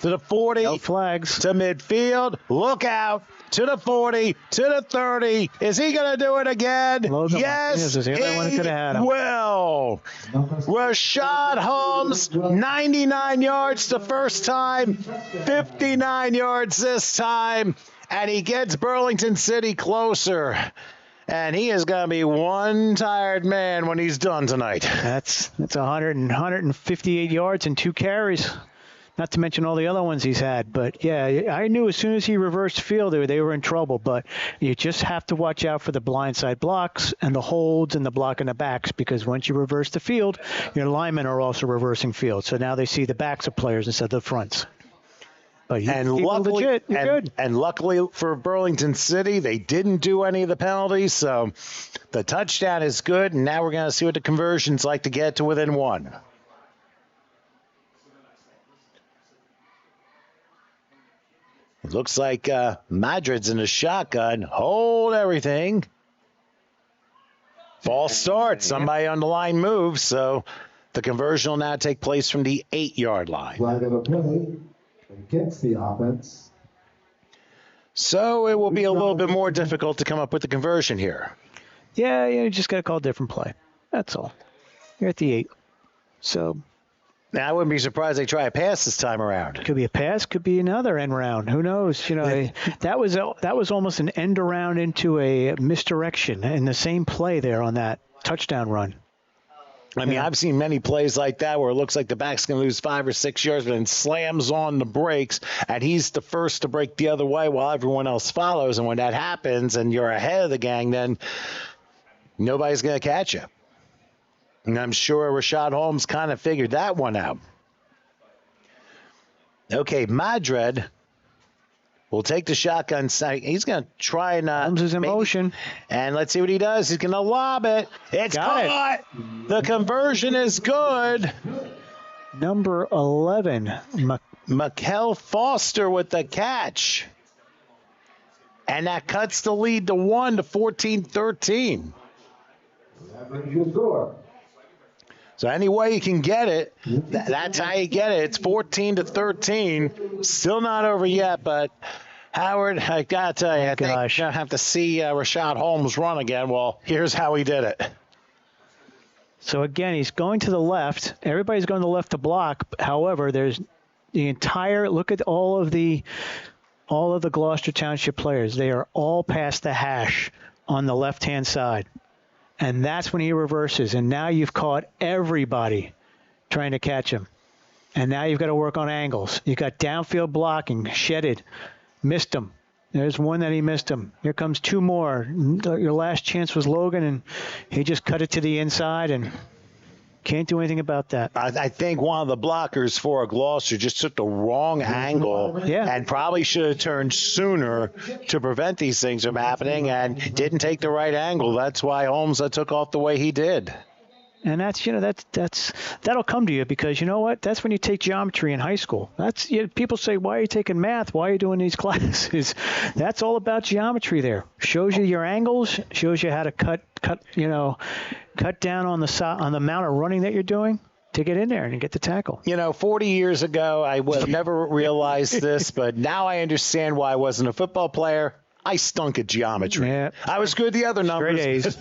To the 40, no flags. To midfield, look out, to the 40, to the 30. Is he going to do it again? Yes, he will. Rashad Holmes, 99 yards the first time, 59 yards this time, and he gets Burlington City closer. And he is going to be one tired man when he's done tonight. That's 158 yards and 2 carries. Not to mention all the other ones he's had. But, yeah, I knew as soon as he reversed field, they were in trouble. But you just have to watch out for the blindside blocks and the holds and the block in the backs, because once you reverse the field, your linemen are also reversing field. So now they see the backs of players instead of the fronts. And luckily for Burlington City, they didn't do any of the penalties, so the touchdown is good, and now we're going to see what the conversion's like to get to within 1. It looks like Madrid's in the shotgun. Hold everything. False start. Somebody on the line moves, so The conversion will now take place from the 8-yard line. Flag of a play against the offense. So it will be a little bit more difficult to come up with the conversion here. Yeah, you just got to call a different play. That's all. You're at the 8. So Now, I wouldn't be surprised they try a pass this time around. could be a pass, could be another end round. Who knows? You know, that was almost an end around into a misdirection in the same play there on that touchdown run. I mean, I've seen many plays like that where it looks like the back's going to lose 5 or 6 yards, but then slams on the brakes, and he's the first to break the other way while everyone else follows. And when that happens and you're ahead of the gang, then nobody's going to catch you. And I'm sure Rashad Holmes kind of figured that one out. Okay, Madrid will take the shotgun. He's going to try and... Holmes is in motion. And let's see what he does. He's going to lob it. It's caught. The conversion is good. Number 11. Mikel Foster with the catch. And that cuts the lead to 1 to 14-13. That brings you a score. So any way you can get it, that's how you get it. It's 14-13. Still not over yet, but Howard, I got to tell you, I think I have to see Rashad Holmes run again. Well, here's how he did it. So again, he's going to the left. Everybody's going to the left to block. However, there's the entire look at all of the Gloucester Township players. They are all past the hash on the left-hand side. And that's when he reverses. And now you've caught everybody trying to catch him. And now you've got to work on angles. You've got downfield blocking, shedded, missed him. There's one that he missed him. Here comes 2 more. Your last chance was Logan, and he just cut it to the inside and can't do anything about that. I think one of the blockers for Gloucester just took the wrong angle and probably should have turned sooner to prevent these things from happening and didn't take the right angle. That's why Holmes took off the way he did. And that'll come to you because you know what? That's when you take geometry in high school. People say, why are you taking math? Why are you doing these classes? That's all about geometry there. Shows you your angles, shows you how to cut down on the amount of running that you're doing to get in there and get the tackle. 40 years ago, I would have never realized this, but now I understand why I wasn't a football player. I stunk at geometry. Yeah. I was good at the other numbers.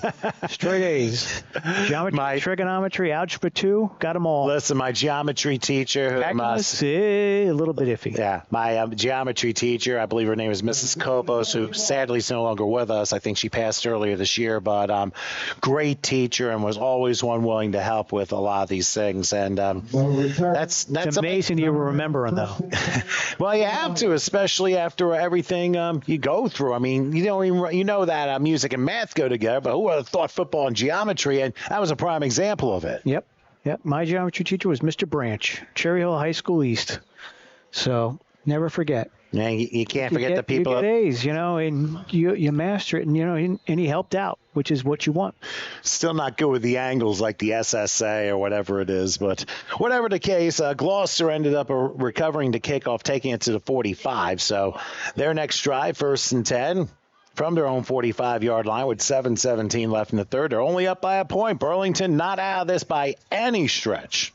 Straight A's. Geometry, trigonometry, algebra 2, got them all. Listen, my geometry teacher. Calculus, a little bit iffy. Yeah, my geometry teacher, I believe her name is Mrs. Copos, who sadly is no longer with us. I think she passed earlier this year, but great teacher and was always one willing to help with a lot of these things. And that's it's amazing you remember them, though. Well, you have to, especially after everything you go through. I mean, you know that music and math go together, but who would have thought football and geometry? And that was a prime example of it. Yep. My geometry teacher was Mr. Branch, Cherry Hill High School East. So never forget. Yeah, you can't forget the people. You get A's, and you master it, and he helped out, which is what you want. Still not good with the angles like the SSA or whatever it is, but whatever the case, Gloucester ended up recovering the kickoff, taking it to the 45. So their next drive, 1st and 10 from their own 45-yard line with 7:17 left in the third. They're only up by a point. Burlington not out of this by any stretch.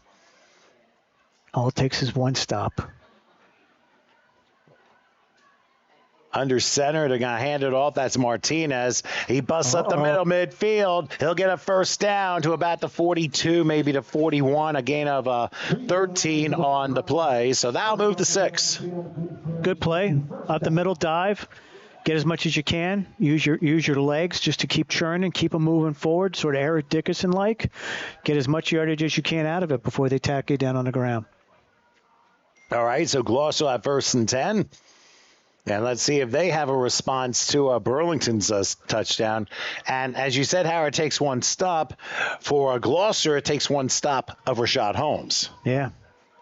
All it takes is one stop. Under center, they're going to hand it off. That's Martinez. He busts up the middle midfield. He'll get a first down to about the 42, maybe the 41, a gain of 13 on the play. So that'll move to 6. Good play. Up the middle dive. Get as much as you can. Use your legs just to keep churning, keep them moving forward, sort of Eric Dickerson-like. Get as much yardage as you can out of it before they tack you down on the ground. All right, so Gloucester at 1st and 10. And let's see if they have a response to Burlington's touchdown. And as you said, Howard takes one stop. For Gloucester, it takes one stop of Rashad Holmes. Yeah.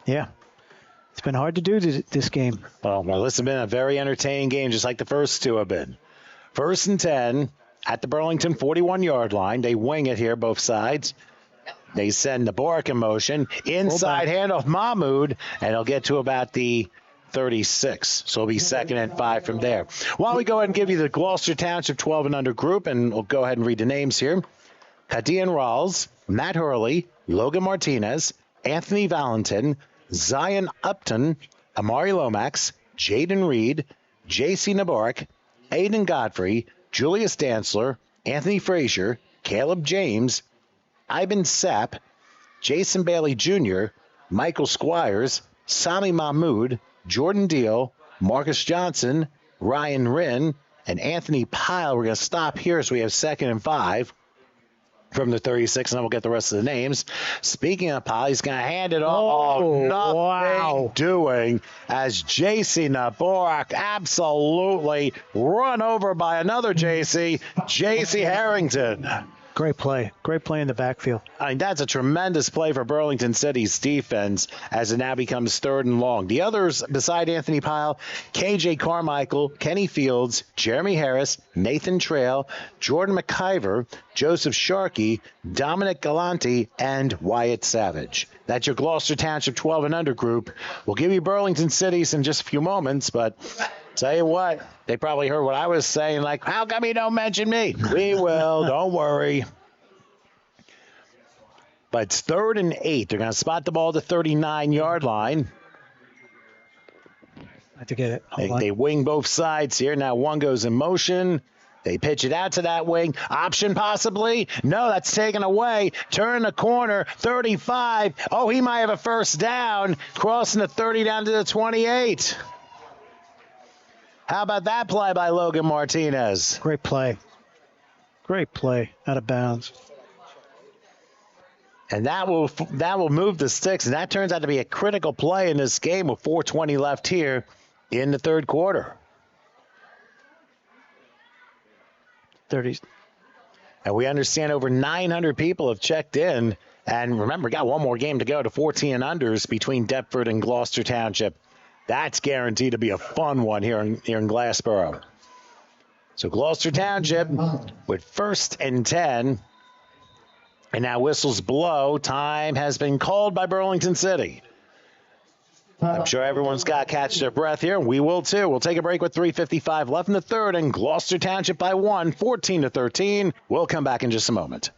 It's been hard to do this game. Well, this has been a very entertaining game, just like the first two have been. 1st and 10 at the Burlington 41-yard line. They wing it here, both sides. They send the Boric in motion. Inside handoff Mahmoud, and he'll get to about the 36. So it'll be 2nd and 5 from there. Why don't we go ahead and give you the Gloucester Township 12 and under group, and we'll go ahead and read the names here. Hadian Rawls, Matt Hurley, Logan Martinez, Anthony Valentin, Zion Upton, Amari Lomax, Jaden Reed, J.C. Nabarak, Aiden Godfrey, Julius Dantzler, Anthony Frazier, Caleb James, Ivan Sapp, Jason Bailey Jr., Michael Squires, Sami Mahmood, Jordan Deal, Marcus Johnson, Ryan Rinn, and Anthony Pyle. We're going to stop here as we have 2nd and 5 from the 36, and then we'll get the rest of the names. Speaking of Pyle, he's going to hand it off. Nothing doing as J.C. Nabarak absolutely run over by another J.C. Harrington. Great play in the backfield. I mean, that's a tremendous play for Burlington City's defense as it now becomes 3rd and long. The others beside Anthony Pyle, KJ Carmichael, Kenny Fields, Jeremy Harris, Nathan Trail, Jordan McIver, Joseph Sharkey, Dominic Galante, and Wyatt Savage. That's your Gloucester Township 12 and under group. We'll give you Burlington City's in just a few moments, but tell you what, they probably heard what I was saying, like, how come you don't mention me? We will, don't worry. But it's 3rd and 8. They're going to spot the ball at the 39-yard line. I have to get it. They wing both sides here. Now one goes in motion. They pitch it out to that wing. Option possibly. No, that's taken away. Turn the corner. 35. Oh, he might have a first down. Crossing the 30 down to the 28. How about that play by Logan Martinez? Great play out of bounds. And that will move the sticks, and that turns out to be a critical play in this game with 4:20 left here in the 3rd quarter. 30s. And we understand over 900 people have checked in. And remember, got one more game to go to 14 and unders between Deptford and Gloucester Township. That's guaranteed to be a fun one here in Glassboro. So Gloucester Township with 1st and 10. And now whistles blow. Time has been called by Burlington City. I'm sure everyone's got to catch their breath here, and we will too. We'll take a break with 3:55 left in the 3rd, and Gloucester Township by 1, 14-13. We'll come back in just a moment.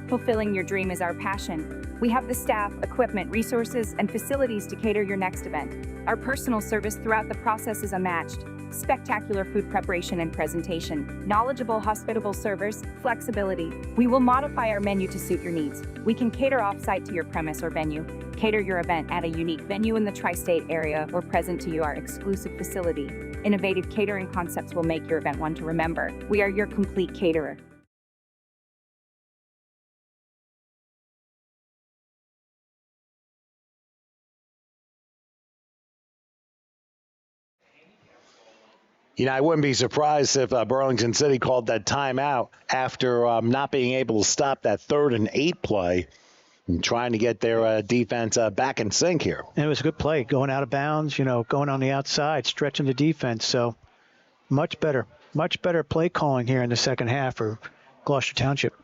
Fulfilling your dream is our passion. We have the staff, equipment, resources, and facilities to cater your next event. Our personal service throughout the process is unmatched. Spectacular food preparation and presentation, knowledgeable, hospitable servers, flexibility. We will modify our menu to suit your needs. We can cater off-site to your premise or venue, cater your event at a unique venue in the tri-state area, or present to you our exclusive facility. Innovative catering concepts will make your event one to remember. We are your complete caterer. You know, I wouldn't be surprised if Burlington City called that timeout after not being able to stop that 3rd and 8 play and trying to get their defense back in sync here. And it was a good play, going out of bounds, going on the outside, stretching the defense. So much better play calling here in the second half for Gloucester Township.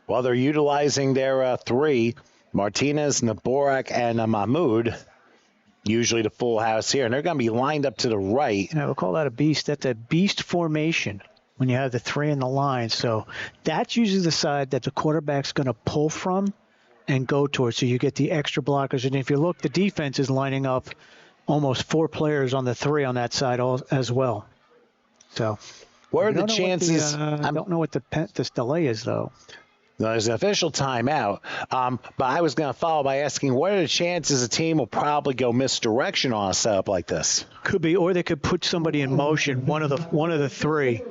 Well, they're utilizing their 3, Martinez, Nabarak, and Mahmood. Usually the full house here, and they're going to be lined up to the right. We'll call that a beast. That's a beast formation when you have the 3 in the line. So that's usually the side that the quarterback's going to pull from and go towards. So you get the extra blockers. And if you look, the defense is lining up almost 4 players on the 3 on that side as well. So what are the chances? I don't know what this delay is, though. No, there's an official timeout, but I was going to follow by asking, what are the chances a team will probably go misdirection on a setup like this? Could be, or they could put somebody in motion, one of the 3.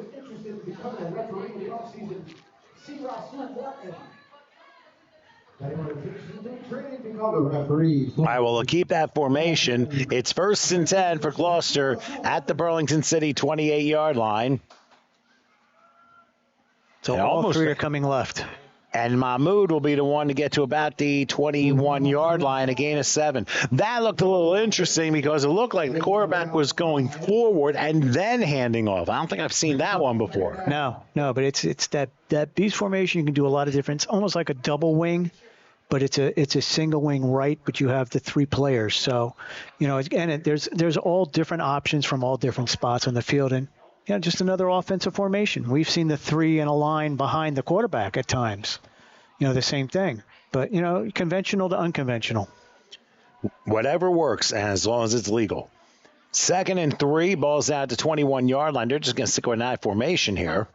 All right, well, we'll keep that formation. It's 1st and 10 for Gloucester at the Burlington City 28-yard line. So all 3 are coming left. And Mahmood will be the one to get to about the 21-yard line, a gain of 7. That looked a little interesting because it looked like the quarterback was going forward and then handing off. I don't think I've seen that one before. No, but it's that beast formation. You can do a lot of different, almost like a double wing, but it's a single wing right, but you have the 3 players. So, there's all different options from all different spots on the field, and just another offensive formation. We've seen the 3 in a line behind the quarterback at times. The same thing, but conventional to unconventional. Whatever works, as long as it's legal. 2nd and 3, ball's out to 21-yard line. They're just going to stick with that formation here.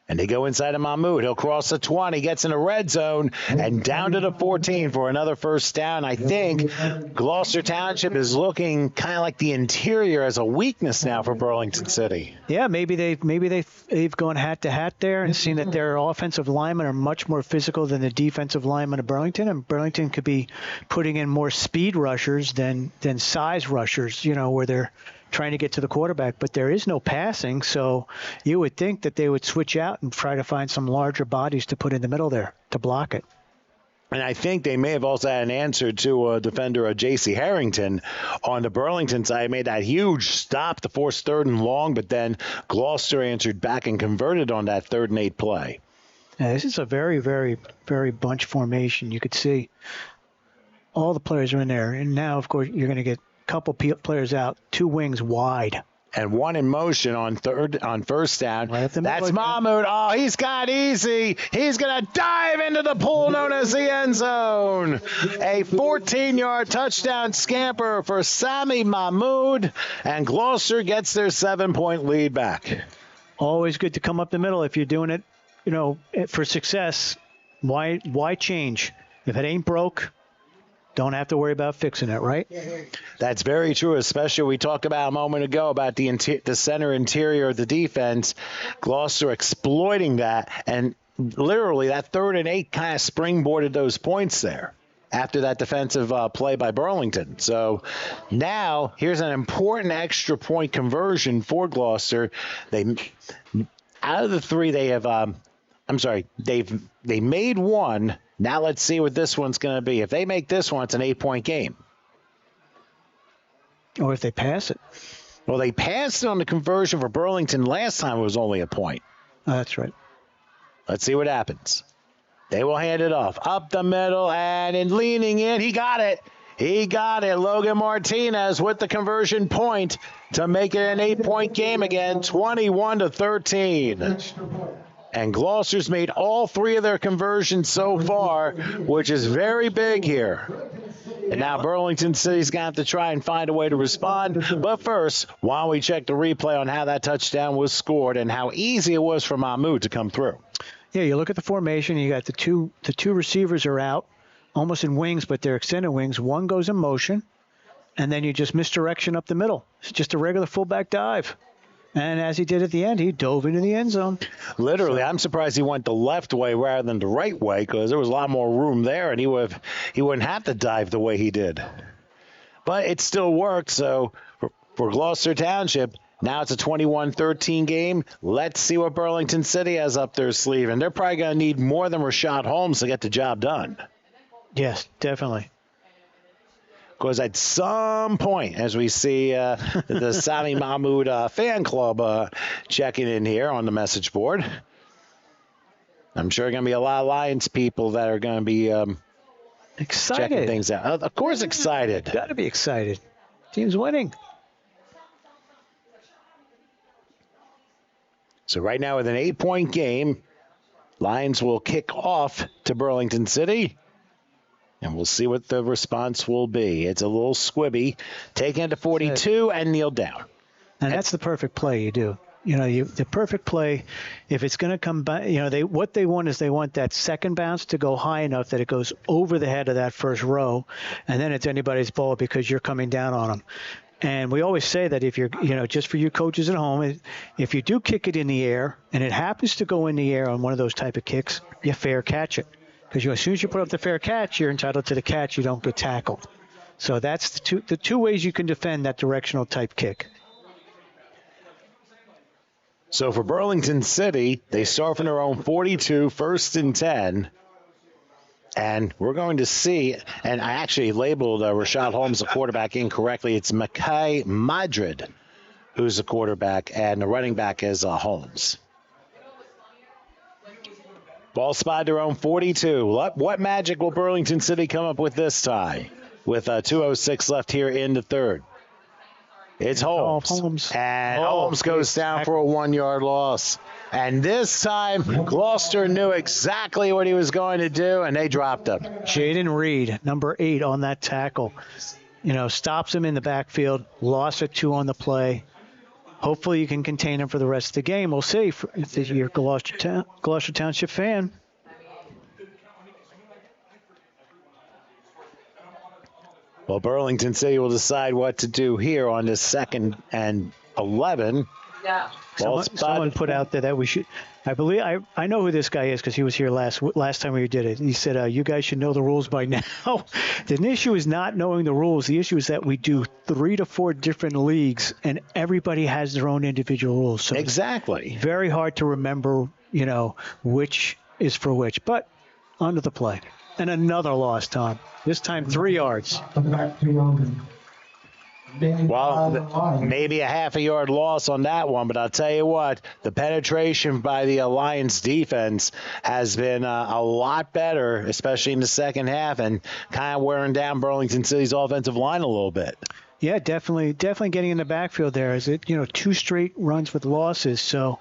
And they go inside of Mahmoud. He'll cross the 20, gets in the red zone, and down to the 14 for another first down. I think Gloucester Township is looking kind of like the interior as a weakness now for Burlington City. Yeah, maybe they've gone hat to hat there and seen that their offensive linemen are much more physical than the defensive linemen of Burlington, and Burlington could be putting in more speed rushers than size rushers, where they're trying to get to the quarterback, but there is no passing, so you would think that they would switch out and try to find some larger bodies to put in the middle there to block it. And I think they may have also had an answer to a defender, J.C. Harrington, on the Burlington side. Made that huge stop to force 3rd and long, but then Gloucester answered back and converted on that 3rd and 8 play. Yeah, this is a very, very, very bunch formation. You could see all the players are in there, and now, of course, you're going to get couple players out, 2 wings wide. And 1 in motion on first down. Right, that's Mahmoud. Oh, he's got easy. He's going to dive into the pool known as the end zone. A 14-yard touchdown scamper for Sami Mahmoud. And Gloucester gets their 7-point lead back. Always good to come up the middle if you're doing it, for success. Why change? If it ain't broke, don't have to worry about fixing it, right? That's very true, especially we talked about a moment ago about the center interior of the defense. Gloucester exploiting that, and literally that 3rd and 8 kind of springboarded those points there after that defensive play by Burlington. So now here's an important extra point conversion for Gloucester. Out of the 3, they have they made 1. Now let's see what this one's going to be. If they make this one, it's an 8-point game. Or if they pass it. Well, they passed it on the conversion for Burlington last time. It was only a point. Oh, that's right. Let's see what happens. They will hand it off. Up the middle, and in leaning in, he got it. He got it. Logan Martinez with the conversion point to make it an 8-point game again, 21-13. And Gloucester's made all 3 of their conversions so far, which is very big here. And now Burlington City's going to have to try and find a way to respond. But first, why don't we check the replay on how that touchdown was scored and how easy it was for Mahmoud to come through. Yeah, you look at the formation. You got the two receivers are out, almost in wings, but they're extended wings. One goes in motion, and then you just misdirection up the middle. It's just a regular fullback dive. And as he did at the end, he dove into the end zone. Literally, I'm surprised he went the left way rather than the right way, because there was a lot more room there, and he wouldn't have to dive the way he did. But it still worked, so for Gloucester Township, now it's a 21-13 game. Let's see what Burlington City has up their sleeve, and they're probably going to need more than Rashad Holmes to get the job done. Yes, definitely. Because at some point, as we see the Sami Mahmoud fan club checking in here on the message board, I'm sure going to be a lot of Lions people that are going to be excited. Checking things out. Of course, excited. Got to be excited. Team's winning. So right now with an 8-point game, Lions will kick off to Burlington City. And we'll see what the response will be. It's a little squibby. Taking it to 42 and kneel down. And that's the perfect play you do. The perfect play, if it's going to come back, what they want is they want that second bounce to go high enough that it goes over the head of that first row, and then it's anybody's ball because you're coming down on them. And we always say that if you're, just for you coaches at home, if you do kick it in the air and it happens to go in the air on one of those type of kicks, you fair catch it. Because as soon as you put up the fair catch, you're entitled to the catch. You don't get tackled. So that's the two ways you can defend that directional type kick. So for Burlington City, they start from their own 42, 1st and 10. And we're going to see, and I actually labeled Rashad Holmes, the quarterback, incorrectly. It's Mackay Madrid who's the quarterback, and the running back is Holmes. Ball spotted their own 42. What magic will Burlington City come up with this time? With 2:06 left here in the third. It's Holmes. And Holmes goes down for a 1-yard loss. And this time, Gloucester knew exactly what he was going to do, and they dropped him. Jaden Reed, number 8 on that tackle. Stops him in the backfield, lost it 2 on the play. Hopefully you can contain him for the rest of the game. We'll see if you're a Gloucester Township fan. Well, Burlington City will decide what to do here on this 2nd and 11. Yeah. Someone put out there that we should. I believe I know who this guy is because he was here last time we did it. He said, "You guys should know the rules by now." The issue is not knowing the rules. The issue is that we do 3 to 4 different leagues, and everybody has their own individual rules. So exactly. It's very hard to remember, which is for which. But onto the play, and another loss, Tom. This time 3 yards. Well, maybe a half a yard loss on that one, but I'll tell you what, the penetration by the Alliance defense has been a lot better, especially in the second half, and kind of wearing down Burlington City's offensive line a little bit. Yeah, definitely getting in the backfield there. Is it 2 straight runs with losses, so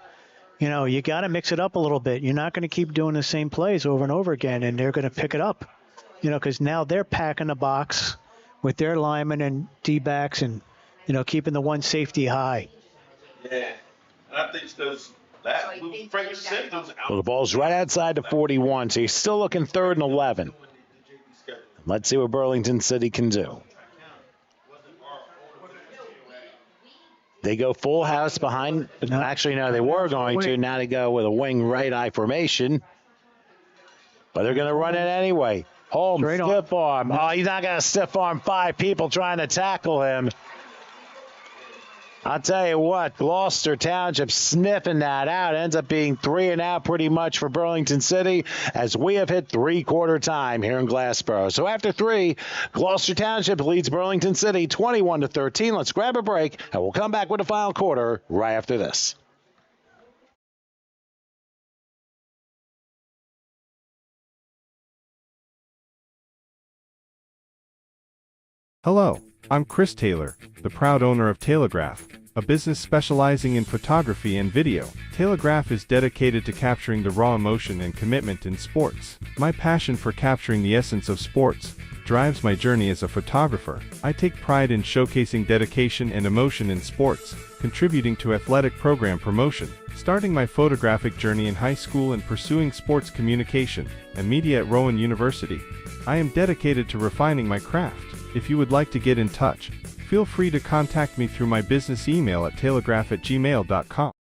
you got to mix it up a little bit. You're not going to keep doing the same plays over and over again, and they're going to pick it up, because now they're packing the box with their linemen and D-backs and, keeping the one safety high. Yeah. And I think Frank said those out. Well, the ball's right outside the 41, so you're still looking 3rd and 11. Let's see what Burlington City can do. They go full house behind. Actually, no, they were going to. Now they go with a wing right eye formation. But they're going to run it anyway. Holmes, stiff arm. Oh, he's not going to stiff arm 5 people trying to tackle him. I'll tell you what, Gloucester Township sniffing that out. Ends up being 3 and out pretty much for Burlington City as we have hit 3/4 time here in Glassboro. So after 3, Gloucester Township leads Burlington City 21-13. Let's grab a break, and we'll come back with the final quarter right after this. Hello, I'm Chris Taylor, the proud owner of Telegraph, a business specializing in photography and video. Telegraph is dedicated to capturing the raw emotion and commitment in sports. My passion for capturing the essence of sports drives my journey as a photographer. I take pride in showcasing dedication and emotion in sports, contributing to athletic program promotion. Starting my photographic journey in high school and pursuing sports communication and media at Rowan University, I am dedicated to refining my craft. If you would like to get in touch, feel free to contact me through my business email at telegraph@gmail.com.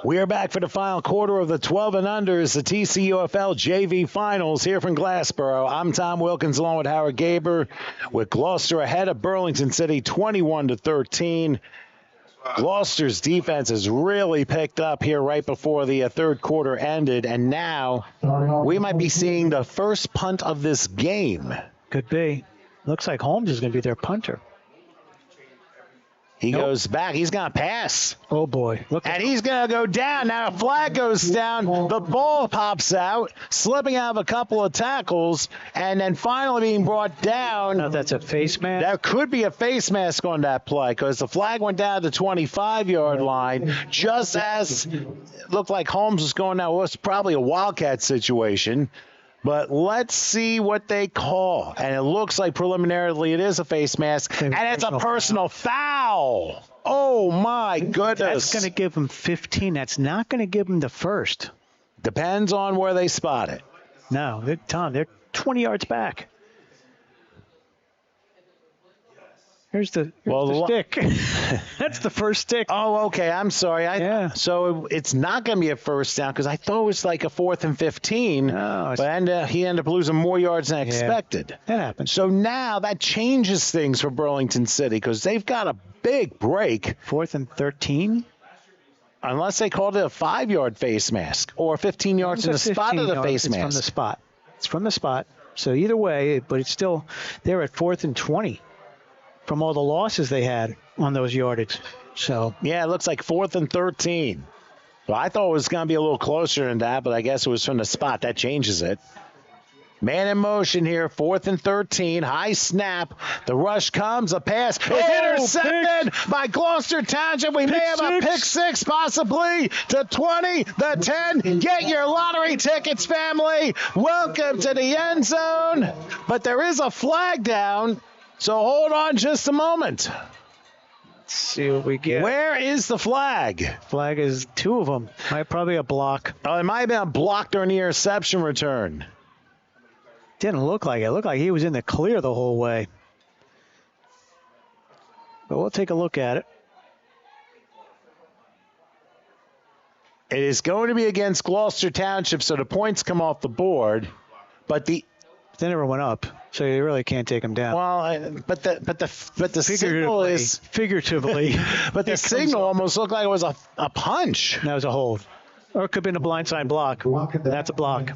We are back for the final quarter of the 12 and unders, the TCUFL JV Finals here from Glassboro. I'm Tom Wilkins along with Howard Gaber with Gloucester ahead of Burlington City 21-13. Gloucester's defense has really picked up here right before the 3rd quarter ended, and now we might be seeing the first punt of this game. Could be. Looks like Holmes is going to be their punter. He goes back. He's going to pass. Oh, boy. And he's going to go down. Now a flag goes down. The ball pops out, slipping out of a couple of tackles, and then finally being brought down. Now that's a face mask? There could be a face mask on that play because the flag went down to the 25-yard line just as it looked like Holmes was going down. It was probably a Wildcat situation. But let's see what they call. And it looks like preliminarily it is a face mask. And it's a personal foul. Oh, my goodness. That's going to give them 15. That's not going to give them the first. Depends on where they spot it. No, Tom, they're 20 yards back. Here's the stick. That's the first stick. Oh, okay. I'm sorry. Yeah. So it's not going to be a first down because I thought it was like a 4th and 15. No, but he ended up losing more yards than expected. That happens. So now that changes things for Burlington City because they've got a big break. 4th and 13? Unless they called it a 5-yard face mask or 15 yards in the spot of the face mask. It's from the spot. It's from the spot. So either way, but it's still, they're at 4th and 20 from all the losses they had on those yardage. So yeah, it looks like 4th and 13. Well, I thought it was going to be a little closer than that, but I guess it was from the spot. That changes it. Man in motion here, 4th and 13. High snap. The rush comes. A pass is intercepted by Gloucester Township. We may have a pick six possibly to 20, the 10. Get your lottery tickets, family. Welcome to the end zone. But there is a flag down, so hold on just a moment. Let's see what we get. Where is the flag? Flag is 2 of them. Probably a block. Oh, it might have been a block during the interception return. Didn't look like it. It looked like he was in the clear the whole way. But we'll take a look at it. It is going to be against Gloucester Township, so the points come off the board. But they never went up, so you really can't take them down. Well, but the signal is figuratively. But the signal almost looked like it was a punch. That was a hold, or it could have been a blindside block. That's a block.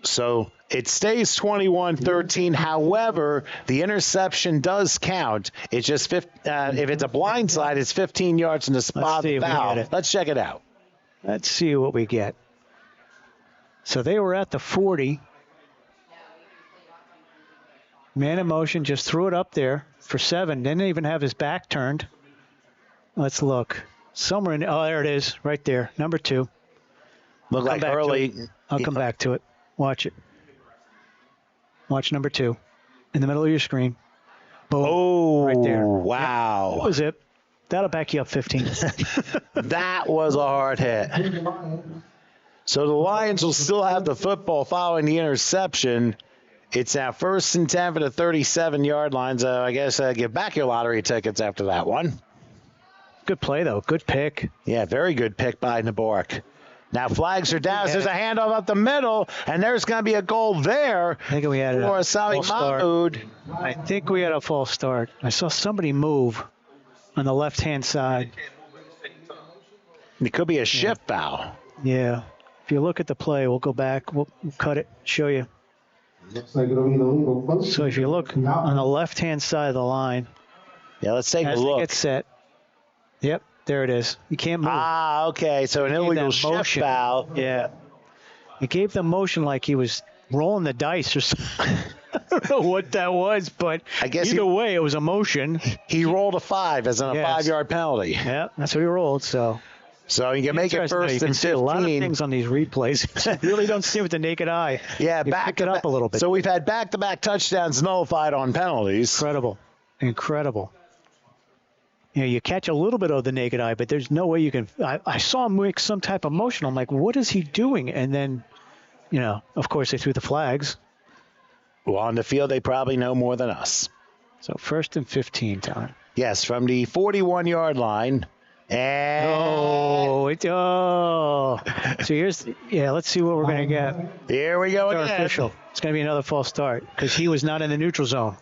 So it stays 21-13. However, the interception does count. It's just if it's a blindside, it's 15 yards in the spot foul. Let's check it out. Let's see what we get. So they were at the 40. Man in motion just threw it up there for 7. Didn't even have his back turned. Let's look. Somewhere in. Oh, there it is, right there, number 2. Look like early. I'll come back to it. Watch it. Watch number 2 in the middle of your screen. Boom. Oh, right there. Wow. That was it. That'll back you up 15. That was a hard hit. So the Lions will still have the football following the interception. It's now 1st and 10 for the 37-yard line. So I guess give back your lottery tickets after that one. Good play, though. Good pick. Yeah, very good pick by Nabork. Now flags are down. There's a handoff up the middle, and there's going to be a goal there. I think we had for Asami Mahmoud. I think we had a false start. I saw somebody move on the left-hand side. It could be a shift foul. Yeah. If you look at the play, we'll go back. We'll cut it, show you. So if you look on the left-hand side of the line. Yeah, let's take a look. Get set. Yep. There it is. You can't move. Ah, okay. So an illegal shift foul. Yeah. He gave them motion like he was rolling the dice or something. I don't know what that was, but I guess either way, it was a motion. He rolled a 5 as in a 5-yard penalty. Yeah, that's what he rolled. So you can make it 1st and 15. See a lot of things on these replays. You really don't see it with the naked eye. Yeah, back it up a little bit. So we've had back-to-back touchdowns nullified on penalties. Incredible. You catch a little bit of the naked eye, but there's no way you can. I saw him make some type of motion. I'm like, what is he doing? And then, of course, they threw the flags. Well, on the field, they probably know more than us. So 1st and 15 time. Yes, from the 41-yard line. And So let's see what we're going to get. Here we go again. Official. It's going to be another false start because he was not in the neutral zone.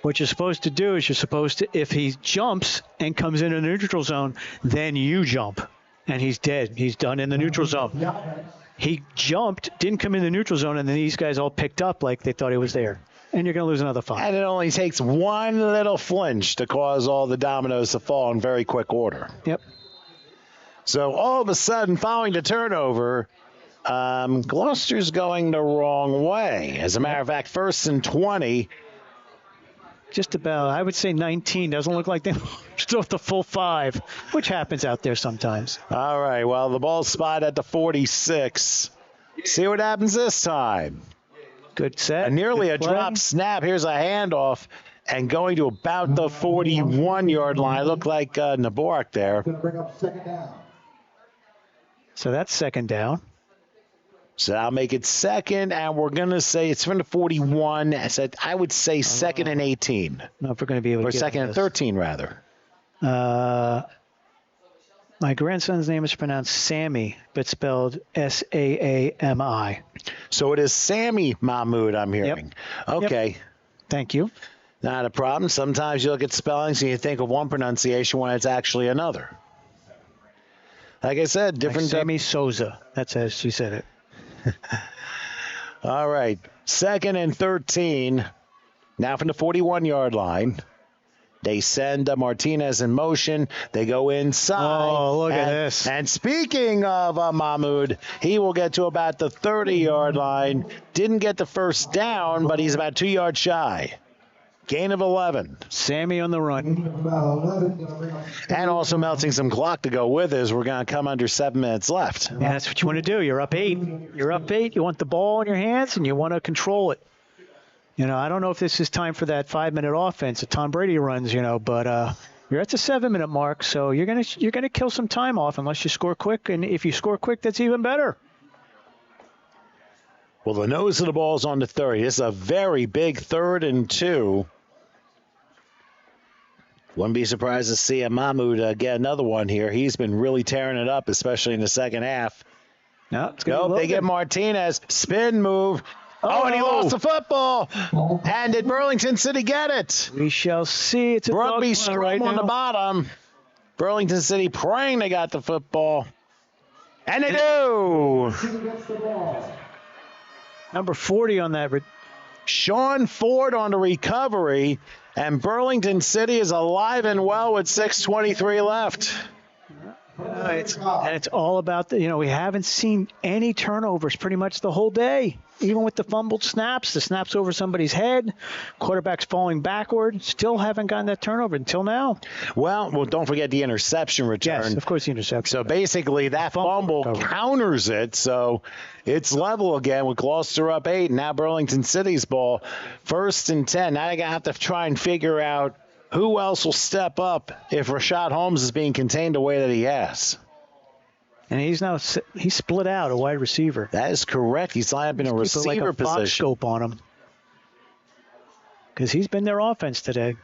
What you're supposed to do is if he jumps and comes into the neutral zone, then you jump. And he's dead. He's done in the neutral zone. He jumped, didn't come in the neutral zone, and then these guys all picked up like they thought he was there. And you're going to lose another 5. And it only takes one little flinch to cause all the dominoes to fall in very quick order. Yep. So all of a sudden, following the turnover, Gloucester's going the wrong way. As a matter of fact, 1st and 20. Just about, I would say 19. Doesn't look like they still the full 5, which happens out there sometimes. All right, well, the ball's spotted at the 46. See what happens this time. Good set. Nearly a drop snap. Here's a handoff and going to about the 41-yard line. Looked like Nabork there. Going to bring up 2nd down. So that's 2nd down. So I'll make it second, and we're going to say it's from the 41. I would say second and 18. Know if we're going to be able to Or get second and this. 13, rather. My grandson's name is pronounced Sammy, but spelled Saami. So it is Sammy Mahmood, I'm hearing. Okay. Thank you. Not a problem. Sometimes you look at spellings and you think of one pronunciation when it's actually another. Like I said, different. Like Sammy Souza. That's as she said it. All right. Second and 13. Now from the 41-yard line. They send Martinez in motion. They go inside. Oh, look at this. And speaking of Mahmood, he will get to about the 30-yard line. Didn't get the first down, but he's about 2 yards shy. Gain of 11. Sammy on the run. And also melting some clock to go with it as we're going to come under 7 minutes left. Yeah, that's what you want to do. You're up 8. You're up 8. You want the ball in your hands, and you want to control it. You know, I don't know if this is time for that 5-minute offense that Tom Brady runs, but you're at the 7-minute mark, so you're gonna kill some time off unless you score quick, and if you score quick, that's even better. Well, the nose of the ball is on the 30. This is a very big 3rd and 2. Wouldn't be surprised to see Mahmood get another one here. He's been really tearing it up, especially in the second half. No, it's gonna be they get Martinez. Spin move. Oh, and he lost the football. And did Burlington City get it? We shall see. It's a Rugby dog scrum right on now. the bottom. Burlington City praying they got the football. And they do. Number 40 on that. Sean Ford on the recovery. And Burlington City is alive and well with 6:23 left. It's all about we haven't seen any turnovers pretty much the whole day. Even with the fumbled snaps, the snaps over somebody's head, quarterback's falling backward, still haven't gotten that turnover until now. Well, don't forget the interception return. Yes, of course the interception. So basically that fumble counters it. So it's level again with Gloucester up 8. And now Burlington City's ball. 1st and 10. Now they're going to have to try and figure out who else will step up if Rashad Holmes is being contained the way that he has. And he's split out, a wide receiver. That is correct. He's lined up in a receiver position. Fox scope on him. Because he's been their offense today.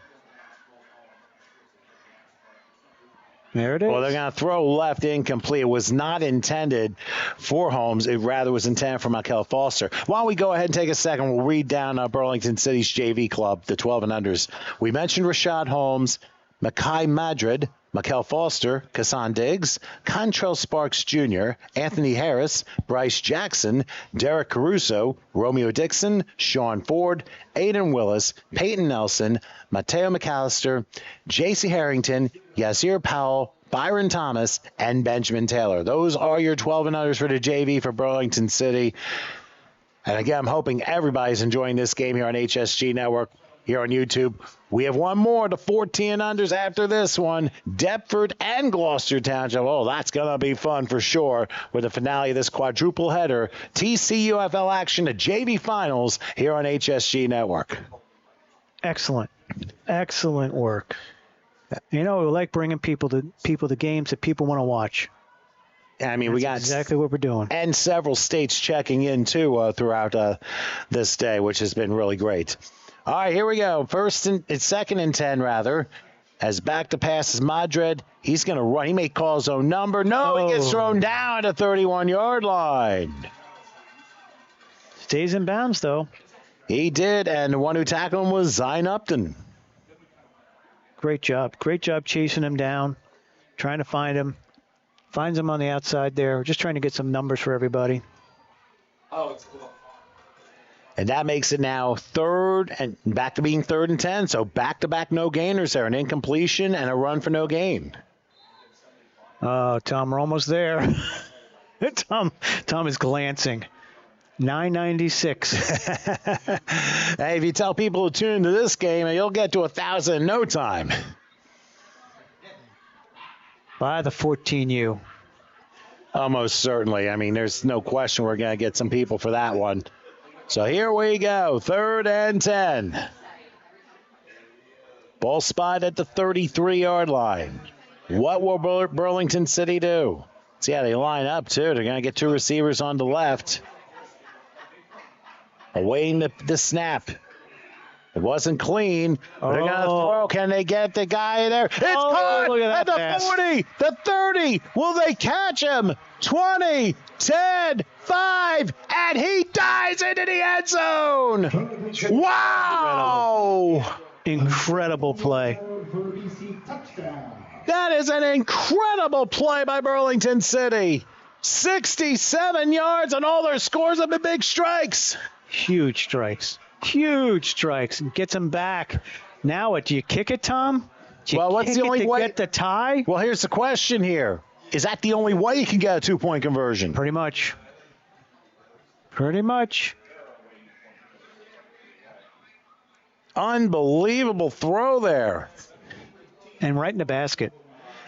There it is. Well, they're going to throw left incomplete. It was not intended for Holmes. It rather was intended for Michael Foster. Why don't we go ahead and take a second? We'll read down Burlington City's JV club, the 12 and unders. We mentioned Rashad Holmes, Makai Madrid, Mikel Foster, Kassan Diggs, Contrell Sparks Jr., Anthony Harris, Bryce Jackson, Derek Caruso, Romeo Dixon, Sean Ford, Aiden Willis, Peyton Nelson, Mateo McAllister, J.C. Harrington, Yazir Powell, Byron Thomas, and Benjamin Taylor. Those are your 12 and unders for the JV for Burlington City. And again, I'm hoping everybody's enjoying this game here on HSG Network. Here on YouTube, we have one more, the 14 unders after this one, Deptford and Gloucester Township. Oh, that's going to be fun for sure with the finale of this quadruple header. TCUFL action, the JV finals here on HSG Network. Excellent work. We like bringing people to games that people want to watch. I mean, we got exactly what we're doing. And several states checking in, too, throughout this day, which has been really great. All right, here we go. Second and 10, rather. As back to pass is Madrid. He's going to run. He may call his own number. No, He gets thrown down at the 31-yard line. Stays in bounds, though. He did, and the one who tackled him was Zion Upton. Great job chasing him down, trying to find him. Finds him on the outside there. Just trying to get some numbers for everybody. Oh, it's cool. And that makes it now third and back to being 3rd and 10. So back-to-back no gainers there, an incompletion and a run for no gain. Oh, Tom, we're almost there. Tom is glancing. 996. Hey, if you tell people to tune into this game, you'll get to 1,000 in no time. By the 14U. Almost certainly. I mean, there's no question we're going to get some people for that one. So here we go, 3rd and 10. Ball spot at the 33-yard line. What will Burlington City do? See how they line up, too. They're going to get 2 receivers on the left. awaiting the snap. It wasn't clean. They're going to throw. Can they get the guy there? It's caught look at at the that 40, the 30. Will they catch him? 20, 10, 5, and he dives into the end zone. Wow. Incredible play. That is an incredible play by Burlington City. 67 yards, and all their scores have been big strikes. Huge strikes. Huge strikes. And gets them back. Now what? Do you kick it, Tom? Well, what's the only way? Get the tie? Well, here's the question here. Is that the only way you can get a 2-point conversion? Pretty much. Pretty much. Unbelievable throw there. And right in the basket.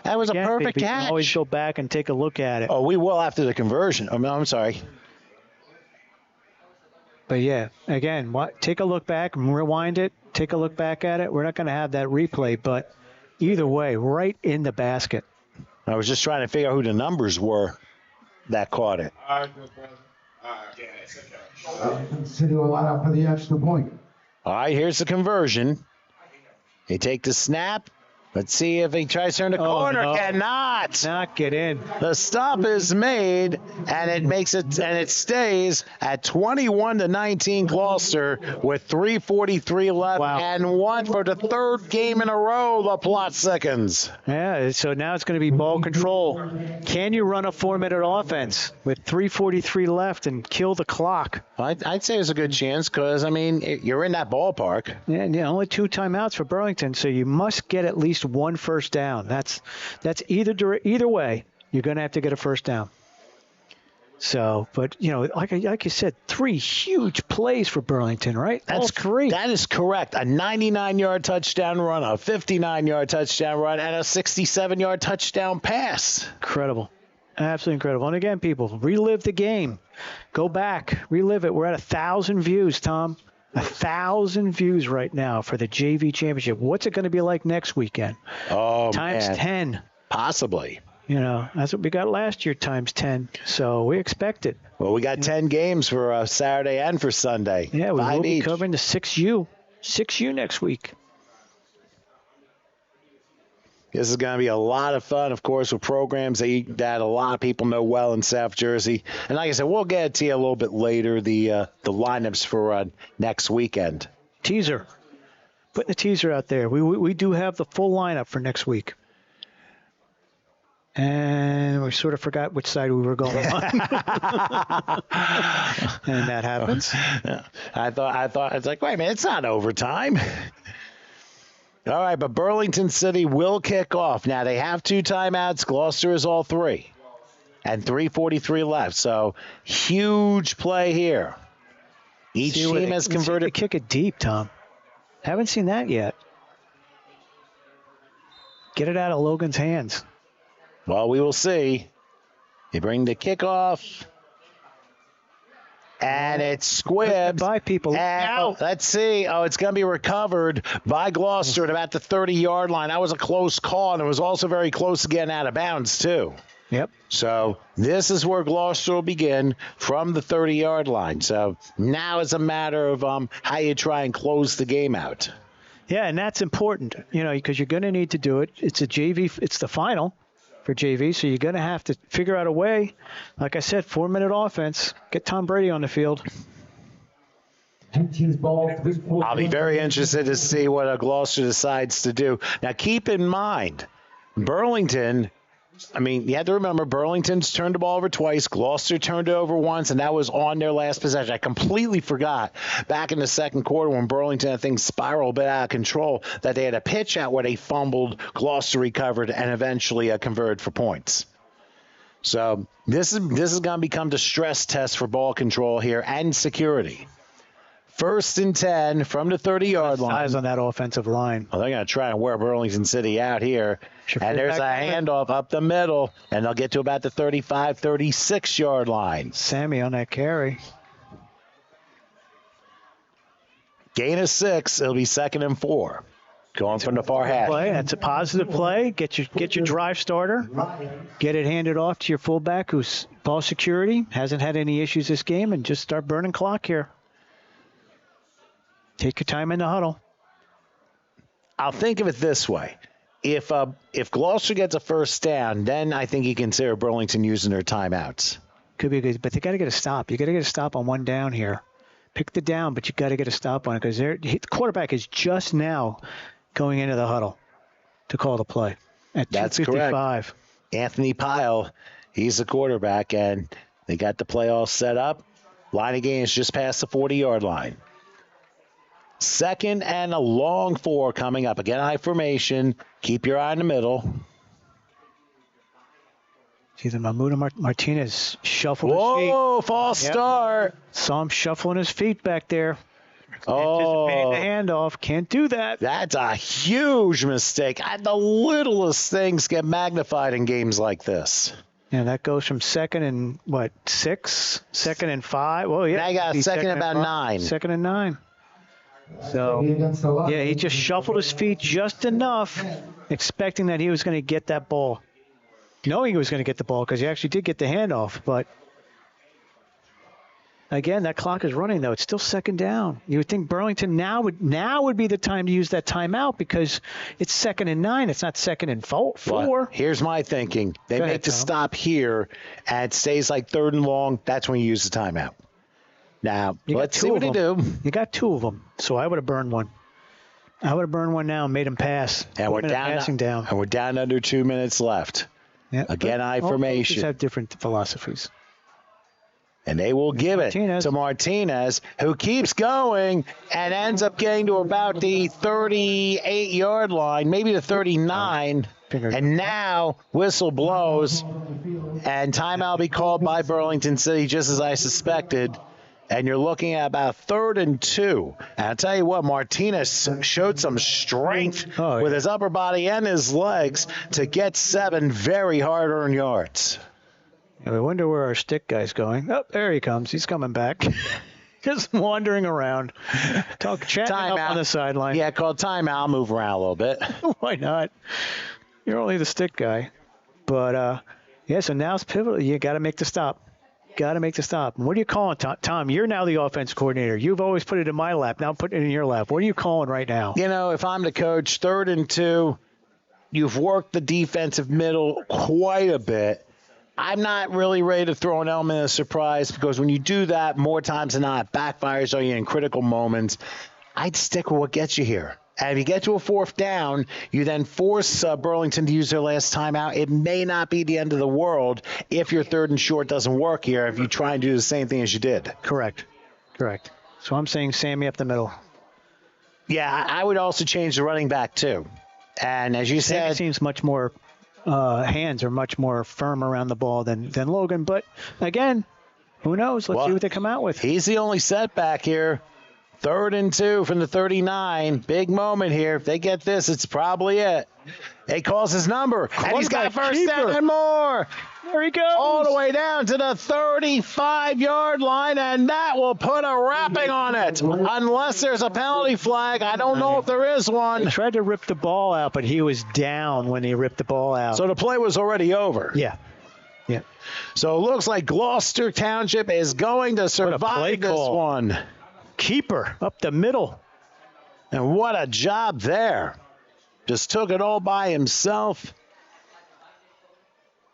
That was a perfect You catch. can always go back and take a look at it. Oh, we will after the conversion. I'm sorry. But yeah, again, take a look back and rewind it. Take a look back at it. We're not going to have that replay, but either way, right in the basket. I was just trying to figure out who the numbers were that caught it. City will line up for the extra point. All right, here's the conversion. They take the snap. Let's see if he tries to turn the corner. No. Cannot. Not get in. The stop is made, and it stays at 21-19 Gloucester with 3:43 left, and one for the third game in a row. The plot seconds. Yeah, so now it's going to be ball control. Can you run a 4-minute offense with 3:43 left and kill the clock? I'd say it's a good chance because, I mean, you're in that ballpark. Yeah, only 2 timeouts for Burlington, so you must get at least 1 first down. That's either way, you're going to have to get a first down. So, but, like you said, 3 huge plays for Burlington, right? That's 3. That is correct. A 99-yard touchdown run, a 59-yard touchdown run, and a 67-yard touchdown pass. Incredible. Absolutely incredible. And again, people, relive the game. Go back. Relive it. We're at 1,000 views, Tom. 1,000 views right now for the JV championship. What's it going to be like next weekend? Oh, times man. 10. Possibly. That's what we got last year, times 10. So we expect it. Well, we got 10 games for Saturday and for Sunday. Yeah, we 5 will be each. covering the 6U. 6U next week. This is going to be a lot of fun, of course, with programs that a lot of people know well in South Jersey. And like I said, we'll get it to you a little bit later, the lineups for next weekend. Teaser. Putting the teaser out there. We do have the full lineup for next week. And we sort of forgot which side we were going on. And that happens. Yeah. I thought, it's like, wait a minute, it's not overtime. All right, but Burlington City will kick off. Now, they have 2 timeouts. Gloucester is all 3. And 3:43 left. So, huge play here. Each team has converted. Kick it deep, Tom. Haven't seen that yet. Get it out of Logan's hands. Well, we will see. They bring the kickoff. And it's squibs. Bye, people. And, let's see. Oh, it's going to be recovered by Gloucester at about the 30-yard line. That was a close call, and it was also very close to getting out of bounds, too. Yep. So this is where Gloucester will begin from the 30-yard line. So now it's a matter of how you try and close the game out. Yeah, and that's important, because you're going to need to do it. It's a JV. It's the final for JV, so you're going to have to figure out a way. Like I said, 4-minute offense. Get Tom Brady on the field. I'll be very interested to see what Gloucester decides to do. Now, keep in mind, Burlington, you have to remember, Burlington's turned the ball over twice. Gloucester turned it over once, and that was on their last possession. I completely forgot back in the second quarter when Burlington, I think, spiraled a bit out of control, that they had a pitch out where they fumbled, Gloucester recovered, and eventually converted for points. So this is going to become the stress test for ball control here and security. 1st and 10 from the 30-yard line. Eyes on that offensive line. Well, they're going to try and wear Burlington City out here. And there's a handoff up the middle, and they'll get to about the 35, 36-yard line. Sammy on that carry. Gain of 6. It'll be 2nd and 4. Going from the far hash. That's a positive play. Get your drive starter. Get it handed off to your fullback, who's ball security, hasn't had any issues this game, and just start burning clock here. Take your time in the huddle. I'll think of it this way. If Gloucester gets a first down, then I think you consider Burlington using their timeouts. Could be good, but they got to get a stop. You got to get a stop on one down here. Pick the down, but you got to get a stop on it because the quarterback is just now going into the huddle to call the play at 2:55. That's correct. Anthony Pyle, he's the quarterback, and they got the play all set up. Line of gains just past the 40-yard line. Second and a long 4 coming up. Again, high formation. Keep your eye in the middle. See the Mahmoud Martinez shuffled his feet. Whoa, false start. Saw him shuffling his feet back there. Oh, Anticipating the handoff. Can't do that. That's a huge mistake. The littlest things get magnified in games like this. Yeah, that goes from second and, 6? Second and 5? Well, yeah. Now you got second and about 9. Second and 9. So, yeah, he just shuffled his feet just enough, expecting that he was going to get that ball. Knowing he was going to get the ball because he actually did get the handoff. But, again, that clock is running, though. It's still second down. You would think Burlington now would be the time to use that timeout because it's second and 9. It's not second and 4. Well, here's my thinking. They make the stop here, and it stays like 3rd and long. That's when you use the timeout. Now, let's see what they do. You got 2 of them, so I would have burned one. I would have burned one now and made him pass. And we're down under 2 minutes left. Yep. Again, I formation. Coaches have different philosophies. And they will give it to Martinez, who keeps going and ends up getting to about the 38-yard line, maybe the 39. And now whistle blows, and timeout be called by Burlington City, just as I suspected. And you're looking at about 3rd and 2. And I'll tell you what, Martinez showed some strength with his upper body and his legs to get 7 very hard-earned yards. I wonder where our stick guy's going. Oh, there he comes. He's coming back. Just wandering around. Chatting up on the sideline. Yeah, called timeout. I'll move around a little bit. Why not? You're only the stick guy. But, so now it's pivotal. You got to make the stop. Got to make the stop. And what are you calling, Tom? You're now the offense coordinator. You've always put it in my lap. Now put it in your lap. What are you calling right now? If I'm the coach, 3rd and 2, you've worked the defensive middle quite a bit. I'm not really ready to throw an element of surprise because when you do that, more times than not, it backfires on you in critical moments. I'd stick with what gets you here. And if you get to a 4th down, you then force Burlington to use their last timeout. It may not be the end of the world if your 3rd and short doesn't work here, if you try and do the same thing as you did. Correct. So I'm saying Sammy up the middle. Yeah, I would also change the running back, too. And as you said, it seems much more hands are much more firm around the ball than Logan. But, again, who knows? Let's see what they come out with. He's the only setback here. 3rd and 2 from the 39. Big moment here. If they get this, it's probably it. He calls his number, and he's got first down and more. There he goes. All the way down to the 35-yard line, and that will put a wrapping on it. Unless there's a penalty flag. I don't know if there is one. He tried to rip the ball out, but he was down when he ripped the ball out. So the play was already over. Yeah. So it looks like Gloucester Township is going to survive this one. Keeper up the middle. And what a job there. Just took it all by himself.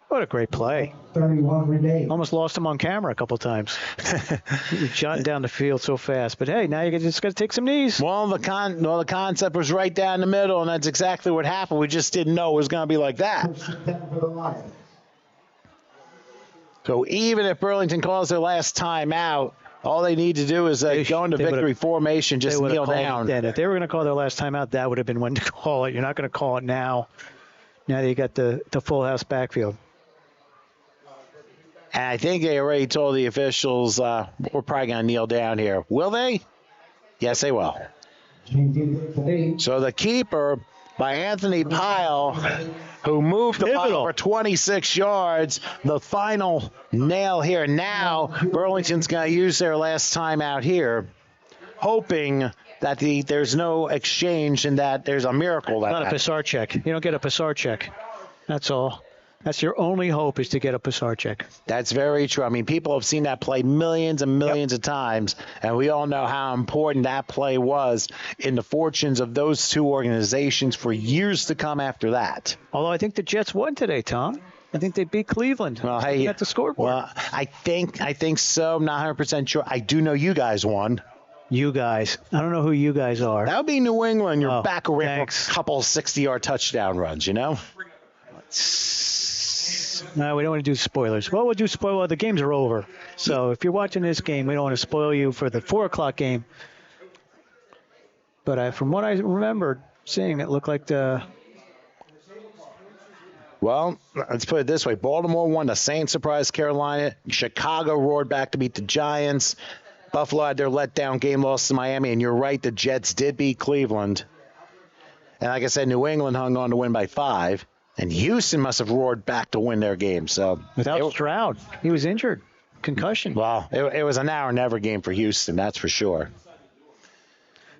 What a great play. 31 remain. Almost lost him on camera a couple times. He was jotting down the field so fast. But, hey, now you just got to take some knees. Well, the concept was right down the middle, and that's exactly what happened. We just didn't know it was going to be like that. So even if Burlington calls their last time out, all they need to do is go into victory formation, just kneel down. If they were going to call their last timeout, that would have been when to call it. You're not going to call it now. Now that you got the full house backfield. And I think they already told the officials we're probably going to kneel down here. Will they? Yes, they will. So the keeper by Anthony Pyle, who moved the ball for 26 yards. The final nail here. Now Burlington's going to use their last time out here, hoping that there's no exchange and that there's a miracle. Not a Passar check. You don't get a Passar check. That's all. That's your only hope, is to get a Pisarcik. That's very true. I mean, people have seen that play millions and millions of times, and we all know how important that play was in the fortunes of those two organizations for years to come after that. Although I think the Jets won today, Tom. I think they beat Cleveland. Well, hey, at the scoreboard. Well, I think so. I'm not 100% sure. I do know you guys won. You guys. I don't know who you guys are. That would be New England. You're back around thanks. for a couple 60-yard touchdown runs, you know? No, we don't want to do spoilers. Well, we'll do spoiler. The games are over. So if you're watching this game, we don't want to spoil you for the 4 o'clock game. But from what I remember seeing, it looked like the... Well, let's put it this way. Baltimore won. The Saints surprised Carolina. Chicago roared back to beat the Giants. Buffalo had their letdown game loss to Miami. And you're right, the Jets did beat Cleveland. And like I said, New England hung on to win by 5. And Houston must have roared back to win their game. So without Stroud, he was injured, concussion. Well, it was an now or never game for Houston, that's for sure.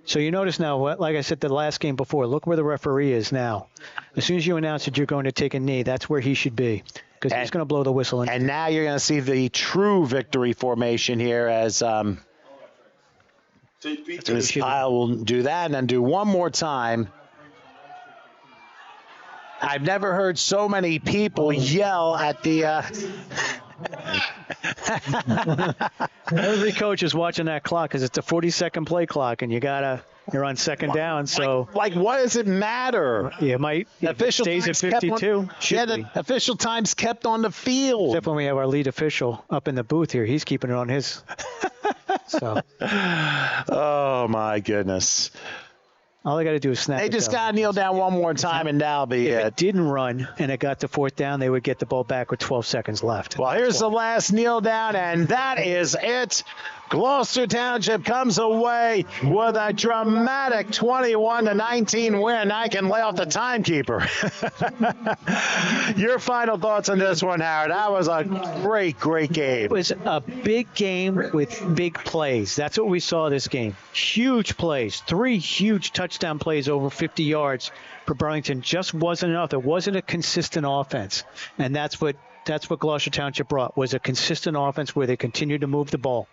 So you notice now, like I said the last game before, look where the referee is now. As soon as you announce that you're going to take a knee, that's where he should be, because he's going to blow the whistle. And now you're going to see the true victory formation here as this Kyle will do that and then do one more time. I've never heard so many people yell at the every coach is watching that clock because it's a 40-second play clock, and you're on second down. So like what does it matter? You might. Official stays at 52. The official time's kept on the field. Except when we have our lead official up in the booth here, he's keeping it on his. So. Oh my goodness. All they got to do is snap. They just got to kneel down one more time, and that'll be it. If it didn't run and it got to 4th down, they would get the ball back with 12 seconds left. Well, here's the last kneel down, and that is it. Gloucester Township comes away with a dramatic 21-19 win. I can lay off the timekeeper. Your final thoughts on this one, Howard? That was a great, great game. It was a big game with big plays. That's what we saw this game. Huge plays. 3 huge touchdown plays over 50 yards for Burlington. Just wasn't enough. It wasn't a consistent offense. And that's what Gloucester Township brought, was a consistent offense where they continued to move the ball.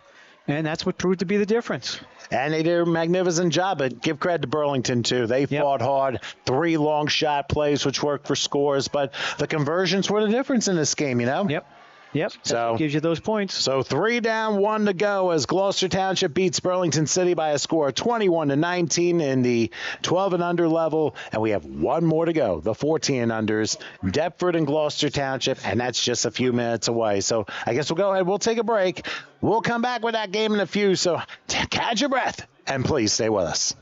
And that's what proved to be the difference. And they did a magnificent job. But give credit to Burlington, too. They fought hard. 3 long shot plays, which worked for scores. But the conversions were the difference in this game, you know? Yep. So gives you those points. So 3 down, 1 to go as Gloucester Township beats Burlington City by a score of 21-19 in the 12 and under level. And we have 1 more to go, the 14 and unders, Deptford and Gloucester Township, and that's just a few minutes away. So I guess we'll go ahead. We'll take a break. We'll come back with that game in a few. So catch your breath and please stay with us.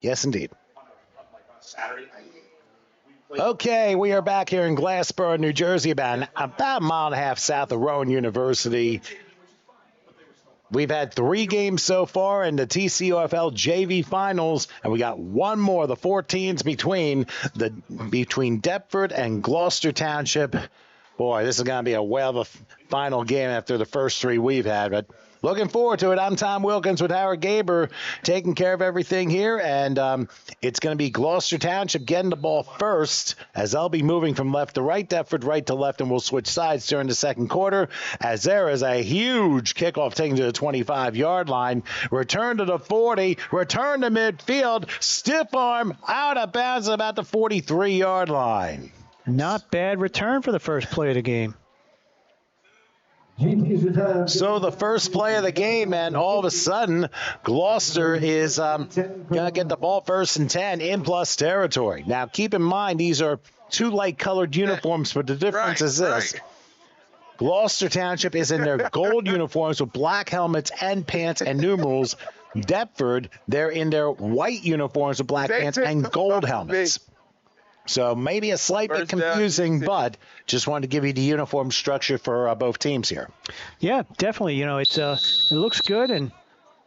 Yes, indeed. Okay, we are back here in Glassboro, New Jersey, about a mile and a half south of Rowan University. We've had 3 games so far in the TCUFL JV finals, and we got one more, the 14s between Deptford and Gloucester Township. Boy, this is going to be a whale of a final game after the first 3 we've had, but looking forward to it. I'm Tom Wilkins with Howard Gaber taking care of everything here, and it's going to be Gloucester Township getting the ball first as they'll be moving from left to right, Deptford right to left, and we'll switch sides during the second quarter as there is a huge kickoff taken to the 25-yard line. Return to the 40, return to midfield, stiff arm out of bounds at about the 43-yard line. Not bad return for the first play of the game. So the first play of the game, and all of a sudden, Gloucester is going to get the ball first and 10 in plus territory. Now, keep in mind, these are 2 light-colored uniforms, but the difference is this. Right. Gloucester Township is in their gold uniforms with black helmets and pants and numerals. Deptford, they're in their white uniforms with black pants and gold helmets. So maybe a slight bit confusing, but just wanted to give you the uniform structure for both teams here. Yeah, definitely. You know, it looks good, and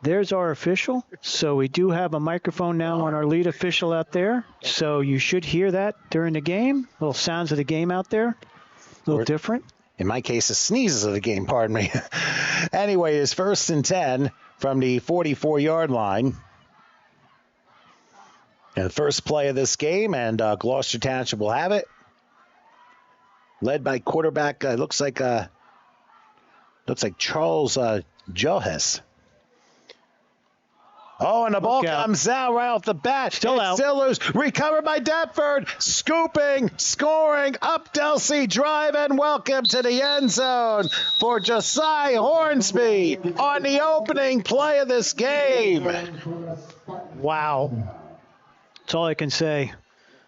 there's our official. So we do have a microphone now on our lead official out there. So you should hear that during the game. Little sounds of the game out there. A little different. In my case, the sneezes of the game, pardon me. Anyway, it's first and 10 from the 44-yard line. And the first play of this game, and Gloucester Township will have it. Led by quarterback, looks like Charles Johes. Oh, and the ball comes out right off the bat. Still out. Still loose. Recovered by Deptford. Scooping, scoring, up Delsey drive, and welcome to the end zone for Josiah Hornsby on the opening play of this game. Wow. That's all I can say.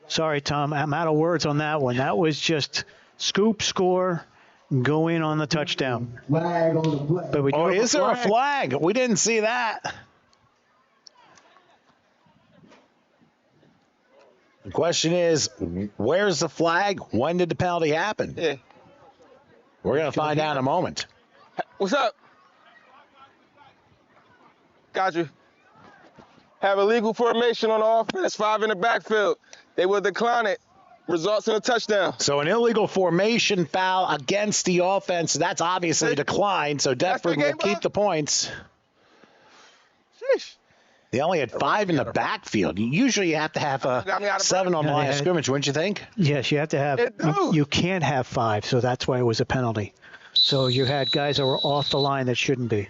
Sorry, Tom. I'm out of words on that one. That was just scoop, score, go in on the touchdown. Flag on the play. But we do is there a flag? We didn't see that. The question is, where's the flag? When did the penalty happen? Yeah. We're going to find out in a moment. What's up? Got you. Have illegal formation on the offense, 5 in the backfield. They will decline it. Results in a touchdown. So an illegal formation foul against the offense. That's obviously declined, so Deptford will keep the points. Sheesh. They only had 5 in the backfield. Usually you have to have 7 on the line of scrimmage, wouldn't you think? Yes, you have to have. You can't have 5, so that's why it was a penalty. So you had guys that were off the line that shouldn't be.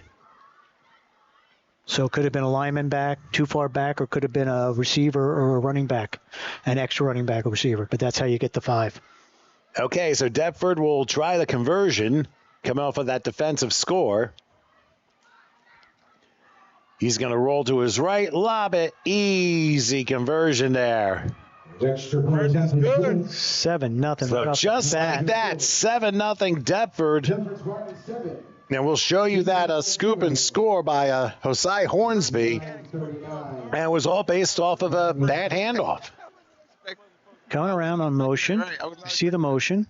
So it could have been a lineman back, too far back, or could have been a receiver or a running back, an extra running back or receiver. But that's how you get the 5. Okay, so Deptford will try the conversion, coming off of that defensive score. He's going to roll to his right, lob it, easy conversion there. 7-0. So just like that, 7-0 Deptford. And we'll show you that scoop and score by Josiah Hornsby. And it was all based off of a bad handoff. Coming around on motion. You see the motion.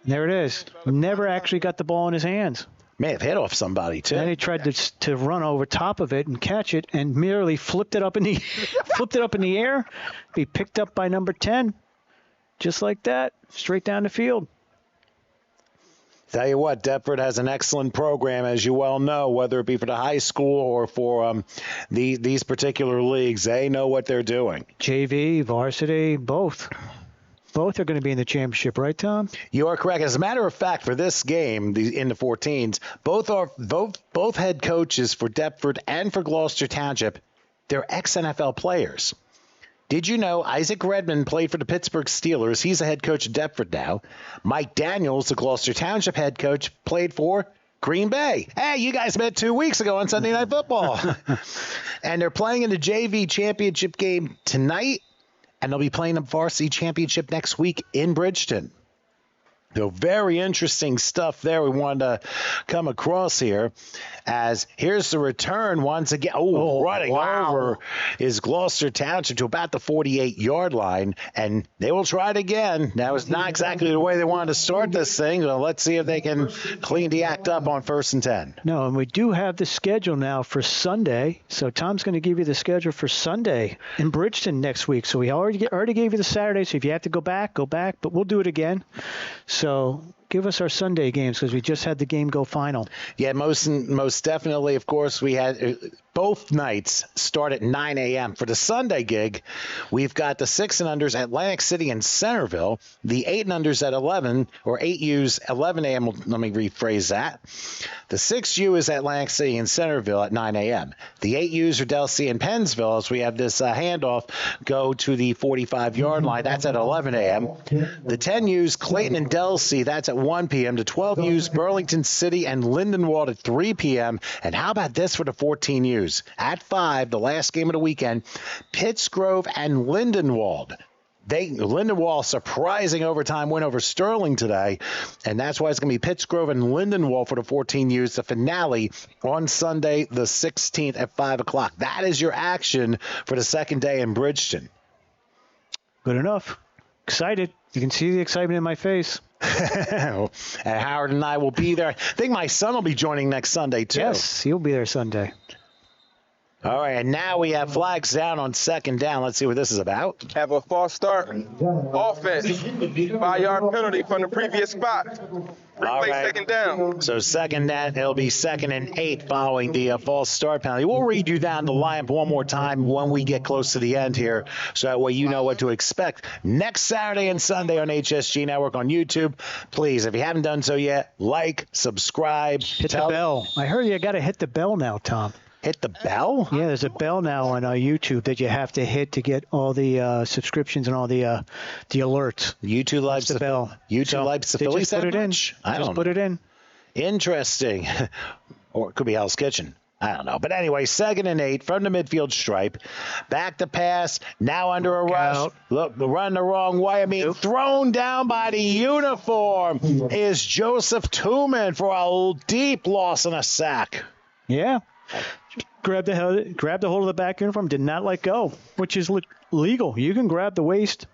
There it is. Never actually got the ball in his hands. May have hit off somebody, too. Then he tried to run over top of it and catch it and merely flipped it up in the air. Be picked up by number 10. Just like that. Straight down the field. Tell you what, Deptford has an excellent program, as you well know, whether it be for the high school or for these particular leagues. They know what they're doing. JV, varsity, both. Both are going to be in the championship, right, Tom? You are correct. As a matter of fact, for this game in the 14s, both head coaches for Deptford and for Gloucester Township, they're ex-NFL players. Did you know Isaac Redmond played for the Pittsburgh Steelers? He's a head coach at Deptford now. Mike Daniels, the Gloucester Township head coach, played for Green Bay. Hey, you guys met 2 weeks ago on Sunday Night Football. And they're playing in the JV championship game tonight, and they'll be playing the varsity championship next week in Bridgeton. So very interesting stuff there we wanted to come across here. As here's the return once again. Running over is Gloucester Township to about the 48-yard line, and they will try it again. That was not exactly the way they wanted to start this thing. So let's see if they can clean the act up on 1st and 10. No, and we do have the schedule now for Sunday. So Tom's going to give you the schedule for Sunday in Bridgeton next week. So we already gave you the Saturday. So if you have to go back, but we'll do it again. So give us our Sunday games because we just had the game go final. Yeah, most definitely. Of course, we had both nights start at 9 a.m. For the Sunday gig, we've got the 6 and unders Atlantic City and Centerville, the 8 and unders at 11, or 8U's 11 a.m. Let me rephrase that. The 6U is Atlantic City and Centerville at 9 a.m. The 8U's are Delsea and Pennsville, as we have this handoff go to the 45-yard line. That's at 11 a.m. The 10U's Clayton and Delsea, that's at 1 p.m. The 12U's Burlington City and Lindenwold at 3 p.m. And how about this for the 14U's? At 5, the last game of the weekend, Pittsgrove and Lindenwold. Lindenwold surprising overtime win over Sterling today, and that's why it's going to be Pittsgrove and Lindenwold for the 14U's, the finale on Sunday the 16th at 5 o'clock. That is your action for the second day in Bridgeton. Good enough. Excited. You can see the excitement in my face. And Howard and I will be there. I think my son will be joining next Sunday, too. Yes, he'll be there Sunday. All right, and now we have flags down on 2nd down. Let's see what this is about. Have a false start. Offense. 5-yard penalty from the previous spot. Replay 2nd down. So 2nd down, it'll be 2nd and 8 following the false start penalty. We'll read you down the lineup one more time when we get close to the end here, so that way you know what to expect next Saturday and Sunday on HSG Network on YouTube. Please, if you haven't done so yet, like, subscribe. Hit the bell. I heard you got to hit the bell now, Tom. Hit the bell? Yeah, there's a bell now on YouTube that you have to hit to get all the subscriptions and all the alerts. YouTube likes the bell. YouTube likes the Phillies that much? I don't know. Put it in. Interesting. Or it could be Hell's Kitchen. I don't know. But anyway, 2nd and 8 from the midfield stripe. Back to pass. Now under a rush. Look, run the wrong way. Thrown down by the uniform is Joseph Tooman for a deep loss and a sack. Yeah. Grabbed the hold of the back uniform, did not let go, which is legal. You can grab the waist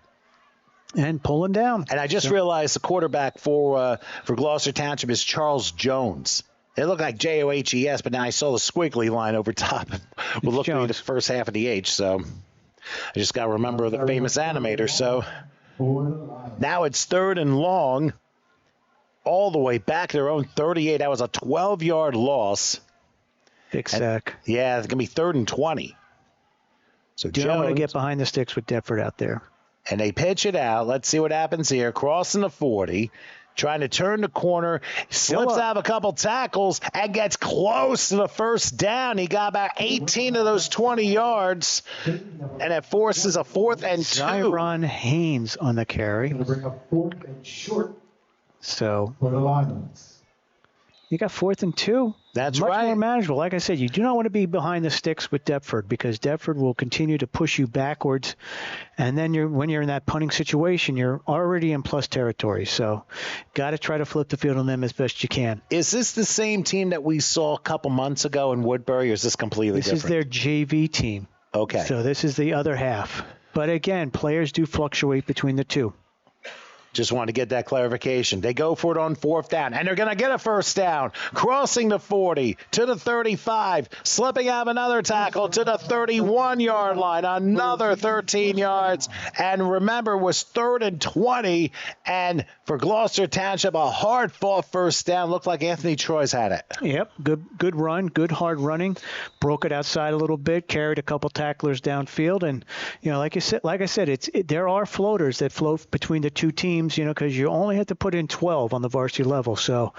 and pull him down. And I just realized the quarterback for Gloucester Township is Charles Jones. It looked like Johes, but now I saw the squiggly line over top. Will look to be the first half of the H, so I just got to remember the famous animator. So now it's 3rd and long, all the way back to their own 38. That was a 12-yard loss. Big sack. Yeah, it's going to be 3rd and 20. So you don't want to get behind the sticks with Deptford out there. And they pitch it out. Let's see what happens here. Crossing the 40, trying to turn the corner, slips out of a couple tackles, and gets close to the 1st down. He got about 18 of those 20 yards, and it forces a 4th and 2. Zyron Haynes on the carry. Bring up 4th and short. So for the Lions. You got 4th and 2. That's much right. More manageable. Like I said, you do not want to be behind the sticks with Deptford because Deptford will continue to push you backwards. And then when you're in that punting situation, you're already in plus territory. So got to try to flip the field on them as best you can. Is this the same team that we saw a couple months ago in Woodbury, or is this completely different? This is their JV team. Okay. So this is the other half. But again, players do fluctuate between the two. Just wanted to get that clarification. They go for it on 4th down, and they're going to get a 1st down. Crossing the 40 to the 35, slipping out of another tackle to the 31-yard line, another 13 yards. And remember, it was 3rd and 20, and for Gloucester Township, a hard-fought 1st down. Looked like Anthony Troy's had it. Yep, good run, good hard running. Broke it outside a little bit, carried a couple tacklers downfield, and like I said, there are floaters that float between the two teams. Because you only have to put in 12 on the varsity level. So,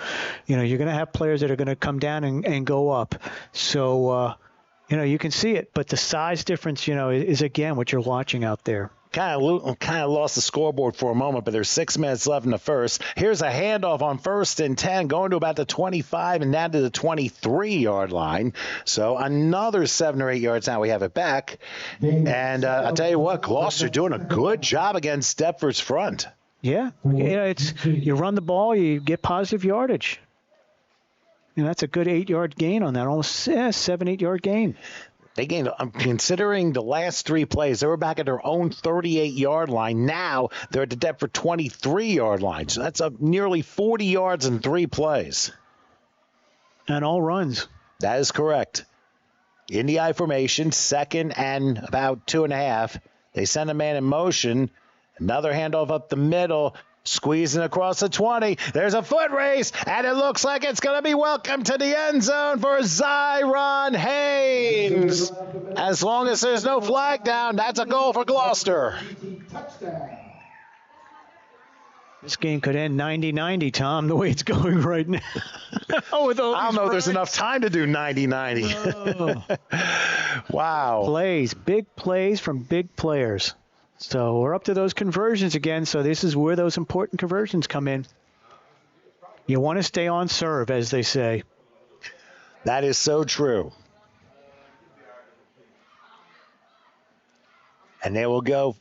you're going to have players that are going to come down and go up. So, you can see it. But the size difference, is, again, what you're watching out there. Kind of lost the scoreboard for a moment, but there's 6 minutes left in the first. Here's a handoff on 1st and 10, going to about the 25 and down to the 23-yard line. So another 7 or 8 yards. Now we have it back. And I'll tell you what, Gloucester doing a good job against Deptford's front. Yeah, you run the ball, you get positive yardage. And that's a good 8-yard gain on that, almost 7, 8-yard gain. They gained, considering the last 3 plays, they were back at their own 38-yard line. Now they're at the Deptford 23-yard line. So that's up nearly 40 yards in 3 plays. And all runs. That is correct. In the I formation, 2nd and about 2.5. They send a man in motion. Another handoff up the middle. Squeezing across the 20. There's a foot race, and it looks like it's going to be welcome to the end zone for Zyron Haynes. As long as there's no flag down, that's a goal for Gloucester. This game could end 90-90, Tom, the way it's going right now. I don't know if there's enough time to do 90-90. Wow. Big plays from big players. So we're up to those conversions again. So this is where those important conversions come in. You want to stay on serve, as they say. That is so true. And they will go.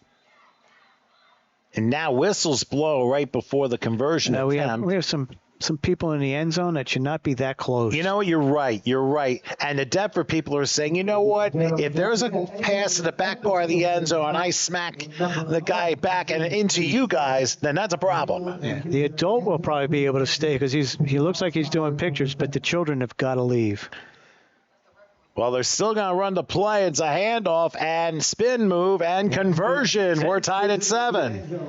And now whistles blow right before the conversion attempt. We have some people in the end zone that should not be that close. You know what? You're right. And the Deptford people are saying, you know what? If there's a pass to the back part of the end zone and I smack the guy back and into you guys, then that's a problem. Yeah. The adult will probably be able to stay because he looks like he's doing pictures, but the children have got to leave. Well, they're still going to run the play. It's a handoff and spin move and conversion. We're tied at 7.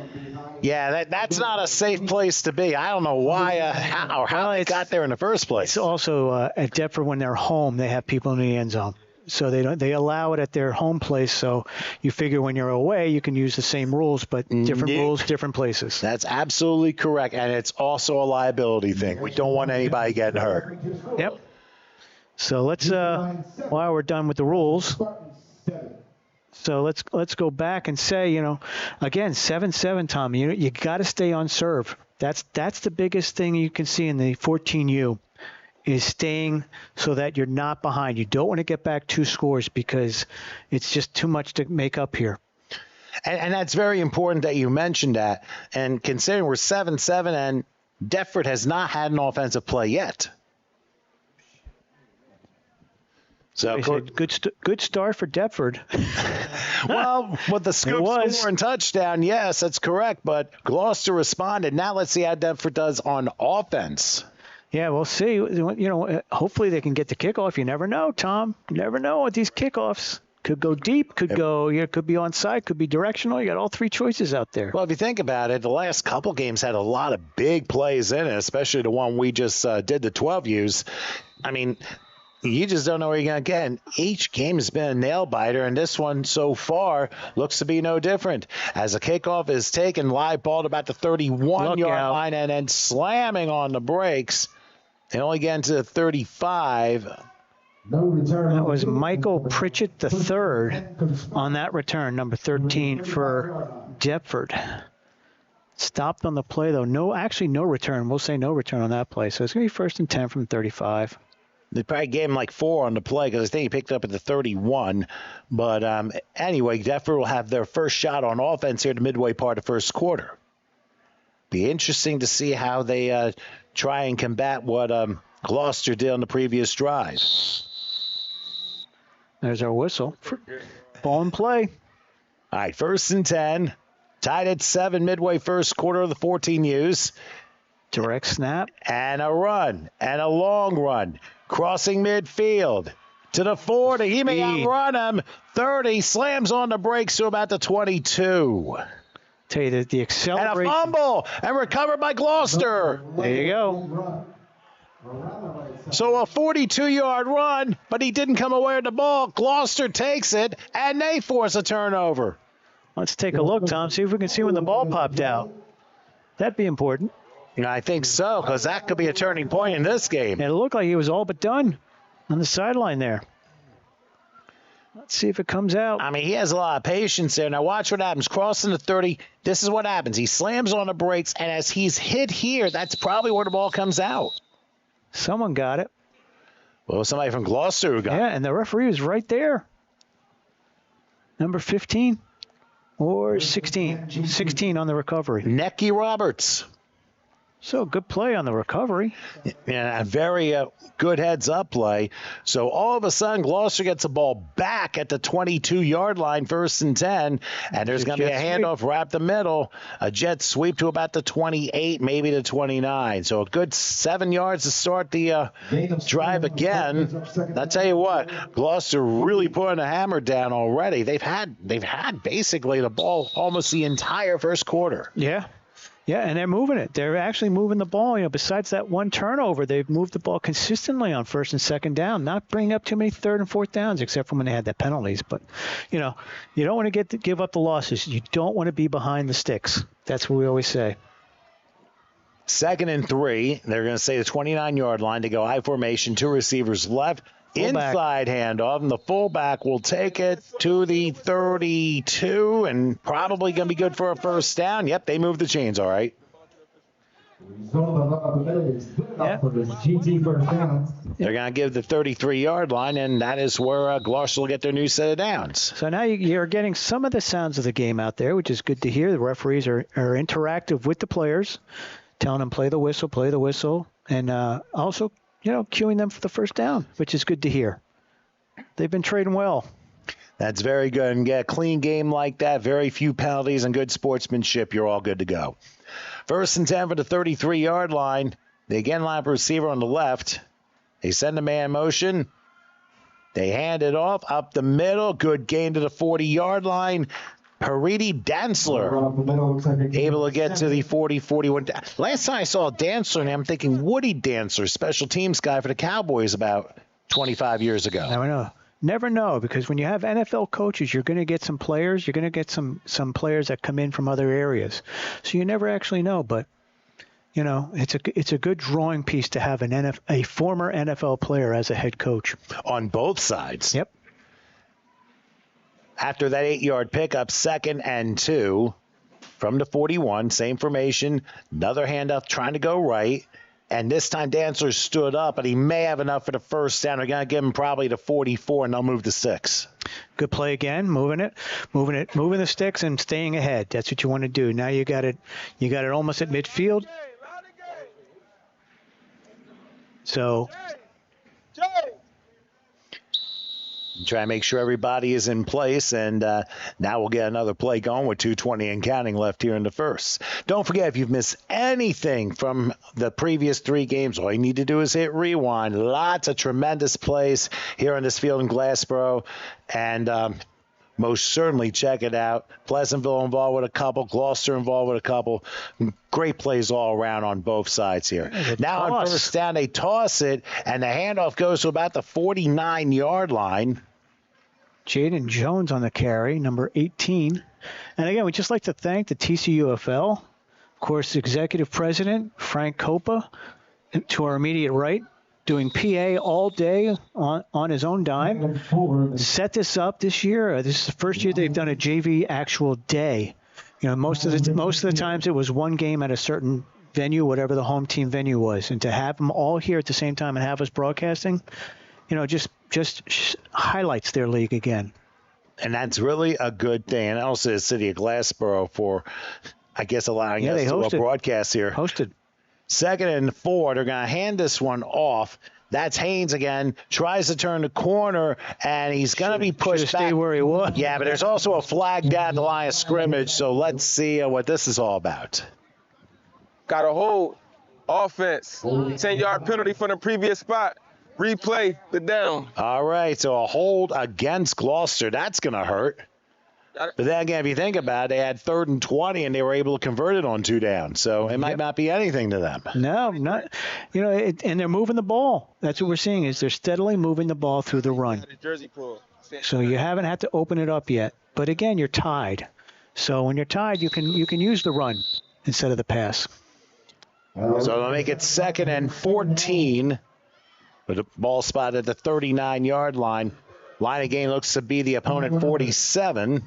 Yeah, that's not a safe place to be. I don't know why how it got there in the first place. It's also at Deptford when they're home, they have people in the end zone. So they allow it at their home place. So you figure when you're away, you can use the same rules, but different rules, different places. That's absolutely correct. And it's also a liability thing. We don't want anybody getting hurt. Yep. So let's, while we're done with the rules, so let's go back and say, again, 7-7, Tom, you got to stay on serve. That's the biggest thing you can see in the 14U is staying so that you're not behind. You don't want to get back 2 scores because it's just too much to make up here. And that's very important that you mentioned that. And considering we're 7-7 and Deptford has not had an offensive play yet. So good start for Deptford. Well, with the scoop score and touchdown, yes, that's correct. But Gloucester responded. Now let's see how Deptford does on offense. Yeah, we'll see. Hopefully they can get the kickoff. You never know, Tom. You never know with these kickoffs. Could go deep, could be onside, could be directional. You got all 3 choices out there. Well, if you think about it, the last couple games had a lot of big plays in it, especially the one we just did, the 12Us. I mean, you just don't know where you're going to get. And each game has been a nail-biter, and this one so far looks to be no different. As a kickoff is taken, live ball to about the 31-yard line, and then slamming on the brakes. And only getting to the 35. That was Michael Pritchett III on that return, number 13 for Deptford. Stopped on the play, though. No return. We'll say no return on that play. So it's going to be 1st and 10 from 35. They probably gave him like 4 on the play because I think he picked up at the 31. But anyway, Deptford will have their first shot on offense here at the midway part of the first quarter. Be interesting to see how they try and combat what Gloucester did on the previous drive. There's our whistle. Ball in play. All right, 1st and 10. Tied at 7 midway first quarter of the 14Us. Direct snap. And a run. And a long run. Crossing midfield. To the 40. He may outrun him. 30. Slams on the brakes to about the 22. Tell you that the acceleration. And a fumble. And recovered by Gloucester. There you go. So a 42-yard run, but he didn't come away with the ball. Gloucester takes it, and they force a turnover. Let's take a look, Tom, see if we can see when the ball popped out. That'd be important. I think so, because that could be a turning point in this game. And it looked like he was all but done on the sideline there. Let's see if it comes out. I mean, he has a lot of patience there. Now watch what happens. Crossing the 30, this is what happens. He slams on the brakes, and as he's hit here, that's probably where the ball comes out. Someone got it. Well, somebody from Gloucester who got it. Yeah, and the referee was right there. Number 15. or 16. 16 on the recovery. Necky Roberts. So good play on the recovery. Yeah, a very good heads-up play. So all of a sudden, Gloucester gets the ball back at the 22-yard line, 1st and 10, and there's going to be a handoff right up the middle, a jet sweep to about the 28, maybe the 29. So a good 7 yards to start the drive again. I'll tell you what, Gloucester really putting a hammer down already. They've had basically the ball almost the entire first quarter. Yeah. Yeah, and they're moving it. They're actually moving the ball. You know, besides that one turnover, they've moved the ball consistently on 1st and 2nd down, not bringing up too many 3rd and 4th downs, except for when they had the penalties. But, you know, you don't want to give up the losses. You don't want to be behind the sticks. That's what we always say. 2nd and 3. They're going to say the 29-yard line to go I formation, 2 receivers left. Fullback. Inside handoff, and the fullback will take it to the 32 and probably going to be good for a 1st down. Yep, they moved the chains all right. Yeah. They're going to give the 33-yard line, and that is where Gloucester will get their new set of downs. So now you're getting some of the sounds of the game out there, which is good to hear. The referees are interactive with the players, telling them play the whistle, and also cueing them for the 1st down, which is good to hear. They've been trading well. That's very good. And get a clean game like that, very few penalties and good sportsmanship, you're all good to go. 1st and 10 for the 33-yard line. They again line up a receiver on the left. They send a man motion. They hand it off up the middle. Good gain to the 40-yard line. Paridi Dantzler able to get to the 40-41. Last time I saw Dantzler, and I'm thinking Woody Dantzler, special teams guy for the Cowboys about 25 years ago. Never know, because when you have NFL coaches, you're going to get some players. You're going to get some players that come in from other areas. So you never actually know, but it's a good drawing piece to have a former NFL player as a head coach. On both sides. Yep. After that 8-yard pickup, 2nd and 2 from the 41, same formation, another handoff trying to go right. And this time Dantzler stood up, but he may have enough for the 1st down. They're going to give him probably the 44, and they'll move to 6. Good play again, moving the sticks and staying ahead. That's what you want to do. Now you got it almost at midfield. So try to make sure everybody is in place, and now we'll get another play going with 2:20 and counting left here in the 1st. Don't forget, if you've missed anything from the previous 3 games, all you need to do is hit rewind. Lots of tremendous plays here on this field in Glassboro, and most certainly check it out. Pleasantville involved with a couple, Gloucester involved with a couple. Great plays all around on both sides here. Now on 1st down, they toss it, and the handoff goes to about the 49-yard line. Jaden Jones on the carry, number 18. And again, we'd just like to thank the TCUFL, of course, Executive President Frank Copa, to our immediate right, doing PA all day on his own dime. Set this up this year. This is the first year they've done a JV actual day. Most of the times it was one game at a certain venue, whatever the home team venue was, and to have them all here at the same time and have us broadcasting, just highlights their league again. And that's really a good thing. And also the city of Glassboro for, I guess, allowing us to broadcast here. Hosted. 2nd and 4. They're going to hand this one off. That's Haynes again. Tries to turn the corner, and he's going to be pushed back. Stay where he was. Yeah, but there's also a flag down at the line of scrimmage, so let's see what this is all about. Got a hold. Offense. 10-yard penalty from the previous spot. Replay the down. All right, so a hold against Gloucester. That's going to hurt. But then again, if you think about it, they had 3rd and 20, and they were able to convert it on 2 downs. So it might not be anything to them. No, not. And they're moving the ball. That's what we're seeing is they're steadily moving the ball through the run. So you haven't had to open it up yet. But again, you're tied. So when you're tied, you can use the run instead of the pass. So they'll make it 2nd and 14. With the ball spot at the 39-yard line. Line of game looks to be the opponent 47.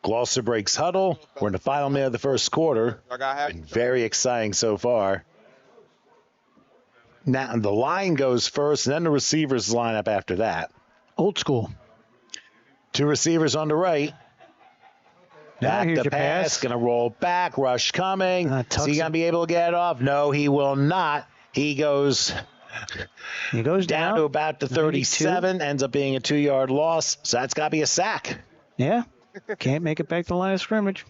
Gloucester breaks huddle. We're in the final minute of the first quarter. Been very exciting so far. Now the line goes first, and then the receivers line up after that. Old school. Two receivers on the right. Now Back here's the your pass, going to roll back, rush coming. Is tucks he going to be able to get it off? No, he will not. He goes down to about the 37, ends up being a 2-yard loss. So that's got to be a sack. Yeah. Can't make it back to the line of scrimmage.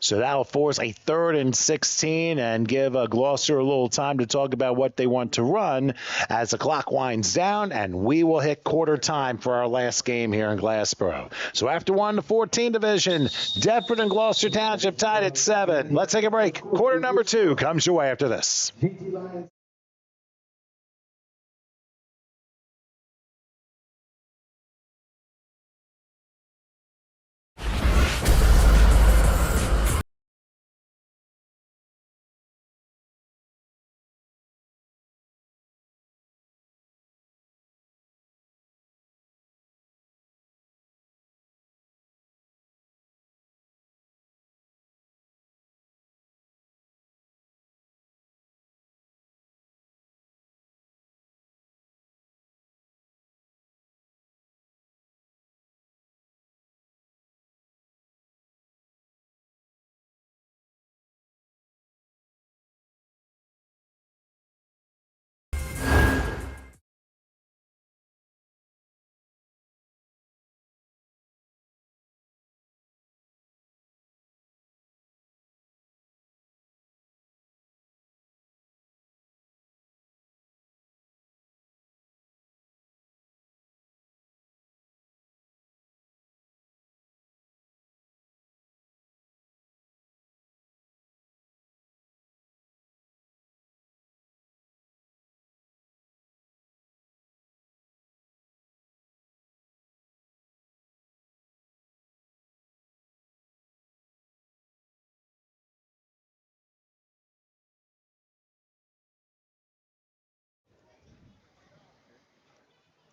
So that'll force a 3rd and 16 and give Gloucester a little time to talk about what they want to run as the clock winds down, and we will hit quarter time for our last game here in Glassboro. So after 1 to 14 division, Deptford and Gloucester Township tied at 7. Let's take a break. Quarter number 2 comes your way after this.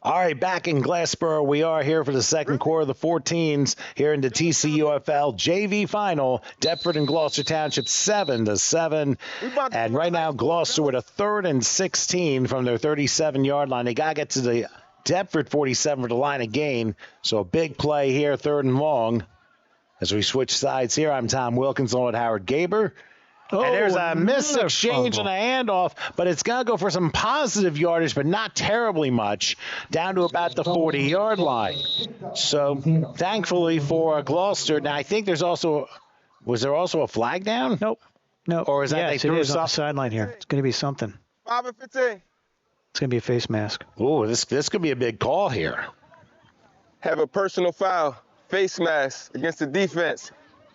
All right, back in Glassboro, we are here for the second quarter of the 14s here in the TCUFL JV final. Deptford and Gloucester Township 7-7. And right now, Gloucester with a 3rd and 16 from their 37-yard line. They got to get to the Deptford 47 for the line of gain. So a big play here, 3rd and long. As we switch sides here, I'm Tom Wilkins along with Howard Gaber. And there's a missed exchange and a handoff, but it's going to go for some positive yardage, but not terribly much, down to about the 40-yard line. So thankfully for Gloucester, now I think was there also a flag down? Nope. No. Or is that yes, they threw it is on the something? sideline here. It's going to be something. 5 and 15. It's going to be a face mask. Ooh, this could be a big call here. Have a personal foul, face mask against the defense.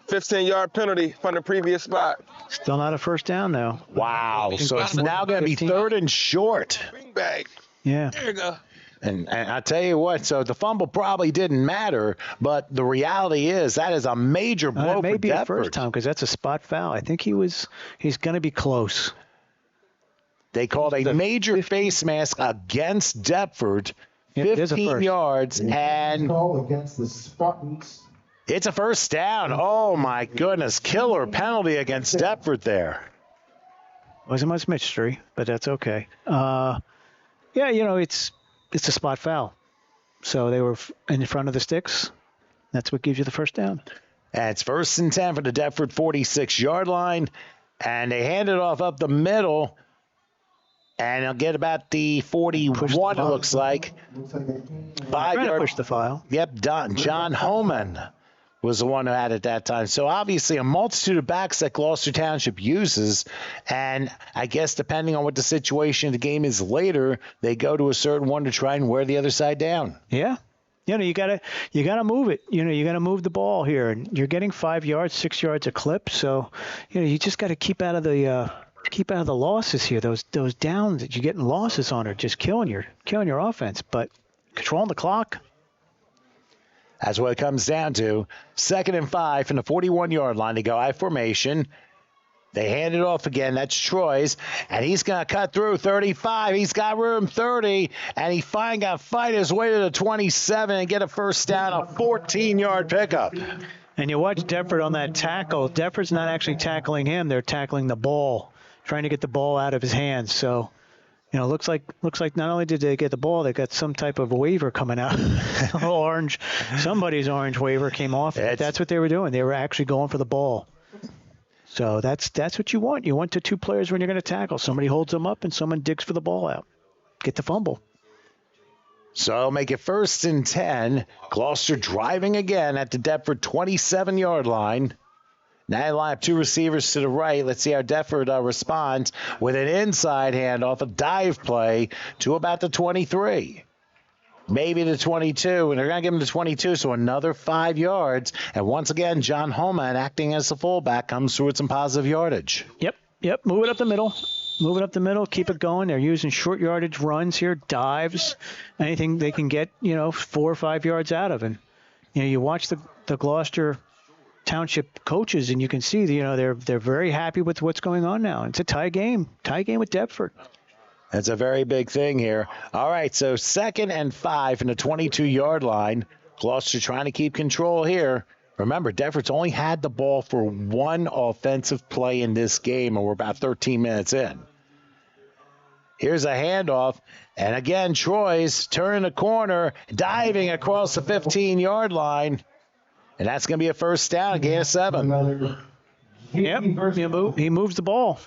15-yard penalty from the previous spot. Still not a first down, though. Wow. So it's now going to be 3rd and short. Bring back. Yeah. There you go. And I tell you what, so the fumble probably didn't matter, but the reality is that is a major blow It may for be Deptford. a first time because that's a spot foul. I think he's going to be close. They called a major face mask against Deptford, Yep, it is a 15 first. yards, and Call against the Spartans. it's a first down. Oh, my goodness. Killer penalty against Deptford there. Wasn't much mystery, but that's okay. Yeah, it's a spot foul. So they were in front of the sticks. That's what gives you the first down. And it's 1st and 10 for the Deptford 46-yard line, and they hand it off up the middle, and they'll get about the 41, it looks like. Looks like a 5-yard. Push the file. Yep, John Homan was the one who had it that time. So obviously a multitude of backs that Gloucester Township uses, and I guess depending on what the situation of the game is later, they go to a certain one to try and wear the other side down. Yeah. You gotta move it. You gotta move the ball here, and you're getting 5 yards, 6 yards a clip. So, you just got to keep out of the losses here. Those downs that you're getting losses on are just killing your offense. But controlling the clock. That's what it comes down to. 2nd and 5 from the 41-yard line. They go I formation. They hand it off again. That's Troy's. And he's going to cut through 35. He's got room 30. And he finally got to fight his way to the 27 and get a first down, a 14-yard pickup. And you watch Deptford on that tackle. Deptford's not actually tackling him. They're tackling the ball, trying to get the ball out of his hands. So looks like not only did they get the ball, they got some type of waiver coming out. Orange, somebody's orange waiver came off. That's what they were doing. They were actually going for the ball. So that's what you want. You want the two players when you're going to tackle. Somebody holds them up and someone digs for the ball out. Get the fumble. So I'll make it 1st and 10. Gloucester driving again at the Deptford 27-yard line. Now they line up 2 receivers to the right. Let's see how Deptford responds with an inside handoff, a dive play to about the 23. Maybe the 22, and they're going to give him the 22, so another 5 yards. And once again, John Holman, acting as the fullback, comes through with some positive yardage. Yep. Move it up the middle. Keep it going. They're using short yardage runs here, dives, anything they can get, 4 or 5 yards out of. And, you watch the Gloucester Township coaches, and you can see, they're very happy with what's going on now. It's a tie game with Deptford. That's a very big thing here. All right, so 2nd and 5 from the 22-yard line. Gloucester trying to keep control here. Remember, Deptford's only had the ball for 1 offensive play in this game, and we're about 13 minutes in. Here's a handoff, and again, Troy's turning the corner, diving across the 15-yard line, and that's going to be a 1st down, a gain of 7. Yep, he moves the ball.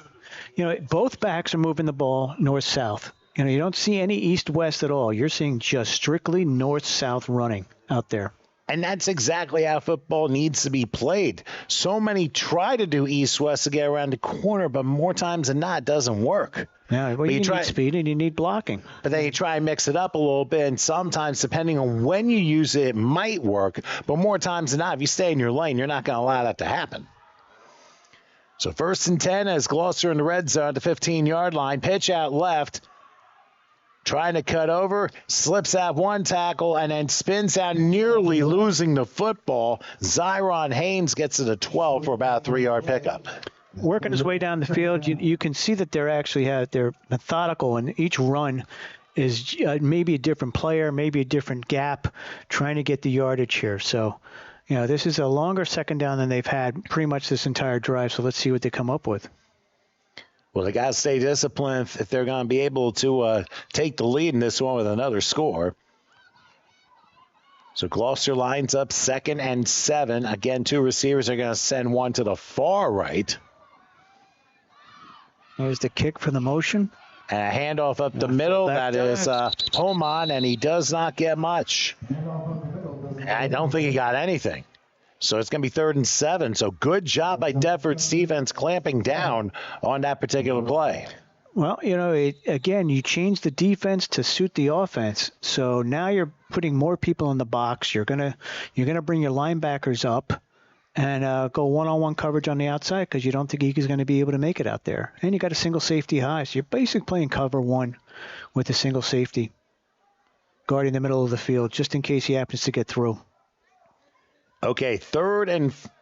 Both backs are moving the ball north-south. You don't see any east-west at all. You're seeing just strictly north-south running out there. And that's exactly how football needs to be played. So many try to do east-west to get around the corner, but more times than not, it doesn't work. Yeah, well, you need speed and you need blocking. But then you try and mix it up a little bit, and sometimes, depending on when you use it, it might work. But more times than not, if you stay in your lane, you're not going to allow that to happen. So 1st and 10 as Gloucester in the red zone at the 15-yard line. Pitch out left. Trying to cut over, slips out 1 tackle, and then spins out, nearly losing the football. Zyron Haynes gets to the 12 for about a 3-yard pickup. Working his way down the field, you can see that they're methodical, and each run is maybe a different player, maybe a different gap, trying to get the yardage here. So, this is a longer 2nd down than they've had pretty much this entire drive, so let's see what they come up with. Well, they got to stay disciplined if they're going to be able to take the lead in this one with another score. So Gloucester lines up 2nd and 7. Again, 2 receivers are going to send one to the far right. There's the kick for the motion. And a handoff up the middle. That is Homan, and he does not get much. I don't think he got anything. So it's going to be 3rd and 7. So good job by Deptford's defense clamping down on that particular play. Well, again, you change the defense to suit the offense. So now you're putting more people in the box. You're gonna bring your linebackers up and go one-on-one coverage on the outside because you don't think he's going to be able to make it out there. And you got a single safety high. So you're basically playing cover 1 with a single safety guarding the middle of the field just in case he happens to get through. Okay,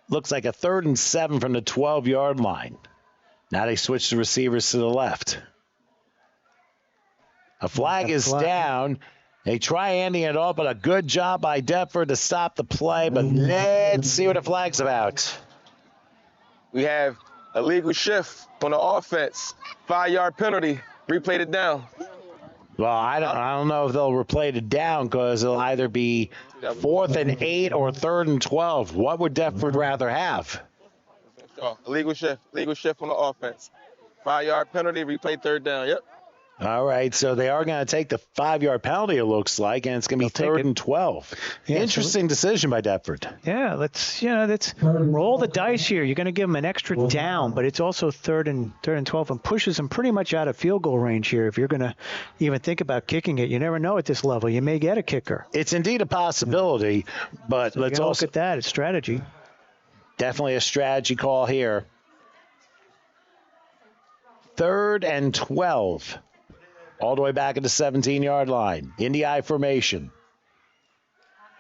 looks like a 3rd and 7 from the 12-yard line. Now they switch the receivers to the left. A flag is down. They try handing it off, but a good job by Deptford to stop the play. But let's see what the flag's about. We have a legal shift on the offense. 5-yard penalty. Replayed it down. Well, I don't know if they'll replay it down because it'll either be 4th and 8 or 3rd and 12. What would Deptford rather have? Legal shift on the offense. 5-yard penalty, replay 3rd down. Yep. All right, so they are going to take the 5-yard penalty, it looks like, and it's going to be 3rd and 12. Yeah, interesting decision by Deptford. Yeah, let's roll the dice here. You're going to give them an extra down, but it's also 3rd and 12 and pushes them pretty much out of field goal range here. If you're going to even think about kicking it, you never know at this level. You may get a kicker. It's indeed a possibility, but so let's also look at that. It's strategy. Definitely a strategy call here. 3rd and 12. All the way back at the 17-yard line. In the I formation.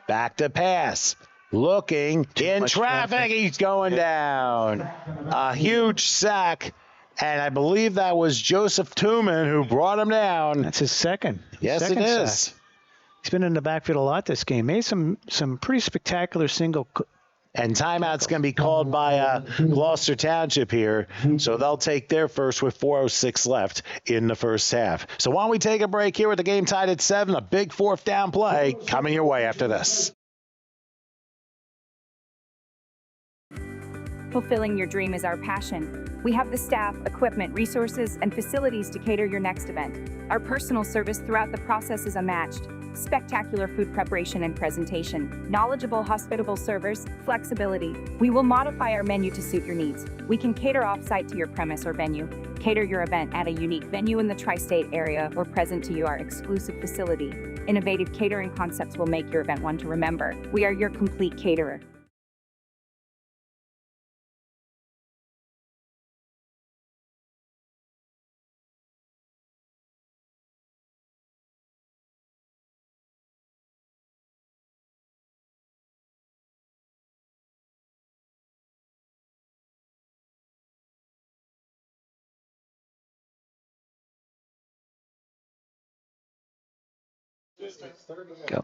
Back to pass. Looking in traffic. He's going down. A huge sack. And I believe that was Joseph Tooman who brought him down. That's his second. Yes, it is. Sack. He's been in the backfield a lot this game. Made some pretty spectacular single And timeout's going to be called by Gloucester Township here. So they'll take their first with 4:06 left in the first half. So why don't we take a break here with the game tied at 7, a big fourth down play coming your way after this. Fulfilling your dream is our passion. We have the staff, equipment, resources, and facilities to cater your next event. Our personal service throughout the process is unmatched. Spectacular food preparation and presentation, knowledgeable, hospitable servers, flexibility. We will modify our menu to suit your needs. We can cater off-site to your premise or venue, cater your event at a unique venue in the tri-state area, or present to you our exclusive facility. Innovative catering concepts will make your event one to remember. We are your complete caterer. Go.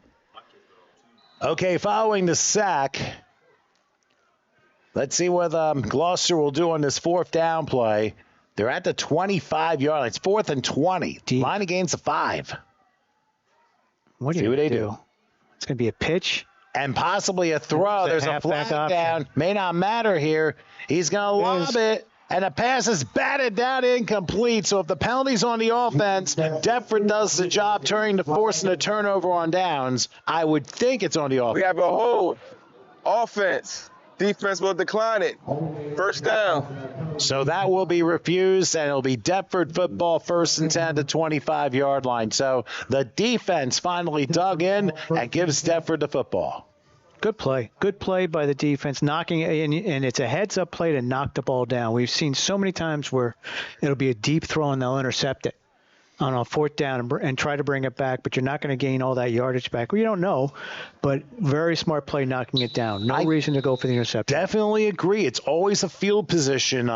Okay, following the sack, let's see what Gloucester will do on this fourth down play. They're at the 25-yard line. It's 4th and 20. Line of gain's a 5. What do See you what they do? do. It's going to be a pitch. And possibly a throw. There's a flag down. May not matter here. He's going to lob it. And the pass is batted down incomplete. So if the penalty's on the offense, Deptford does the job forcing a turnover on downs. I would think it's on the offense. We have a hold. Offense. Defense will decline it. First down. So that will be refused, and it'll be Deptford football 1st and 10 at the 25-yard line. So the defense finally dug in and gives Deptford the football. Good play. Good play by the defense, knocking and it's a heads-up play to knock the ball down. We've seen so many times where it'll be a deep throw and they'll intercept it on a 4th down and try to bring it back, but you're not going to gain all that yardage back. We don't know, but very smart play knocking it down. No reason to go for the interception. Definitely agree. It's always a field position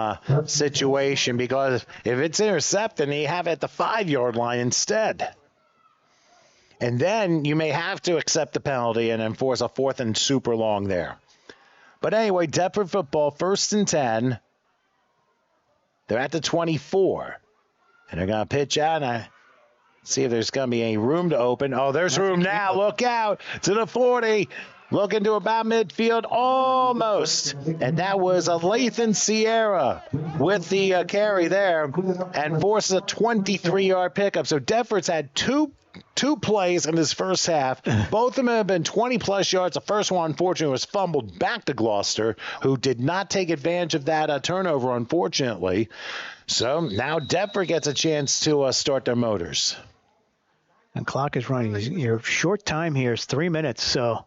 situation because if it's intercepted, you have it at the 5-yard line instead. And then you may have to accept the penalty and enforce a 4th and super long there. But anyway, Deptford football, 1st and 10. They're at the 24. And they're going to pitch out and see if there's going to be any room to open. Oh, there's room now. Look out to the 40. Looking to about midfield, almost. And that was a Lathan Sierra with the carry there and forces a 23-yard pickup. So Deptford's had two plays in this first half. Both of them have been 20-plus yards. The first one, unfortunately, was fumbled back to Gloucester, who did not take advantage of that turnover, unfortunately. So now Deptford gets a chance to start their motors. And clock is running. Your short time here is 3 minutes, so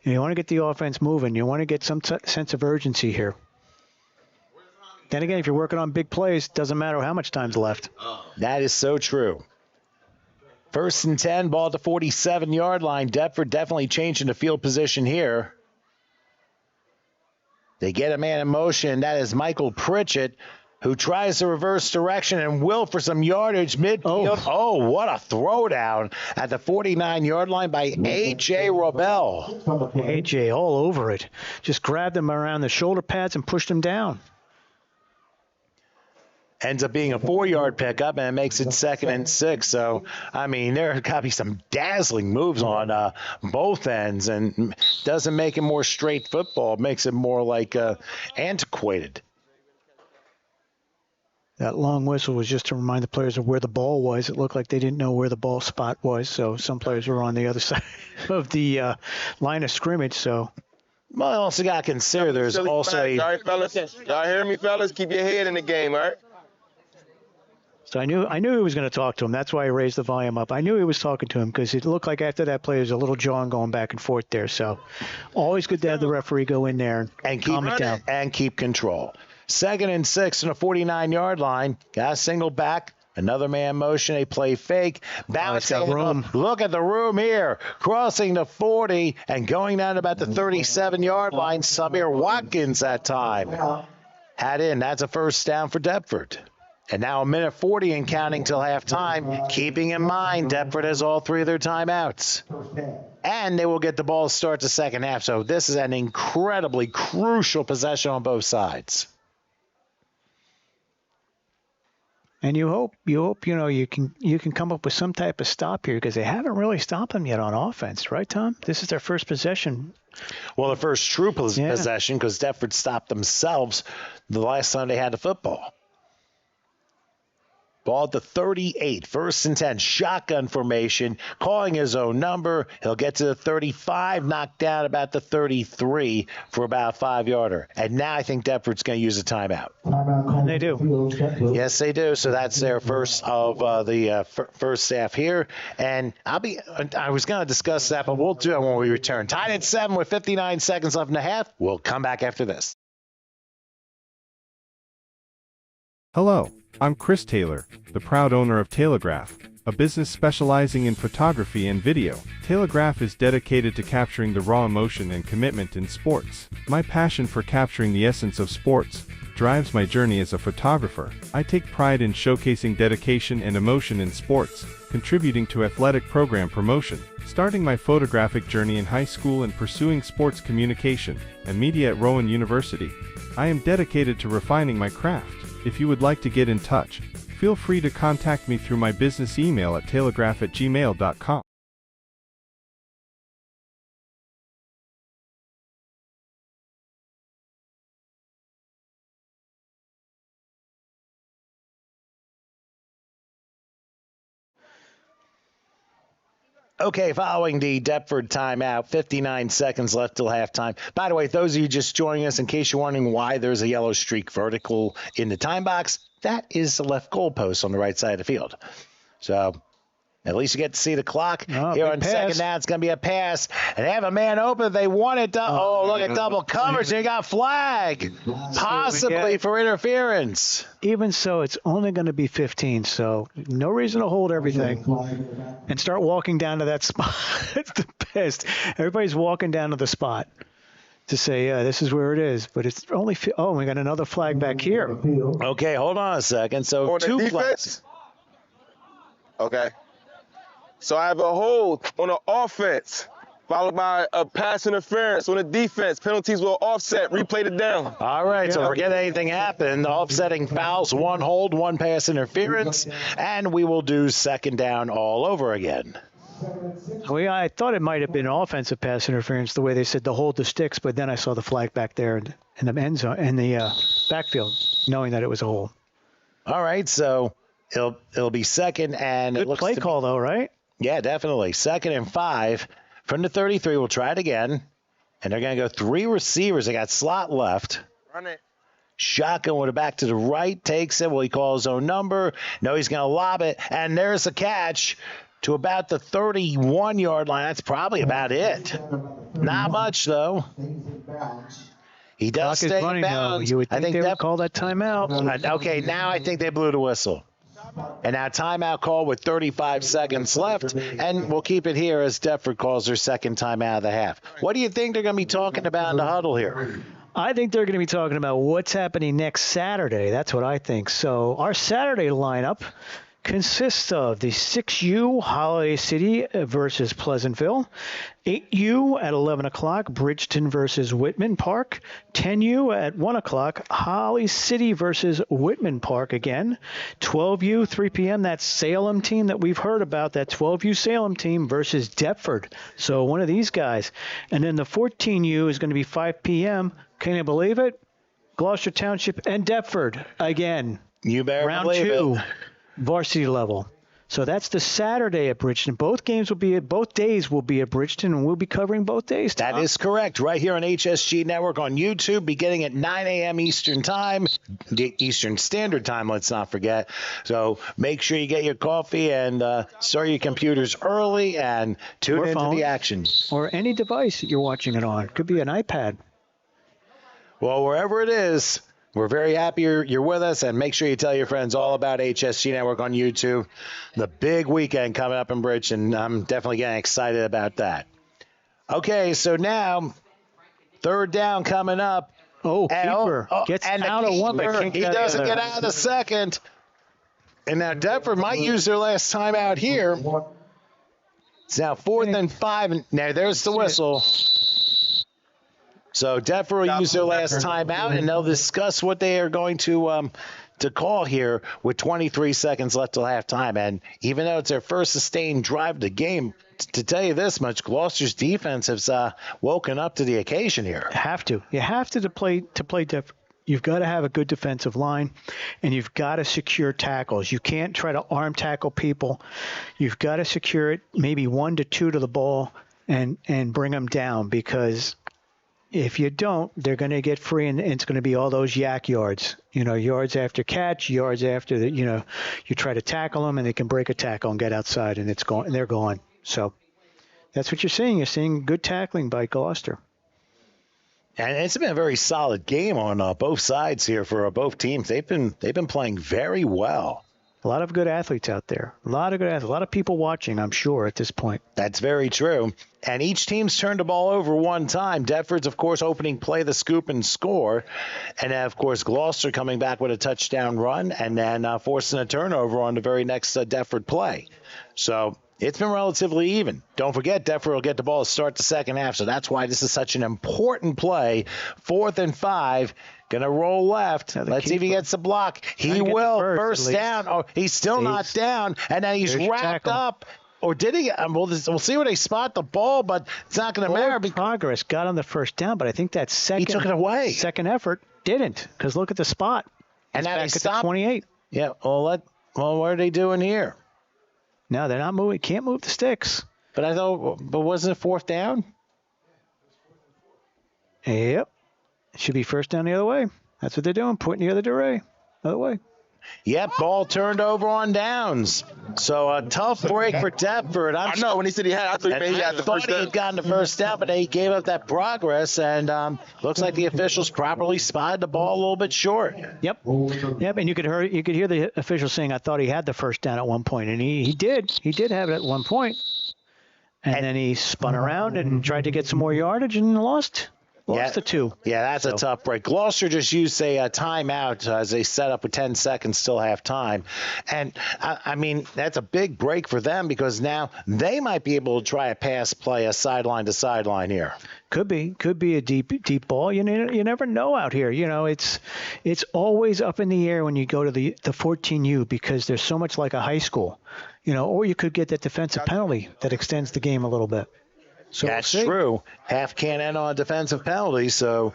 you want to get the offense moving. You want to get some sense of urgency here. Then again, if you're working on big plays, it doesn't matter how much time's left. That is so true. 1st and 10, ball at the 47-yard line. Deptford definitely changing the field position here. They get a man in motion. That is Michael Pritchett, who tries to reverse direction and will for some yardage midfield. Oh, what a throwdown at the 49-yard line by A.J. Robel. A.J. all over it. Just grabbed him around the shoulder pads and pushed him down. Ends up being a 4-yard pickup, and it makes it 2nd and 6. So, I mean, there got to be some dazzling moves on both ends, and doesn't make it more straight football. It makes it more like antiquated. That long whistle was just to remind the players of where the ball was. It looked like they didn't know where the ball spot was, so some players were on the other side of the line of scrimmage. So, well, I also got to consider there's also a... All right, fellas. Y'all hear me, fellas? Keep your head in the game, all right? So I knew he was going to talk to him. That's why I raised the volume up. I knew he was talking to him because it looked like after that play, there was a little jawing going back and forth there. So always good to have the referee go in there and calm it down. And keep control. 2nd and 6 on the 49-yard line. Got a single back. Another man motion. A play fake. Bouncing. Room. Look at the room here. Crossing the 40 and going down to about the 37-yard line. Samir Watkins that time. Had in. That's a 1st down for Deptford. And now a minute 40 and counting till halftime, keeping in mind Deptford has all three of their timeouts. And they will get the ball to start the second half. So this is an incredibly crucial possession on both sides. And you hope you can come up with some type of stop here because they haven't really stopped them yet on offense, right, Tom? This is their first possession. Well, the first true possession because Deptford stopped themselves the last time they had the football. Ball at the 38, 1st and 10, shotgun formation, calling his own number. He'll get to the 35, knocked down about the 33 for about a 5-yarder. And now I think Deptford's going to use a timeout. And they do. Yes, they do. So that's their first of the first half here. And I was going to discuss that, but we'll do it when we return. Tied at 7 with 59 seconds left in the half. We'll come back after this. Hello, I'm Chris Taylor, the proud owner of Telegraph, a business specializing in photography and video. Telegraph is dedicated to capturing the raw emotion and commitment in sports. My passion for capturing the essence of sports drives my journey as a photographer. I take pride in showcasing dedication and emotion in sports, contributing to athletic program promotion. Starting my photographic journey in high school and pursuing sports communication and media at Rowan University, I am dedicated to refining my craft. If you would like to get in touch, feel free to contact me through my business email at telegraph@gmail.com. Okay, following the Deptford timeout, 59 seconds left till halftime. By the way, those of you just joining us, in case you're wondering why there's a yellow streak vertical in the time box, that is the left goalpost on the right side of the field. So at least you get to see the clock. Here on second down, it's going to be a pass. And they have a man open. They want it. Look at double coverage. They got flag, possibly for interference. Even so, it's only going to be 15, so no reason to hold everything and start walking down to that spot. It's the best. Everybody's walking down to the spot to say, yeah, this is where it is. But it's only we got another flag back here. Okay, hold on a second. So On the 2 defense? flags. Okay. So I have a hold on the offense, followed by a pass interference on the defense. Penalties will offset, replay it down. All right, so forget anything happened. Offsetting fouls, 1 hold, 1 pass interference, and we will do second down all over again. I thought it might have been offensive pass interference the way they said to hold the sticks, but then I saw the flag back there in the end zone, in the backfield, knowing that it was a hold. All right, so it'll be second and Good play call though, right? Yeah, definitely. 2nd and 5 from the 33. We'll try it again. And they're going to go 3 receivers. They got slot left. Run it. Shotgun with a back to the right. Takes it. Will he call his own number? No, he's going to lob it. And there's the catch to about the 31-yard line. That's probably about it. Not much, though. He does stay in bounds. You would think they would call that timeout. Okay, now I think they blew the whistle. And now timeout call with 35 seconds left, and we'll keep it here as Deptford calls their second timeout of the half. What do you think they're going to be talking about in the huddle here? I think they're going to be talking about what's happening next Saturday. That's what I think. So our Saturday lineup consists of the 6U Holiday City versus Pleasantville, 8U at 11 o'clock, Bridgeton versus Whitman Park, 10U at 1 o'clock, Holly City versus Whitman Park again, 12U, 3 p.m., that Salem team that we've heard about, that 12U Salem team versus Deptford. So one of these guys. And then the 14U is going to be 5 p.m. Can you believe it? Gloucester Township and Deptford again. You better Round believe 2. it. Varsity level. So that's the Saturday at Bridgeton. Both days will be at Bridgeton, and we'll be covering both days. Tom. That is correct. Right here on HSG Network on YouTube, beginning at 9 a.m. Eastern Time, Eastern Standard Time, let's not forget. So make sure you get your coffee and start your computers early and tune into the action. Or any device that you're watching it on. It could be an iPad. Well, wherever it is, we're very happy you're with us, and make sure you tell your friends all about HSG Network on YouTube. The big weekend coming up in Bridgeton. I'm definitely getting excited about that. Okay, so now, third down coming up. Keeper. Gets out of one, but can't he get out doesn't of get out of the second. And now Denver might use their last timeout here. It's now 4th and 5. And now there's the whistle. So Denver will use their last timeout, and they'll discuss what they are going to call here with 23 seconds left till halftime. And even though it's their first sustained drive of the game, to tell you this much, Gloucester's defense has woken up to the occasion here. You have to play Denver. You've got to have a good defensive line, and you've got to secure tackles. You can't try to arm tackle people. You've got to secure it maybe 1 to 2 to the ball and bring them down, because if you don't, they're going to get free, and it's going to be all those yak yards. Yards after catch, yards after the, you try to tackle them, and they can break a tackle and get outside, and they're gone. So that's what you're seeing. You're seeing good tackling by Gloucester. And it's been a very solid game on both sides here for both teams. They've been playing very well. A lot of good athletes out there. A lot of people watching, I'm sure, at this point. That's very true. And each team's turned the ball over one time. Deptford's, of course, opening play, the scoop and score. And then, of course, Gloucester coming back with a touchdown run and then forcing a turnover on the very next Deptford play. So it's been relatively even. Don't forget, Deptford will get the ball to start the second half, so that's why this is such an important play. 4th and 5, going to roll left. Let's see if he gets the block. He will. First down. Oh, he's still not down, and then he's wrapped up. Or did he? We'll see where they spot the ball, but it's not going to matter. Progress got on the first down, but I think that he took it away. Second effort didn't, because look at the spot. And now back they at stop. The 28. Yeah. Well, what are they doing here? No, they're not moving. Can't move the sticks. But wasn't it 4th down? Yep. It should be first down the other way. That's what they're doing, pointing the other way. Yep, ball turned over on downs. So a tough break for Deptford. I know, when he said he had, I thought he had the first down. He had gotten the first down, but he gave up that progress, and looks like the officials properly spotted the ball a little bit short. Yep, and you could hear the official saying, "I thought he had the first down at one point," and he did. He did have it at one point, and then he spun around and tried to get some more yardage and lost the 2. Yeah, that's a tough break. Gloucester just used a timeout as they set up with 10 seconds till halftime. And, I mean, that's a big break for them, because now they might be able to try a pass play, a sideline to sideline here. Could be a deep ball. You never know out here. It's always up in the air when you go to the 14U, because there's so much like a high school. Or you could get that defensive penalty that extends the game a little bit. So that's true. Half can't end on a defensive penalty, so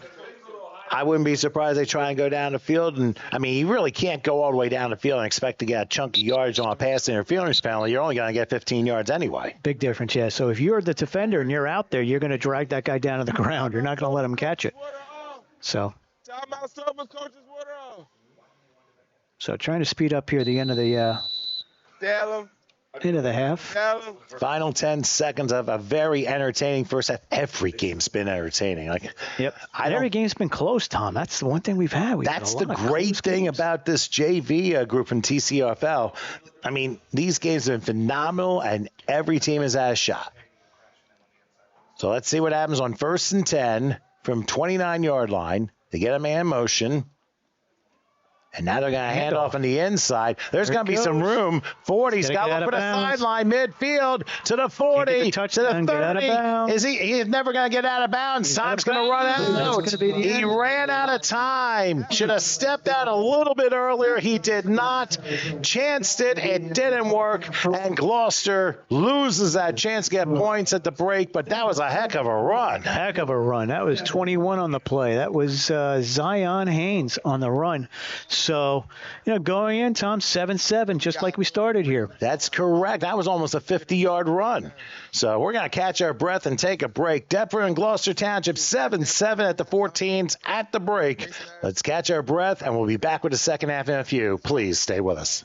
I wouldn't be surprised they try and go down the field. And, I mean, you really can't go all the way down the field and expect to get a chunky yardage on a pass interference penalty. You're only going to get 15 yards anyway. Big difference, yeah. So if you're the defender and you're out there, you're going to drag that guy down to the ground. You're not going to let him catch it. So trying to speed up here at the end of the into the half. Final 10 seconds of a very entertaining first half. Every game's been entertaining. Every game's been close, Tom. That's the one thing we've had. That's the great thing about this JV group in TCUFL. I mean, these games have been phenomenal, and every team has had a shot. So let's see what happens on 1st and 10 from 29-yard line. They get a man motion. And now they're going to hand off on the inside. There's going to be some room. 40's got to look for the sideline, midfield, to the 40, to the 30. He's never going to get out of bounds. Time's going to run out. He ran out of time. Should have stepped out a little bit earlier. He did not. Chanced it. It didn't work. And Gloucester loses that chance to get points at the break. But that was a heck of a run. Heck of a run. That was 21 on the play. That was Zion Haynes on the run. So, going in, Tom, 7-7, just like we started here. That's correct. That was almost a 50-yard run. So we're going to catch our breath and take a break. Deptford and Gloucester Township, 7-7 at the 14s at the break. Let's catch our breath, and we'll be back with the second half in a few. Please stay with us.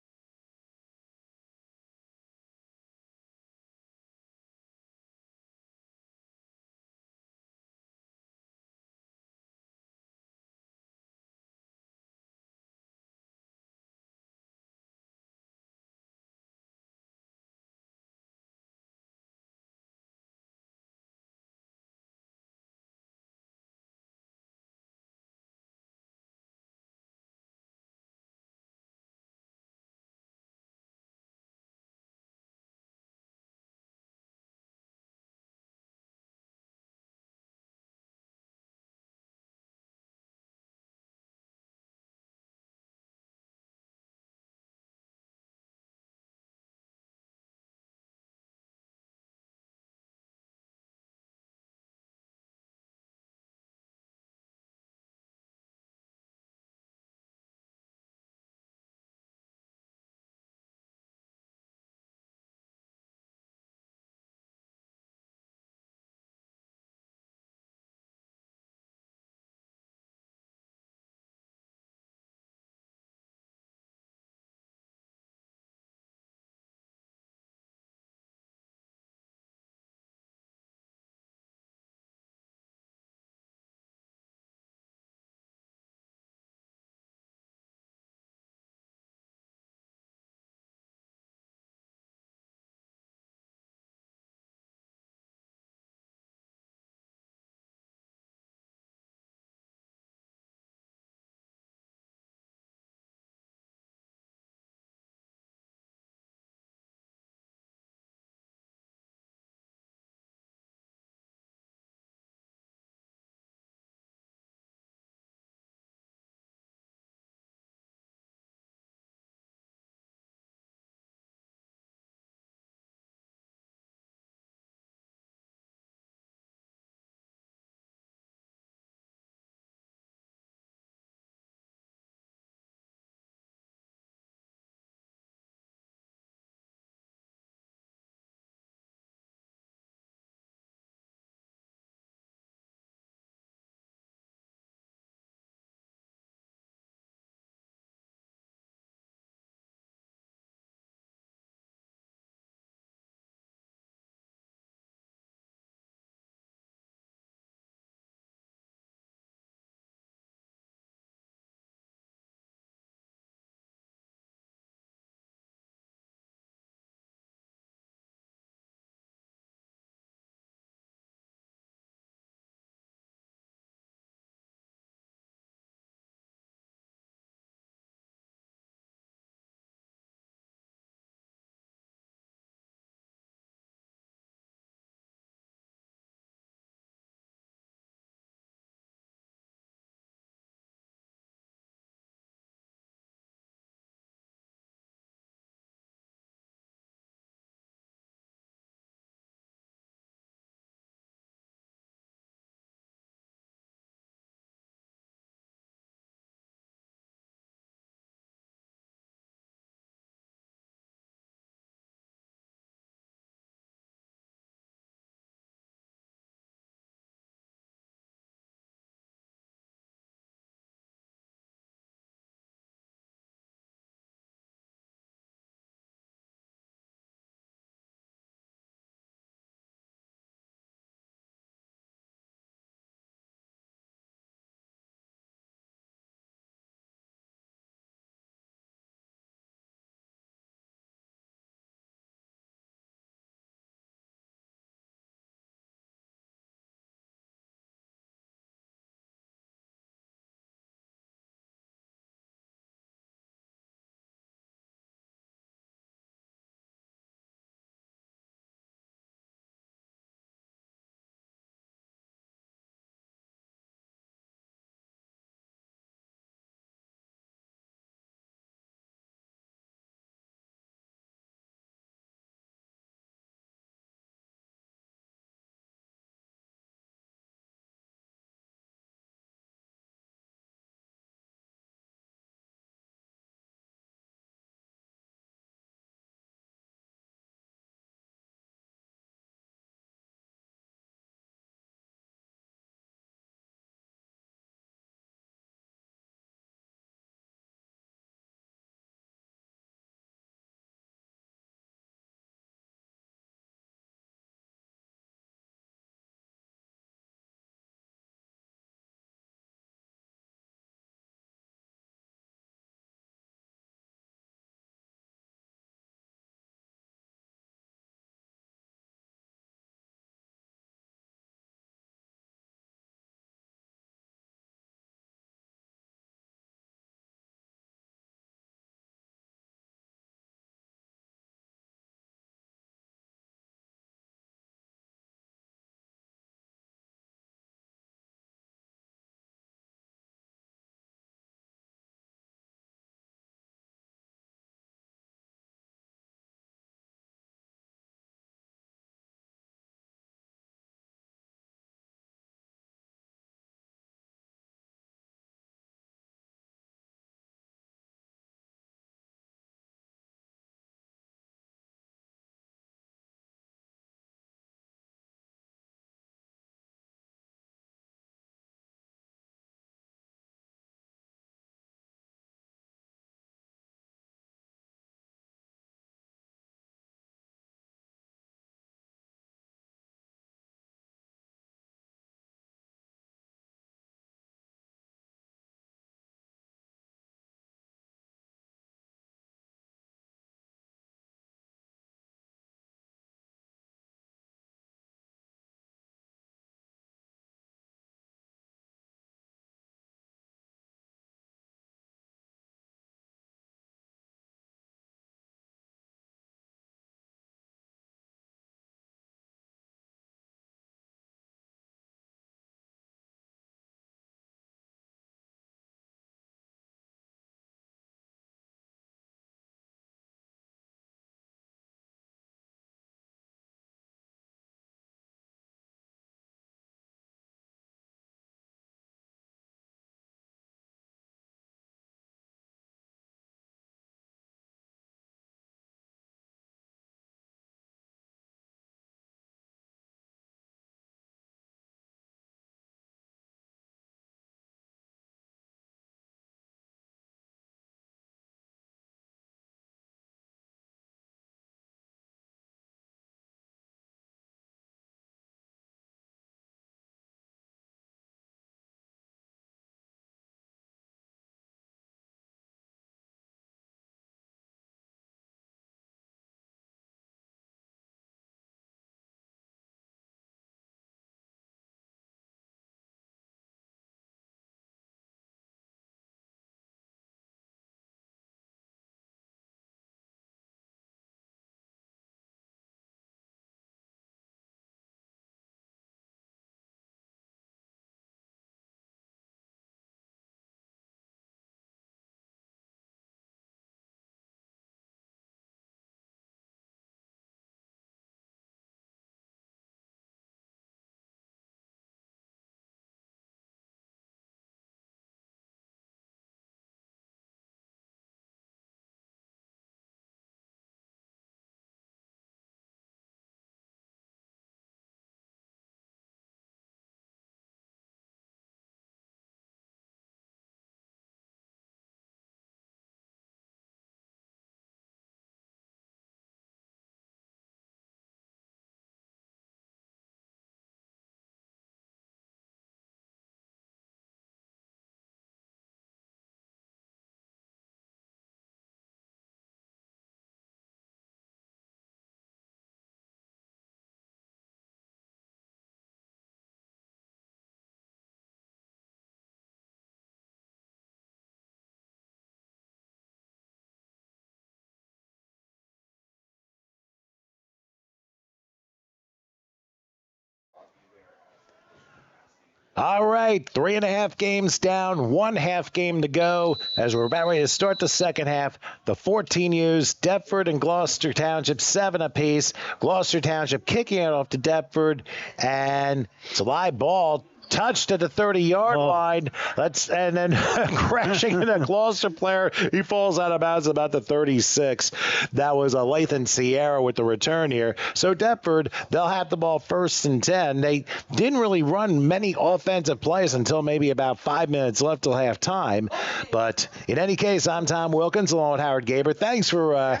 All right, 3.5 games down, 1/2 game to go. As we're about ready to start the second half, the 14U's, Deptford and Gloucester Township, 7 apiece. Gloucester Township kicking it off to Deptford, and it's a live ball. Touched at the 30-yard line. And then crashing into a Gloucester player. He falls out of bounds about the 36. That was a Lathan Sierra with the return here. So Deptford, they'll have the ball 1st and 10. They didn't really run many offensive plays until maybe about 5 minutes left till halftime. But in any case, I'm Tom Wilkins along with Howard Gaber. Thanks for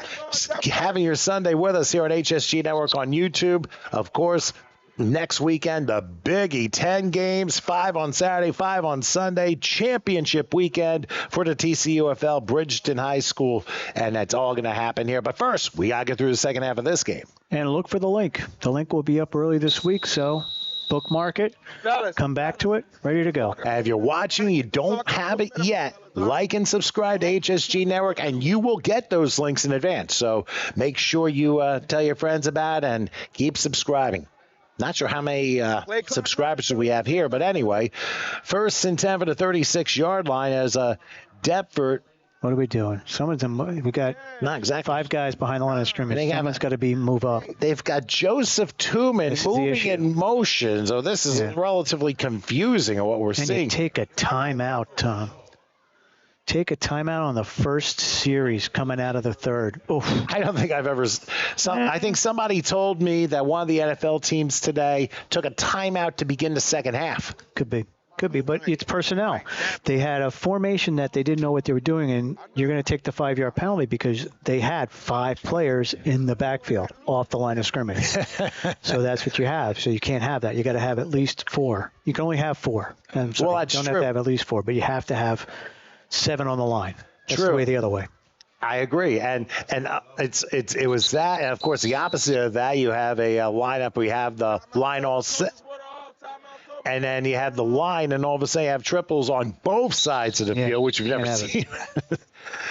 having your Sunday with us here on HSG Network on YouTube. Of course, next weekend, the biggie, 10 games, 5 on Saturday, 5 on Sunday, championship weekend for the TCUFL Bridgeton High School, and that's all going to happen here. But first, we got to get through the second half of this game. And look for the link. The link will be up early this week, so bookmark it, come back to it, ready to go. And if you're watching, you don't have it yet, like and subscribe to HSG Network, and you will get those links in advance. So make sure you tell your friends about it and keep subscribing. Not sure how many subscribers we have here, but anyway, 1st and 10 for the 36-yard line as Deptford. What are we doing? We got not exactly 5 guys behind the line of scrimmage. Someone's got to move up. They've got Joseph Tooman moving in motion, so this is relatively confusing of what we're seeing. You take a timeout, Tom. Take a timeout on the first series coming out of the third. Oof. I don't think I've ever. I think somebody told me that one of the NFL teams today took a timeout to begin the second half. Could be, but it's personnel. They had a formation that they didn't know what they were doing, and you're going to take the 5-yard penalty because they had 5 players in the backfield off the line of scrimmage. So that's what you have. So you can't have that. You got to have at least 4. You can only have 4. Well, that's true. You don't have to have at least 4, but you have to have 7 on the line. That's True. the way the other way. I agree, and it was that, and of course the opposite of that, you have a lineup where you have the line all set, and then you have the line, and all of a sudden you have triples on both sides of the field, which you've never seen.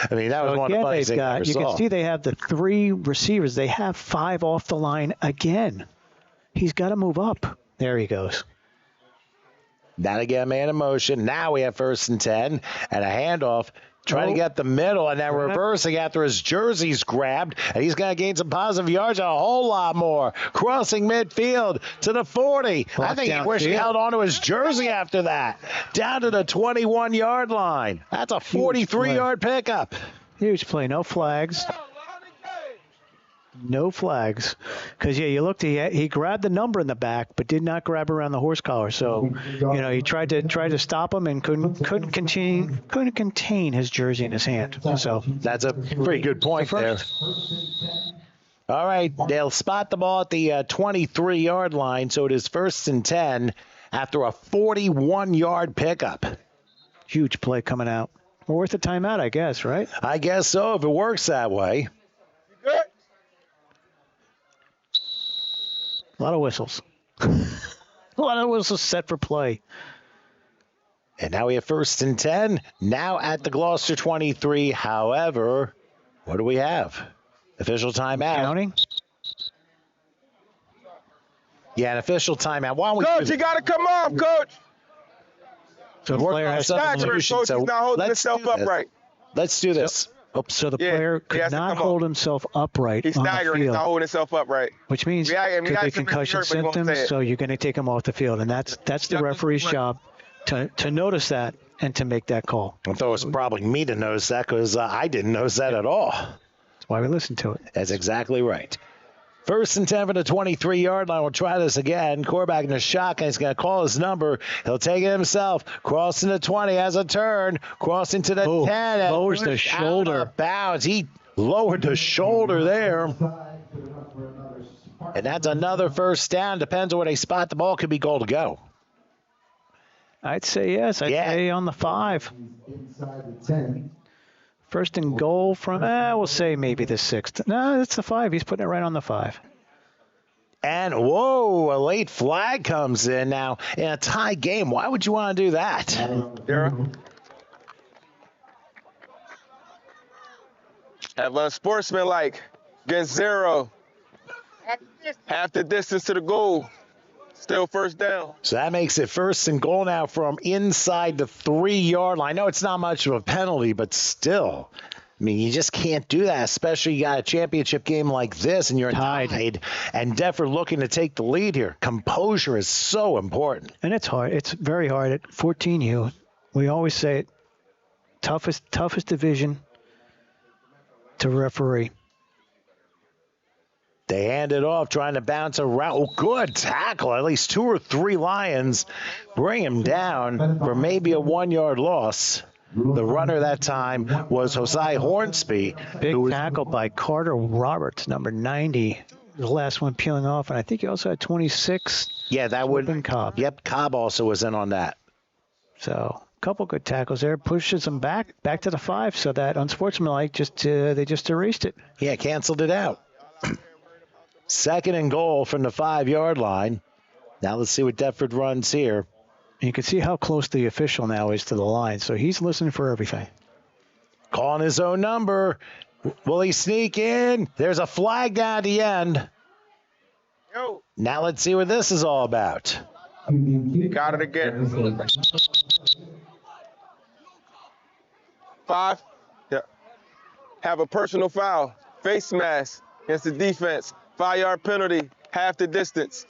I mean, that was one of the funniest things I ever saw. You can see they have the 3 receivers. They have 5 off the line again. He's got to move up. There he goes. Now to get a man in motion. Now we have 1st and 10 and a handoff. Trying to get the middle and then reversing after his jersey's grabbed. And he's going to gain some positive yards, a whole lot more. Crossing midfield to the 40. I think he wished he held on to his jersey after that. Down to the 21-yard line. That's a 43-yard pickup. Huge play. No flags. No flags. Because, you looked, he grabbed the number in the back, but did not grab around the horse collar. So, he tried to stop him and couldn't contain his jersey in his hand. So that's a pretty good point there. All right, they'll spot the ball at the 23-yard line, so it is 1st and 10 after a 41-yard pickup. Huge play coming out. Well, worth a timeout, I guess, right? I guess so, if it works that way. A lot of whistles. A lot of whistles set for play. And now we have 1st and 10. Now at the Gloucester 23. However, what do we have? Official timeout. Counting? Yeah, an official timeout. Why don't we Coach, you got to come off, Coach. So the player has Coach, he's not holding himself upright. Let's do this. So the player could not hold himself upright He's on the staggering. field. He's not holding himself upright. Which means could be concussion symptoms, so you're going to take him off the field. And that's the referee's job to notice that and to make that call. I thought it was probably me to notice that because I didn't notice that at all. That's why we listen to it. That's exactly right. 1st and 10 for the 23-yard line. We'll try this again. Quarterback in the shotgun. He's going to call his number. He'll take it himself. Crossing the 20. Has a turn. Crossing to the 10. Lowers the shoulder. Out of bounds. He lowered the shoulder there. And that's another 1st down. Depends on where they spot the ball. Could be goal to go. I'd say yes. I'd say on the 5. Inside the 10. 1st and goal from, we'll say maybe the 6th. No, it's the 5. He's putting it right on the 5. And, whoa, a late flag comes in. Now, in a tie game, why would you want to do that? Have unsportsmanlike against 0. Half the distance to the goal. Still first down. So that makes it 1st and goal now from inside the 3-yard line. I know it's not much of a penalty, but still. I mean, you just can't do that, especially you got a championship game like this and you're tied. And Deptford looking to take the lead here. Composure is so important. And it's hard. It's very hard at 14U. We always say it. Toughest division to referee. They hand it off, trying to bounce around. Oh, good tackle. At least 2 or 3 Lions bring him down for maybe a 1-yard loss. The runner that time was Josiah Hornsby. Big tackle by Carter Roberts, number 90. The last one peeling off, and I think he also had 26. Yeah, that would have been Cobb. Yep, Cobb also was in on that. So a couple good tackles there. Pushes them back to the 5, so that unsportsmanlike they just erased it. Yeah, canceled it out. 2nd and goal from the 5-yard line. Now let's see what Deptford runs here. You can see how close the official now is to the line, so he's listening for everything. Calling his own number. Will he sneak in? There's a flag down at the end. Yo. Now let's see what this is all about. Got it again. 5. Yeah. Have a personal foul. Face mask against the defense. 5-yard penalty. Half the distance.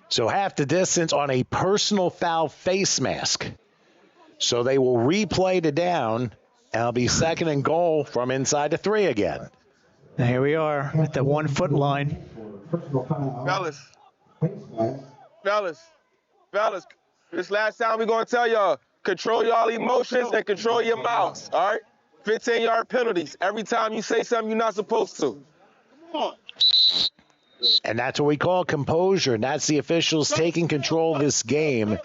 So half the distance on a personal foul face mask. So they will replay the down, and it'll be 2nd and goal from inside the 3 again. And here we are at the 1-foot line. Fellas, this last time we're going to tell y'all, control y'all emotions and control your mouths, all right? 15-yard penalties every time you say something you're not supposed to. Come on. And that's what we call composure. And that's the officials taking control of this game.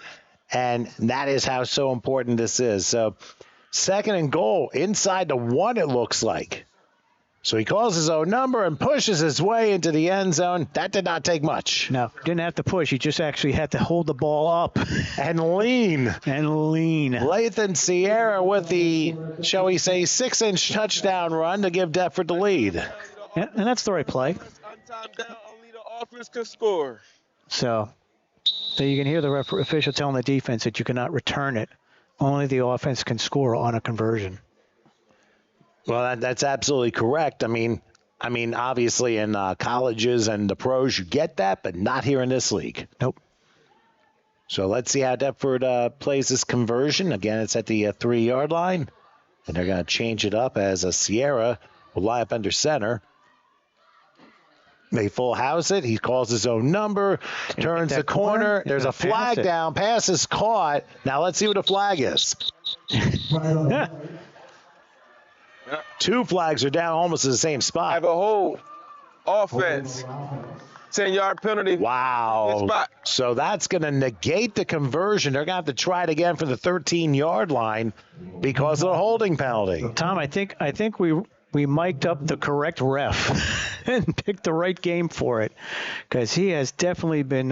And that is how so important this is. So 2nd and goal inside the 1, it looks like. So he calls his own number and pushes his way into the end zone. That did not take much. No, didn't have to push. He just actually had to hold the ball up. And lean. Lathan Sierra with the, shall we say, 6-inch touchdown run to give Deptford the lead. Yeah, and that's the right play. Only the offense can score. So you can hear the official telling the defense that you cannot return it. Only the offense can score on a conversion. Well, that's absolutely correct. I mean, obviously in colleges and the pros you get that, but not here in this league. Nope. So let's see how Deptford plays this conversion. Again, it's at the 3-yard line, and they're going to change it up as a Sierra will lie up under center. They full house it. He calls his own number, turns the corner. There's a flag down. Pass is caught. Now let's see what the flag is. 2 flags are down almost at the same spot. Have a hold. Offense. 10-yard penalty. Wow. So that's going to negate the conversion. They're going to have to try it again for the 13-yard line because of the holding penalty. Tom, I think we mic'd up the correct ref and picked the right game for it, because he has definitely been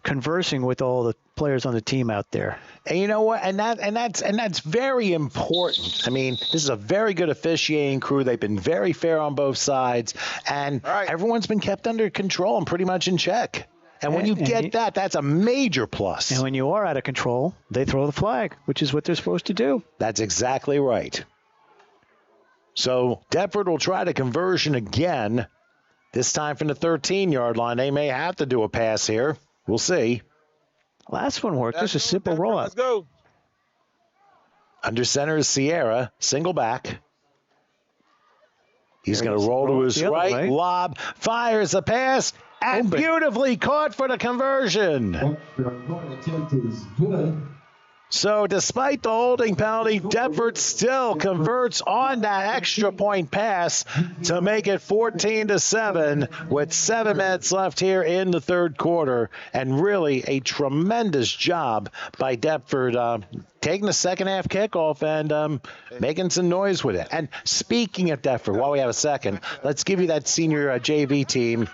conversing with all the players on the team out there. And you know what? And that's very important. I mean, this is a very good officiating crew. They've been very fair on both sides, and everyone's been kept under control and pretty much in check. And when you get that, that's a major plus. And when you are out of control, they throw the flag, which is what they're supposed to do. That's exactly right. So Deptford will try the conversion again, this time from the 13-yard line. They may have to do a pass here. We'll see. Last one worked. Just a simple rollout. Let's go. Under center is Sierra, single back. He's going to roll to his right, lob, fires the pass, and beautifully caught for the conversion. So despite the holding penalty, Deptford still converts on that extra point pass to make it 14-7 with 7 minutes left here in the third quarter. And really a tremendous job by Deptford taking the second half kickoff and making some noise with it. And speaking of Deptford, while we have a second, let's give you that senior JV team.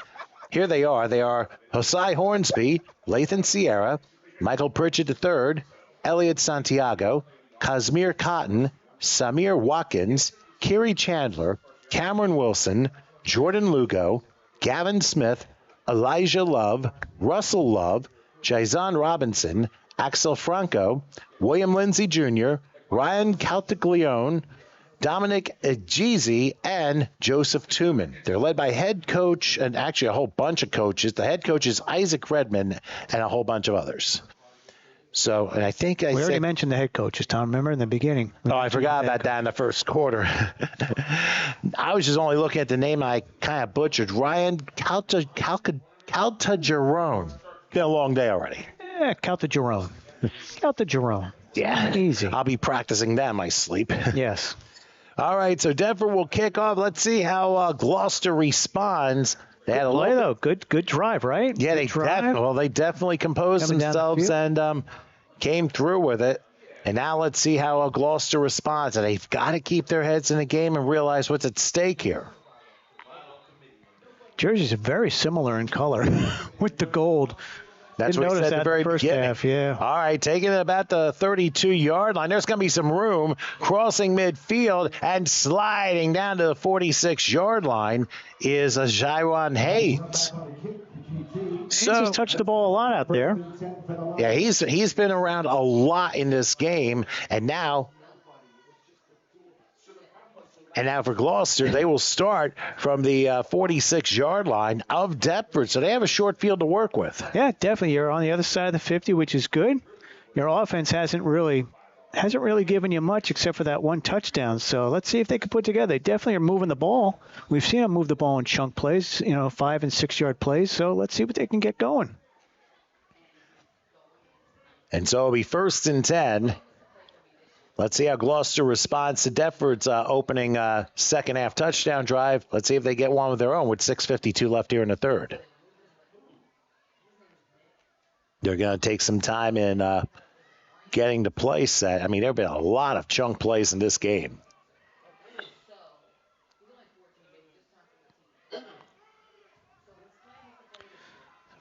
Here they are. They are Josiah Hornsby, Lathan Sierra, Michael Pritchett III, Elliot Santiago, Kazmir Cotton, Samir Watkins, Kiri Chandler, Cameron Wilson, Jordan Lugo, Gavin Smith, Elijah Love, Russell Love, Jason Robinson, Axel Franco, William Lindsay Jr., Ryan Caltaglione, Dominic Egizi, and Joseph Tuman. They're led by head coach and actually a whole bunch of coaches. The head coach is Isaac Redman and a whole bunch of others. So, and I think we already mentioned the head coaches, Tom. Remember in the beginning? Oh, I forgot about that in the first quarter. I was just only looking at the name I kind of butchered. Ryan Caltagiron. Been a long day already. Yeah, Caltagiron. Caltagiron. Yeah. Easy. I'll be practicing that in my sleep. Yes. All right, so Denver will kick off. Let's see how Gloucester responds. They had a play, though. Good drive, right? Yeah, they definitely composed themselves and came through with it. And now let's see how Gloucester responds. And they've got to keep their heads in the game and realize what's at stake here. Jerseys are very similar in color with the gold. That's what he said at the very beginning. Half, yeah. All right, taking it about the 32-yard line. There's going to be some room crossing midfield and sliding down to the 46-yard line is a Jaiwan Hayes. So he's touched the ball a lot out there. Yeah, he's been around a lot in this game, and now for Gloucester, they will start from the 46-yard line of Deptford. So they have a short field to work with. Yeah, definitely. You're on the other side of the 50, which is good. Your offense hasn't really given you much except for that one touchdown. So let's see if they can put together. They definitely are moving the ball. We've seen them move the ball in chunk plays, 5 and 6 yard plays. So let's see what they can get going. And so it'll be 1st and 10. Let's see how Gloucester responds to Deptford's opening second half touchdown drive. Let's see if they get one of their own with 6:52 left here in the third. They're going to take some time in getting the play set. I mean, there have been a lot of chunk plays in this game.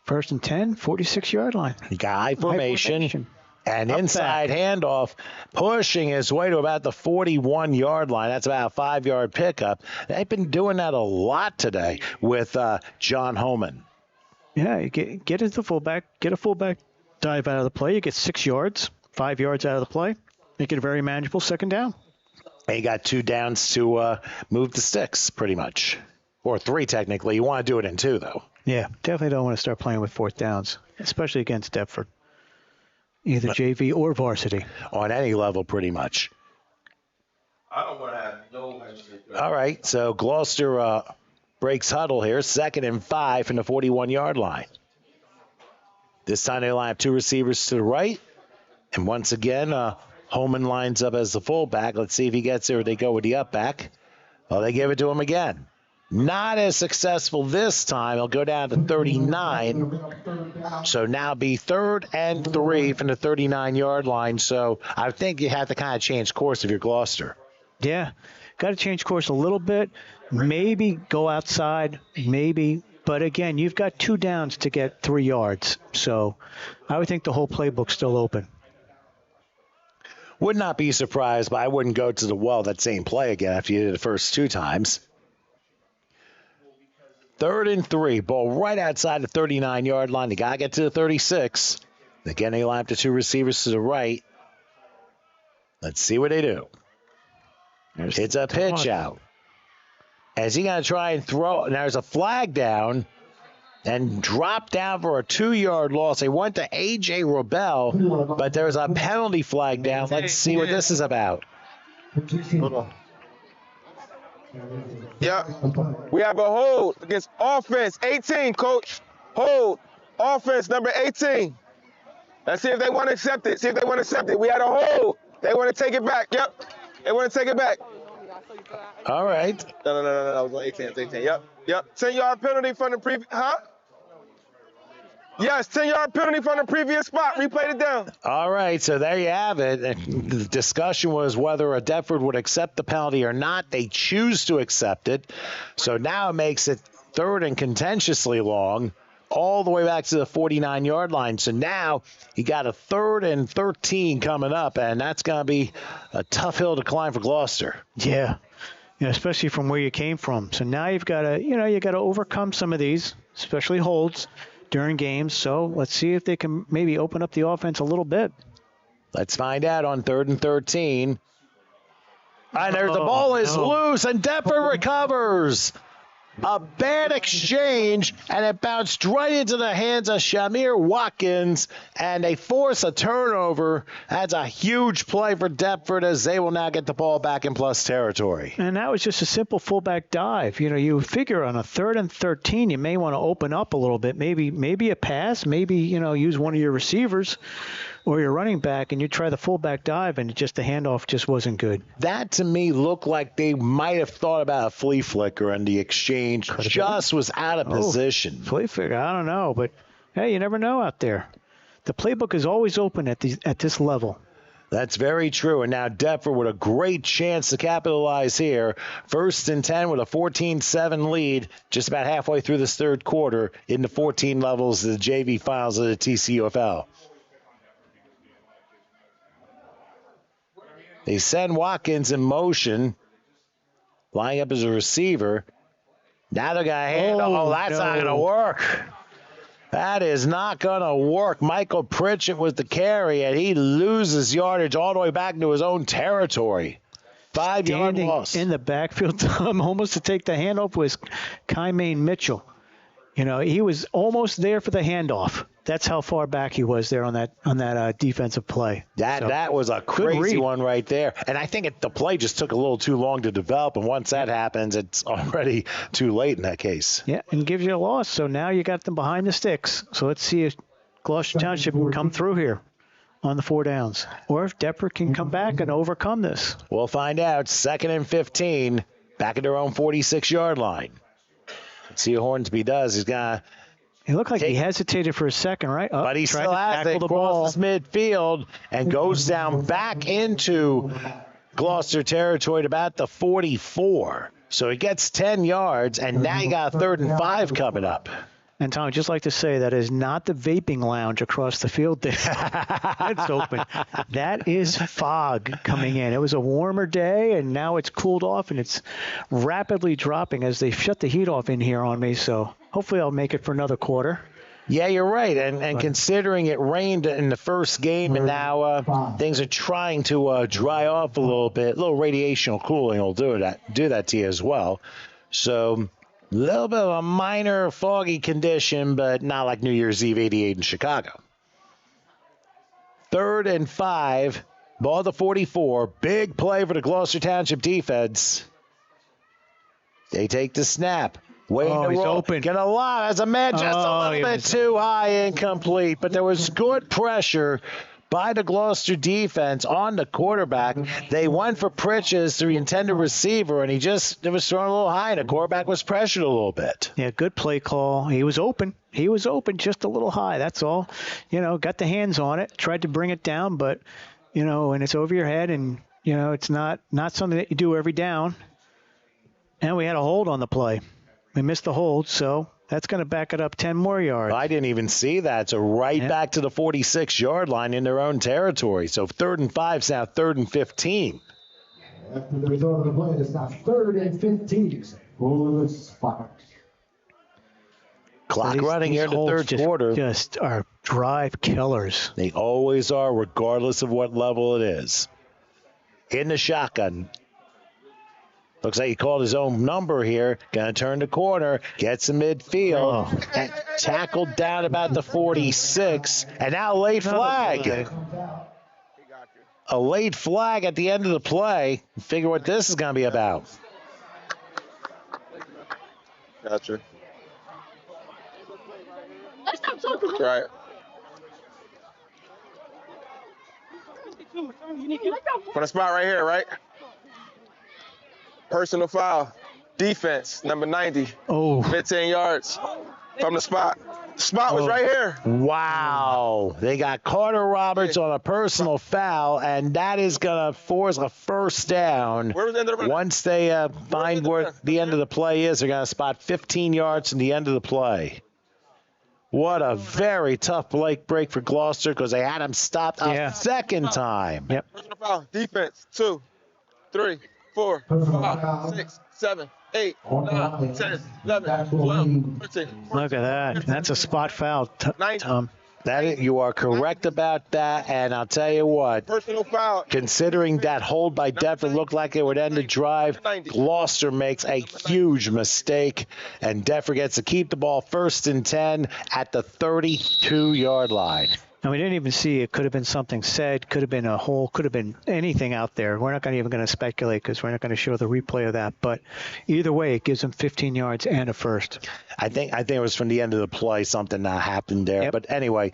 First and 10, 46-yard line. You got high formation. And inside handoff, pushing his way to about the 41-yard line. That's about a 5-yard pickup. They've been doing that a lot today with John Homan. Yeah, you get into the fullback, get a fullback dive out of the play. You get 6 yards, 5 yards out of the play. Make it a very manageable second down. And you got 2 downs to move the sticks, pretty much. Or 3, technically. You want to do it in 2, though. Yeah, definitely don't want to start playing with 4th downs, especially against Deptford. Either JV or varsity. On any level, pretty much. I don't want to have no. All right, so Gloucester breaks huddle here. 2nd and 5 from the 41-yard line. This time they line up 2 receivers to the right. And once again, Holman lines up as the fullback. Let's see if he gets there or they go with the up back. Well, they give it to him again. Not as successful this time. He'll go down to 39. So now be 3rd and 3 from the 39-yard line. So I think you have to kind of change course if you're Gloucester. Yeah, got to change course a little bit. Maybe go outside, maybe. But again, you've got 2 downs to get 3 yards. So I would think the whole playbook's still open. Would not be surprised, but I wouldn't go to the that same play again after you did it the first 2 times. 3rd and 3, ball right outside the 39-yard line. They got to get to the 36. Again, they line up the 2 receivers to the right. Let's see what they do. It's a pitch out. As he going to try and throw, and there's a flag down and drop down for a 2-yard loss. They went to A.J. Robel, but there's a penalty flag down. Let's see what this is about. Hold on. Yeah, we have a hold against offense 18, coach. Hold, offense number 18. Let's see if they want to accept it. We had a hold. They want to take it back. Yep, they want to take it back. All right. No. I was on 18. 18. Yep. 10-yard penalty from the previous. Yes, 10-yard penalty from the previous spot. Replayed it down. All right, so there you have it. And the discussion was whether a Deptford would accept the penalty or not. They choose to accept it. So now it makes it 3rd and contentiously long, all the way back to the 49-yard line. So now you got a 3rd and 13 coming up, and that's going to be a tough hill to climb for Gloucester. Yeah. especially from where you came from. So now you've got to, overcome some of these, especially holds during games. So let's see if they can maybe open up the offense a little bit. Let's find out on 3rd and 13. And there's the ball is loose, and Deptford recovers. A bad exchange, and it bounced right into the hands of Shamir Watkins, and they force a turnover. That's a huge play for Deptford as they will now get the ball back in plus territory. And that was just a simple fullback dive. You figure on a 3rd and 13, you may want to open up a little bit, maybe a pass, maybe, use one of your receivers or your running back, and you try the fullback dive, and the handoff just wasn't good. That, to me, looked like they might have thought about a flea flicker, and the exchange just was out of position. Flea flicker, I don't know, but, hey, you never know out there. The playbook is always open at this level. That's very true. And now Deptford with a great chance to capitalize here. 1st and 10 with a 14-7 lead, just about halfway through this third quarter in the 14 levels of the JV finals of the TCUFL. They send Watkins in motion, lining up as a receiver. Now they're going to hand. Oh, that's not going to work. That is not going to work. Michael Pritchett was the carry, and he loses yardage all the way back into his own territory. 5-yard loss. In the backfield, almost to take the handoff was Kymane Mitchell. He was almost there for the handoff. That's how far back he was there on that defensive play. That was a crazy one right there. And I think the play just took a little too long to develop. And once that happens, it's already too late in that case. Yeah, and gives you a loss. So now you got them behind the sticks. So let's see if Gloucester Township can come through here on the 4 downs, or if Deptford can come back and overcome this. We'll find out. 2nd and 15, back at their own 46-yard line. Let's see what Hornsby does. He's got. He looked like he hesitated for a second, right? But he still has it. Crosses midfield and goes down back into Gloucester territory at about the 44. So he gets 10 yards, and now you got a 3rd and 5 coming up. And, Tom, I'd just like to say that is not the vaping lounge across the field there. It's open. That is fog coming in. It was a warmer day, and now it's cooled off, and it's rapidly dropping as they shut the heat off in here on me. So hopefully I'll make it for another quarter. Yeah, you're right. And considering it rained in the first game, and now things are trying to dry off a little bit, a little radiational cooling will do that to you as well. So a little bit of a minor foggy condition, but not like New Year's Eve 88 in Chicago. 3rd and 5, ball to 44. Big play for the Gloucester Township defense. They take the snap. Waiting to he's roll. open. Get a lot as a man just a little bit too high, incomplete. But there was good pressure by the Gloucester defense on the quarterback. They went for Pritchett, the intended receiver, and it was thrown a little high, and the quarterback was pressured a little bit. Yeah, good play call. He was open. Just a little high. That's all. Got the hands on it, tried to bring it down, but, and it's over your head, and, it's not something that you do every down. And we had a hold on the play. We missed the hold, so that's going to back it up 10 more yards. I didn't even see that. So back to the 46-yard line in their own territory. So 3rd and 5 is now 3rd and 15. After the result of the play, it's now 3rd and 15. Full spot. Clock running here in the third quarter. Just are drive killers. They always are, regardless of what level it is. In the shotgun. Looks like he called his own number here. Going to turn the corner. Gets the midfield. And tackled down about the 46. And now a late flag. A late flag at the end of the play. Figure what this is going to be about. Gotcha. Right. For the spot right here, right? Personal foul. Defense, number 90. 15 yards from the spot. The spot was right here. Wow. They got Carter Roberts on a personal foul, and that is going to force a first down. Where was the end of the Once they find where the end of the play is, they're going to spot 15 yards from the end of the play. What a very tough break for Gloucester because they had him stopped a second time. Yep. Personal foul. Defense, 2, 3. 4, Personal 5, foul. 6, 7, 8, On the 9, line. 10, 11, That will 12, be 13, Look at that. 14, That's a spot foul, 90. Tom. You are correct about that, and I'll tell you what. Personal foul. Considering that hold by Denver looked like it would end the drive, Gloucester makes a huge mistake, and Denver gets to keep the ball 1st and 10 at the 32-yard line. And we didn't even see it. Could have been something said. Could have been a hole. Could have been anything out there. We're not even going to speculate because we're not going to show the replay of that. But either way, it gives them 15 yards and a first. I think it was from the end of the play something happened there. Yep. But anyway,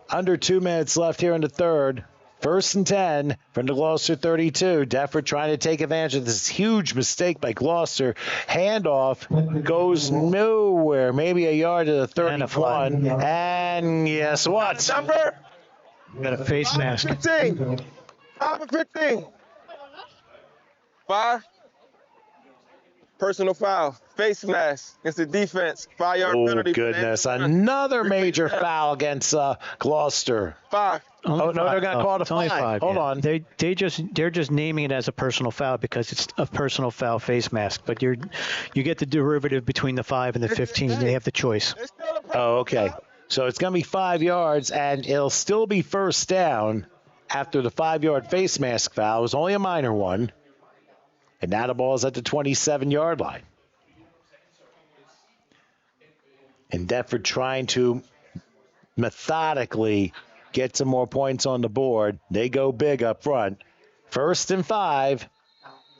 under 2 minutes left here in the third. 1st and 10 from the Gloucester 32. Defford trying to take advantage of this huge mistake by Gloucester. Handoff goes nowhere. Maybe a yard to the 31. And guess what? Number Got a face mask. 15. 5 and 15. 5. Personal foul. Face mask against the defense. 5-yard Oh, penalty. goodness. Another major foul against Gloucester. 5. Oh, no, they're going to call it a It's only 5. Hold yeah. on. They're just naming it as a personal foul because it's a personal foul face mask. But you get the derivative between the 5 and the 15. They have the choice. Oh, okay. So it's going to be 5 yards, and it'll still be 1st down after the 5-yard face mask foul. It was only a minor one. And now the ball is at the 27-yard line. And Defford trying to methodically get some more points on the board. They go big up front. 1st and 5.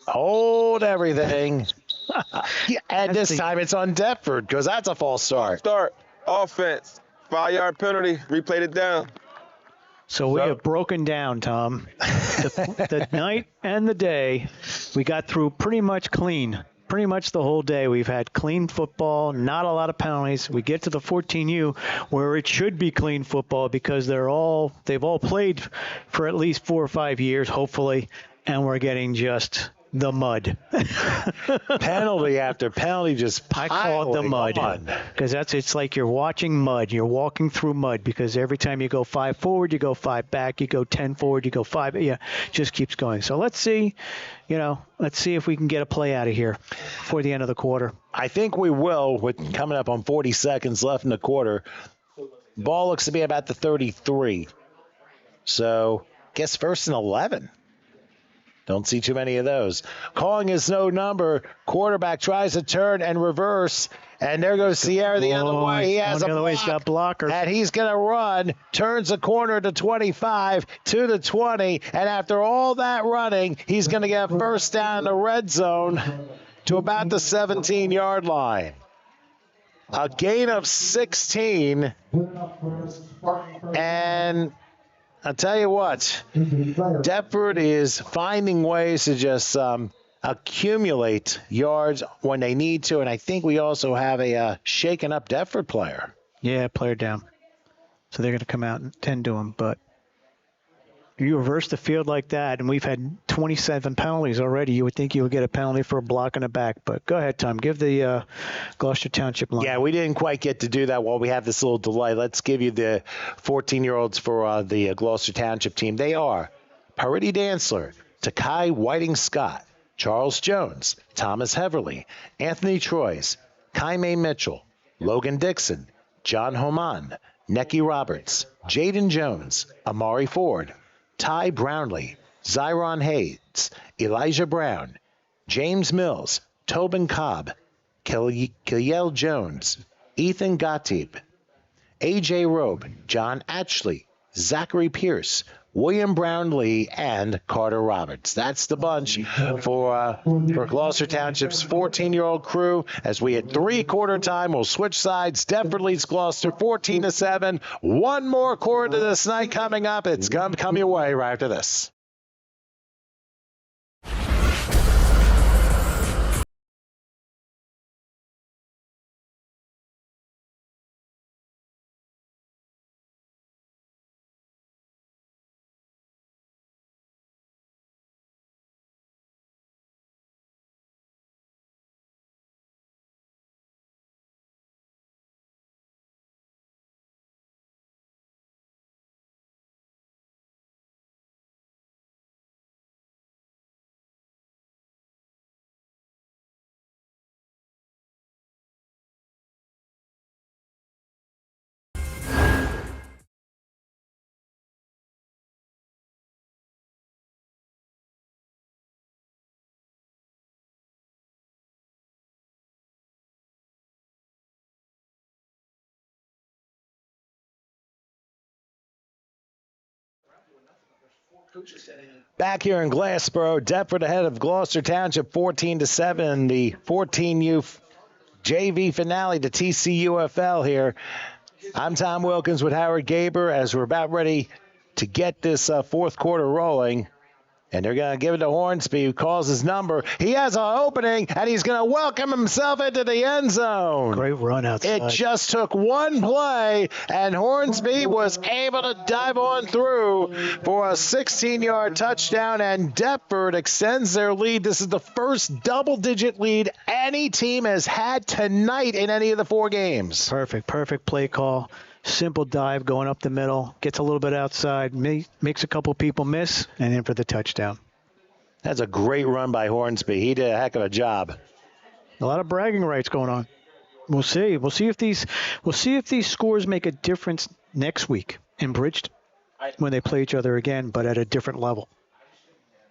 Hold everything. And this time it's on Defford because that's a false start. Start. Offense. 5-yard penalty. Replayed it down. So we have broken down, Tom. The night and the day, we got through pretty much clean. Pretty much the whole day we've had clean football, not a lot of penalties. We get to the 14U where it should be clean football because they've all played for at least 4 or 5 years, hopefully, and we're getting just the mud. Penalty after penalty, just I call it the mud because it's like you're watching mud. You're walking through mud because every time you go 5 forward, you go 5 back. You go 10 forward, you go 5. Yeah, just keeps going. So let's see if we can get a play out of here before the end of the quarter. I think we will, with coming up on 40 seconds left in the quarter. Ball looks to be about the 33. So, guess 1st and 11. Don't see too many of those. Calling is no number. Quarterback tries to turn and reverse. And there goes Sierra the other way. He has a block. He's got blockers. And he's going to run. Turns the corner to 25, to the 20. And after all that running, he's going to get 1st down in the red zone to about the 17-yard line. A gain of 16. And I'll tell you what, Defford is finding ways to just accumulate yards when they need to, and I think we also have a shaken up Defford player. Yeah, player down. So they're going to come out and tend to him, but you reverse the field like that, and we've had 27 penalties already. You would think you would get a penalty for a block in the back. But go ahead, Tom. Give the Gloucester Township line. Yeah, we didn't quite get to do that while we have this little delay. Let's give you the 14-year-olds for the Gloucester Township team. They are Parity Dantzler, Takai Whiting-Scott, Charles Jones, Thomas Heverly, Anthony Troyes, Kaime Mitchell, Logan Dixon, John Homan, Necky Roberts, Jaden Jones, Amari Ford, Ty Brownlee, Zyron Hayes, Elijah Brown, James Mills, Tobin Cobb, Kiliel Jones, Ethan Gottlieb, A.J. Robe, John Atchley, Zachary Pierce, William Brownlee, and Carter Roberts. That's the bunch for Gloucester Township's 14-year-old crew. As we hit 3-quarter time, we'll switch sides. Defford leads Gloucester 14-7. One more quarter to this night coming up. It's going to come your way right after this. Back here in Glassboro, Deptford ahead of Gloucester Township 14-7. The 14U JV finale to TCUFL here. I'm Tom Wilkins with Howard Gaber as we're about ready to get this fourth quarter rolling. And they're going to give it to Hornsby, who calls his number. He has an opening, and he's going to welcome himself into the end zone. Great run outside. It just took one play, and Hornsby was able to dive on through for a 16-yard touchdown, and Deptford extends their lead. This is the first double-digit lead any team has had tonight in any of the four games. Perfect play call. Simple dive going up the middle, gets a little bit outside, makes a couple people miss, and in for the touchdown. That's a great run by Hornsby. He did a heck of a job. A lot of bragging rights going on. We'll see. We'll see if these scores make a difference next week in Bridgeton when they play each other again, but at a different level.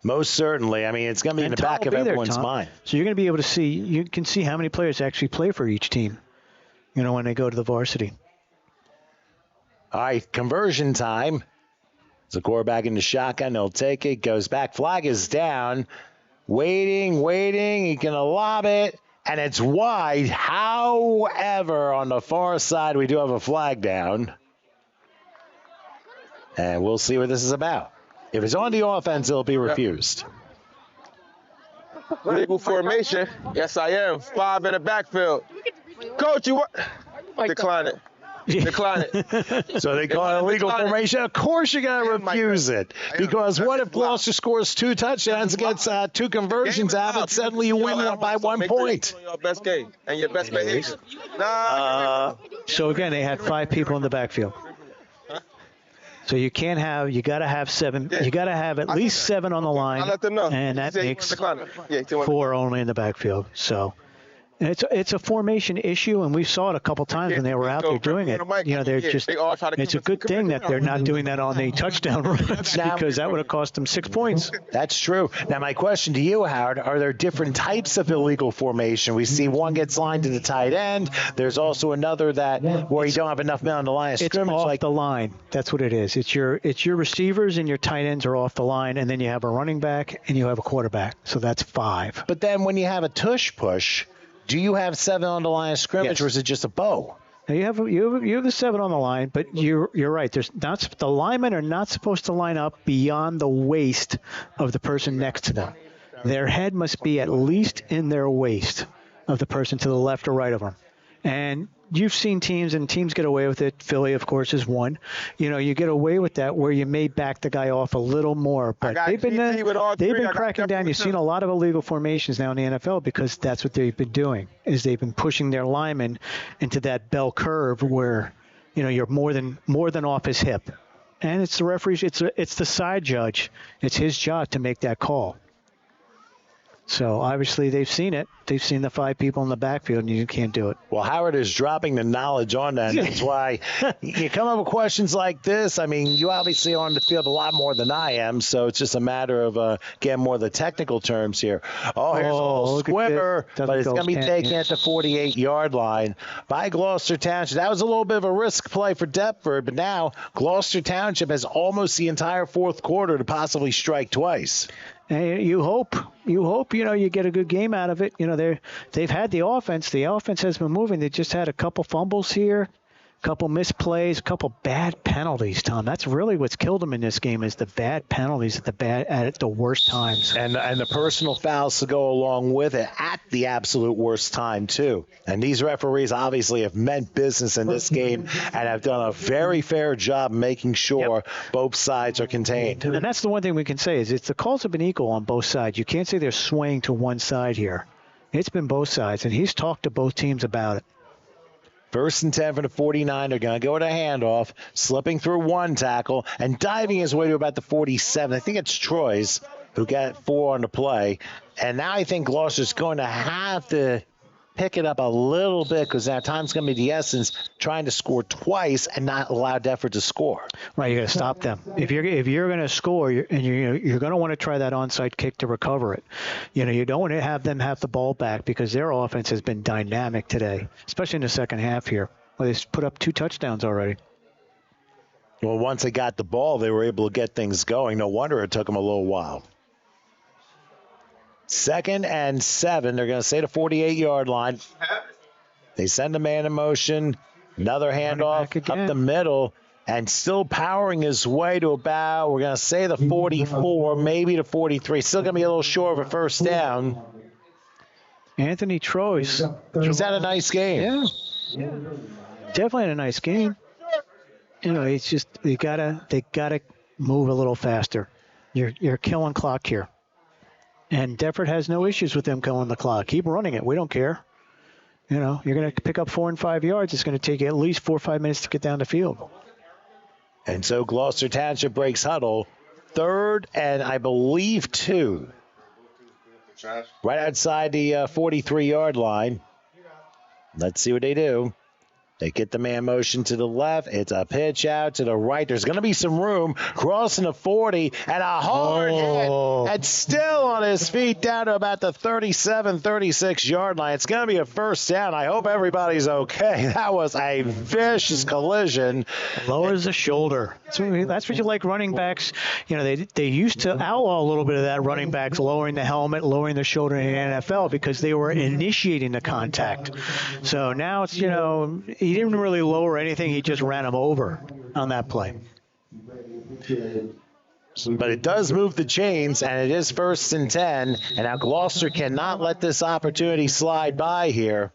Most certainly. I mean, it's going to be in the back of everyone's mind. So you're going to be able to see. You can see how many players actually play for each team. When they go to the varsity. All right, conversion time. It's a quarterback in the shotgun. He'll take it. Goes back. Flag is down. Waiting. He can lob it, and it's wide. However, on the far side, we do have a flag down. And we'll see what this is about. If it's on the offense, it'll be refused. Legal formation. Yes, I am. 5 in the backfield. Coach, you what? Decline it. Decline it. So they call it illegal formation. Of course you're going to refuse it. Because what if Gloucester scores 2 touchdowns, gets 2 conversions out of it, suddenly you win by 1 point? Your best game and your best behavior. So again, they had 5 people in the backfield. So you got to have 7. You got to have at least 7 on the line. I'll let them know. And that makes 4 only in the backfield. So it's a formation issue, and we saw it a couple times when they were out there doing it. They're just. It's a good thing that they're not doing that on the touchdown runs because that would have cost them 6 points. That's true. Now my question to you, Howard: are there different types of illegal formation? We see one gets lined to the tight end. There's also another where you don't have enough men on the line of scrimmage. It's off the line. That's what it is. It's your receivers and your tight ends are off the line, and then you have a running back and you have a quarterback. So that's 5. But then when you have a tush push. Do you have 7 on the line of scrimmage, or is it just a bow? Now you have the 7 on the line, but you're right. The linemen are not supposed to line up beyond the waist of the person next to them. Their head must be at least in their waist of the person to the left or right of them. And you've seen teams get away with it. Philly, of course, is one. You get away with that where you may back the guy off a little more. But they've been cracking down. You've seen a lot of illegal formations now in the NFL because that's what they've been doing, is they've been pushing their linemen into that bell curve where, you're more than off his hip. And it's the referee's, it's the side judge. It's his job to make that call. So, obviously, they've seen it. They've seen the 5 people in the backfield, and you can't do it. Well, Howard is dropping the knowledge on that. That's why you come up with questions like this. I mean, you obviously are on the field a lot more than I am, so it's just a matter of getting more of the technical terms here. Oh, here's a little squibber, but it's going to be taken at the 48-yard line by Gloucester Township. That was a little bit of a risk play for Deptford, but now Gloucester Township has almost the entire fourth quarter to possibly strike twice. And you hope, you get a good game out of it. They've had the offense. The offense has been moving. They just had a couple fumbles here, a couple misplays, a couple bad penalties, Tom. That's really what's killed them in this game is the bad penalties at the worst times. And the personal fouls to go along with it at the absolute worst time, too. And these referees obviously have meant business in this game and have done a very fair job making sure both sides are contained. And that's the one thing we can say is the calls have been equal on both sides. You can't say they're swaying to one side here. It's been both sides, and he's talked to both teams about it. 1st and 10 for the 49. They're going to go to handoff, slipping through one tackle and diving his way to about the 47. I think it's Troy's who got 4 on the play. And now I think Gloucester's going to have to pick it up a little bit because now time's going to be the essence, trying to score twice and not allow Deptford to score. Right, you got to stop them. If you're going to score, you're going to want to try that onside kick to recover it. You don't want to have them have the ball back because their offense has been dynamic today, especially in the second half here, where they put up 2 touchdowns already. Well, once they got the ball, they were able to get things going. No wonder it took them a little while. 2nd and 7. They're going to stay to 48-yard line. They send a man in motion. Another handoff up the middle. And still powering his way to about, we're going to say the 44, maybe the 43. Still going to be a little short of a first down. Anthony Troyes. He's had a nice game. Yeah. Definitely had a nice game. It's just they gotta move a little faster. You're killing clock here. And Deptford has no issues with them killing the clock. Keep running it. We don't care. You're going to pick up 4 and 5 yards. It's going to take you at least 4 or 5 minutes to get down the field. And so Gloucester Township breaks huddle. 3rd and I believe 2. Right outside the 43-yard line. Let's see what they do. They get the man motion to the left. It's a pitch out to the right. There's going to be some room. Crossing the 40 and a hard hit. And still on his feet down to about the 37, 36-yard line. It's going to be a first down. I hope everybody's okay. That was a vicious collision. Lowers the shoulder. That's what you like running backs. They used to outlaw a little bit of that, running backs lowering the helmet, lowering the shoulder in the NFL because they were initiating the contact. So now it's, he didn't really lower anything. He just ran him over on that play. But it does move the chains, and it is 1st and 10. And now Gloucester cannot let this opportunity slide by here.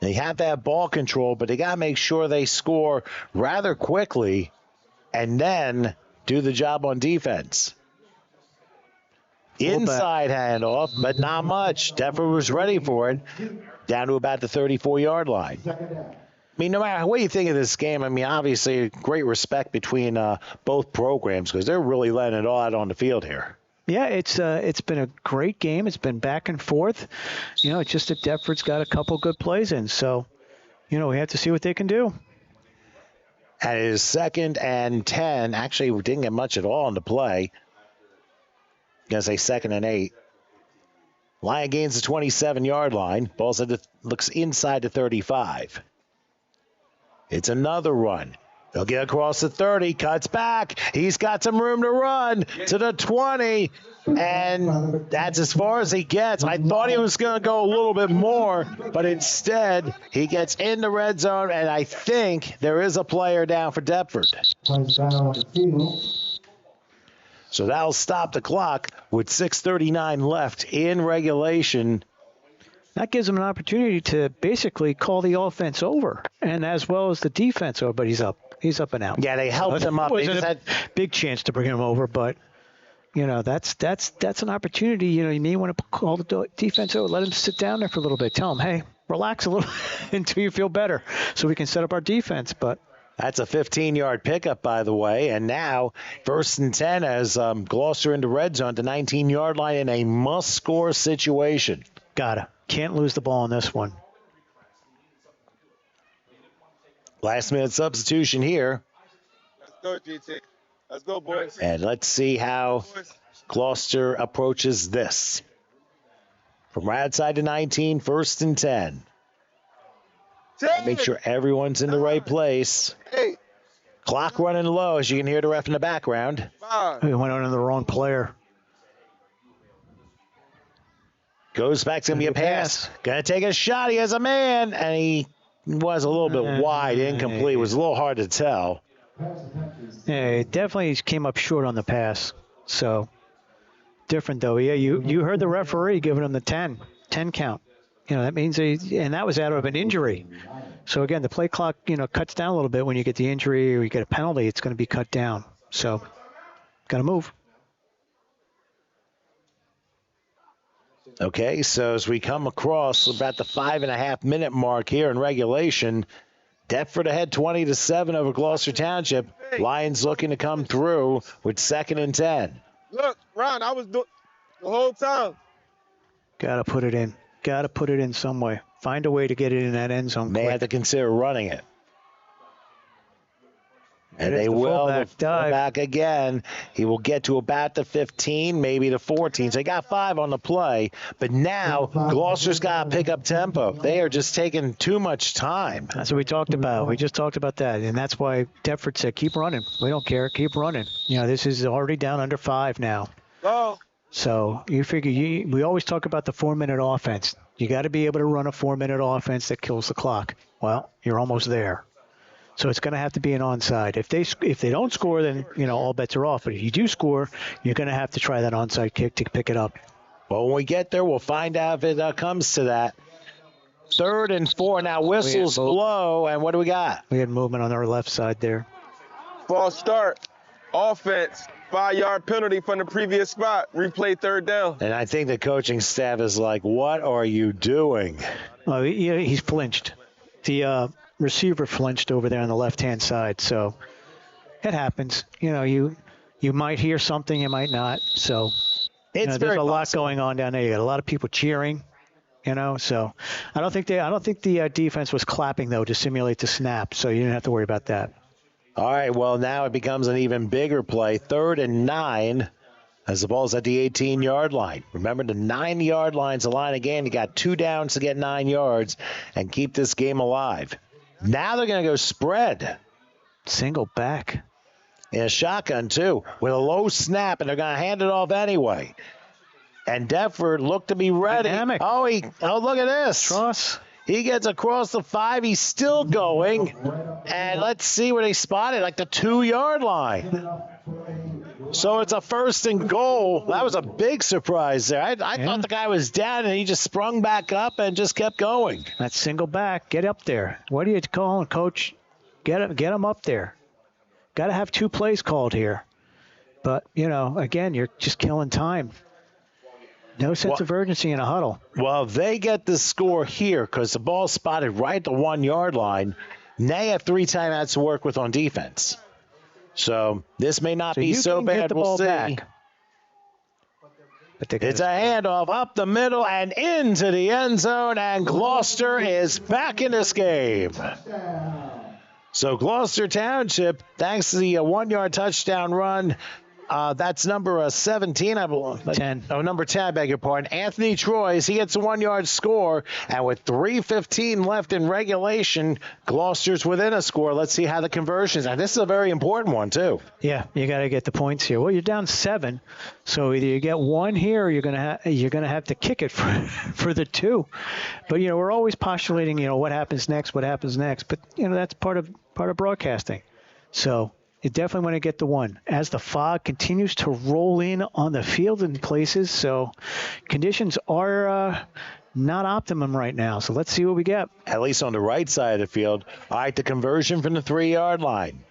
They have to have ball control, but they got to make sure they score rather quickly and then do the job on defense. Inside handoff, but not much. Deptford was ready for it. Down to about the 34-yard line. I mean, no matter what you think of this game, obviously great respect between both programs because they're really letting it all out on the field here. Yeah, it's been a great game. It's been back and forth. It's just that Deptford's got a couple good plays in. So, we have to see what they can do. And it is 2nd and 10. Actually, we didn't get much at all in the play. I'm going to say 2nd and 8. Lion gains the 27-yard line. Ball looks inside the 35. It's another run. He'll get across the 30, cuts back. He's got some room to run to the 20, and that's as far as he gets. I thought he was going to go a little bit more, but instead he gets in the red zone, and I think there is a player down for Deptford. So that'll stop the clock with 6:39 left in regulation. That gives him an opportunity to basically call the offense over, and as well as the defense over, but he's up. He's up and out. Yeah, they helped him up. It was a big chance to bring him over, but that's an opportunity. You may want to call the defense over, let him sit down there for a little bit. Tell him, hey, relax a little until you feel better, so we can set up our defense. But that's a 15-yard pickup, by the way. And now 1st and 10 as Gloucester into red zone, the 19-yard line in a must-score situation. Can't lose the ball on this one. Last-minute substitution here. Let's go, GT. Let's go, boys. And let's see how Gloucester approaches this. From right outside to 19, 1st and 10. Make sure everyone's in the right place. Hey. Clock running low, as you can hear the ref in the background. We went on to the wrong player. Goes back to be a pass. Gonna take a shot. He has a man, and he was a little bit wide, incomplete. It was a little hard to tell. Yeah, it definitely came up short on the pass. So different though. Yeah, you heard the referee giving him the 10 count. That means and that was out of an injury. So again, the play clock, cuts down a little bit when you get the injury or you get a penalty. It's going to be cut down. So got to move. Okay, so as we come across about the 5.5-minute mark here in regulation, Deptford ahead 20-7 over Gloucester Township. Lions looking to come through with 2nd and 10. Look, Ron, I was doing the whole time. Got to put it in. Got to put it in some way. Find a way to get it in that end zone. May have to consider running it. And they the will fullback dive. back again. He will get to about the 15, maybe the 14. So they got 5 on the play. But now Gloucester's got to pick up tempo. They are just taking too much time. That's what we talked about. We just talked about that. And that's why Deptford said, keep running. We don't care. Keep running. This is already down under 5 now. Oh. So you figure we always talk about the 4-minute offense. You got to be able to run a 4-minute offense that kills the clock. Well, you're almost there. So it's going to have to be an onside. If they don't score, then all bets are off. But if you do score, you're going to have to try that onside kick to pick it up. Well, when we get there, we'll find out if it comes to that. 3rd and 4. Now whistles blow, and what do we got? We had movement on our left side there. False start. Offense. 5-yard penalty from the previous spot. Replay 3rd down. And I think the coaching staff is like, what are you doing? Oh, he's flinched. The receiver flinched over there on the left-hand side. So it happens. You might hear something, you might not. So It's there's a lot going on down there. You got a lot of people cheering. So I don't think the defense was clapping though to simulate the snap. So you didn't have to worry about that. All right, well, now it becomes an even bigger play. 3rd and 9 as the ball's at the 18-yard line. Remember, the 9-yard line's the line again. You got 2 downs to get 9 yards and keep this game alive. Now they're going to go spread. Single back. In a shotgun, too, with a low snap, and they're going to hand it off anyway. And Deptford looked to be ready. Dynamic. Oh, look at this. Truss. He gets across the 5. He's still going. And let's see where they spotted, like the 2-yard line. So it's a 1st and goal. That was a big surprise there. I thought the guy was down, and he just sprung back up and just kept going. That's single back. Get up there. What are you calling, Coach? Get him up there. Got to have 2 plays called here. But, again, you're just killing time. No sense of urgency in a huddle. Well, they get the score here because the ball's spotted right at the 1-yard line. They have 3 timeouts to work with on defense. So this may not be so bad. We'll see. Back. It's a handoff up the middle and into the end zone, and Gloucester is back in this game. So Gloucester Township, thanks to the 1-yard touchdown run, that's number 17, I believe. 10. Oh, number 10, I beg your pardon. Anthony Troyes, he gets a 1-yard score, and with 3:15 left in regulation, Gloucester's within a score. Let's see how the conversions. And this is a very important one, too. Yeah, you got to get the points here. Well, you're down 7, so either you get 1 here, or you're gonna have to kick it for the 2. But we're always postulating, what happens next. But that's part of broadcasting. So you definitely want to get the 1. As the fog continues to roll in on the field in places, so conditions are not optimum right now. So let's see what we get. At least on the right side of the field. All right, the conversion from the 3-yard line.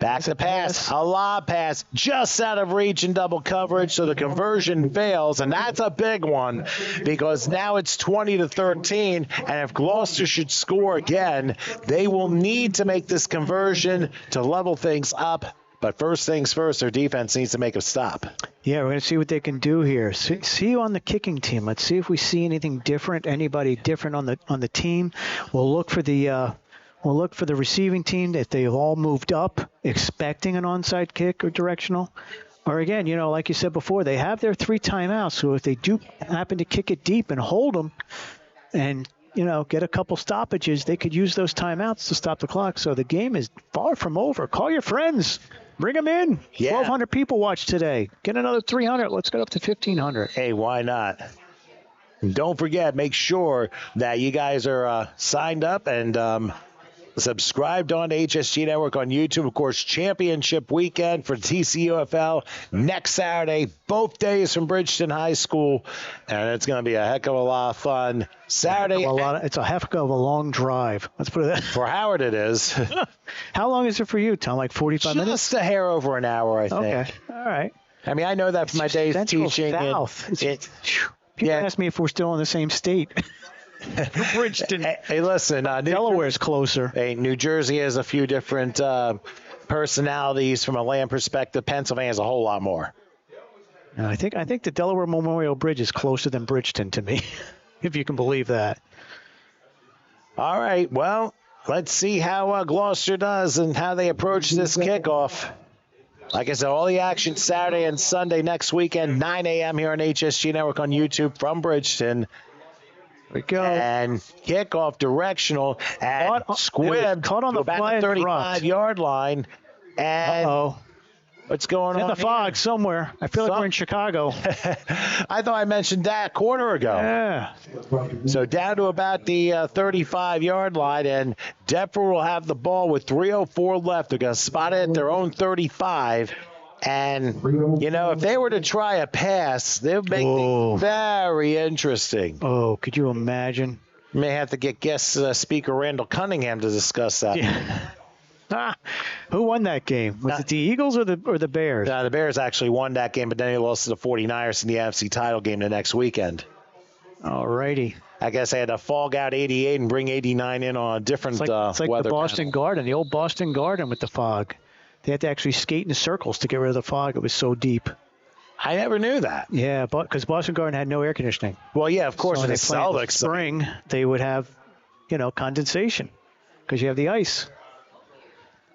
Back to pass. A lob pass just out of reach in double coverage, so the conversion fails, and that's a big one because now it's 20-13, and if Gloucester should score again, they will need to make this conversion to level things up. But first things first, their defense needs to make a stop. Yeah, we're going to see what they can do here. See you on the kicking team. Let's see if we see anything different, anybody different on the team. We'll look for the receiving team if they've all moved up, expecting an onside kick or directional. Or again, like you said before, they have their 3 timeouts. So if they do happen to kick it deep and hold them and, get a couple stoppages, they could use those timeouts to stop the clock. So the game is far from over. Call your friends. Bring them in. Yeah. 1,200 people watch today. Get another 300. Let's get up to 1,500. Hey, why not? And don't forget, make sure that you guys are signed up and subscribed on HSG Network on YouTube. Of course, championship weekend for TCUFL next Saturday, both days from Bridgeton High School, and it's going to be a heck of a lot of fun. Saturday. It's a heck of a long drive. Let's put it that. For Howard, it is. How long is it for you, Tom? Like 45 minutes? Just a hair over an hour, I think. Okay. All right. I mean, I know that from my days Central teaching. South. People ask me if we're still in the same state. Bridgeton. Hey, listen. Delaware's closer. Hey, New Jersey has a few different personalities from a land perspective. Pennsylvania has a whole lot more. I think the Delaware Memorial Bridge is closer than Bridgeton to me, if you can believe that. All right. Well, let's see how Gloucester does and how they approach this kickoff. Like I said, all the action Saturday and Sunday next weekend, 9 a.m. here on HSG Network on YouTube from Bridgeton. We go. And kickoff directional and Squib caught on the about the 35-yard line. And what's going on? In the fog somewhere. I feel like we're in Chicago. I thought I mentioned that a quarter ago. Yeah. So down to about the 35-yard line, and Deptford will have the ball with 3:04 left. They're going to spot it at their own 35. And, you know, if they were to try a pass, they would make things very interesting. Oh, could you imagine? May have to get guest speaker Randall Cunningham to discuss that. Yeah. Who won that game? Was it the Eagles or the Bears? The Bears actually won that game, but then they lost to the 49ers in the NFC title game the next weekend. All righty. I guess they had to fog out 88 and bring 89 in on a different weather. It's like the Boston Garden, the old Boston Garden with the fog. They had to actually skate in circles to get rid of the fog. It was so deep. I never knew that. Yeah, because Boston Garden had no air conditioning. Well, yeah, of course. So in the Celtics spring, they would have, condensation because you have the ice.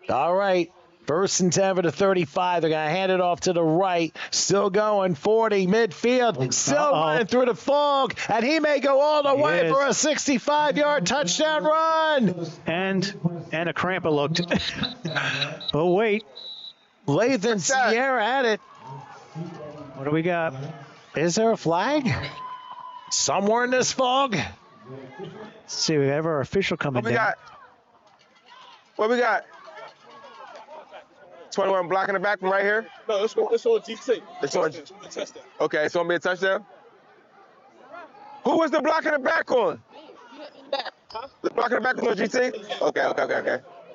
All right. 1st and 10 for the 35. They're going to hand it off to the right. Still going. 40. Midfield. Still running through the fog. And he may go all the way for a 65-yard touchdown run. And a cramper looked. Oh, wait. Lathan Sierra at it. What do we got? Is there a flag? Somewhere in this fog? Let's see. We have our official coming down. What we got? 21 blocking the back from right here? No, it's on GT. It's on touchdown. Okay, it's going to be a touchdown? Who was the block in the back on? The block in the back was on GT? Okay.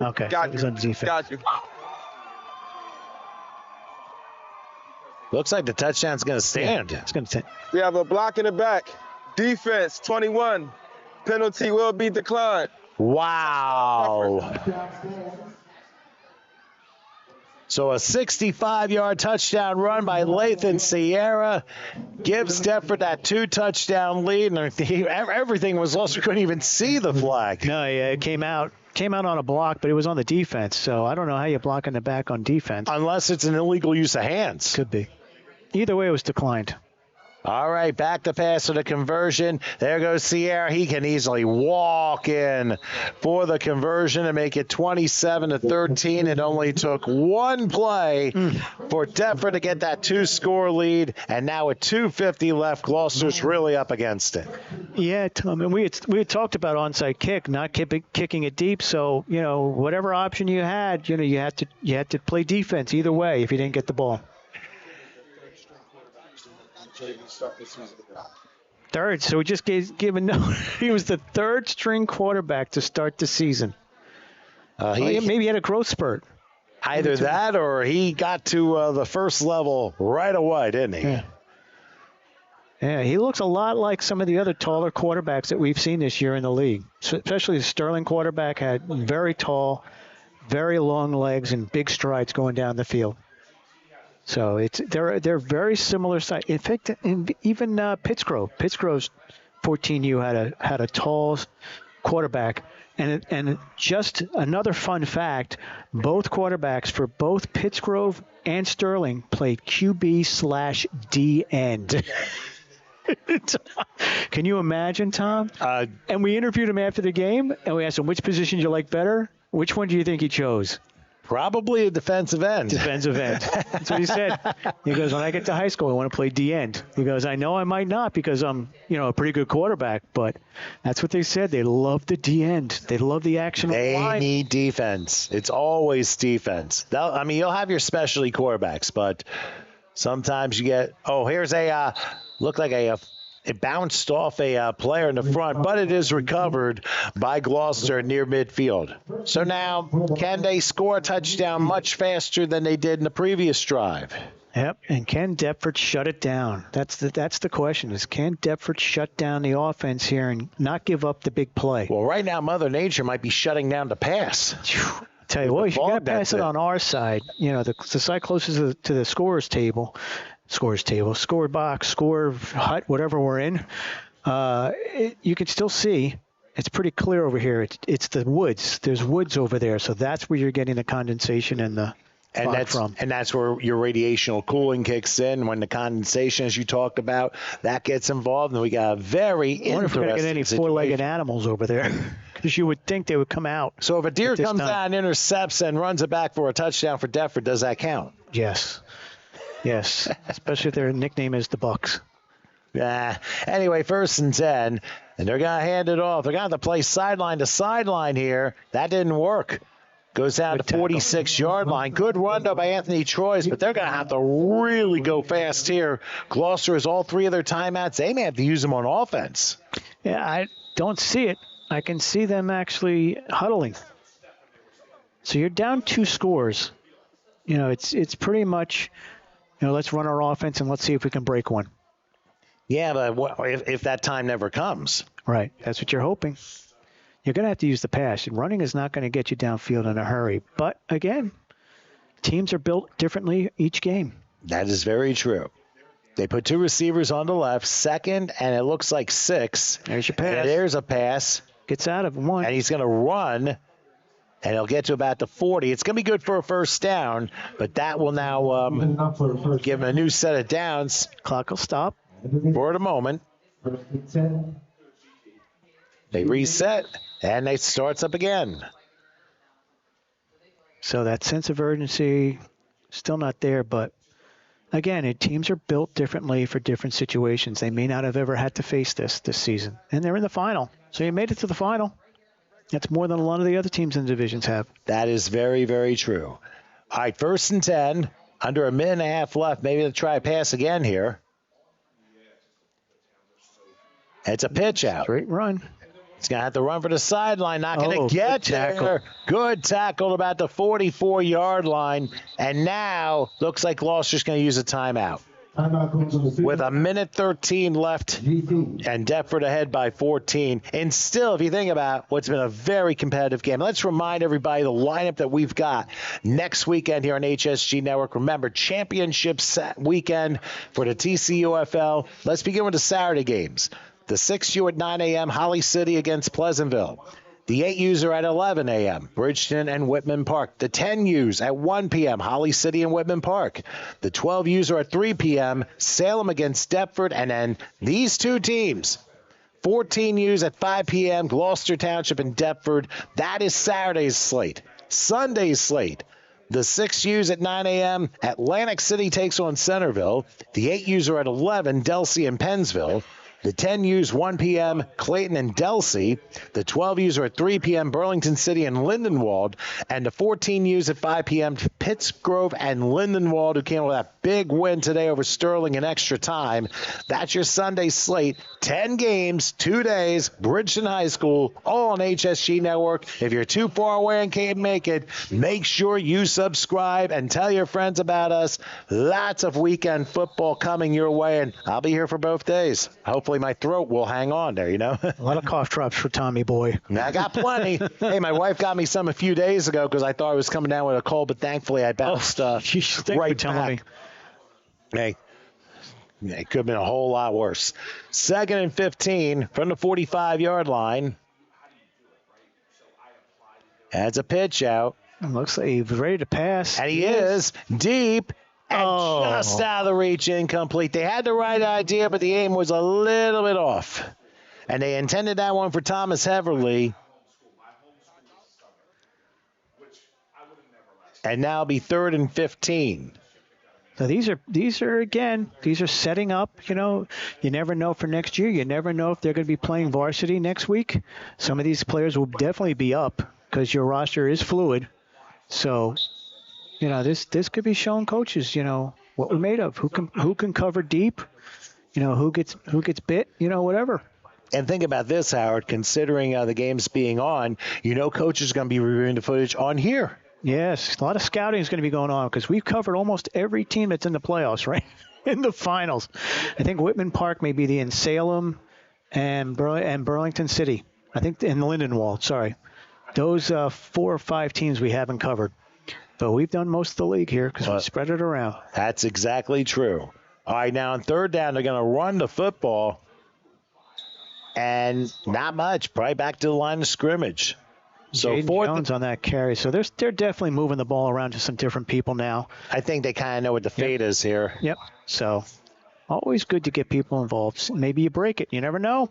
Okay, Got so it was on defense. Got you. Looks like the touchdown's going to stand. Yeah, it's going to stand. We have a block in the back. Defense, 21. Penalty will be declined. Wow. So a 65-yard touchdown run by Lathan Sierra gives Deptford that 2-touchdown lead, and everything was lost. We couldn't even see the flag. No, yeah, it came out on a block, but it was on the defense. So I don't know how you block in the back on defense. Unless it's an illegal use of hands. Could be. Either way, it was declined. All right, back to pass for the conversion. There goes Sierra. He can easily walk in for the conversion and make it 27-13. It only took one play for Deptford to get that 2-score lead, and now with 2:50 left, Gloucester's really up against it. Yeah, Tom, and we had talked about onside kick, not kicking it deep. So whatever option you had, you had to play defense either way if you didn't get the ball. Third, so we just gave a note. He was the third string quarterback to start the season. Maybe he had a growth spurt. Either that or he got to the first level right away, didn't he? Yeah, he looks a lot like some of the other taller quarterbacks that we've seen this year in the league. So especially the Sterling quarterback had very tall, very long legs and big strides going down the field. So they're very similar size. In fact, even Pittsgrove's 14U had a tall quarterback. And just another fun fact: both quarterbacks for both Pittsgrove and Sterling played QB/D end. Can you imagine, Tom? And we interviewed him after the game, and we asked him which position you like better. Which one do you think he chose? Probably a defensive end. Defensive end. That's what he said. He goes, when I get to high school, I want to play D end. He goes, I know I might not because I'm, a pretty good quarterback, but that's what they said. They love the D end. They love the action. They need defense. It's always defense. You'll have your specialty quarterbacks, but sometimes you get, here's looked like it bounced off a player in the front, but it is recovered by Gloucester near midfield. So now, can they score a touchdown much faster than they did in the previous drive? Yep, and can Deptford shut it down? That's the question, is can Deptford shut down the offense here and not give up the big play? Well, right now, Mother Nature might be shutting down the pass. Tell you what, if you're going to pass it on our side, the side closest to the scorer's score box, score hut, whatever we're in, you can still see it's pretty clear over here. It's the woods. There's woods over there, so that's where you're getting the condensation and the fog from. And that's where your radiational cooling kicks in. When the condensation, as you talked about, that gets involved, and we got a very I wonder if we're going to get any situation. four-legged animals over there, because you would think they would come out. So if a deer at this comes time. out and intercepts and runs it back for a touchdown for Deptford, does that count? Yes, especially if their nickname is the Bucks. Anyway, 1st and 10, and they're going to hand it off. They're going to have to play sideline to sideline here. That didn't work. Goes down to 46-yard line. Good run, though, by Anthony Troyes, but they're going to have to really go fast here. Gloucester has all 3 of their timeouts. They may have to use them on offense. Yeah, I don't see it. I can see them actually huddling. So you're down 2 scores. It's pretty much, let's run our offense and let's see if we can break one. Yeah, but if that time never comes? Right. That's what you're hoping. You're going to have to use the pass. Running is not going to get you downfield in a hurry. But, again, teams are built differently each game. That is very true. They put 2 receivers on the left, 2nd, and it looks like 6. There's your pass. And there's a pass. Gets out of 1. And he's going to run, and he'll get to about the 40. It's going to be good for a first down, but that will now give him a new set of downs. Clock will stop. For the moment. They reset, and it starts up again. So that sense of urgency, still not there, but again, teams are built differently for different situations. They may not have ever had to face this season, and they're in the final. So you made it to the final. That's more than a lot of the other teams in the divisions have. That is very, very true. All right, 1st and 10, under a minute and a half left. Maybe they'll try a pass again here. It's a pitch out. Straight run. He's going to have to run for the sideline. Not going to get there. Good tackle about the 44-yard line. And now looks like Gloucester's going to use a timeout. With a minute 13 left and Deptford ahead by 14. And still, if you think about what's been a very competitive game, let's remind everybody the lineup that we've got next weekend here on HSG Network. Remember, championship weekend for the TCUFL. Let's begin with the Saturday games. The 6U at 9 a.m., Holly City against Pleasantville. The 8Us are at 11 a.m., Bridgeton and Whitman Park. The 10Us at 1 p.m., Holly City and Whitman Park. The 12Us are at 3 p.m., Salem against Deptford. And then these 2 teams, 14Us at 5 p.m., Gloucester Township and Deptford. That is Saturday's slate. Sunday's slate. The 6Us at 9 a.m., Atlantic City takes on Centerville. The 8Us are at 11, Delsea and Pennsville. The 10Us, 1 p.m., Clayton and Delsea. The 12Us are at 3 p.m., Burlington City and Lindenwold. And the 14Us at 5 p.m., Pittsgrove and Lindenwold, who came with that big win today over Sterling in extra time. That's your Sunday slate. 10 games, 2 days, Bridgeton High School, all on HSG Network. If you're too far away and can't make it, make sure you subscribe and tell your friends about us. Lots of weekend football coming your way, and I'll be here for both days. Hopefully my throat will hang on there, A lot of cough drops for Tommy boy. I got plenty. Hey, my wife got me some a few days ago because I thought I was coming down with a cold, but thankfully I bounced right back. Hey, it could have been a whole lot worse. 2nd and 15 from the 45-yard line. That's a pitch out. It looks like he's ready to pass. And he is deep. And just out of the reach, incomplete. They had the right idea, but the aim was a little bit off. And they intended that one for Thomas Heverly. And now it'll be 3rd and 15. So these are setting up, you never know for next year. You never know if they're going to be playing varsity next week. Some of these players will definitely be up because your roster is fluid. So, this could be showing coaches, what we're made of. Who can cover deep, who gets bit, whatever. And think about this, Howard, considering the games being on, coaches are going to be reviewing the footage on here. Yes, a lot of scouting is going to be going on because we've covered almost every team that's in the playoffs, right? In the finals. I think Whitman Park may be in Salem and Burlington City. I think in Lindenwold, sorry. Those 4 or 5 teams we haven't covered. But we've done most of the league here because we spread it around. That's exactly true. All right, now on 3rd down, they're going to run the football. and not much. Probably back to the line of scrimmage. So Jaden fourth Jones on that carry. So they're definitely moving the ball around to some different people now. I think they kind of know what the fate is here. Yep. So always good to get people involved. Maybe you break it. You never know.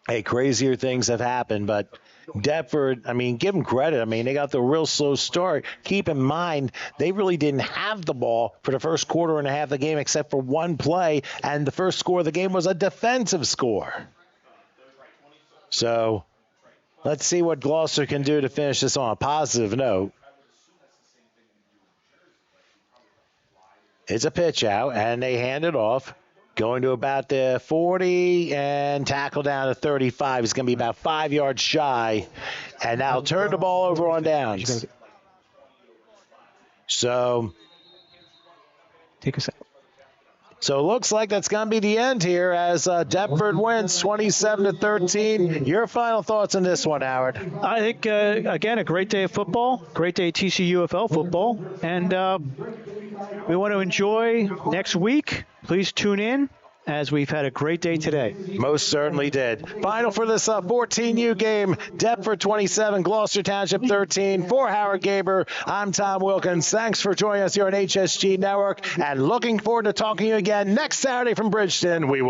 Hey, crazier things have happened, but Deptford, I mean, give them credit. I mean, they got the real slow start. Keep in mind, they really didn't have the ball for the first quarter and a half of the game except for one play, and the first score of the game was a defensive score. So let's see what Gloucester can do to finish this on a positive note. It's a pitch out, and they hand it off. Going to about the 40 and tackle down to 35. He's going to be about 5 yards shy. And now turn the ball over on downs. So take a second. So it looks like that's going to be the end here as Deptford wins 27-13. Your final thoughts on this one, Howard? I think, again, a great day of football, great day of TCUFL football, and we want to enjoy next week. Please tune in as we've had a great day today. Most certainly did. Final for this 14U game, Deptford 27, Gloucester Township 13. For Howard Gaber, I'm Tom Wilkins. Thanks for joining us here on HSG Network, and looking forward to talking to you again next Saturday from Bridgeton. We will